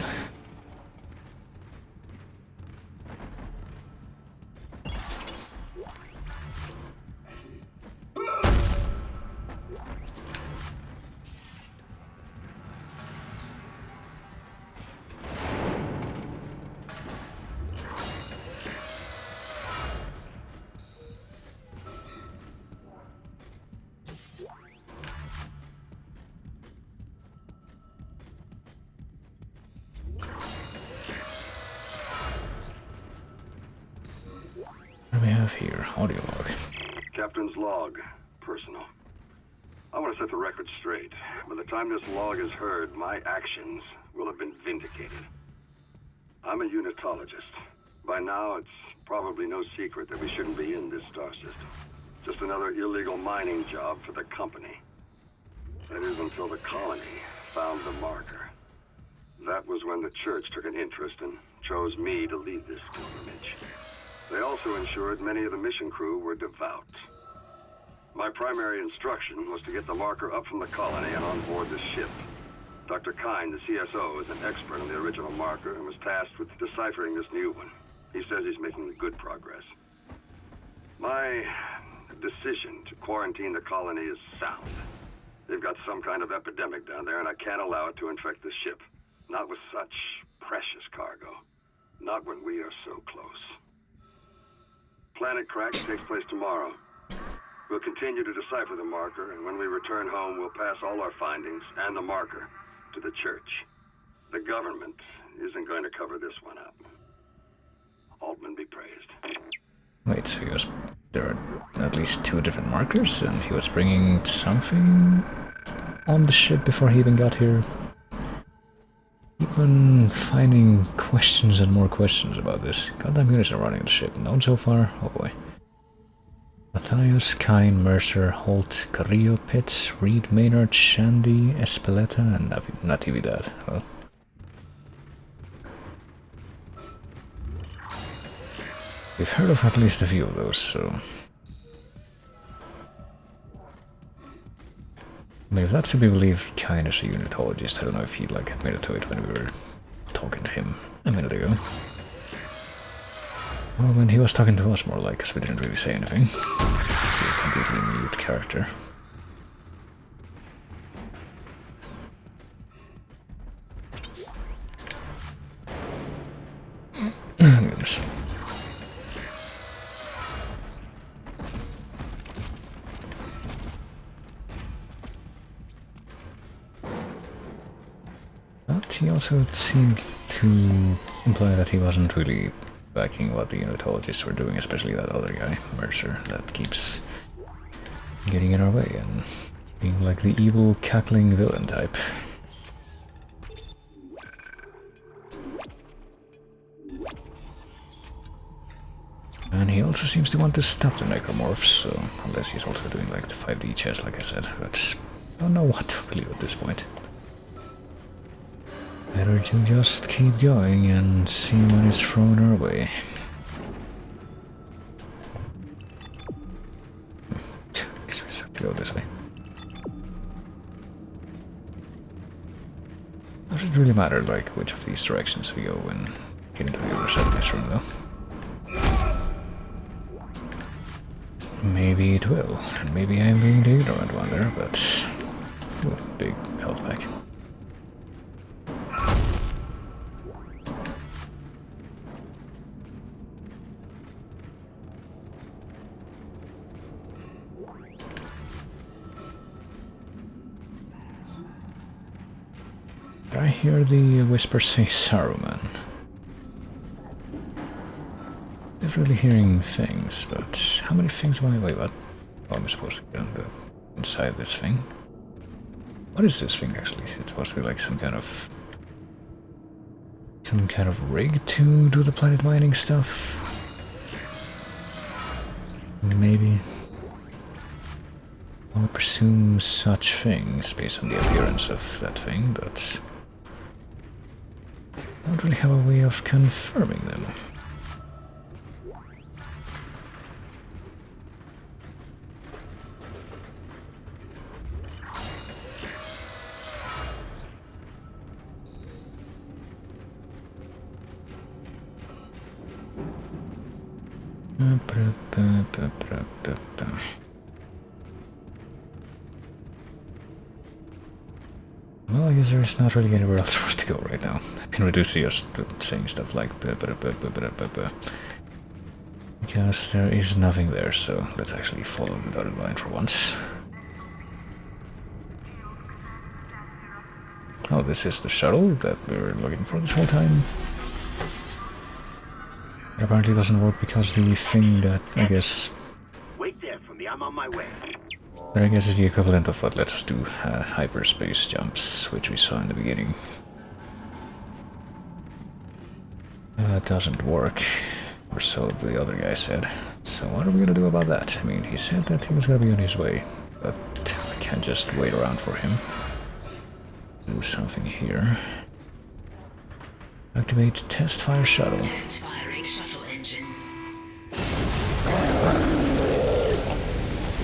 What do we have here? Audio log. Captain's log. Personal. I want to set the record straight. By the time this log is heard, my actions will have been vindicated. I'm a unitologist. By now, it's probably no secret that we shouldn't be in this star system. Just another illegal mining job for the company. That is until the colony found the marker. That was when the church took an interest and chose me to lead this pilgrimage. They also ensured many of the mission crew were devout. My primary instruction was to get the marker up from the colony and on board the ship. Dr. Kine, the CSO, is an expert on the original marker and was tasked with deciphering this new one. He says he's making good progress. My decision to quarantine the colony is sound. They've got some kind of epidemic down there, and I can't allow it to infect the ship. Not with such precious cargo. Not when we are so close. Planet Crack takes place tomorrow. We'll continue to decipher the marker, and when we return home, we'll pass all our findings and the marker to the church. The government isn't going to cover this one up. Altman be praised. Wait, so there are at least 2 different markers, and he was bringing something on the ship before he even got here? Keep on finding questions and more questions about this. Goddamn goodness, I'm running the ship. Known so far? Oh boy. Matthias, Kine, Mercer, Holt, Carrillo, Pitts, Reed, Maynard, Shandy, Espeleta, and Natividad. Well. We've heard of at least a few of those, so... I mean, if that's to be believed, Kine is a unitologist. I don't know if he admitted to it when we were talking to him a minute ago. Well, when he was talking to us more like, because we didn't really say anything. He's a completely mute character. Goodness. But he also seemed to imply that he wasn't really backing what the unitologists were doing, especially that other guy, Mercer, that keeps getting in our way and being like the evil, cackling villain type. And he also seems to want to stop the necromorphs, so unless he's also doing like the 5D chess, like I said, but I don't know what to believe at this point. Better to just keep going and see what is thrown our way. Guess we just have to go this way. Does it really matter, like, which of these directions we go when getting to the other side of this room, though? maybe it will. And maybe I'm being the ignorant one there, but... Ooh, big health pack. I hear the whisper say Saruman. Definitely hearing things, but how many things am I? Wait, what? Oh, am I supposed to get on the inside this thing? What is this thing actually? It's supposed to be like some kind of rig to do the planet mining stuff. Maybe. I would presume such things based on the appearance of that thing, but I don't really have a way of confirming them. Well, I guess there's not really anywhere else for us to go right now. I've been reduced to just saying stuff like because there is nothing there, so let's actually follow the dotted line for once. Oh, this is the shuttle that we were looking for this whole time. It apparently doesn't work because the thing that, I guess... Wait there for me, I'm on my way. That I guess is the equivalent of what lets us do hyperspace jumps, which we saw in the beginning. That doesn't work, or so the other guy said. So what are we gonna do about that? I mean, he said that he was gonna be on his way, but we can't just wait around for him. Do something here. Activate test fire shuttle. Test firing shuttle engines.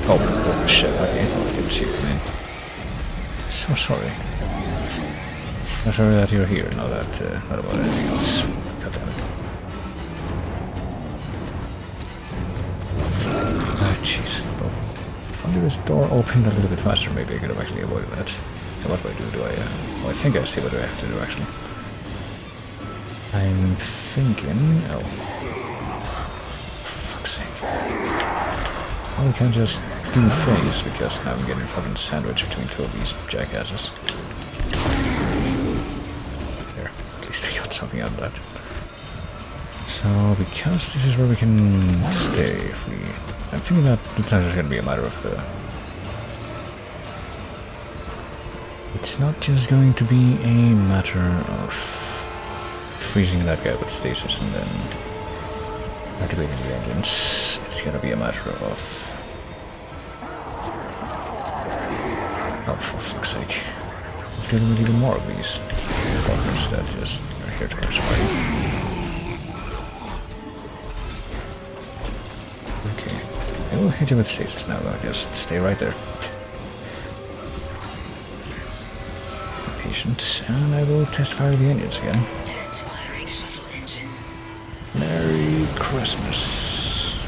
Oh shit, okay. Didn't see it, man. So sorry. I'm sorry that you're here, not about anything else. God damn it. Ah, jeez. If only this door opened a little bit faster, maybe I could have actually avoided that. So what do I do? Well, I think I see what I have to do, actually. I'm thinking... Oh. For fuck's sake. Well, we can't just do things, because now I'm getting fucking sandwiched between two of these jackasses. There, at least I got something out of that. So, because this is where we can stay, if we... I'm thinking that it's not just gonna be a matter of... It's not just going to be a matter of freezing that guy with stasis and then activating the engines. It's gonna be a matter of... Oh, for fuck's sake. There's gonna be even more of these fuckers that just are here to catch somebody. Okay. I will hit you with stasis now, though. Just stay right there. And I will test fire the engines again. Test firing shuttle engines. Merry Christmas.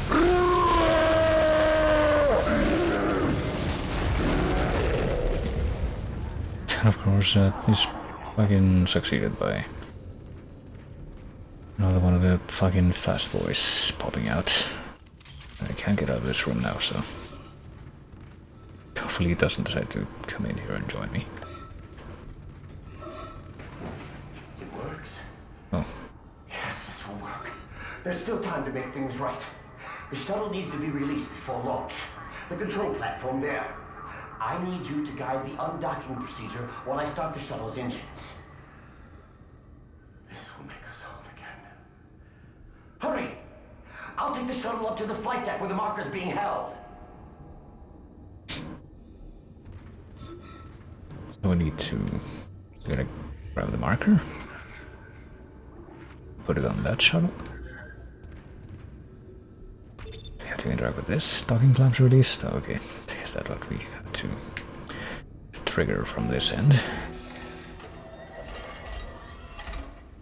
And of course, he's fucking succeeded by another one of the fucking fast boys popping out. I can't get out of this room now, so hopefully he doesn't decide to come in here and join me. Oh. Yes, this will work. There's still time to make things right. The shuttle needs to be released before launch. The control platform there. I need you to guide the undocking procedure while I start the shuttle's engines. This will make us whole again. Hurry! I'll take the shuttle up to the flight deck where the marker's being held. So I need to... I'm gonna grab the marker. Put it on that shuttle. We have to interact with this. Docking clamps released. Oh, okay. I guess that's what we have to trigger from this end.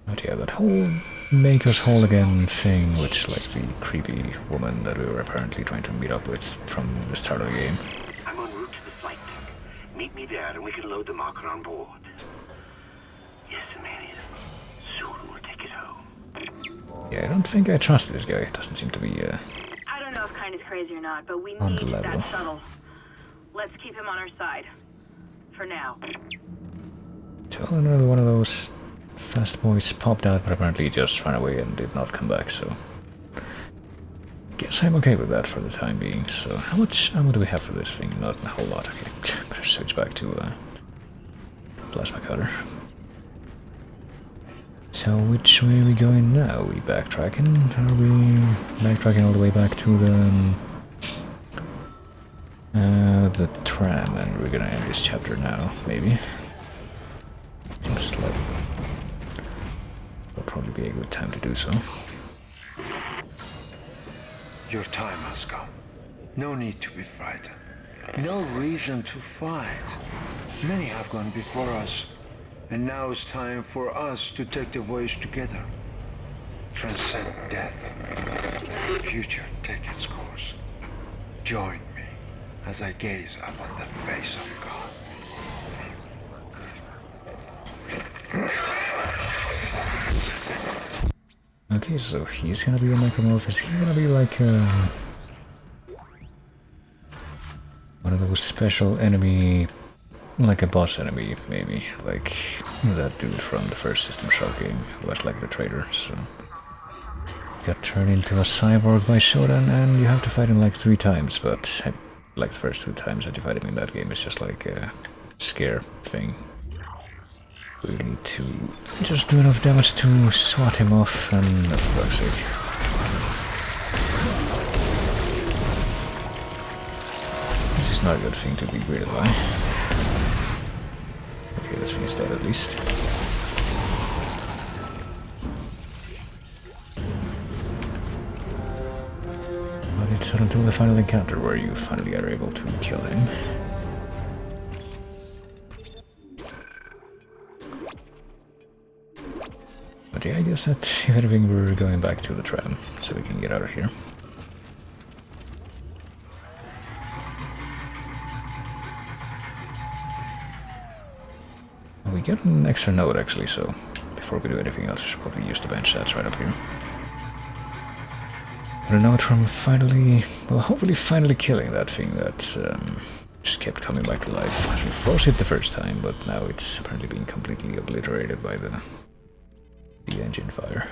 But yeah, that whole make us whole again thing, which like the creepy woman that we were apparently trying to meet up with from the start of the game. I'm en route to the flight deck. Meet me there and we can load the marker on board. Yes, Emmanuel. Soon we'll take it home. Yeah, I don't think I trust this guy. It doesn't seem to be I don't know if Kind is crazy or not, but we on need the level. that shuttle. Let's keep him on our side. For now. So another one of those fast boys popped out, but apparently just ran away and did not come back, so... Guess I'm okay with that for the time being. So how much ammo do we have for this thing? Not a whole lot. Okay, better switch back to plasma cutter. So which way are we going now? Are we backtracking? Are we backtracking all the way back to the tram, and we're gonna end this chapter now, maybe? Seems like it'll probably be a good time to do so. Your time has come. No need to be frightened. No reason to fight. Many have gone before us, and now it's time for us to take the voyage together. Transcend death. The future take its course. Join me as I gaze upon the face of God. Okay, so he's gonna be a necromorph. Is he gonna be like one of those special enemy, like a boss enemy, maybe? Like that dude from the first System Shock game, who was like the traitor, so... Got turned into a cyborg by Shodan, and you have to fight him like 3 times, but like the first 2 times that you fight him in that game, it's just like a scare thing. We need to just do enough damage to swat him off, and for fuck's sake. This is not a good thing to be greeted by. Okay, this thing is dead at least. But it's not until the final encounter where you finally are able to kill him. But yeah, I guess that if anything we're going back to the tram, so we can get out of here. We get an extra node actually, so before we do anything else, I should probably use the bench that's right up here. Got a note from finally, well, hopefully finally killing that thing that just kept coming back to life. As we froze it the first time, but now it's apparently being completely obliterated by the engine fire.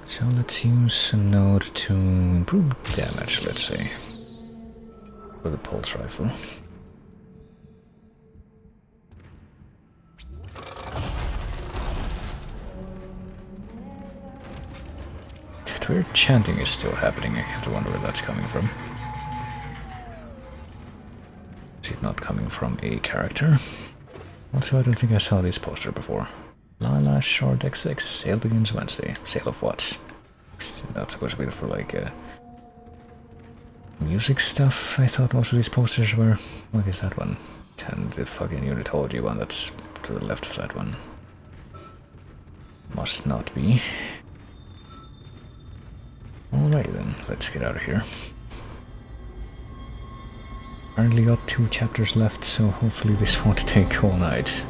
So let's use a node to improve damage, let's say, for the pulse rifle. That weird chanting is still happening. I have to wonder where that's coming from. Is it not coming from a character? Also, I don't think I saw this poster before. Lala Shore Deck 6, sale begins Wednesday. Sale of what? That's supposed to be for like music stuff. I thought most of these posters were. What is that one? And the fucking Unitology one that's to the left of that one. Must not be. Alrighty then, let's get out of here. Apparently got 2 chapters left, so hopefully this won't take all night.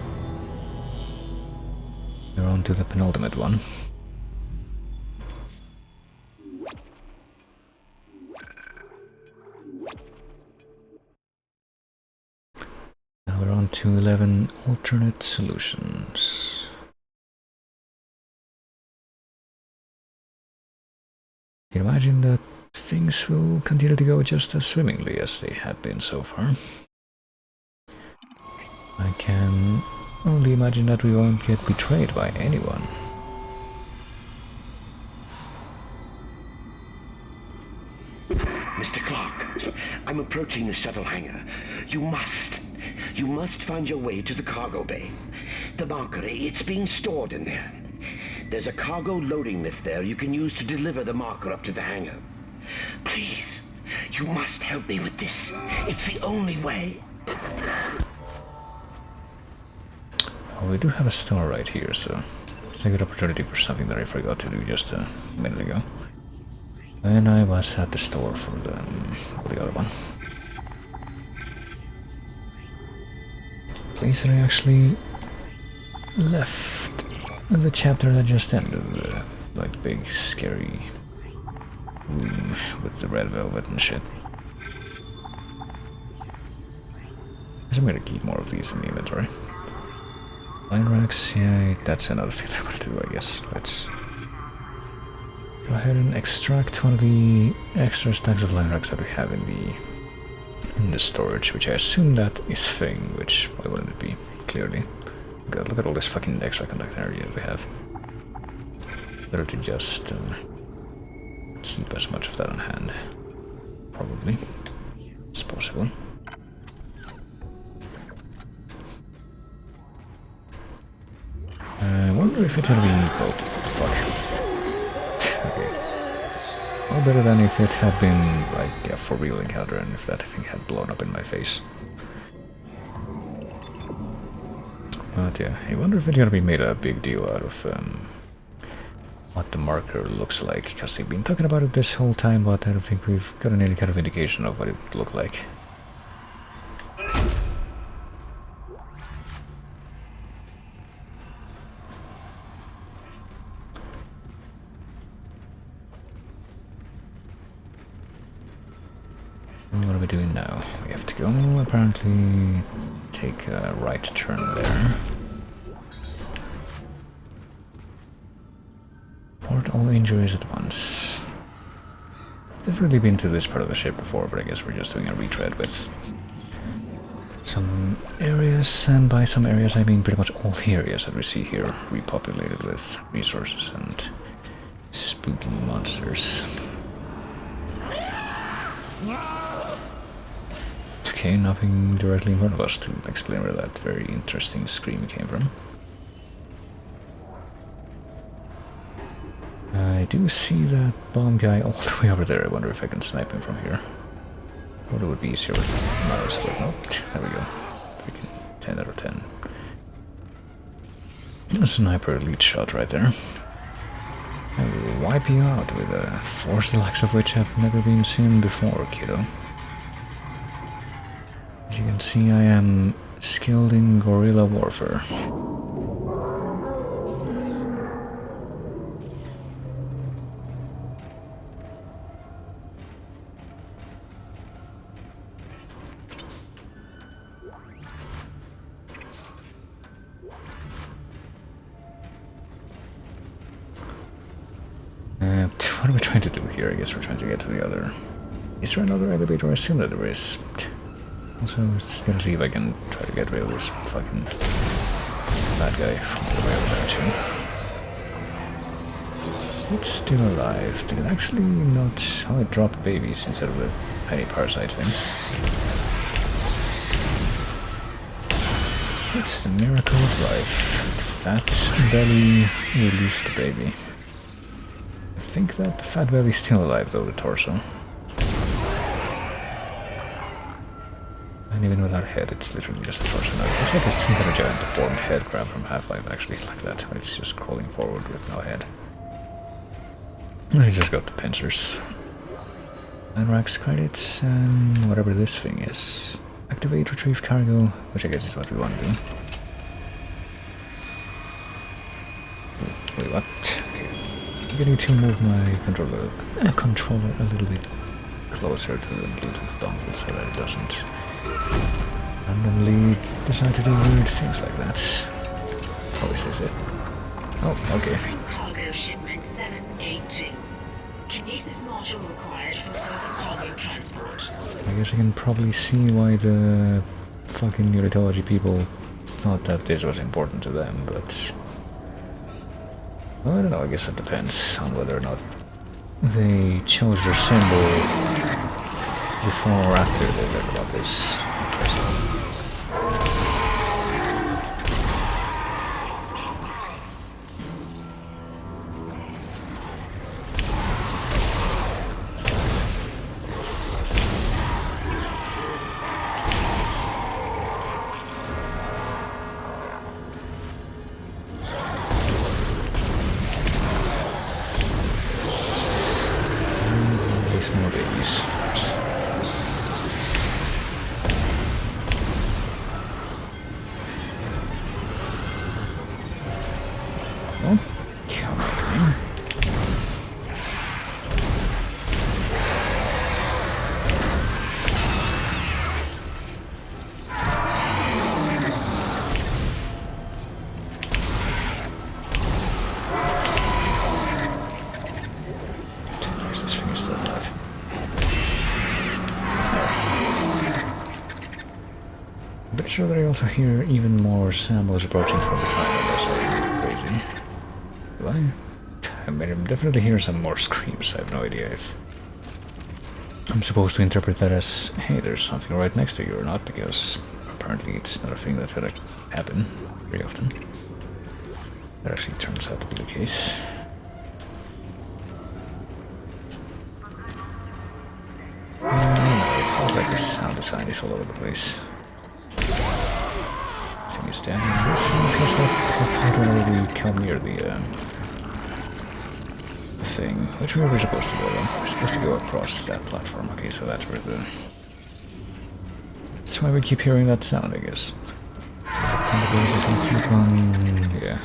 We're on to the penultimate one. Now we're on to 11 alternate solutions. You can imagine that things will continue to go just as swimmingly as they have been so far. I can only imagine that we won't get betrayed by anyone. Mr. Clark, I'm approaching the shuttle hangar. You must find your way to the cargo bay. The marker, it's being stored in there. There's a cargo loading lift there you can use to deliver the marker up to the hangar. Please, you must help me with this. It's the only way. Oh, we do have a star right here, so It's a good opportunity for something that I forgot to do just a minute ago. When I was at the store for the other one. Place that I actually left the chapter that just ended. Like big scary room with the red velvet and shit. I'm gonna keep more of these in the inventory. Line racks, yeah, that's another thing I want to do, I guess. Let's go ahead and extract one of the extra stacks of line racks that we have in the storage, which I assume that is thing, which why wouldn't it be? Clearly. God, look at all this fucking extra conductor area that we have. Better to just keep as much of that on hand. Probably. It's possible. I wonder if it's gonna be... oh, fuck. Okay. Well, better than if it had been, like, a for real encounter and if that thing had blown up in my face. But yeah, I wonder if it's gonna be made a big deal out of what the marker looks like, because they've been talking about it this whole time, but I don't think we've gotten any kind of indication of what it would look like. What are we doing now? We have to go, apparently, take a right turn there. Report all injuries at once. I've definitely been to this part of the ship before, but I guess we're just doing a retread with some areas, and by some areas I mean pretty much all the areas that we see here, repopulated with resources and spooky monsters. Okay, nothing directly in front of us to explain where that very interesting scream came from. I do see that bomb guy all the way over there. I wonder if I can snipe him from here. Or it would be easier with mouse, but no. There we go. Freaking 10 out of 10. A sniper elite shot right there. I will wipe you out with a force the likes of which have never been seen before, kiddo. As you can see, I am skilled in guerrilla warfare. What are we trying to do here? I guess we're trying to get to the other... Is there another elevator? I assume that there is. Also, let's gonna see if I can try to get rid of this fucking bad guy from the way over there too. It's still alive. Did it actually not... Oh, it dropped babies instead of the tiny parasite things. It's the miracle of life. Fat belly released the baby. I think that the fat belly's still alive though, the torso. And even without a head, it's literally just a torso. No, it looks like it's some kind of giant deformed head crab from Half-Life actually, like that. It's just crawling forward with no head. And I just got the pincers. And racks credits, and whatever this thing is. Activate, retrieve cargo, which I guess is what we want to do. Wait, what? Okay. I'm getting to move my controller a little bit closer to the Bluetooth dongle so that it doesn't randomly decide to do weird things like that. Oh, is this it? Oh, okay. Cargo shipment 782. Kinesis module required for further cargo transport. I guess I can probably see why the fucking unitology people thought that this was important to them, but... Well, I don't know, I guess it depends on whether or not they chose their symbol before or after they learned about this. Interesting. some more babies. Don't come at me. This thing is still alive. I'm pretty sure that I also hear even more samples approaching from behind unless I'm crazy. Do I? I mean, I'm definitely hearing some more screams. I have no idea if I'm supposed to interpret that as, hey, there's something right next to you or not, because apparently it's not a thing that's gonna happen very often. That actually turns out to be the case. I don't know, it feels like the sound design is all over the place. Thing is dead, and this thing feels like how do we come near the thing? Which way are we supposed to go then? We're supposed to go across that platform. Okay, so that's where the... That's why we keep hearing that sound, I guess. Tentacles as we keep on... yeah.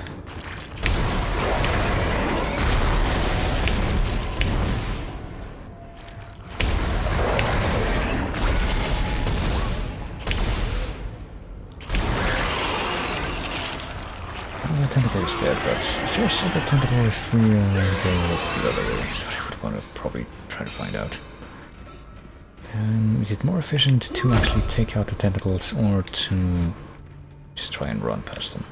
The tentacle is dead, but is there a separate tentacle if we go the other way? That's what I would want to probably try to find out. And is it more efficient to actually take out the tentacles or to just try and run past them?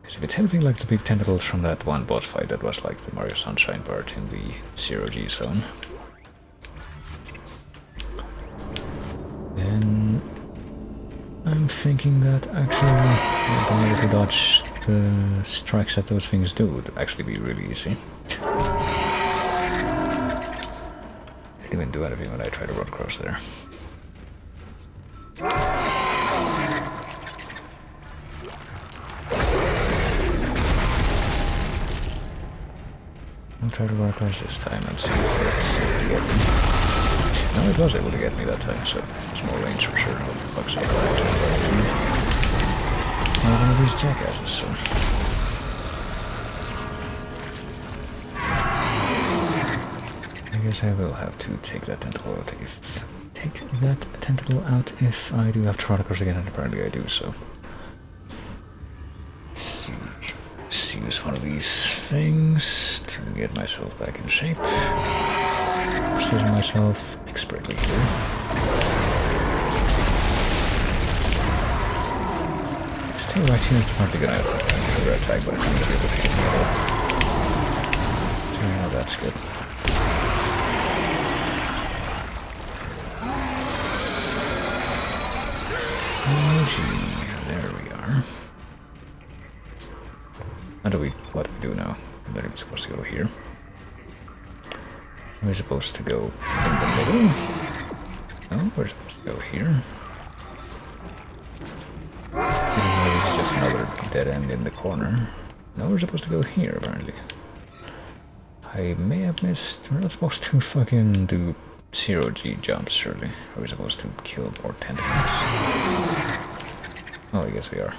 Because if it's anything like the big tentacles from that one boss fight that was like the Mario Sunshine part in the 0G zone, then I'm thinking that actually being able to dodge the strikes that those things do would actually be really easy. I didn't even do anything when I tried to run across there. I'll try to run across this time and see if it's able to get me. No, it was able to get me that time, so there's more range for sure. Oh, for fuck's sake, I'm one of these jackasses, so... I guess I will have to take that tentacle out if I do have to run across again, and apparently I do, so... Let's use one of these things to get myself back in shape. Precision myself expertly here. Stay right here, it's probably gonna trigger attack, but it's not gonna be able to hit me at all. So yeah, that's good. Oh gee, there we are. What do we do now? I'm not even supposed to go here. We're supposed to go in the middle? No, we're supposed to go here. This is just another dead end in the corner. No, we're supposed to go here, apparently. I may have missed... We're not supposed to fucking do 0G jumps, surely. Are we supposed to kill more tentacles? Oh, I guess we are.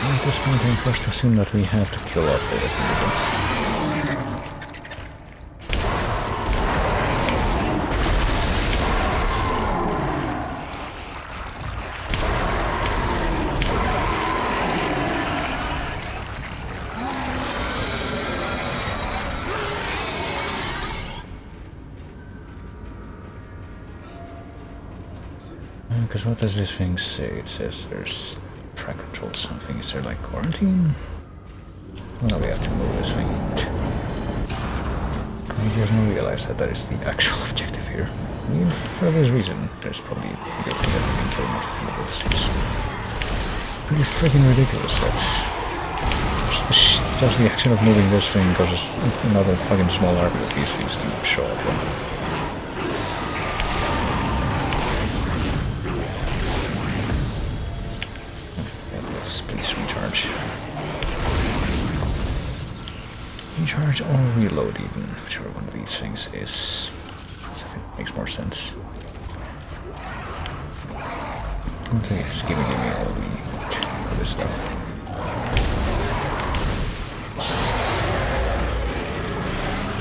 At this point, I'm forced to assume that we have to kill off all the tentacles. Because what does this thing say? It says there's track control something. Is there like quarantine? Well, we have to move this thing. I just now realize that that is the actual objective here. I mean, for this reason, there's probably a good thing that we've been killing off the tentacles since pretty freaking ridiculous that just the action of moving this thing causes another fucking small army of these things to show up. Let's please recharge. Recharge or reload even, whichever one of these things is. So I think it makes more sense. Okay, just give me all this stuff.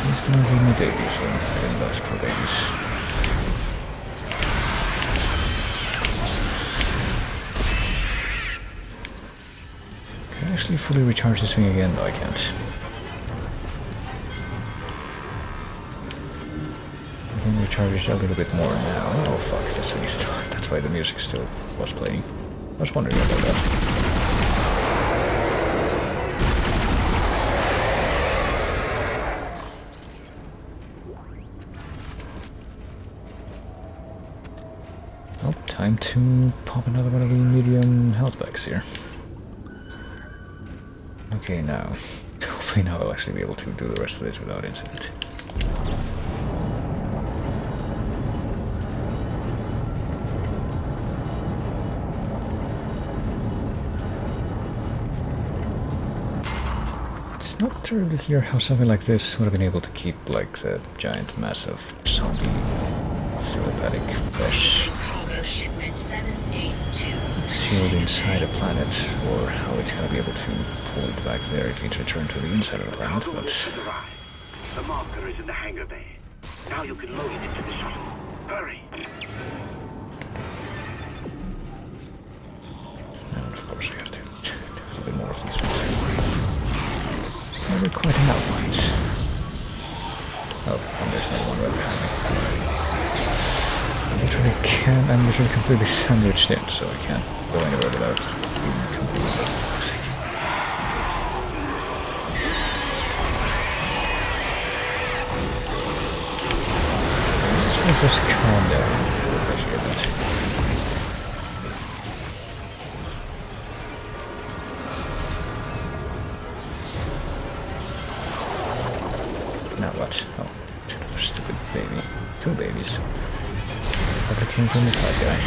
Please don't give me babies, though. I didn't ask for babies. Can I actually fully recharge this thing again? No, I can't. I can recharge it a little bit more now. Oh fuck, this thing is still... That's why the music still was playing. I was wondering about that. Time to pop another one of the medium health packs here. Okay, now. Hopefully now I'll actually be able to do the rest of this without incident. It's not terribly clear how something like this would have been able to keep, like, the giant mass of zombie telepathic flesh sealed inside a planet, or how it's going to be able to pull it back there if it's returned to the inside of the planet, but... The marker is in the hangar bay. Now you can load it into the shuttle. Hurry! And of course we have to do a little bit more of these ones. It's never quite enough, right? Oh, and there's another one right behind me. I'm literally completely sandwiched in, so I can't go anywhere without being completely sick. Let's just calm down. I appreciate that. Now what? Oh, stupid baby. Two babies. Probably came from the fat guy.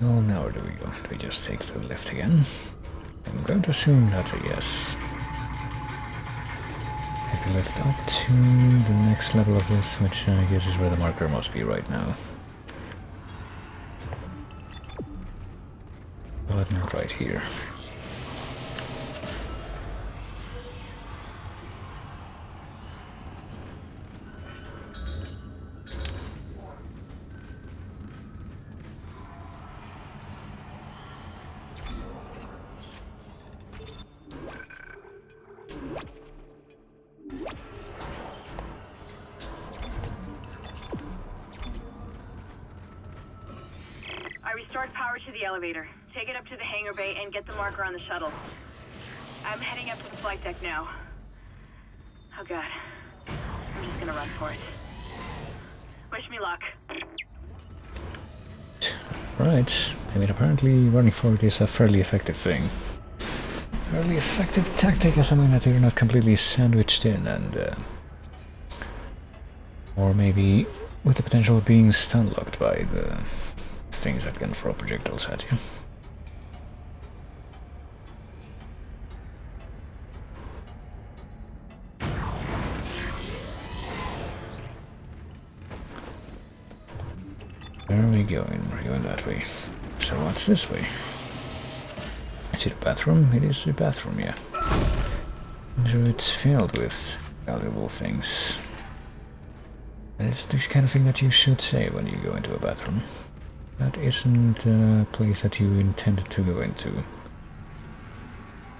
Well, now where do we go? Do we just take the lift again? I'm going to assume that's a yes. Take the lift up to the next level of this, which I guess is where the marker must be right now. But not right here. I restored power to the elevator. Take it up to the hangar bay and get the marker on the shuttle. I'm heading up to the flight deck now. Oh god. I'm just gonna run for it. Wish me luck. Right. I mean, apparently running for it is a fairly effective thing. Fairly effective tactic, as I mean that you're not completely sandwiched in and... or maybe with the potential of being stun-locked by the things that can throw projectiles at you. Where are we going? We're going that way. So what's this way? Is it a bathroom? It is a bathroom, yeah. I'm sure it's filled with valuable things. And it's this kind of thing that you should say when you go into a bathroom. That isn't a place that you intended to go into.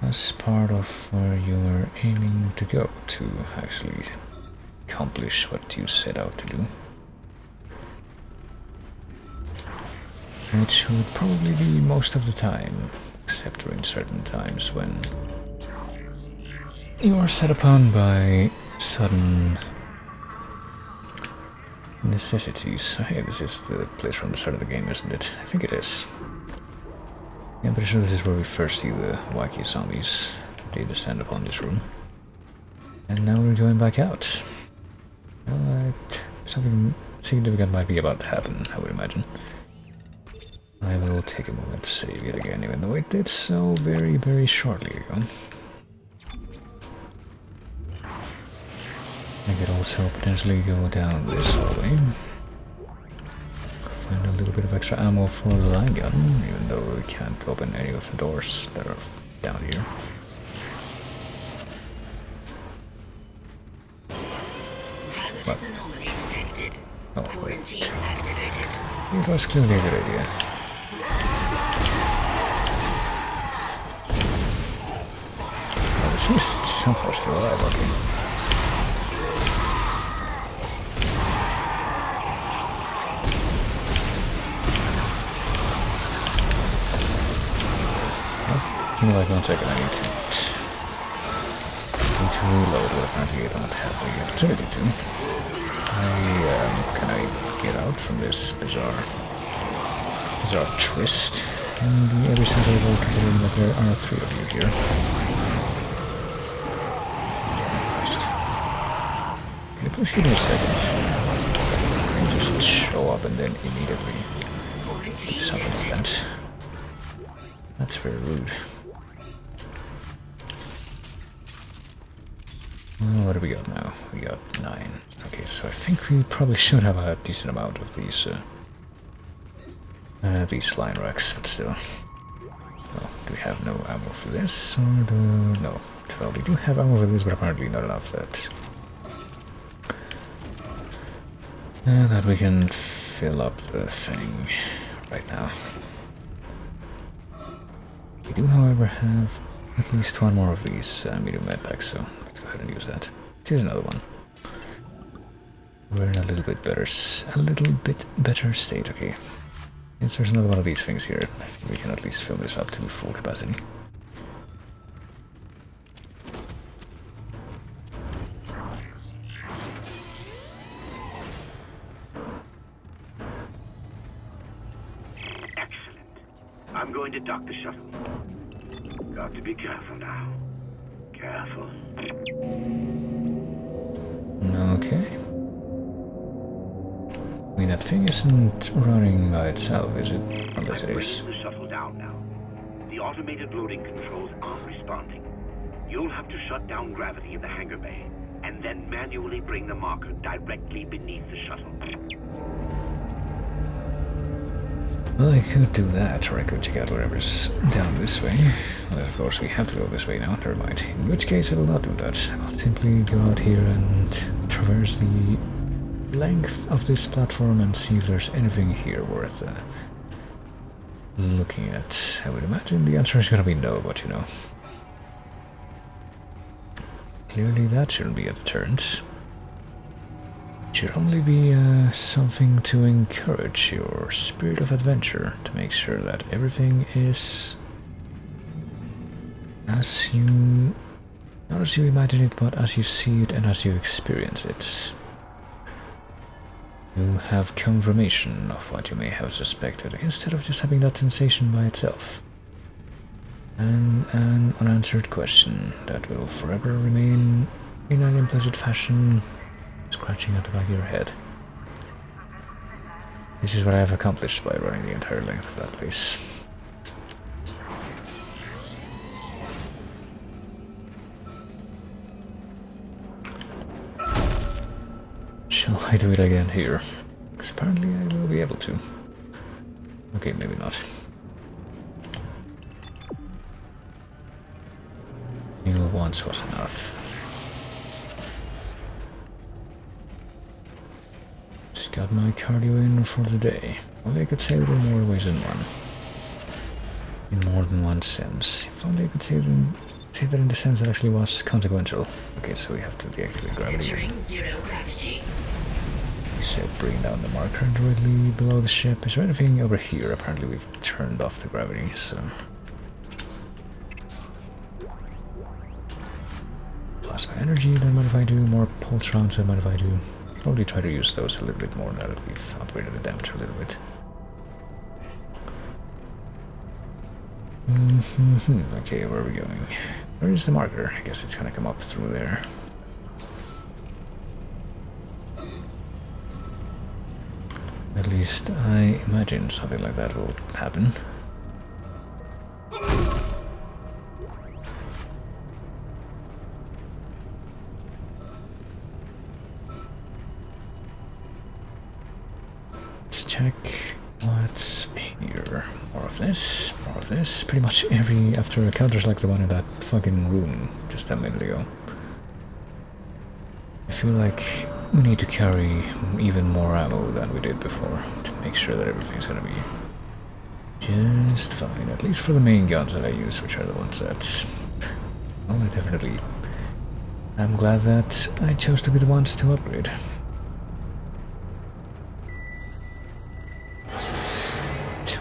As part of where you were aiming to go to, actually. accomplish what you set out to do. Which would probably be most of the time, except during certain times when you are set upon by sudden necessities. So hey, this is the place from the start of the game, isn't it? I think it is. Yeah, I'm pretty sure this is where we first see the wacky zombies. They descend upon this room. And now we're going back out. Well, something significant might be about to happen, I would imagine. I will take a moment to save it again, even though it did so very, very shortly ago. I could also potentially go down this hallway. Find a little bit of extra ammo for the line gun, even though we can't open any of the doors that are down here. What? Oh, wait. It was clearly a good idea. Oh, this is somehow still alive, okay. Give me like 1 second, I need to reload, but apparently I don't have the opportunity to. Can I get out from this bizarre twist? And the every survival, considering that there are 3 of you here. Christ. Can you please give me a second? I just show up and then immediately do something like that. That's very rude. Well, what do we got now? We got 9. Okay, so I think we probably should have a decent amount of these line racks, but still. Well, do we have no ammo for this? Or do... No. Well, we do have ammo for this, but apparently not enough that we can fill up the thing right now. We do, however, have at least 1 more of these medium med packs, so let's go ahead and use that. Here's another one. We're in a little bit better state, okay. Yes, there's another one of these things here. I think we can at least fill this up to full capacity. Excellent. I'm going to dock the shuttle. Got to be careful now. Careful. Okay. I mean, that thing isn't running by itself, is it? Unless it is. The shuttle down now. The automated loading controls aren't responding. You'll have to shut down gravity in the hangar bay, and then manually bring the marker directly beneath the shuttle. Well, I could do that, or I could check out whatever's down this way. Well, of course, we have to go this way now, never mind. In which case, I will not do that. I'll simply go out here and traverse the length of this platform and see if there's anything here worth looking at. I would imagine the answer is gonna be no, but you know. Clearly that shouldn't be a deterrent. It should only be something to encourage your spirit of adventure, to make sure that everything is as you... not as you imagine it, but as you see it and as you experience it. You have confirmation of what you may have suspected, instead of just having that sensation by itself. And an unanswered question that will forever remain in an implicit fashion, scratching at the back of your head. This is what I have accomplished by running the entire length of that place. Shall I do it again here? Because apparently I will be able to. Okay, maybe not. Heal once was enough. Just got my cardio in for the day. Only I could say it in more ways than one. In more than one sense. If only I could say it in See that in the sense it actually was consequential. Okay, so we have to deactivate gravity. Entering zero gravity. We said bring down the marker directly below the ship. Is there anything over here? Apparently we've turned off the gravity, so... Plasma energy, don't mind if I do. More pulse rounds, don't mind if I do. Probably try to use those a little bit more now that we've upgraded the damage a little bit. Okay, where are we going? Where is the marker? I guess it's gonna come up through there. At least I imagine something like that will happen. Let's check what's here. More of this, more of this. Pretty much every after encounters like the one in that fucking room just a minute ago. I feel like we need to carry even more ammo than we did before to make sure that everything's gonna be just fine. At least for the main guns that I use, which are the ones that... Well, I definitely... I'm glad that I chose to be the ones to upgrade.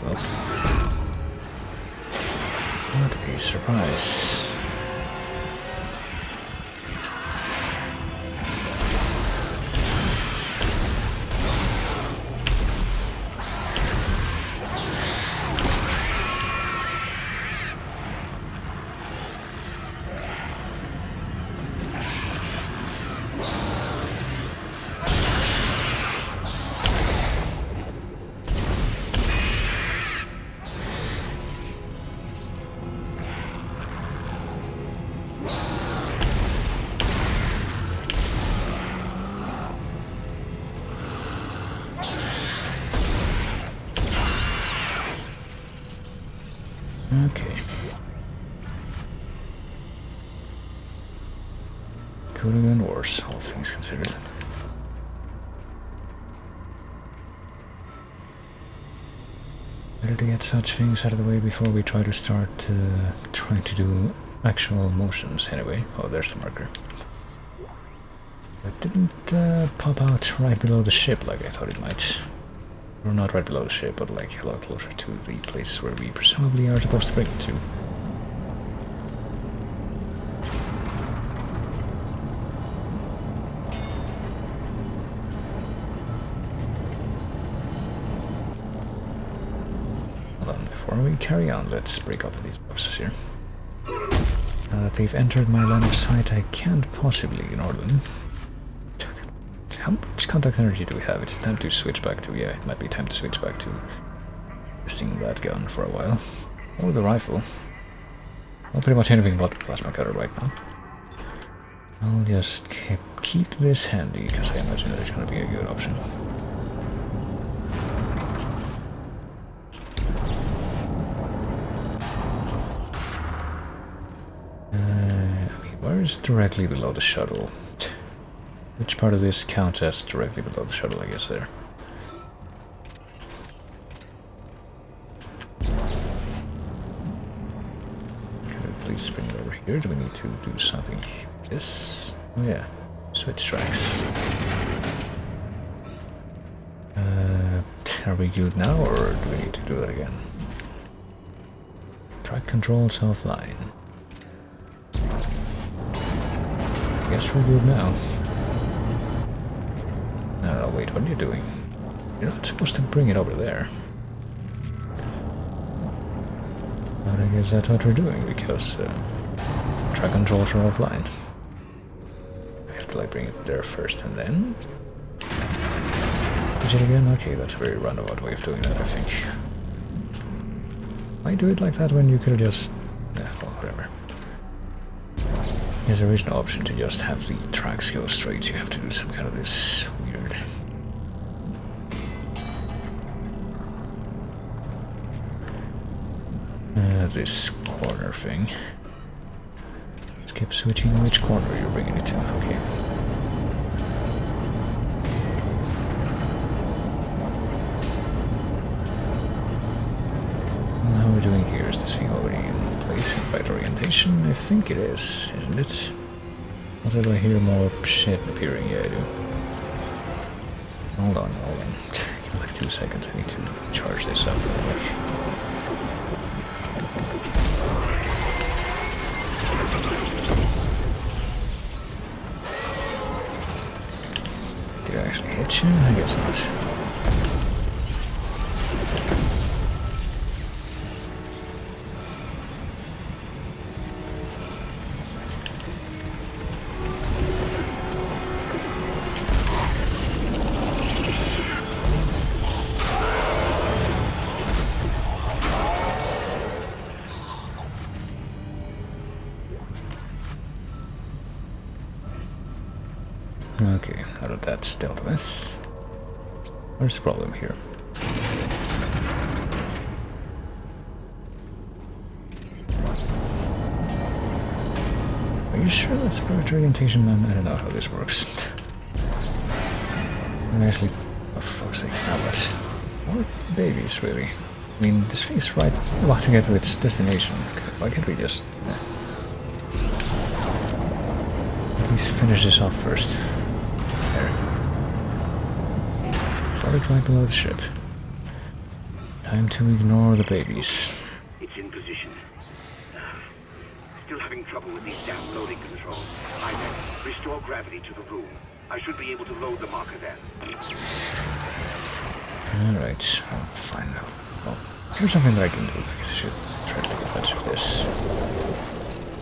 Well, what a surprise. Okay. Could have been worse, all things considered. Better to get such things out of the way before we try to start trying to do actual motions anyway. Oh, there's the marker. It didn't pop out right below the ship like I thought it might. Or not right below the ship, but like a lot closer to the place where we presumably are supposed to bring it to. Hold on, before we carry on, let's break open these boxes here. Now that they've entered my line of sight, I can't possibly ignore them. How much contact energy do we have? It's time to switch back to... Yeah, it might be time to switch back to testing that gun for a while. Or the rifle. Well, pretty much anything but the plasma cutter right now. I'll just keep this handy, because I imagine that it's going to be a good option. I mean, where is directly below the shuttle? Which part of this counts as directly below the shuttle, I guess, there. Can we please bring it over here? Do we need to do something? This? Oh yeah, switch tracks. Are we good now, or do we need to do that again? Track controls offline. Guess we're good now. No, wait, what are you doing? You're not supposed to bring it over there. But I guess that's what we're doing, because track controls are offline. I have to like bring it there first and then... Is it again? Okay, that's a very roundabout way of doing that, I think. Why do it like that when you could have just... Yeah, well, whatever. Yes, there is no option to just have the tracks go straight. You have to do some kind of this weird... this corner thing. Let's keep switching which corner you're bringing it to. Okay. Well, how are we doing here? Is this thing already in place in right orientation? I think it is, isn't it? Or did I hear more shit appearing? Yeah, I do. Hold on. Give me like 2 seconds. I need to charge this up real quick. Did I actually hit you? I guess not. Okay, out of that dealt with. Where's the problem here? Are you sure that's the correct orientation, man? I don't know how this works. I'm actually... Oh, for fuck's sake, now what? More babies, really. I mean, this thing's right about to get to its destination. Why can't we just... at least finish this off first. Started right below the ship. Time to ignore the babies. It's in position. Still having trouble with these damn loading controls. Isaac, restore gravity to the room. I should be able to load the marker then. Alright, well, fine now. Well, here's something that I can do. I guess I should try to take advantage of this.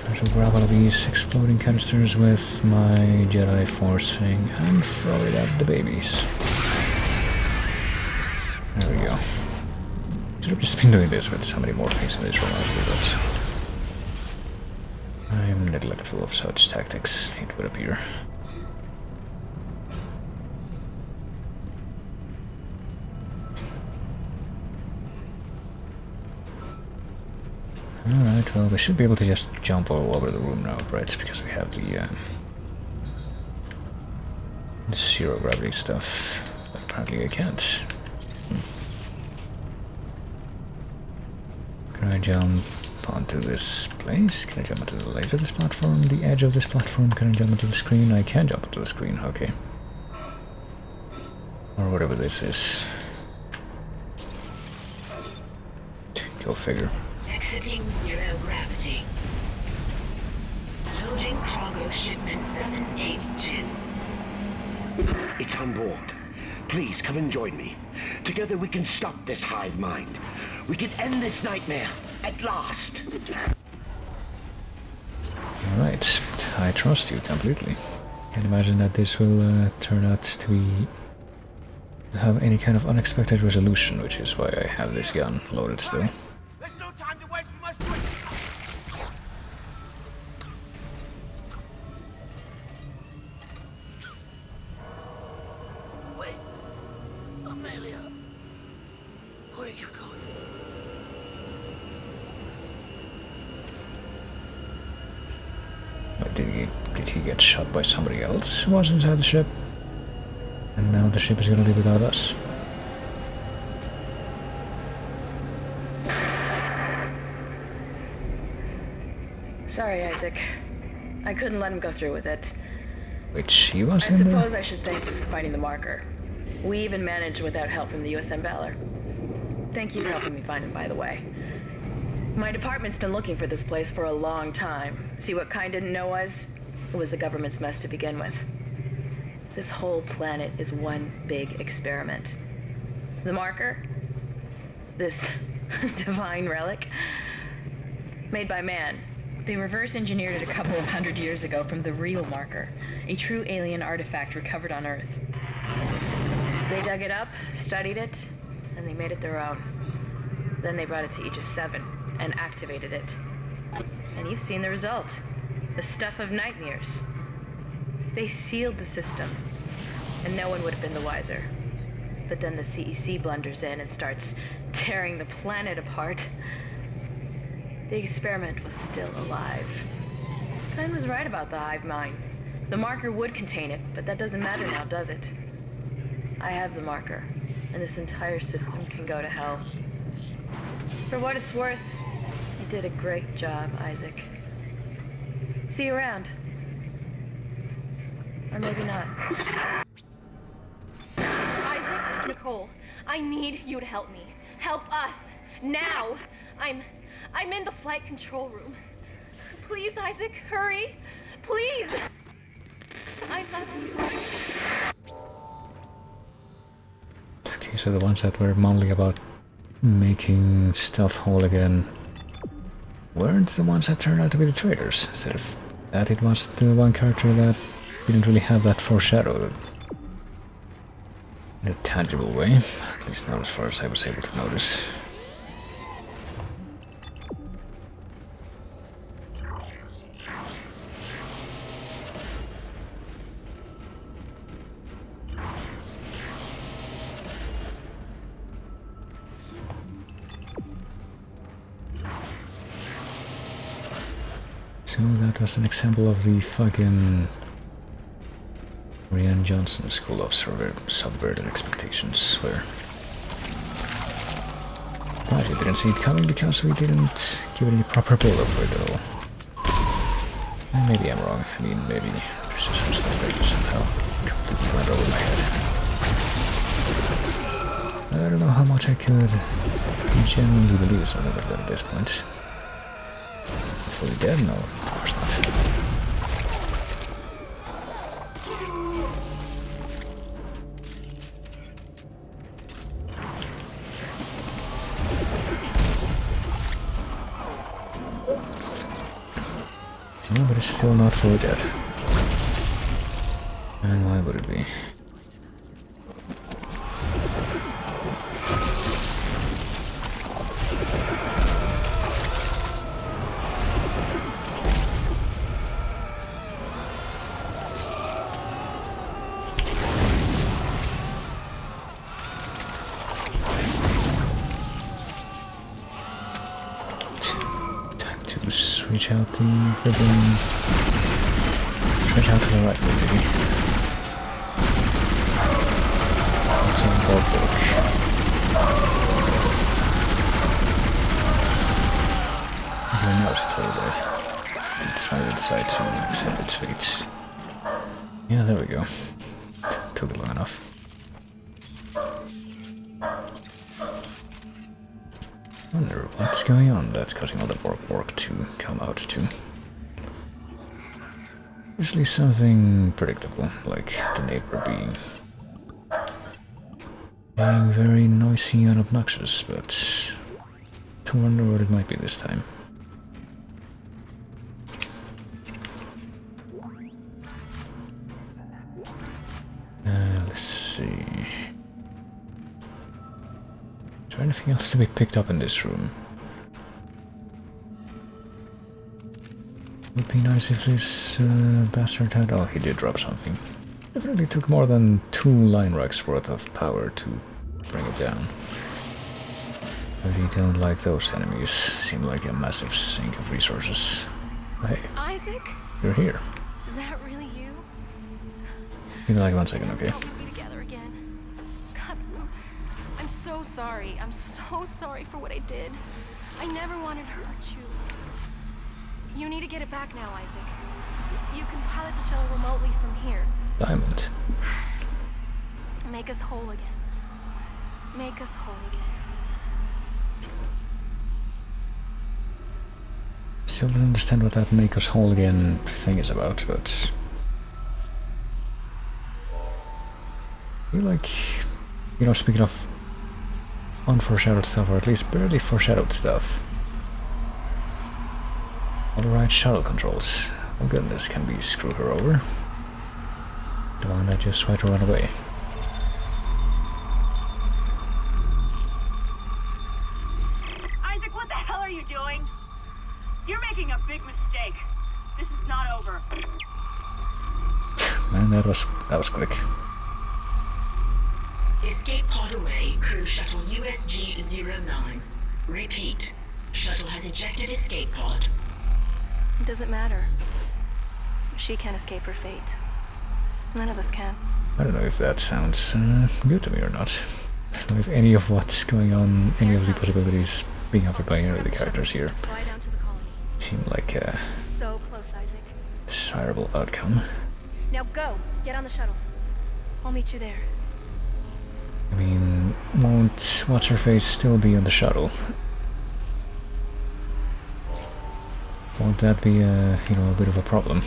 Try to grab one of these exploding canisters with my Jedi Force thing and throw it at the babies. There we go. Should have just been doing this with so many more things in this room, honestly, but I'm neglectful of such tactics, it would appear. Alright, well, we should be able to just jump all over the room now, right? Because we have the zero gravity stuff. But apparently I can't. Can I jump onto this place? Can I jump onto the ledge of this platform? The edge of this platform? Can I jump onto the screen? I can jump onto the screen, okay. Or whatever this is. Go figure. Exiting zero gravity. Loading cargo shipment 782. It's on board. Please come and join me. Together we can stop this hive mind. We can end this nightmare at last. Alright, I trust you completely. Can't imagine that this will turn out to have any kind of unexpected resolution, which is why I have this gun loaded still. There's no time to waste. We must do it. Wait, Amelia, where are you going? Did he get shot by somebody else who was inside the ship? And now the ship is gonna leave without us. Sorry, Isaac. I couldn't let him go through with it. Which he was I in suppose there? I should thank you for finding the marker. We even managed without help from the USM Valor. Thank you for helping me find him, by the way. My department's been looking for this place for a long time. See what Kine didn't know was? It was the government's mess to begin with. This whole planet is one big experiment. The marker? This divine relic? Made by man. They reverse engineered it a couple of 100 years ago from the real marker, a true alien artifact recovered on Earth. They dug it up, studied it, and they made it their own. Then they brought it to Aegis 7 and activated it. And you've seen the result. The stuff of nightmares. They sealed the system, and no one would have been the wiser. But then the CEC blunders in and starts tearing the planet apart. The experiment was still alive. Kine was right about the hive mind. The marker would contain it, but that doesn't matter now, does it? I have the marker, and this entire system can go to hell. For what it's worth, did a great job, Isaac. See you around. Or maybe not. Isaac, Nicole, I need you to help me. Help us. Now. I'm in the flight control room. Please, Isaac, hurry. Please. I love you. Okay, so the ones that were mumbling about making stuff whole again weren't the ones that turned out to be the traitors. Instead of that, it was the one character that didn't really have that foreshadowed in a tangible way. At least not as far as I was able to notice. So that was an example of the fucking Rian Johnson school of subverted expectations, where we didn't see it coming because we didn't give it any proper build-up for it at all. And maybe I'm wrong. I mean, maybe there's just some stuff that just somehow completely went over my head. I don't know how much I could genuinely believe something like that at this point. Fully dead? No, of course not. No, but it's still not fully dead. And why would it be? Switch out the friggin' switch out to the rifle, maybe. It's on board book. Okay, now it's fully dead. And finally decide to accept its fate. Yeah, there we go. Took it long enough. Wonder what's going on that's causing all the bork to come out too. Usually something predictable, like the neighbor being very noisy and obnoxious, but I wonder what it might be this time. Let's see. Is there anything else to be picked up in this room? Would be nice if this bastard had... Oh, he did drop something. Definitely took more than 2 line racks worth of power to bring it down. Really don't like those enemies. Seem like a massive sink of resources. Hey, Isaac? you're here. Is that really you? Give me like 1 second, okay? We'll be together again. God, I'm so sorry. I'm so sorry for what I did. I never wanted to hurt you. You need to get it back now, Isaac. You can pilot the shuttle remotely from here. Diamond. Make us whole again. Make us whole again. Still don't understand what that make us whole again thing is about, but... I feel like, you know, speaking of unforeshadowed stuff, or at least barely foreshadowed stuff, all the right shuttle controls. Oh goodness, can we screw her over? The one that just tried to run away. Isaac, what the hell are you doing? You're making a big mistake. This is not over. Man, that was quick. Escape pod away, crew shuttle USG-09. Repeat. Shuttle has ejected escape pod. It doesn't matter. She can't escape her fate. None of us can. I don't know if that sounds good to me or not. I don't know if any of what's going on, any of the possibilities being offered by any of the characters here Fly down to the colony. seemed like a So close, Isaac. desirable outcome. Now go. Get on the shuttle. I'll meet you there. I mean, won't what's-her-face still be on the shuttle? Won't that be a, you know, a bit of a problem?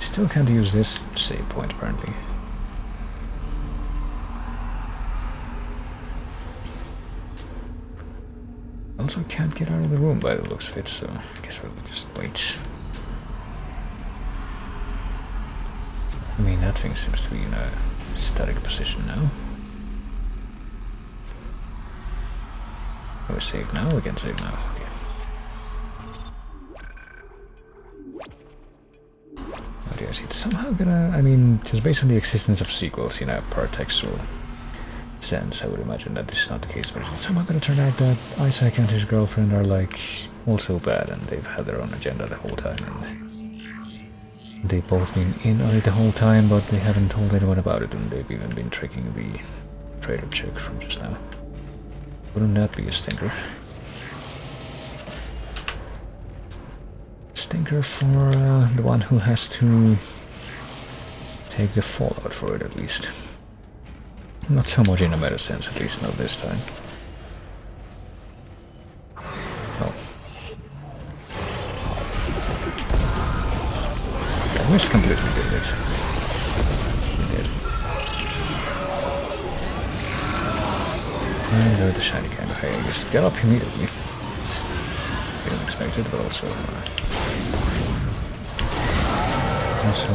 Still can't use this save point, apparently. Also can't get out of the room by the looks of it, so I guess we'll just wait. I mean, that thing seems to be in a static position now. Oh, we save now? We can save now. Okay. Oh dear, it's somehow gonna... I mean, just based on the existence of sequels, you know, per textual sense, I would imagine that this is not the case, but it's somehow gonna turn out that Isaac and his girlfriend are, like, also bad, and they've had their own agenda the whole time, and they've both been in on it the whole time, but they haven't told anyone about it, and they've even been tricking the trader chick from just now. Wouldn't that be a stinker? Stinker for the one who has to take the fallout for it, at least. Not so much in a meta sense, at least not this time. Oh. I missed completely, did it? He did. And there the shiny kind of hay. Just get up immediately. It's a bit unexpected, but also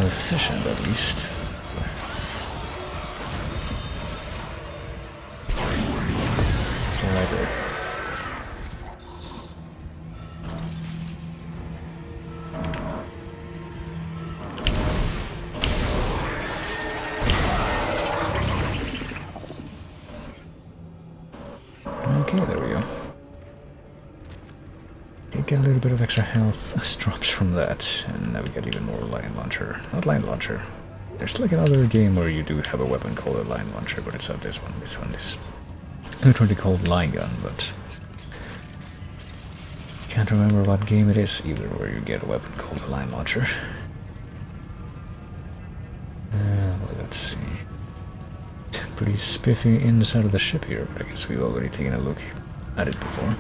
efficient, at least. So right there. Okay, there we go. Get a little bit of extra health drops from that, and now we get even more line launcher. Not line launcher. There's like another game where you do have a weapon called a line launcher, but it's not this one. This one is literally called line gun, but can't remember what game it is either where you get a weapon called a line launcher. Well, let's see. Pretty spiffy inside of the ship here, but I guess we've already taken a look at it before.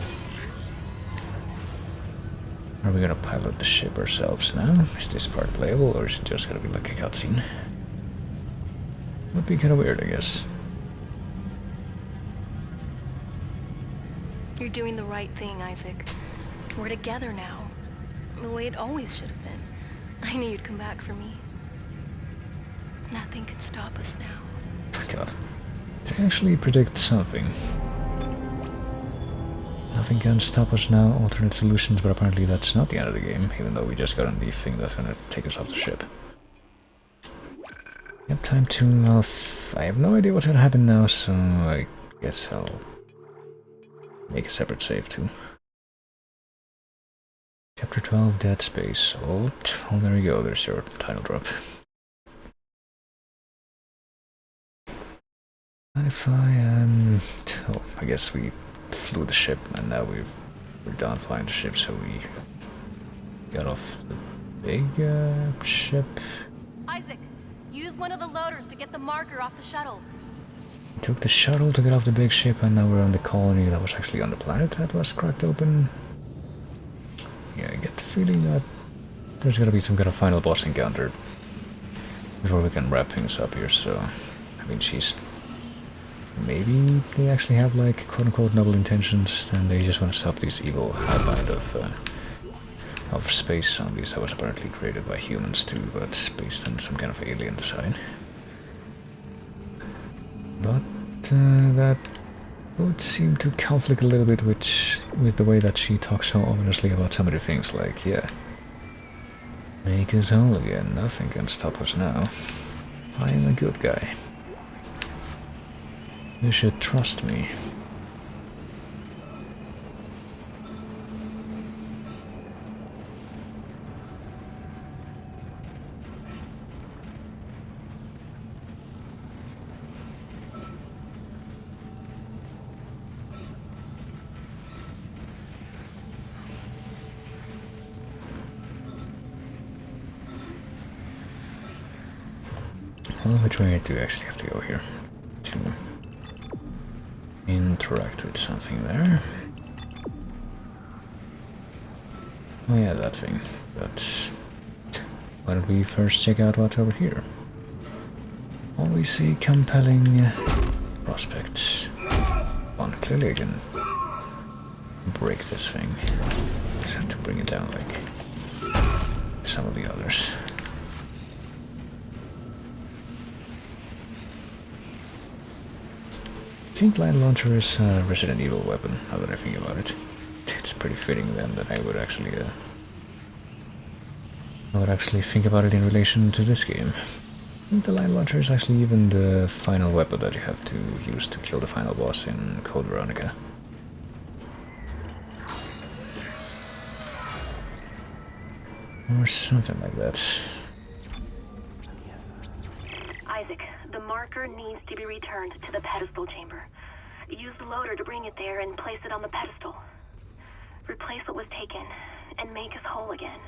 Are we gonna pilot the ship ourselves now? Is this part playable, or is it just gonna be like a cutscene? Would be kinda weird, I guess. You're doing the right thing, Isaac. We're together now. The way it always should have been. I knew you'd come back for me. Nothing could stop us now. God. Did I actually predict something? Nothing can stop us now, alternate solutions, but apparently that's not the end of the game, even though we just got on the thing that's gonna take us off the ship. Yep, time to... well, I have no idea what's gonna happen now, so I guess I'll make a separate save too. Chapter 12, Dead Space. Oh, there you go, there's your title drop. Modify and... oh, I guess we flew the ship and now we're done flying the ship, so we got off the big ship. Isaac, use one of the loaders to get the marker off the shuttle. We took the shuttle to get off the big ship and now we're on the colony that was actually on the planet that was cracked open. Yeah, I get the feeling that there's gonna be some kind of final boss encounter before we can wrap things up here, so... I mean, she's... maybe they actually have, like, quote-unquote noble intentions, and they just want to stop this evil hive of space zombies that was apparently created by humans too, but based on some kind of alien design. But that would seem to conflict a little bit with the way that she talks so ominously about some of the things, like, yeah, make us whole again, nothing can stop us now. I am a good guy. You should trust me. well, which way do you actually have to go here? To interact with something there. Oh yeah, that thing. But why don't we first check out what's over here? Always a compelling prospect. One, clearly I can break this thing. Just have to bring it down like some of the others. I think line launcher is a Resident Evil weapon, now that I think about it. It's pretty fitting then that I would actually think about it in relation to this game. I think the line launcher is actually even the final weapon that you have to use to kill the final boss in Code Veronica. Or something like that. Isaac, the marker needs to be returned to the pedestal chamber. Use the loader to bring it there and place it on the pedestal. Replace what was taken, and make us whole again.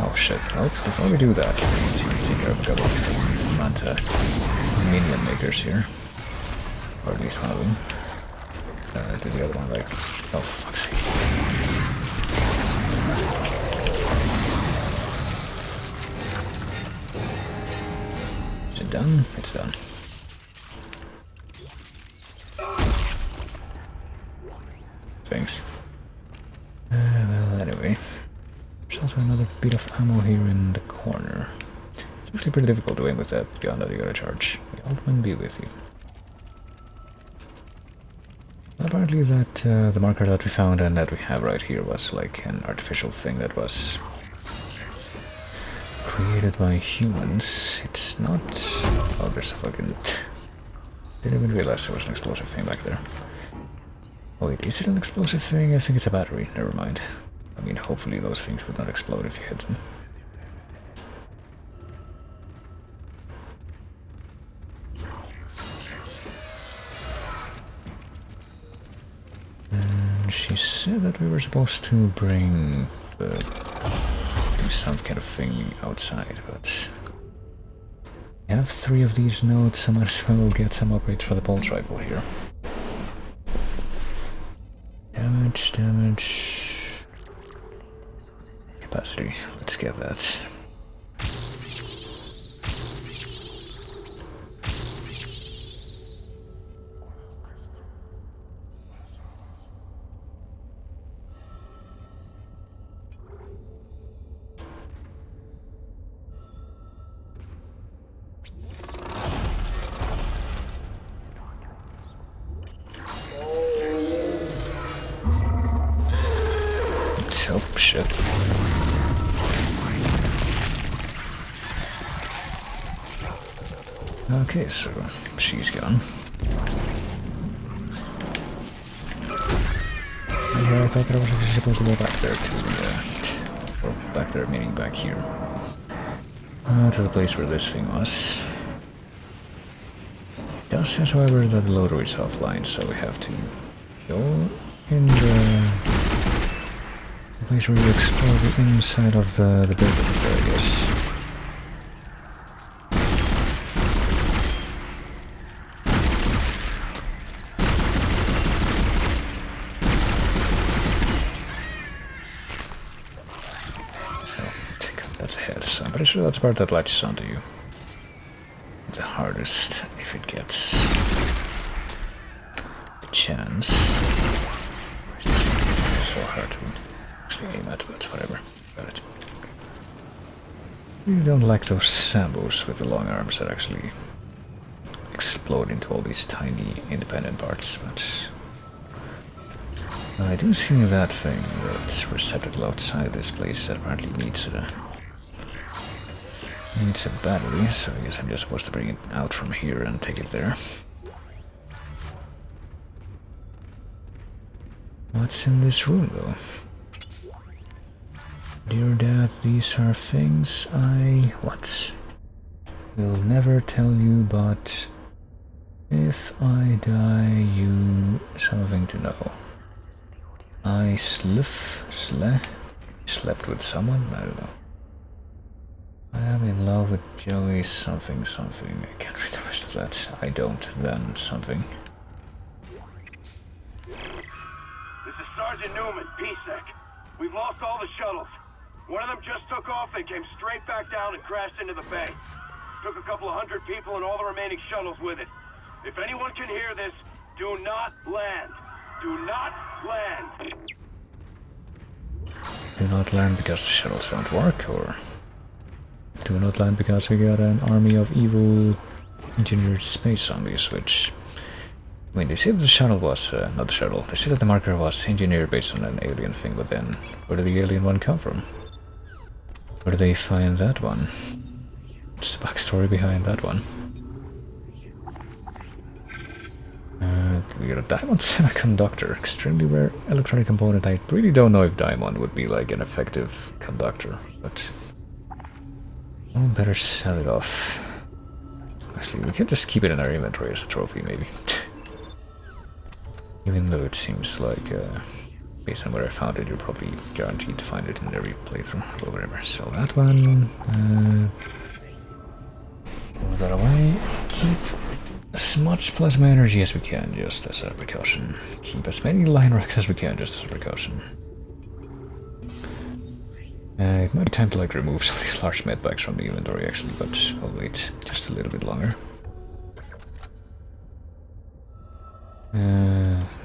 Oh shit, well, before we do that, we need to take care of a couple of Manta minion makers here. Or at least one of them. Do the other one like... oh, for fuck's sake. Is it done? It's done. Thanks. Well, anyway. There's also another bit of ammo here in the corner. It's actually pretty difficult to aim with that gun that you gotta charge. The old one be with you. Apparently that the marker that we found and that we have right here was like an artificial thing that was created by humans. It's not... oh, there's a fucking... didn't even realize there was an explosive thing back there. Oh wait, is it an explosive thing? I think it's a battery, never mind. I mean, hopefully those things would not explode if you hit them. And she said that we were supposed to bring do some kind of thing outside, but we have 3 of these nodes, so I might as well get some upgrades for the pulse rifle here. Damage, damage, capacity, let's get that. Oh shit. Okay, so she's gone. And here I thought that I was actually supposed to go back there to well, back there meaning back here. To the place where this thing was. It does say, however, that the loader is offline, so we have to go in the place where you explore the inside of the buildings there, I guess. That's ahead, so I'm pretty sure that's the part that latches onto you. The hardest, if it gets the chance. It's so hard to actually aim at, but whatever. Got it. You don't like those Sambos with the long arms that actually explode into all these tiny independent parts, but I do see that thing, that receptacle outside this place that apparently needs a battery, so I guess I'm just supposed to bring it out from here and take it there. What's in this room, though? Dear Dad, these are things I... what? Will never tell you, but if I die, you... something to know. I sleh Slept with someone? I don't know. I am in love with Joey something something. I can't read the rest of that. I don't, then something. This is Sergeant Newman, PSEC. We've lost all the shuttles. One of them just took off and came straight back down and crashed into the bay. Took a couple of hundred people and all the remaining shuttles with it. If anyone can hear this, do not land. Do not land. Do not land because the shuttles don't work, or do not land because we got an army of evil engineered space zombies, which... I mean, they said the shuttle was... not the shuttle. They said that the marker was engineered based on an alien thing, but then... where did the alien one come from? Where did they find that one? What's the backstory behind that one? We got a diamond semiconductor. Extremely rare electronic component. I really don't know if diamond would be like an effective conductor, but... I'll better sell it off. Actually, we can just keep it in our inventory as a trophy, maybe. Even though it seems like, based on where I found it, you're probably guaranteed to find it in every playthrough. Or whatever. Sell that one. Move that away. Keep as much plasma energy as we can, just as a precaution. Keep as many line racks as we can, just as a precaution. It might be time to like remove some of these large medpacks from the inventory actually, but I'll wait just a little bit longer.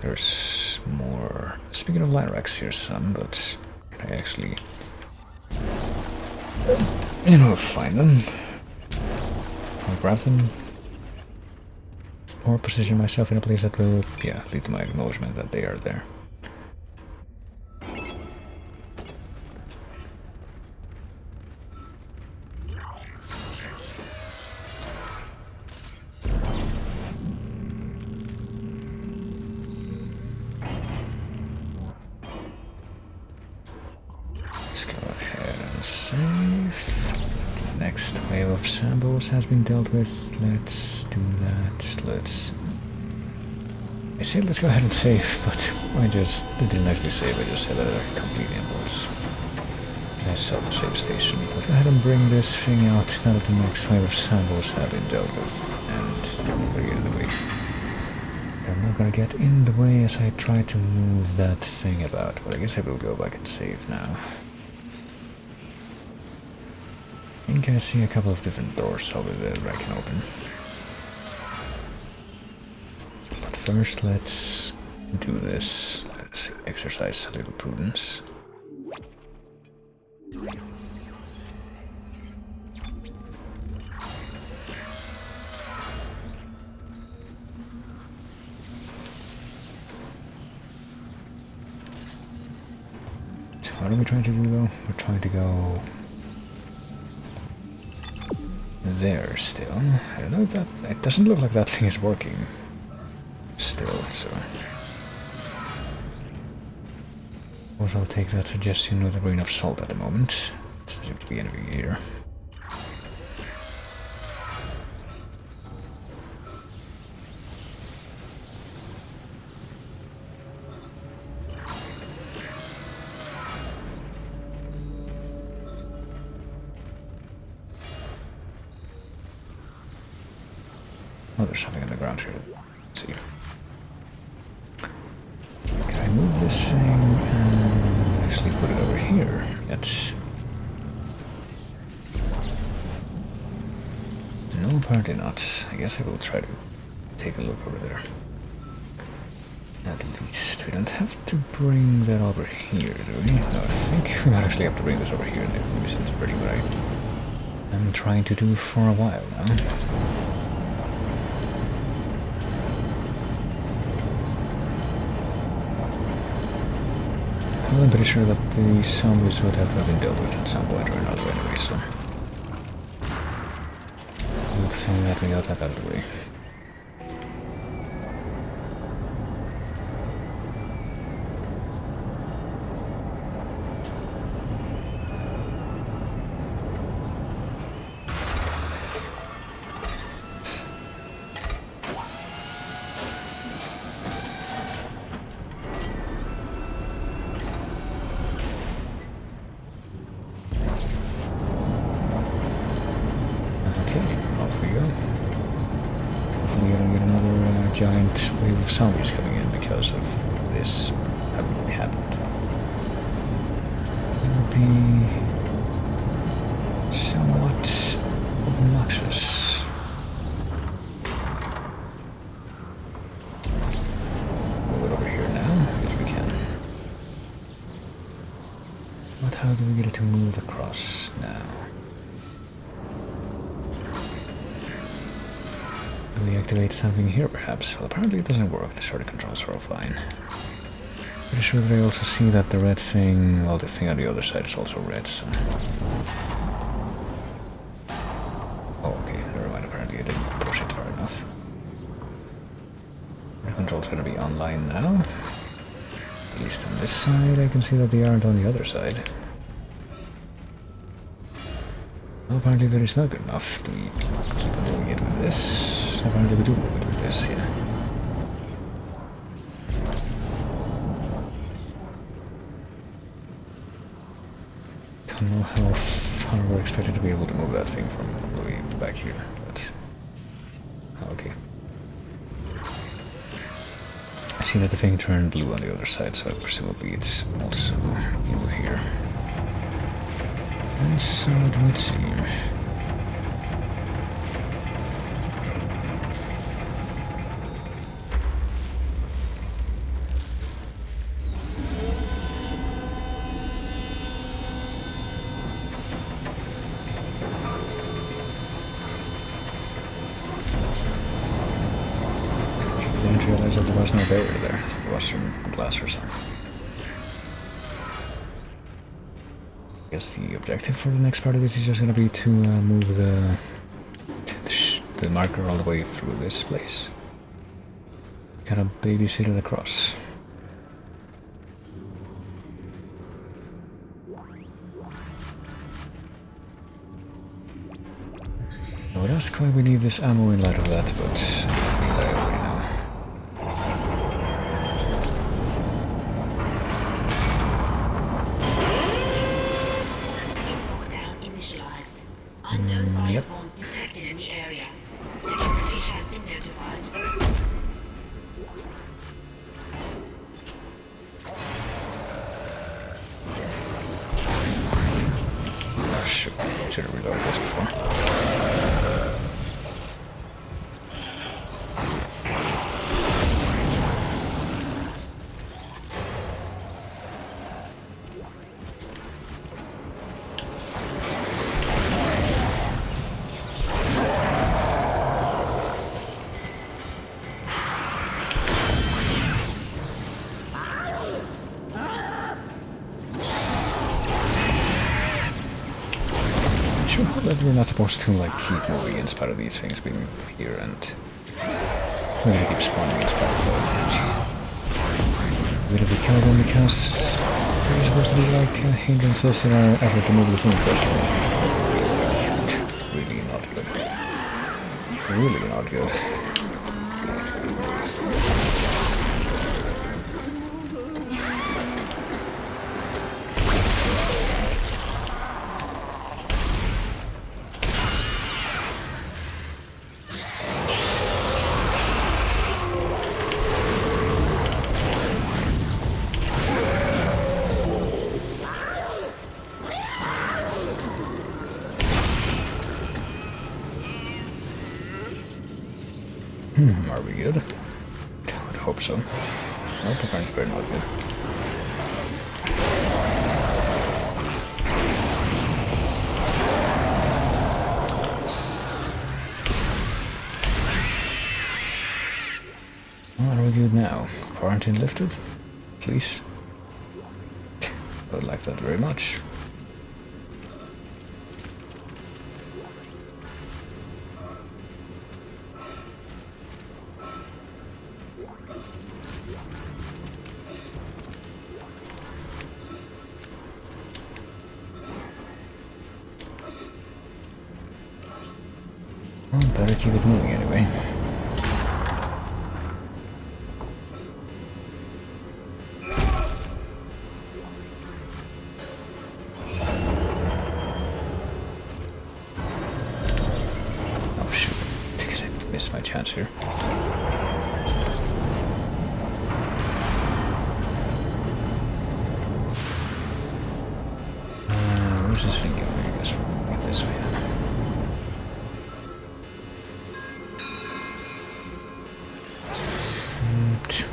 There's more. Speaking of line racks, here's some, but can I actually, find them? I'll grab them. Or position myself in a place that will, lead to my acknowledgement that they are there. Let's go ahead and save. The next wave of samples has been dealt with. Let's do that. I said let's go ahead and save, but I didn't actually save. I just said that I've completed inputs. Can I sell the save station? Let's go ahead and bring this thing out now that the next wave of samples have been dealt with. And they're not gonna get in the way. They're not gonna get in the way as I try to move that thing about. But I guess I will go back and save now. I think I see a couple of different doors over there that I can open. But first, let's do this. Let's exercise a little prudence. So what are we trying to do though? We're trying to go there still. I don't know if that... It doesn't look like that thing is working still, so... Of course I'll take that suggestion with a grain of salt at the moment. Doesn't seem to be anything here. Oh, there's something on the ground here. Let's see. Can I move this thing and actually put it over here? That's... No, apparently not. I guess I will try to take a look over there. At least we don't have to bring that over here, do we? No, I think we might actually have to bring this over here and then misinterpreting what I'm trying to do for a while now. I'm pretty sure that the zombies would have been dealt with at some point or another anyway, so... Good thing that we got that out of the way. giant wave of zombies coming in because of this having really happened. It would be somewhat obnoxious. Move it over here now, if we can. But how do we get it to move across now? Do we activate something here, perhaps? Well, apparently it doesn't work. The starter controls are offline. Pretty sure that I also see that the red thing... Well, the thing on the other side is also red, so... Oh, okay, never mind. Apparently I didn't push it far enough. The control's gonna be online now. At least on this side, I can see that they aren't on the other side. Well, apparently that is not good ugh. Do we keep on doing it with this? Apparently we do move it with this, yeah. Don't know how far we're expected to be able to move that thing from all the way back here, but... Oh, okay. I see that the thing turned blue on the other side, so presumably it's also over here. And so it would seem. I didn't realize that there was no barrier there. There was some glass or something. I guess the objective for the next part of this is just going to be to move the marker all the way through this place. Kind of babysit it across. I would ask why we need this ammo in light of that, but I think I already know. Unknown bioforms detected in the area. Security has been notified. Oh shit, should have reloaded this before. That we're not supposed to like keep moving in spite of these things being here, and we're gonna keep spawning in spite of that. A bit of a kill them because they're supposed to be like hindrances in our effort to move the thing first. Really not good. Really not good. Are we good? I would hope so. Nope, apparently we're not good. Well, are we good now? Quarantine lifted? Please? I would like that very much. Well, better keep it moving anyway. Oh shoot, I think I missed my chance here. Where's this thing going? I guess we'll get this way then.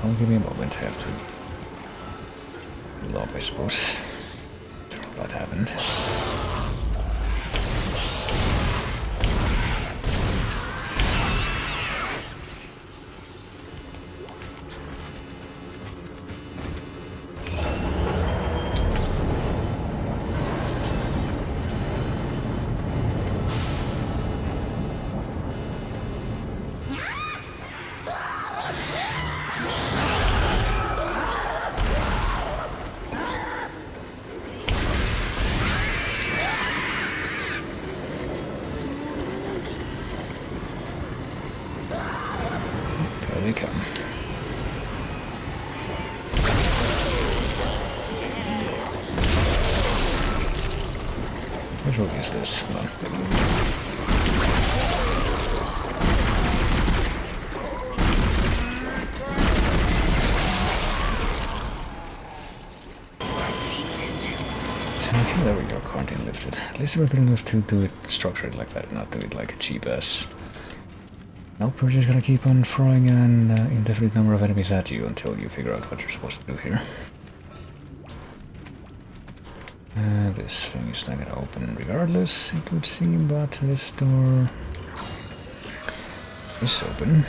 Well, give me a moment. I have to lob, I suppose. That happened. They come. Which one is this? Hold on. So okay, there we go, quarantine lifted. At least we're good enough to do it structured like that, not do it like a cheap ass. Nope, we're just gonna keep on throwing an indefinite number of enemies at you until you figure out what you're supposed to do here. This thing is not gonna open regardless, it would seem, but this door is open.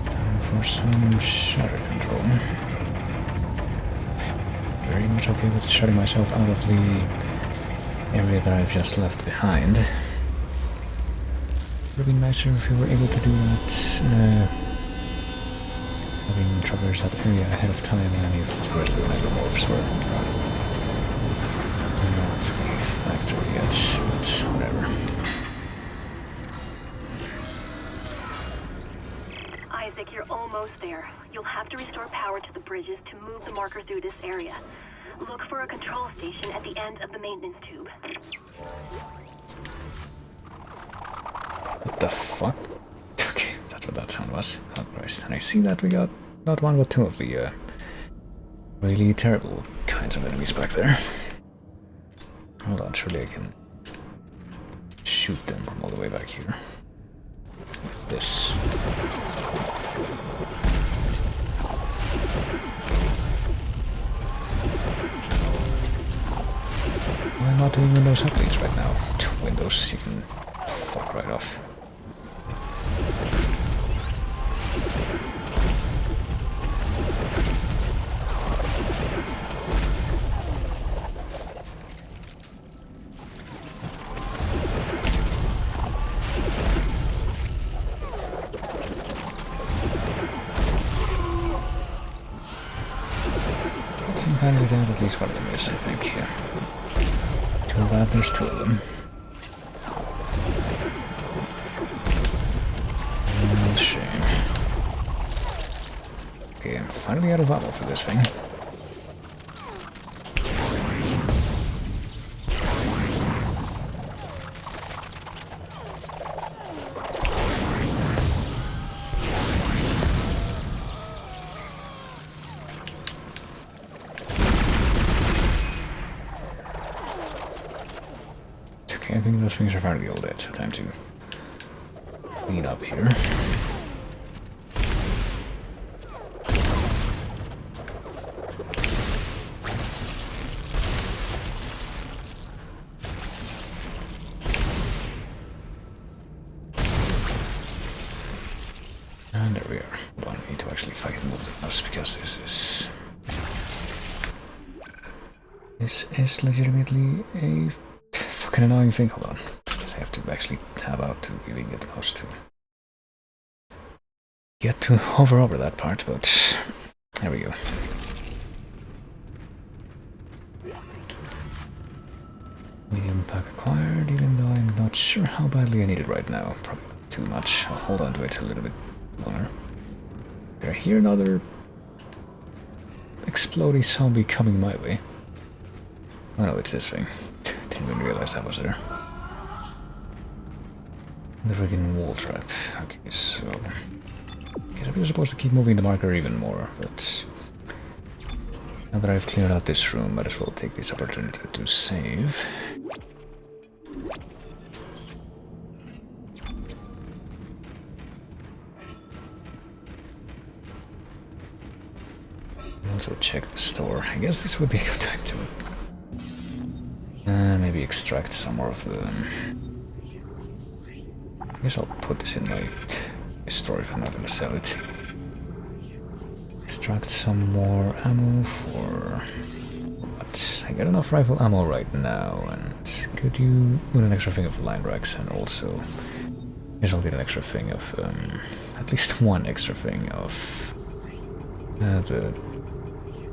Time for some shutter control. Very much okay with shutting myself out of the area that I've just left behind. It would be nicer if we were able to do that, having traversed that area ahead of time, and if the rest of the necromorphs were not a factor yet, but whatever. Isaac, you're almost there. You'll have to restore power to the bridges to move the marker through this area. Look for a control station at the end of the maintenance tube. What the fuck? Okay, that's what that sound was. Oh Christ. And I see that we got not one but two of the really terrible kinds of enemies back there. Hold on, surely I can shoot them from all the way back here. Like this. Why not doing Windows updates right now? Windows, you can fuck right off. Finally down at least one of them is, I think, yeah. Too bad there's two of them. Shame. Okay, I'm finally out of ammo for this thing. Okay, I think those things are finally all dead, so time to clean up here. And there we are. Hold on, I need to actually fucking move the mouse because this is legitimately a fucking annoying thing. Hold on. Because I have to actually tab out to even get the mouse to get to hover over that part, but there we go. Medium pack acquired, even though I'm not sure how badly I need it right now. Probably not too much. I'll hold on to it a little bit longer. Did I hear another exploding zombie coming my way? Oh no, it's this thing. Didn't even realize that was there. The friggin' wall trap. Okay, so I guess we're supposed to keep moving the marker even more, but Now that I've cleared out this room, might as well take this opportunity to save. Also check the store. I guess this would be a good time to maybe extract some more of the... I guess I'll put this in my store if I'm not gonna sell it. Extract some more ammo for... what? I got enough rifle ammo right now, and could you put an extra thing of line racks, and also... I guess I'll get an extra thing of... at least one extra thing of... the...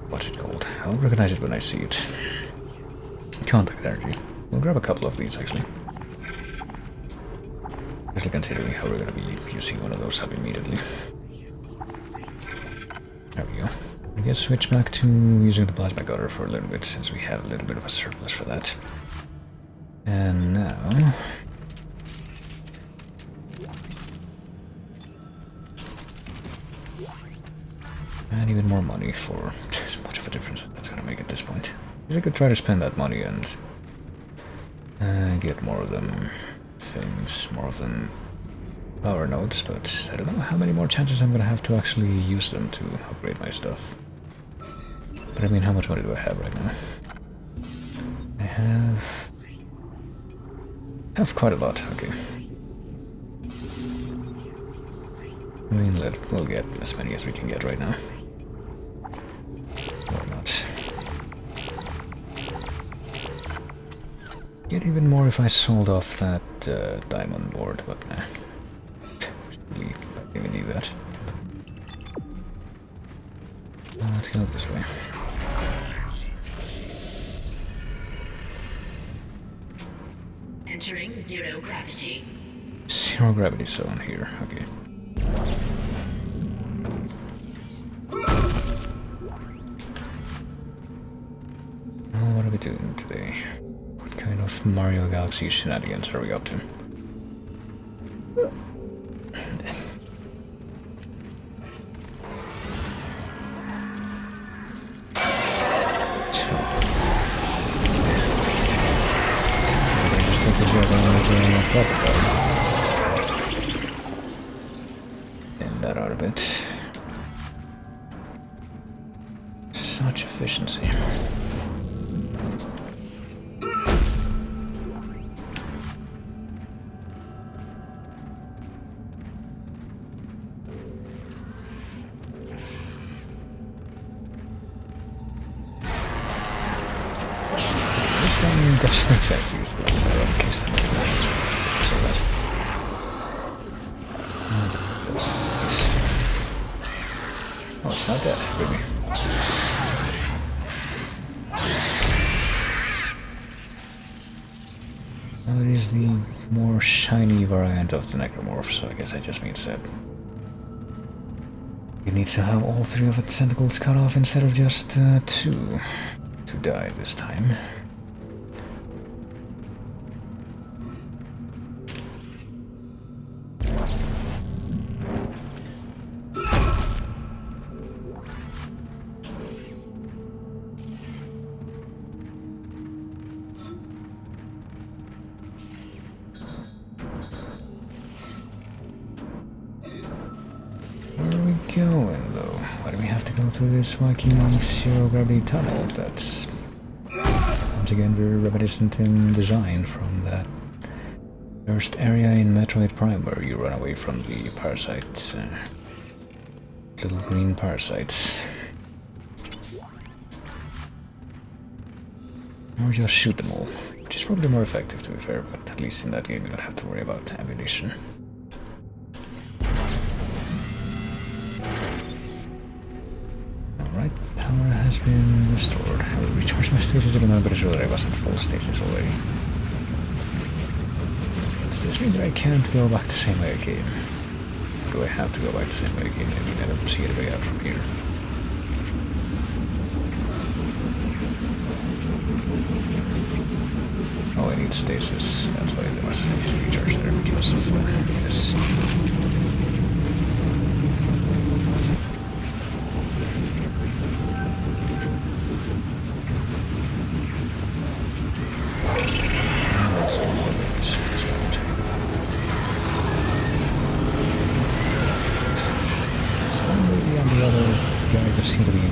what's it called? I'll recognize it when I see it. Contact energy. We'll grab a couple of these, actually. Especially considering how we're going to be using one of those up immediately. There we go. I guess switch back to using the plasma cutter for a little bit, since we have a little bit of a surplus for that. And now... and even more money for as much of a difference that's going to make at this point. Because I could try to spend that money and get more of them things, more of them power nodes, but I don't know how many more chances I'm going to have to actually use them to upgrade my stuff. But I mean, how much money do I have right now? I have quite a lot, okay. I mean, we'll get as many as we can get right now. Or not. Get even more if I sold off that diamond board, but nah. Really don't even need that. Let's go this way. Entering zero gravity. Zero gravity zone here, okay. What are we doing today? What kind of Mario Galaxy shenanigans are we up to? Thin that out a bit. Such efficiency. This makes sense to use the in case the so that. Oh, it's not dead, really. Well, it is the more shiny variant of the necromorph, so I guess I just mean said. You need to have all three of its tentacles cut off instead of just two to die this time. Going though? Why do we have to go through this wacky zero gravity tunnel that's once again very reminiscent in design from that first area in Metroid Prime where you run away from the parasites, little green parasites, or just shoot them all, which is probably more effective to be fair, but at least in that game you don't have to worry about ammunition. Alright, power has been restored. I will recharge my stasis again, I'm pretty sure that I was at full stasis already. Does this mean that I can't go back the same way I came? Or do I have to go back the same way I came? I mean, I don't see a way out from here. Oh, I need stasis. That's why there was a stasis recharge there because of this.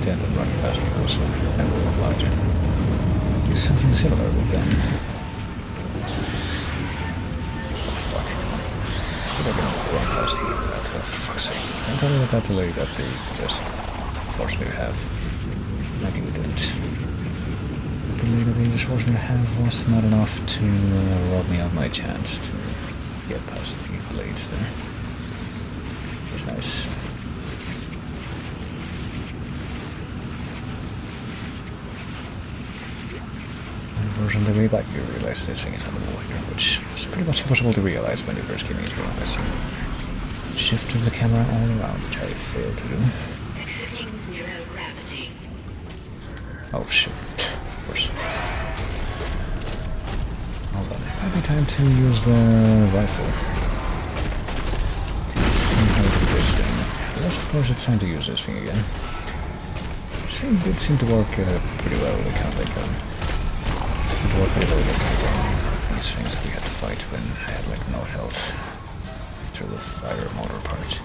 dead and running past me also. I will not lie to you. Do something similar with them. Oh fuck. But I can run past here with that, for fuck's sake. I'm gonna let that delay that they just forced me to have. Maybe we didn't. The delay that they just forced me to have was not enough to rob me of my chance to get past the blades there. It's nice. And of course on the way back you realize this thing is on the wall here, which is pretty much impossible to realize when you first came into it unless you shift the camera all around, which I failed to do. Exiting zero gravity. Oh shit, of course. Hold on, it might be time to use the rifle. See how to do this thing. Yes, of course it's time to use this thing again. This thing did seem to work pretty well with the combat gun. It worked really well against these things that we had to fight when I had like no health after the fire motor part.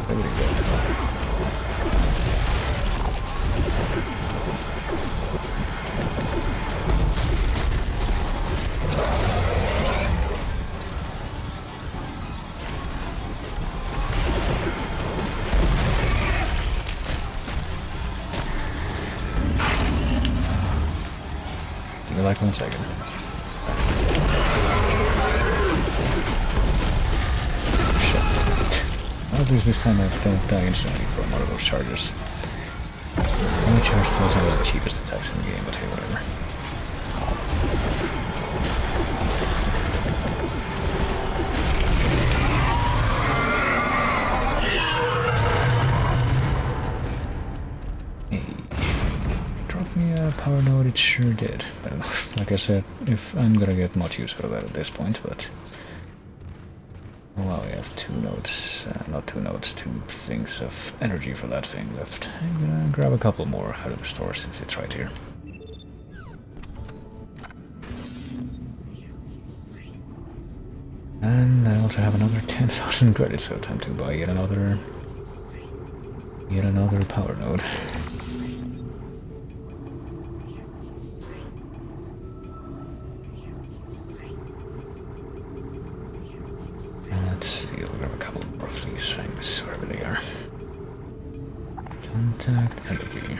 Really good. Give me like 1 second. Shit. At least this time I don't die instantly from one of those charges. Only charge those are the cheapest attacks in the game, but hey, whatever. Power node, it sure did. But like I said, if I'm gonna get much use out of that at this point, but well, we have 2 nodes, not 2 nodes, 2 things of energy for that thing left. I'm gonna grab a couple more out of the store since it's right here. And I also have another 10,000 credits, so time to buy yet another power node. Let's see, we'll grab a couple more of these things, wherever they are. Contact energy.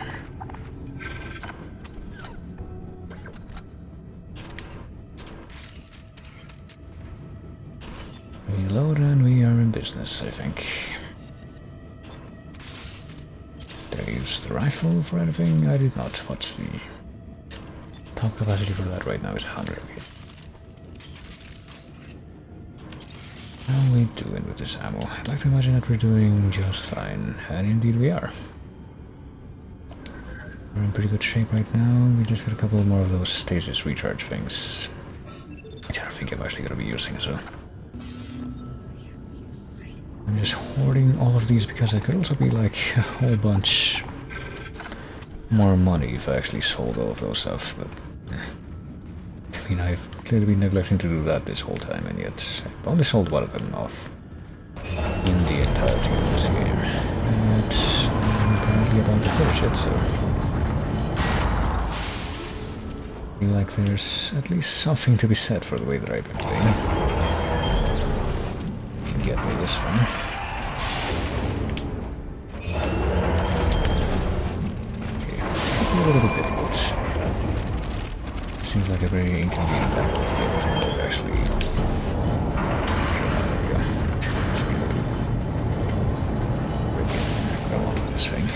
Reload and we are in business, I think. Did I use the rifle for anything? I did not. What's the top capacity for that right now? Is 100. Okay. How are we doing with this ammo? I'd like to imagine that we're doing just fine, and indeed we are. We're in pretty good shape right now. We just got a couple more of those stasis recharge things, which I don't think I'm actually going to be using, so I'm just hoarding all of these because I could also be like a whole bunch more money if I actually sold all of those stuff, but I mean, I've clearly been neglecting to do that this whole time, and yet I've only sold one of them off in the entirety of this game. And yet I'm apparently about to finish it, so I feel like there's at least something to be said for the way that I've been playing. You can get me this one. Okay, it's a little bit difficult. Seems like a very inconvenient battle to be able to actually. There we go. Should be able to go on to this thing.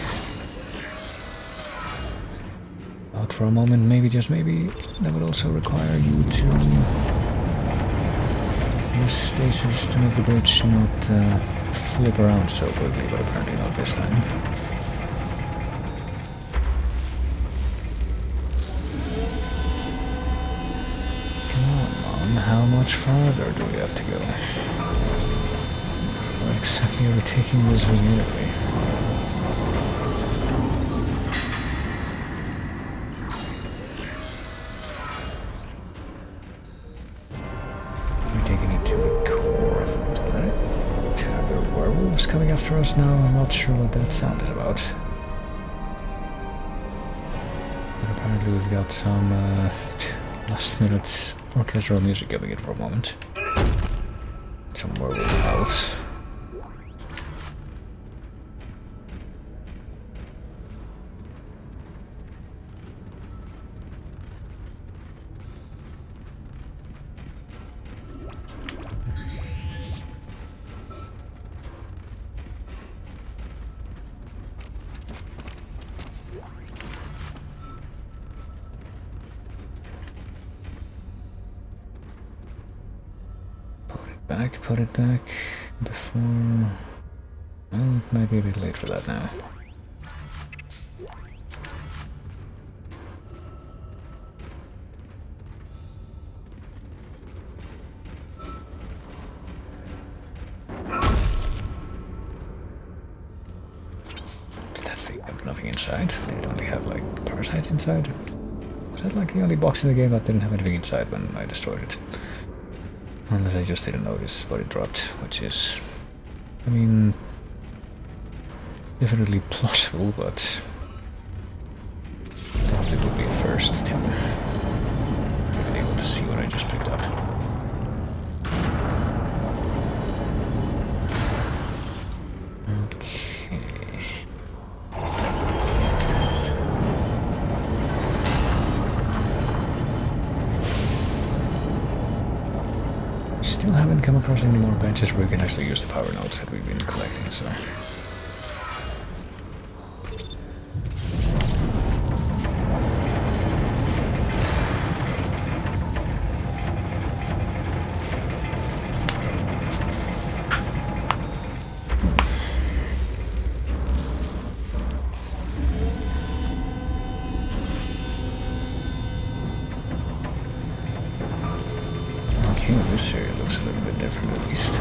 But for a moment, maybe, just maybe, that would also require you to use stasis to make the bridge not flip around so quickly, but apparently not this time. How much farther do we have to go? Where exactly are we taking this thing anyway? We're taking it to the core of the planet. There are werewolves coming after us now. I'm not sure what that sound is about. Apparently we've got some last minute orchestral music going in for a moment. Some werewolf howls. Put it back before... Well, it might be a bit late for that now. Did that thing have nothing inside? Did it only have like parasites inside? Was that like the only box in the game that didn't have anything inside when I destroyed it? Unless I just didn't notice what it dropped, which is, I mean, definitely plausible, but definitely would be a first to be able to see what I just picked up. Still haven't come across any more benches where we can actually use the power nodes that we've been collecting, so... Okay, this area looks a little bit different at least.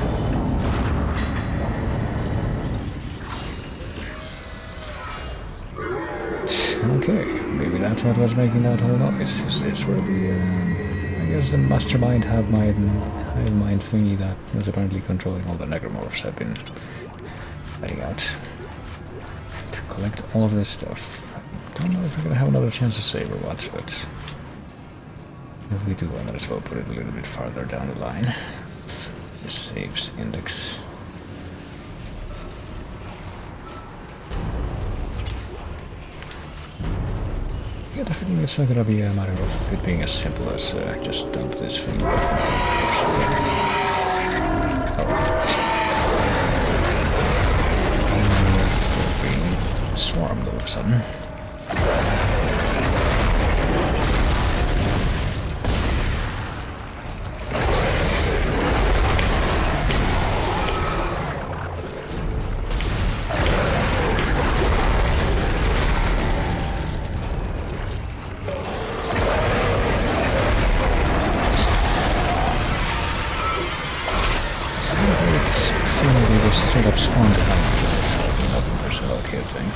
Okay, maybe that's what was making that whole noise. Is this where the, I guess the mastermind hive mind thingy that was apparently controlling all the necromorphs have been heading out to collect all of this stuff. I don't know if we're gonna have another chance to save or what, but if we do, I might as well put it a little bit farther down the line. The saves index. I get the feeling it's not gonna be a matter of it being as simple as just dump this thing back into the being swarmed all of a sudden. Straight up spawned behind me, it's like an open versus arcade thing.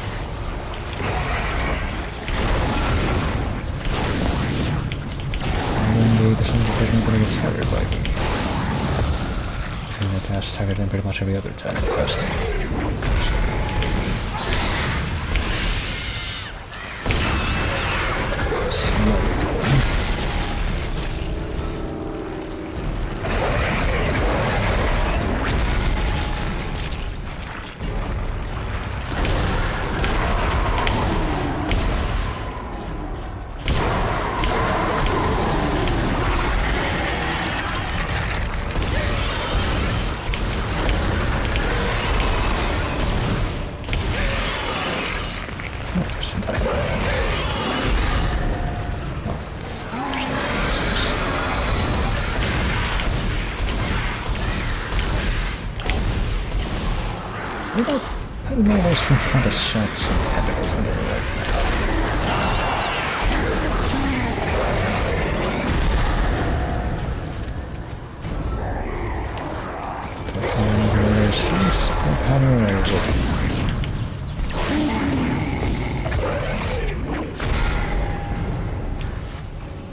And then they decided that they're gonna get started by me. I feel like I started in pretty much every other time quest. I don't know those things kind of shot some tentacles under the leg.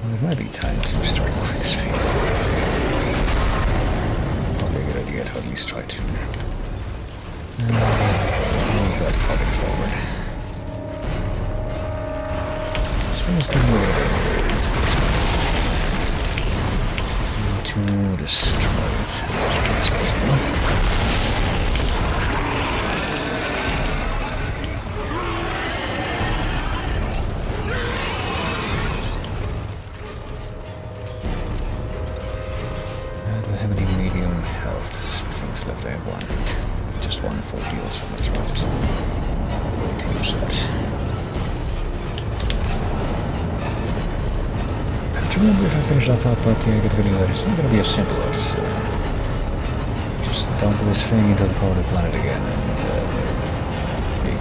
Well, it might be time to start moving this thing. Probably a good idea to at least try to move that body forward. finish the way. To destroy it as quickly as possible. Heavily medium health things left. I have one, just one full deal, so that's why I just going to use it. I have to remember if I finish that thought, but yeah, I get the feeling that it's not going to be as simple as just dump this thing into the powder planet again, and the big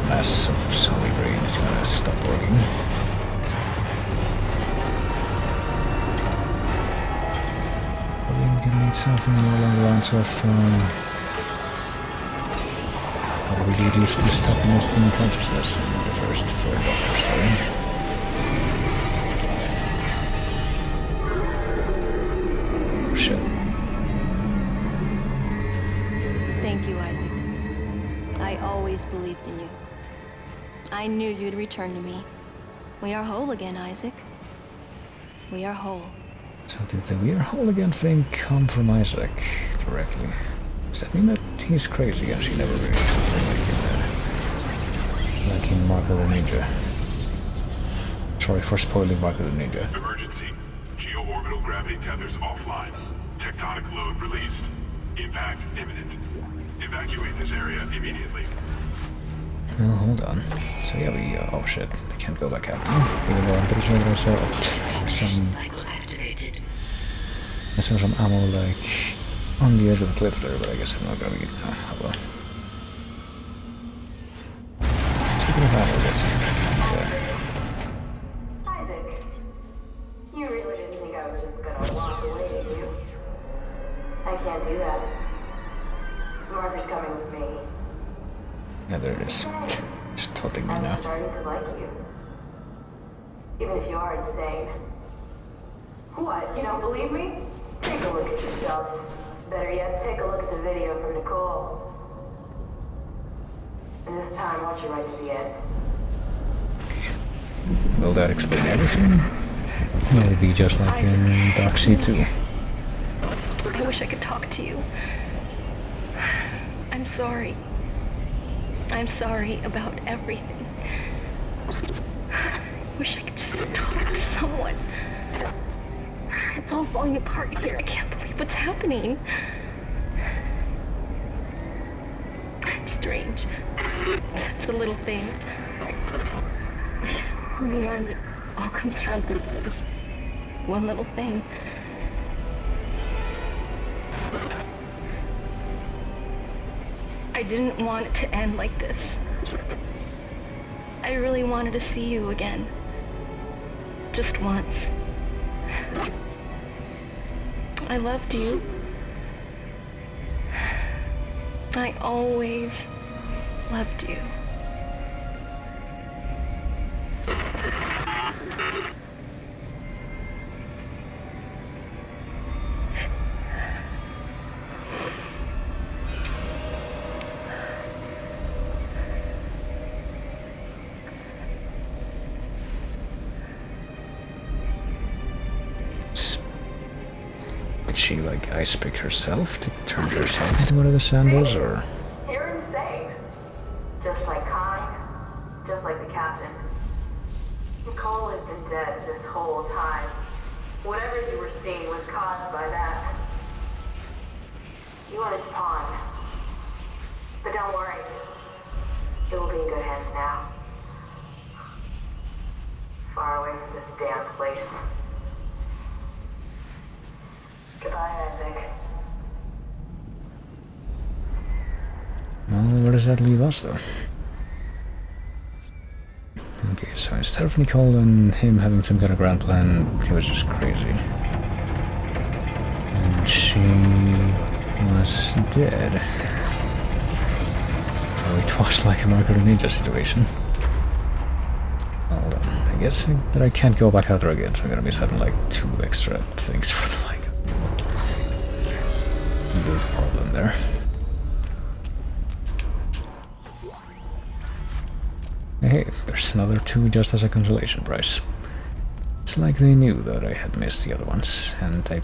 mass of zombie brain is going to stop working. Gonna need something more along the lines of how do we get used to stopping this in consciousness in the first third Doctor story. Oh shit. Thank you, Isaac. I always believed in you. I knew you'd return to me. We are whole again, Isaac. We are whole. So did the "we are whole again" thing come from Isaac directly? Does that mean that he's crazy and she never really existed like in Marco the Ninja? Sorry for spoiling Marco the Ninja. Emergency. Geo-orbital gravity tethers offline. Tectonic load released. Impact imminent. Evacuate this area immediately. Well, hold on. So yeah, we oh shit, we can't go back out. Even though I'm pretty sure there's I saw some ammo like on the edge of the cliff there, but I guess I'm not gonna get well. Speaking of ammo, let's see if I can Isaac, you really didn't think I was just gonna walk away, did you? I can't do that. Marker's coming with me. yeah, there it is. It's taunting me now. I'm starting to like you. Even if you are insane. What, you don't believe me? Take a look at yourself. Better yet, take a look at the video from Nicole. And this time, watch it right to the end. Will that explain everything? Will it be just like in Dark Sea 2? I wish I could talk to you. I'm sorry. I'm sorry about everything. I wish I could just talk to someone. It's all falling apart here. I can't believe what's happening. It's strange. Such a little thing. In the end, it all comes down to this one little thing. I didn't want it to end like this. I really wanted to see you again. Just once. I loved you. I always loved you. Did she like ice pick herself to turn herself into one of the Sandals, or? You're insane. Just like Kai, just like the captain. Nicole has been dead this whole time. Whatever you were seeing was caused by that. You are his pawn. But don't worry. It will be in good hands now. Far away from this damn place. Goodbye, Isaac. Well, where does that leave us, though? Okay, so instead of Nicole and him having some kind of grand plan, he was just crazy. And she was dead. So it was like a Marco the Ninja situation. Hold on, I guess that I can't go back out there again, so I'm gonna miss having like 2 extra things for the like big problem there. hey, there's another 2 just as a consolation prize. It's like they knew that I had missed the other ones, and I'm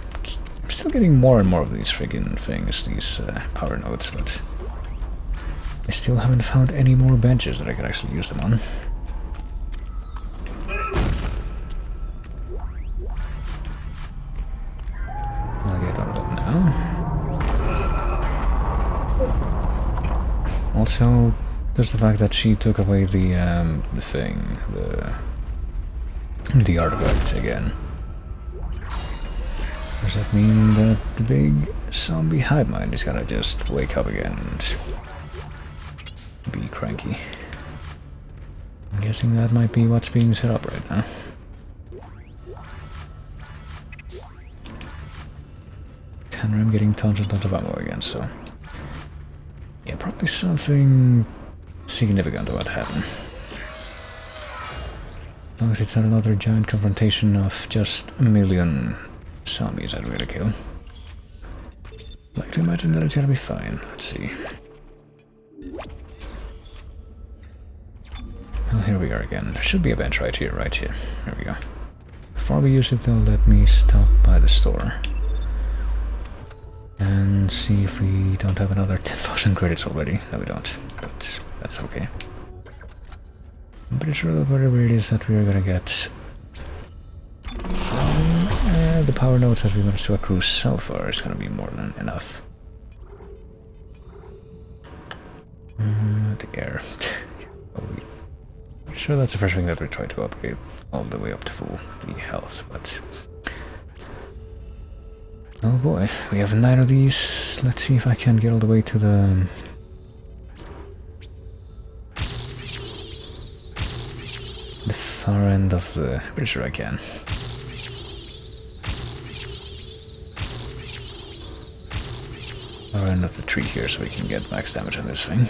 still getting more and more of these friggin' things, these power nodes, but I still haven't found any more benches that I could actually use them on. I'll get one of them now. Also, there's the fact that she took away the thing, the artifact again. Does that mean that the big zombie hive mind is gonna just wake up again and be cranky? I'm guessing that might be what's being set up right now. And I'm getting tons and tons of ammo again, so yeah, probably something significant about to happen. As long as it's not another giant confrontation of just a million zombies that we're gonna kill. I'd like to imagine that it's gonna be fine. Let's see. Well, here we are again. There should be a bench right here, right here. There we go. Before we use it though, let me stop by the store and see if we don't have another 10,000 credits already. No, we don't, but that's okay. I'm pretty sure that whatever it is that we are gonna get from the power nodes that we managed to accrue so far is gonna be more than enough. The air. I'm sure that's the first thing that we try to upgrade all the way up to full health, but oh boy, we have 9 of these. Let's see if I can get all the way to the far end of the... pretty sure I can. Far end of the tree here so we can get max damage on this thing.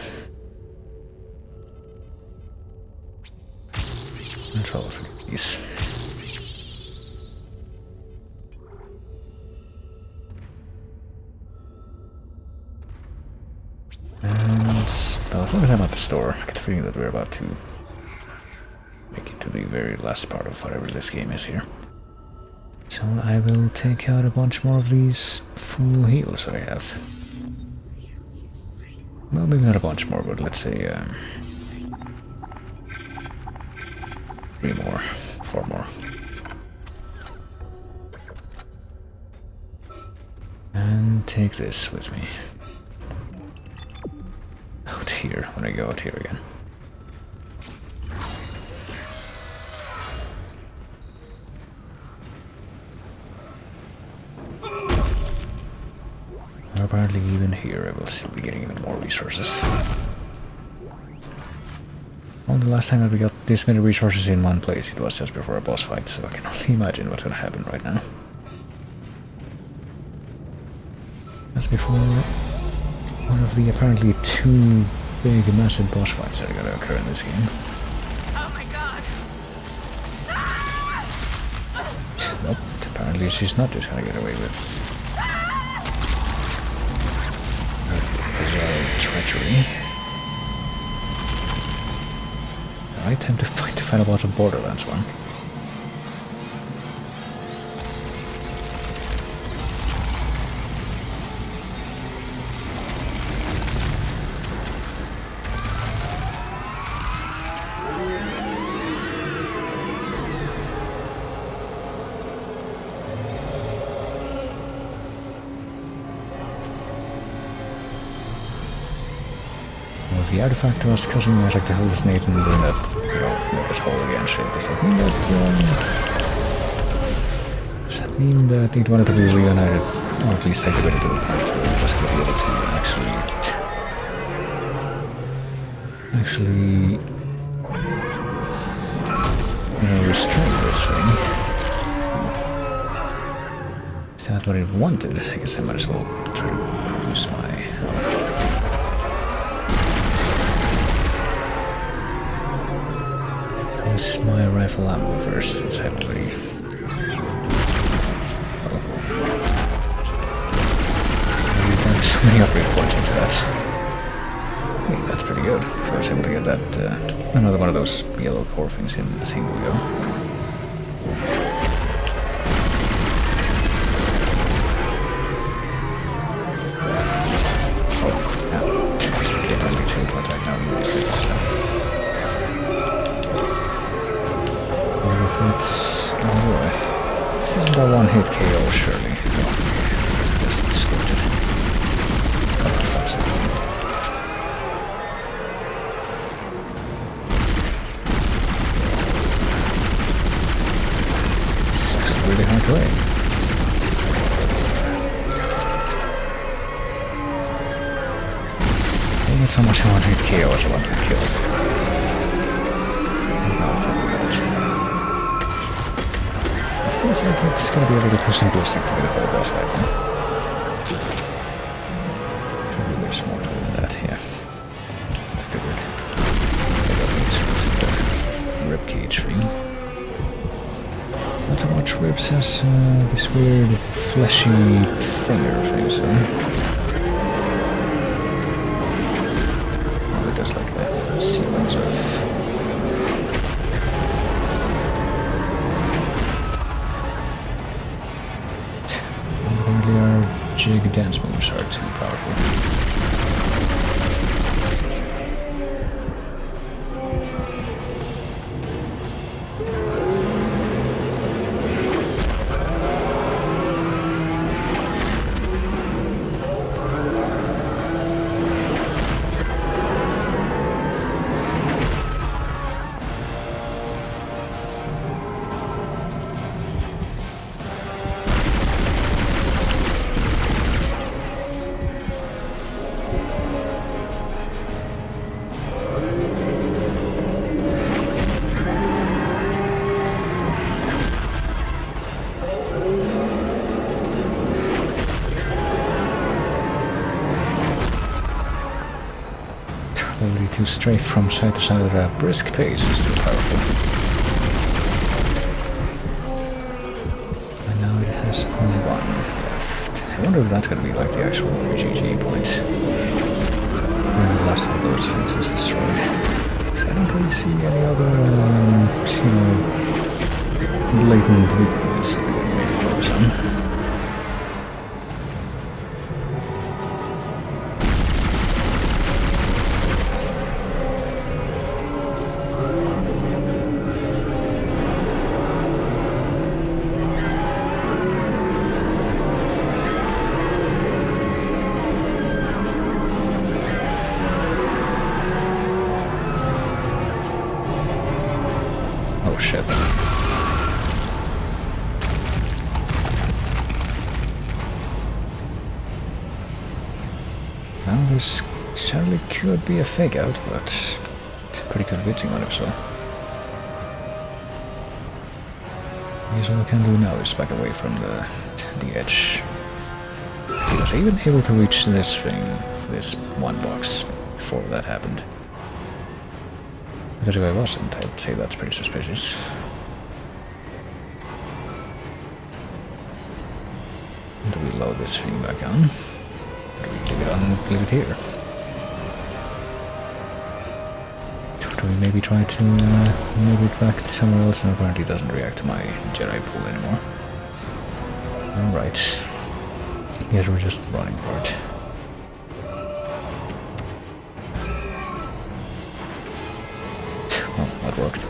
Let's all of these. And well, as long as I'm at the store, I get the feeling that we're about to make it to the very last part of whatever this game is here. So I will take out a bunch more of these full heals that I have. Well, maybe not a bunch more, but let's say 3 more, 4 more. And take this with me. Out here, when I go out here again. Apparently even here I will still be getting even more resources. Well, the last time that we got this many resources in one place, it was just before a boss fight, so I can only imagine what's gonna happen right now. As before, one of the apparently 2 big massive boss fights that are gonna occur in this game. Oh my god! Nope, apparently she's not just gonna get away with treachery. Alright, time to fight the final boss of Borderlands 1. The artifact was causing Isaac to hallucinate and doing that, you know, make us whole again shit. Does that mean that, does that mean that it wanted to be reunited, or at least activated to the point where it was going to be able to actually, you know, restrain this thing? Is that what it wanted? I guess I might as well try to use my... use my rifle ammo first, since I already... I've done so many upgrade points into that. Hey, that's pretty good. If I was able to get that, another one of those yellow core things in a single go. This isn't a one-hit KO, surely. No, it's just scripted. Oh, for fuck's sake. This is actually really hard to aim. Maybe not so much a one-hit KO as a one-hit kill. I think it's going to be a little too simplistic to get a whole boss fight then. Should be way smarter than that, yeah. Figured. I got these ribcage thing. Not so much ribs as this weird fleshy finger thing, so. Oh, it does like a sequence of. Jig dance moves are too powerful. To strafe from side to side at a brisk pace is too powerful. And now it has only one left. I wonder if that's going to be like the actual GG point. When the last one of those things is destroyed. Because I don't really see any other, blatant weak points that we can maybe focus on. Shit. Now this certainly could be a fake out, but it's a pretty convincing one if so. I guess all I can do now is back away from the edge. Was I even able to reach this thing, this one box, before that happened? Because if I wasn't, I'd say that's pretty suspicious. Do we load this thing back on? Do we leave it on and leave it here? Do we maybe try to move it back to somewhere else? And apparently it doesn't react to my Jedi pool anymore. Alright. Guess we're just running for it. Oh, that worked.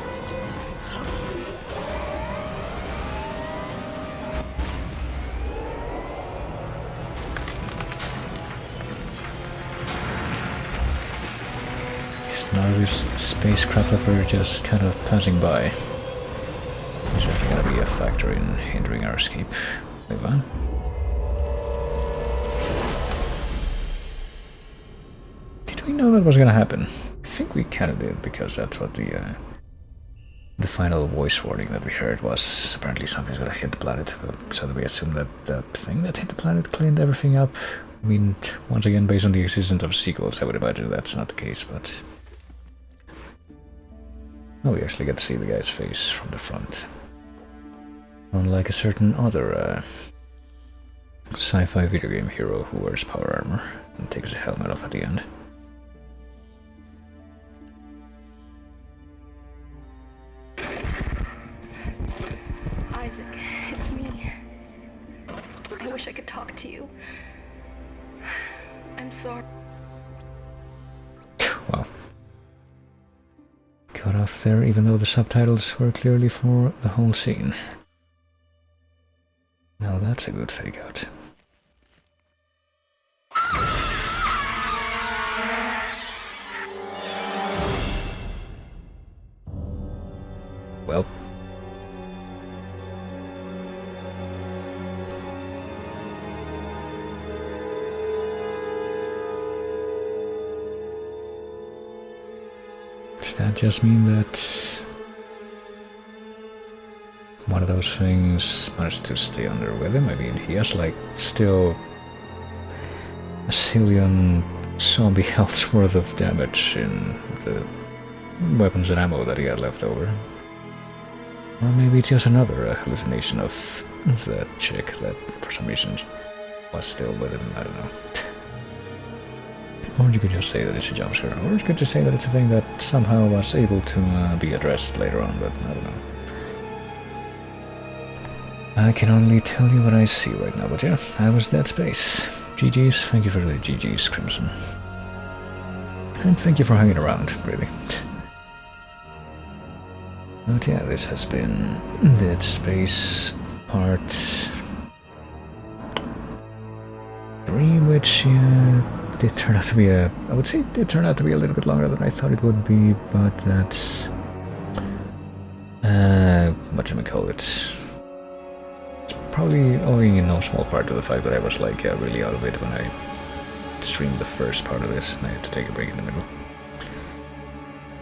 Now this spacecraft that we're just kind of passing by is certainly going to be a factor in hindering our escape. Move on. Did we know that was going to happen? I think we kind of did, because that's what the final voice warning that we heard was. Apparently something's going to hit the planet, so that we assume that that thing that hit the planet cleaned everything up. I mean, once again, based on the existence of sequels, I would imagine that's not the case, but... Oh, we actually get to see the guy's face from the front. Unlike a certain other sci-fi video game hero who wears power armor and takes a helmet off at the end. Isaac. It's me. I wish I could talk to you. I'm sorry. Wow. Cut off there, even though the subtitles were clearly for the whole scene. Now that's a good fake out. Well. Does that just mean that one of those things managed to stay under with him? I mean, he has like still a zillion zombie health's worth of damage in the weapons and ammo that he had left over. Or maybe it's just another hallucination of that chick that for some reason was still with him, I don't know. Or you could just say that it's a jumpscare, or you could just say that it's a thing that somehow was able to be addressed later on, but I don't know. I can only tell you what I see right now, but yeah, that was Dead Space. GG's, thank you for the GG's, Crimson. And thank you for hanging around, really. But yeah, this has been Dead Space Part 3, which did turn out to be I would say it did turn out to be a little bit longer than I thought it would be, but that's, whatchamacallit, it's probably owing in no small part to the fact that I was like really out of it when I streamed the first part of this and I had to take a break in the middle.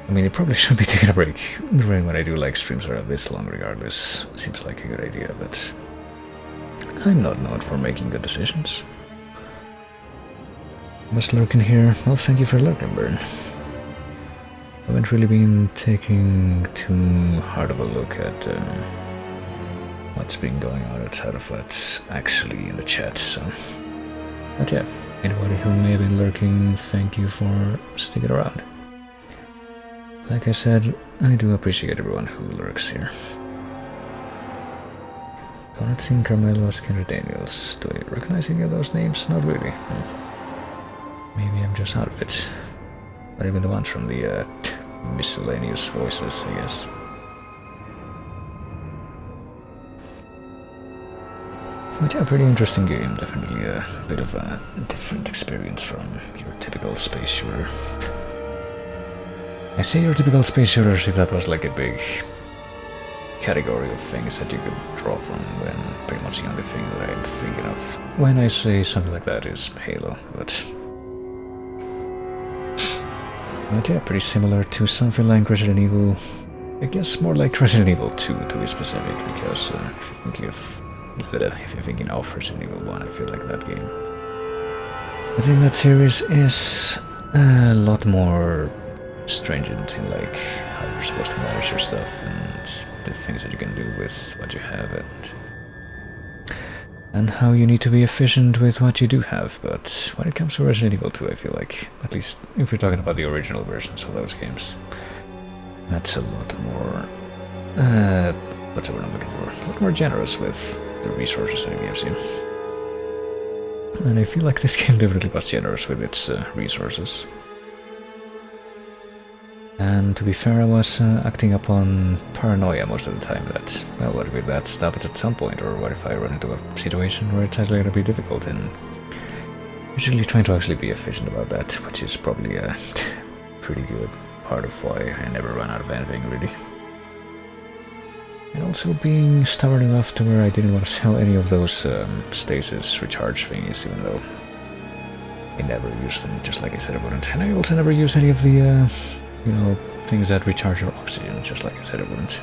I mean, it probably should be taking a break when I do like streams that are this long regardless. Seems like a good idea, but I'm not known for making good decisions. What's lurking here? Well, thank you for lurking, Burn. I haven't really been taking too hard of a look at what's been going on outside of what's actually in the chat, so... But yeah, anybody who may have been lurking, thank you for sticking around. Like I said, I do appreciate everyone who lurks here. Donald Singh, Carmelo, Skinner, Daniels. Do I recognize any of those names? Not really. Maybe I'm just out of it. Not even the ones from the miscellaneous voices, I guess. But yeah, pretty interesting game. Definitely a bit of a different experience from your typical space shooter. I say your typical space shooters if that was like a big category of things that you could draw from, then pretty much the only thing that I'm thinking of when I say something like that is Halo, but yeah, pretty similar to something like Resident Evil. I guess more like Resident Evil 2 to be specific, because if you're thinking of Resident Evil 1, I feel like that game. I think that series is a lot more stringent in like how you're supposed to manage your stuff and the things that you can do with what you have and how you need to be efficient with what you do have. But when it comes to Resident Evil 2, I feel like, at least if we're talking about the original versions of those games, that's a lot more what's the word I'm looking for? A lot more generous with the resources that it gives you. And I feel like this game definitely was generous with its resources. And to be fair, I was acting upon paranoia most of the time that, well, what if that stops at some point, or what if I run into a situation where it's actually going to be difficult, and usually trying to actually be efficient about that, which is probably a pretty good part of why I never run out of anything, really. And also being stubborn enough to where I didn't want to sell any of those stasis recharge thingies, even though I never used them, just like I said I wouldn't. And I also never used any of the you know, things that recharge your oxygen, just like I said it wouldn't.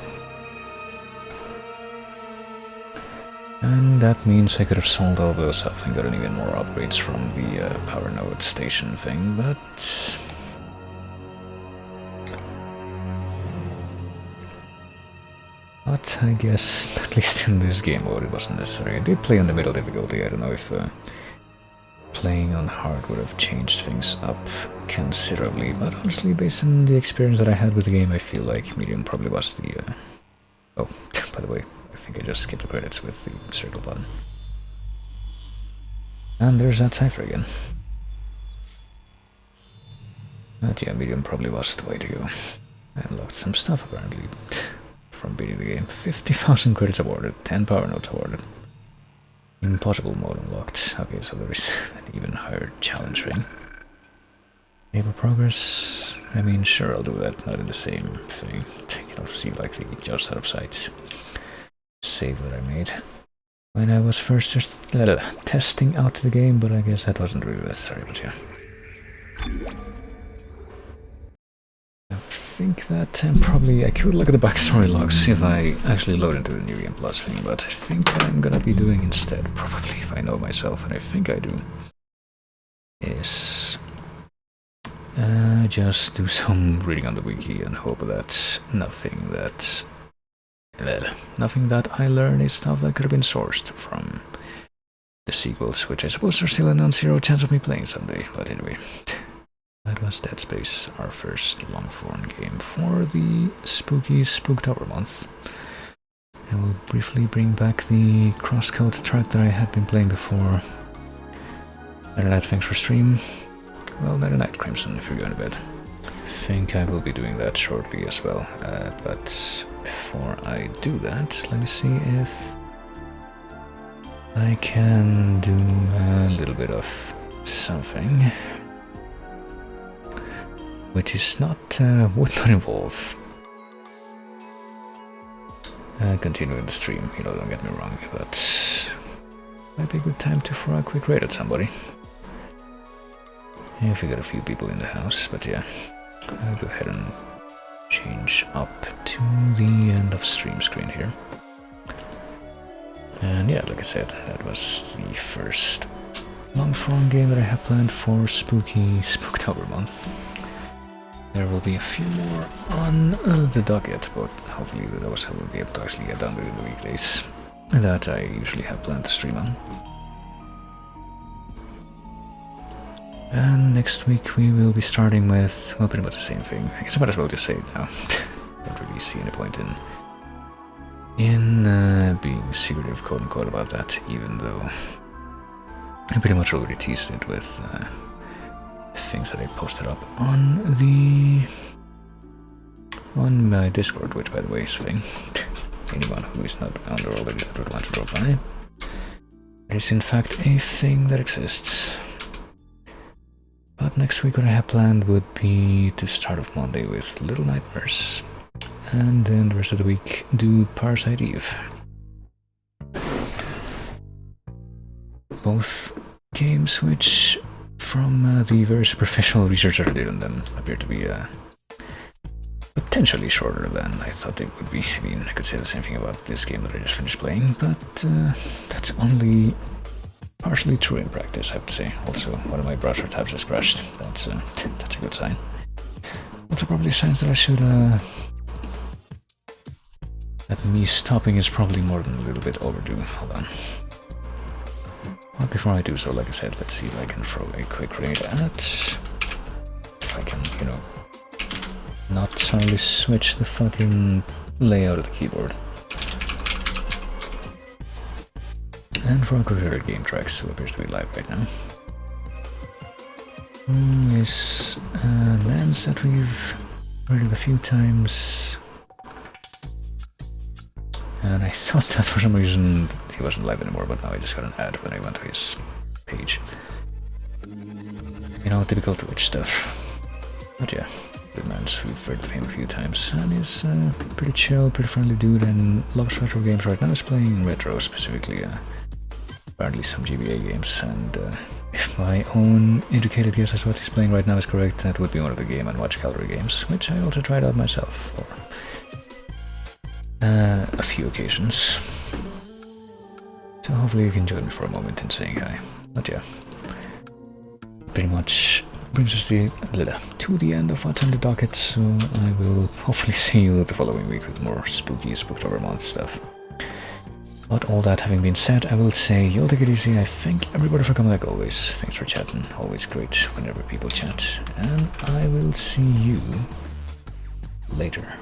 And that means I could have sold all those off and gotten even more upgrades from the power node station thing, but... But I guess, at least in this game mode, it wasn't necessary. I did play on the middle difficulty. I don't know if playing on hard would have changed things up considerably, but honestly, based on the experience that I had with the game, I feel like medium probably was the... Oh, by the way, I think I just skipped the credits with the circle button. And there's that cipher again. But yeah, medium probably was the way to go. I unlocked some stuff apparently from beating the game. 50,000 credits awarded, 10 power notes awarded. Impossible mode unlocked. Okay, so there is an even higher challenge ring. Enable progress. I mean, sure, I'll do that, not in the same thing. You know, to see like the just out of sight save that I made when I was first just testing out the game, but I guess that wasn't really necessary, but yeah. I think that probably I could look at the backstory logs if I actually load into the New Game Plus thing, but I think what I'm gonna be doing instead, probably if I know myself, and I think I do, is just do some reading on the wiki and hope that nothing that I learn is stuff that could have been sourced from the sequels, which I suppose are still a non-zero chance of me playing someday, but anyway. That was Dead Space, our first long-form game for the spooky Spooktober month. I will briefly bring back the crosscode track that I had been playing before. Night night, thanks for stream. Well, night night, Crimson, if you're going to bed. I think I will be doing that shortly as well, but before I do that, let me see if I can do a little bit of something. Which is not, would not involve continuing the stream, you know, don't get me wrong, but might be a good time for a quick raid at somebody. If we got a few people in the house, but yeah, I'll go ahead and change up to the end of stream screen here. And yeah, like I said, that was the first long-form game that I have planned for spooky Spooktober month. There will be a few more on the docket, but hopefully those I will be able to actually get done within the weekdays that I usually have planned to stream on. And next week we will be starting with, well, pretty much the same thing. I guess I might as well just say it now. Don't really see any point in being secretive, quote-unquote, about that, even though I pretty much already teased it with things that I posted up on my Discord, which by the way is a thing. Anyone who is not on there already that would want to drop by. It is in fact a thing that exists. But next week what I have planned would be to start off Monday with Little Nightmares, and then the rest of the week do Parasite Eve. Both games which, from the very superficial research that I did on them, appear to be potentially shorter than I thought they would be. I mean, I could say the same thing about this game that I just finished playing, but that's only partially true in practice, I have to say. Also, one of my browser tabs has crashed. That's a good sign. Also, probably signs that I should, that me stopping is probably more than a little bit overdue. Hold on. But before I do so, like I said, let's see if I can throw a quick raid at. If I can, you know, not suddenly switch the fucking layout of the keyboard. And for our quick game tracks, who appears to be live right now. Who is Mans that we've raided a few times. And I thought that for some reason he wasn't live anymore, but now I just got an ad when I went to his page. You know, typical Twitch stuff. But yeah, good man, we've heard of him a few times, and he's pretty chill, pretty friendly dude, and loves retro games right now. He's playing retro, specifically, apparently some GBA games, and if my own educated guess as what he's playing right now is correct, that would be one of the Game & Watch Gallery games, which I also tried out myself for a few occasions. So hopefully you can join me for a moment in saying hi. But yeah, pretty much brings us to the end of what's on the docket, so I will hopefully see you the following week with more spooky Spooktober month stuff. But all that having been said, I will say you'll take it easy. I thank everybody for coming like always. Thanks for chatting, always great whenever people chat, and I will see you later.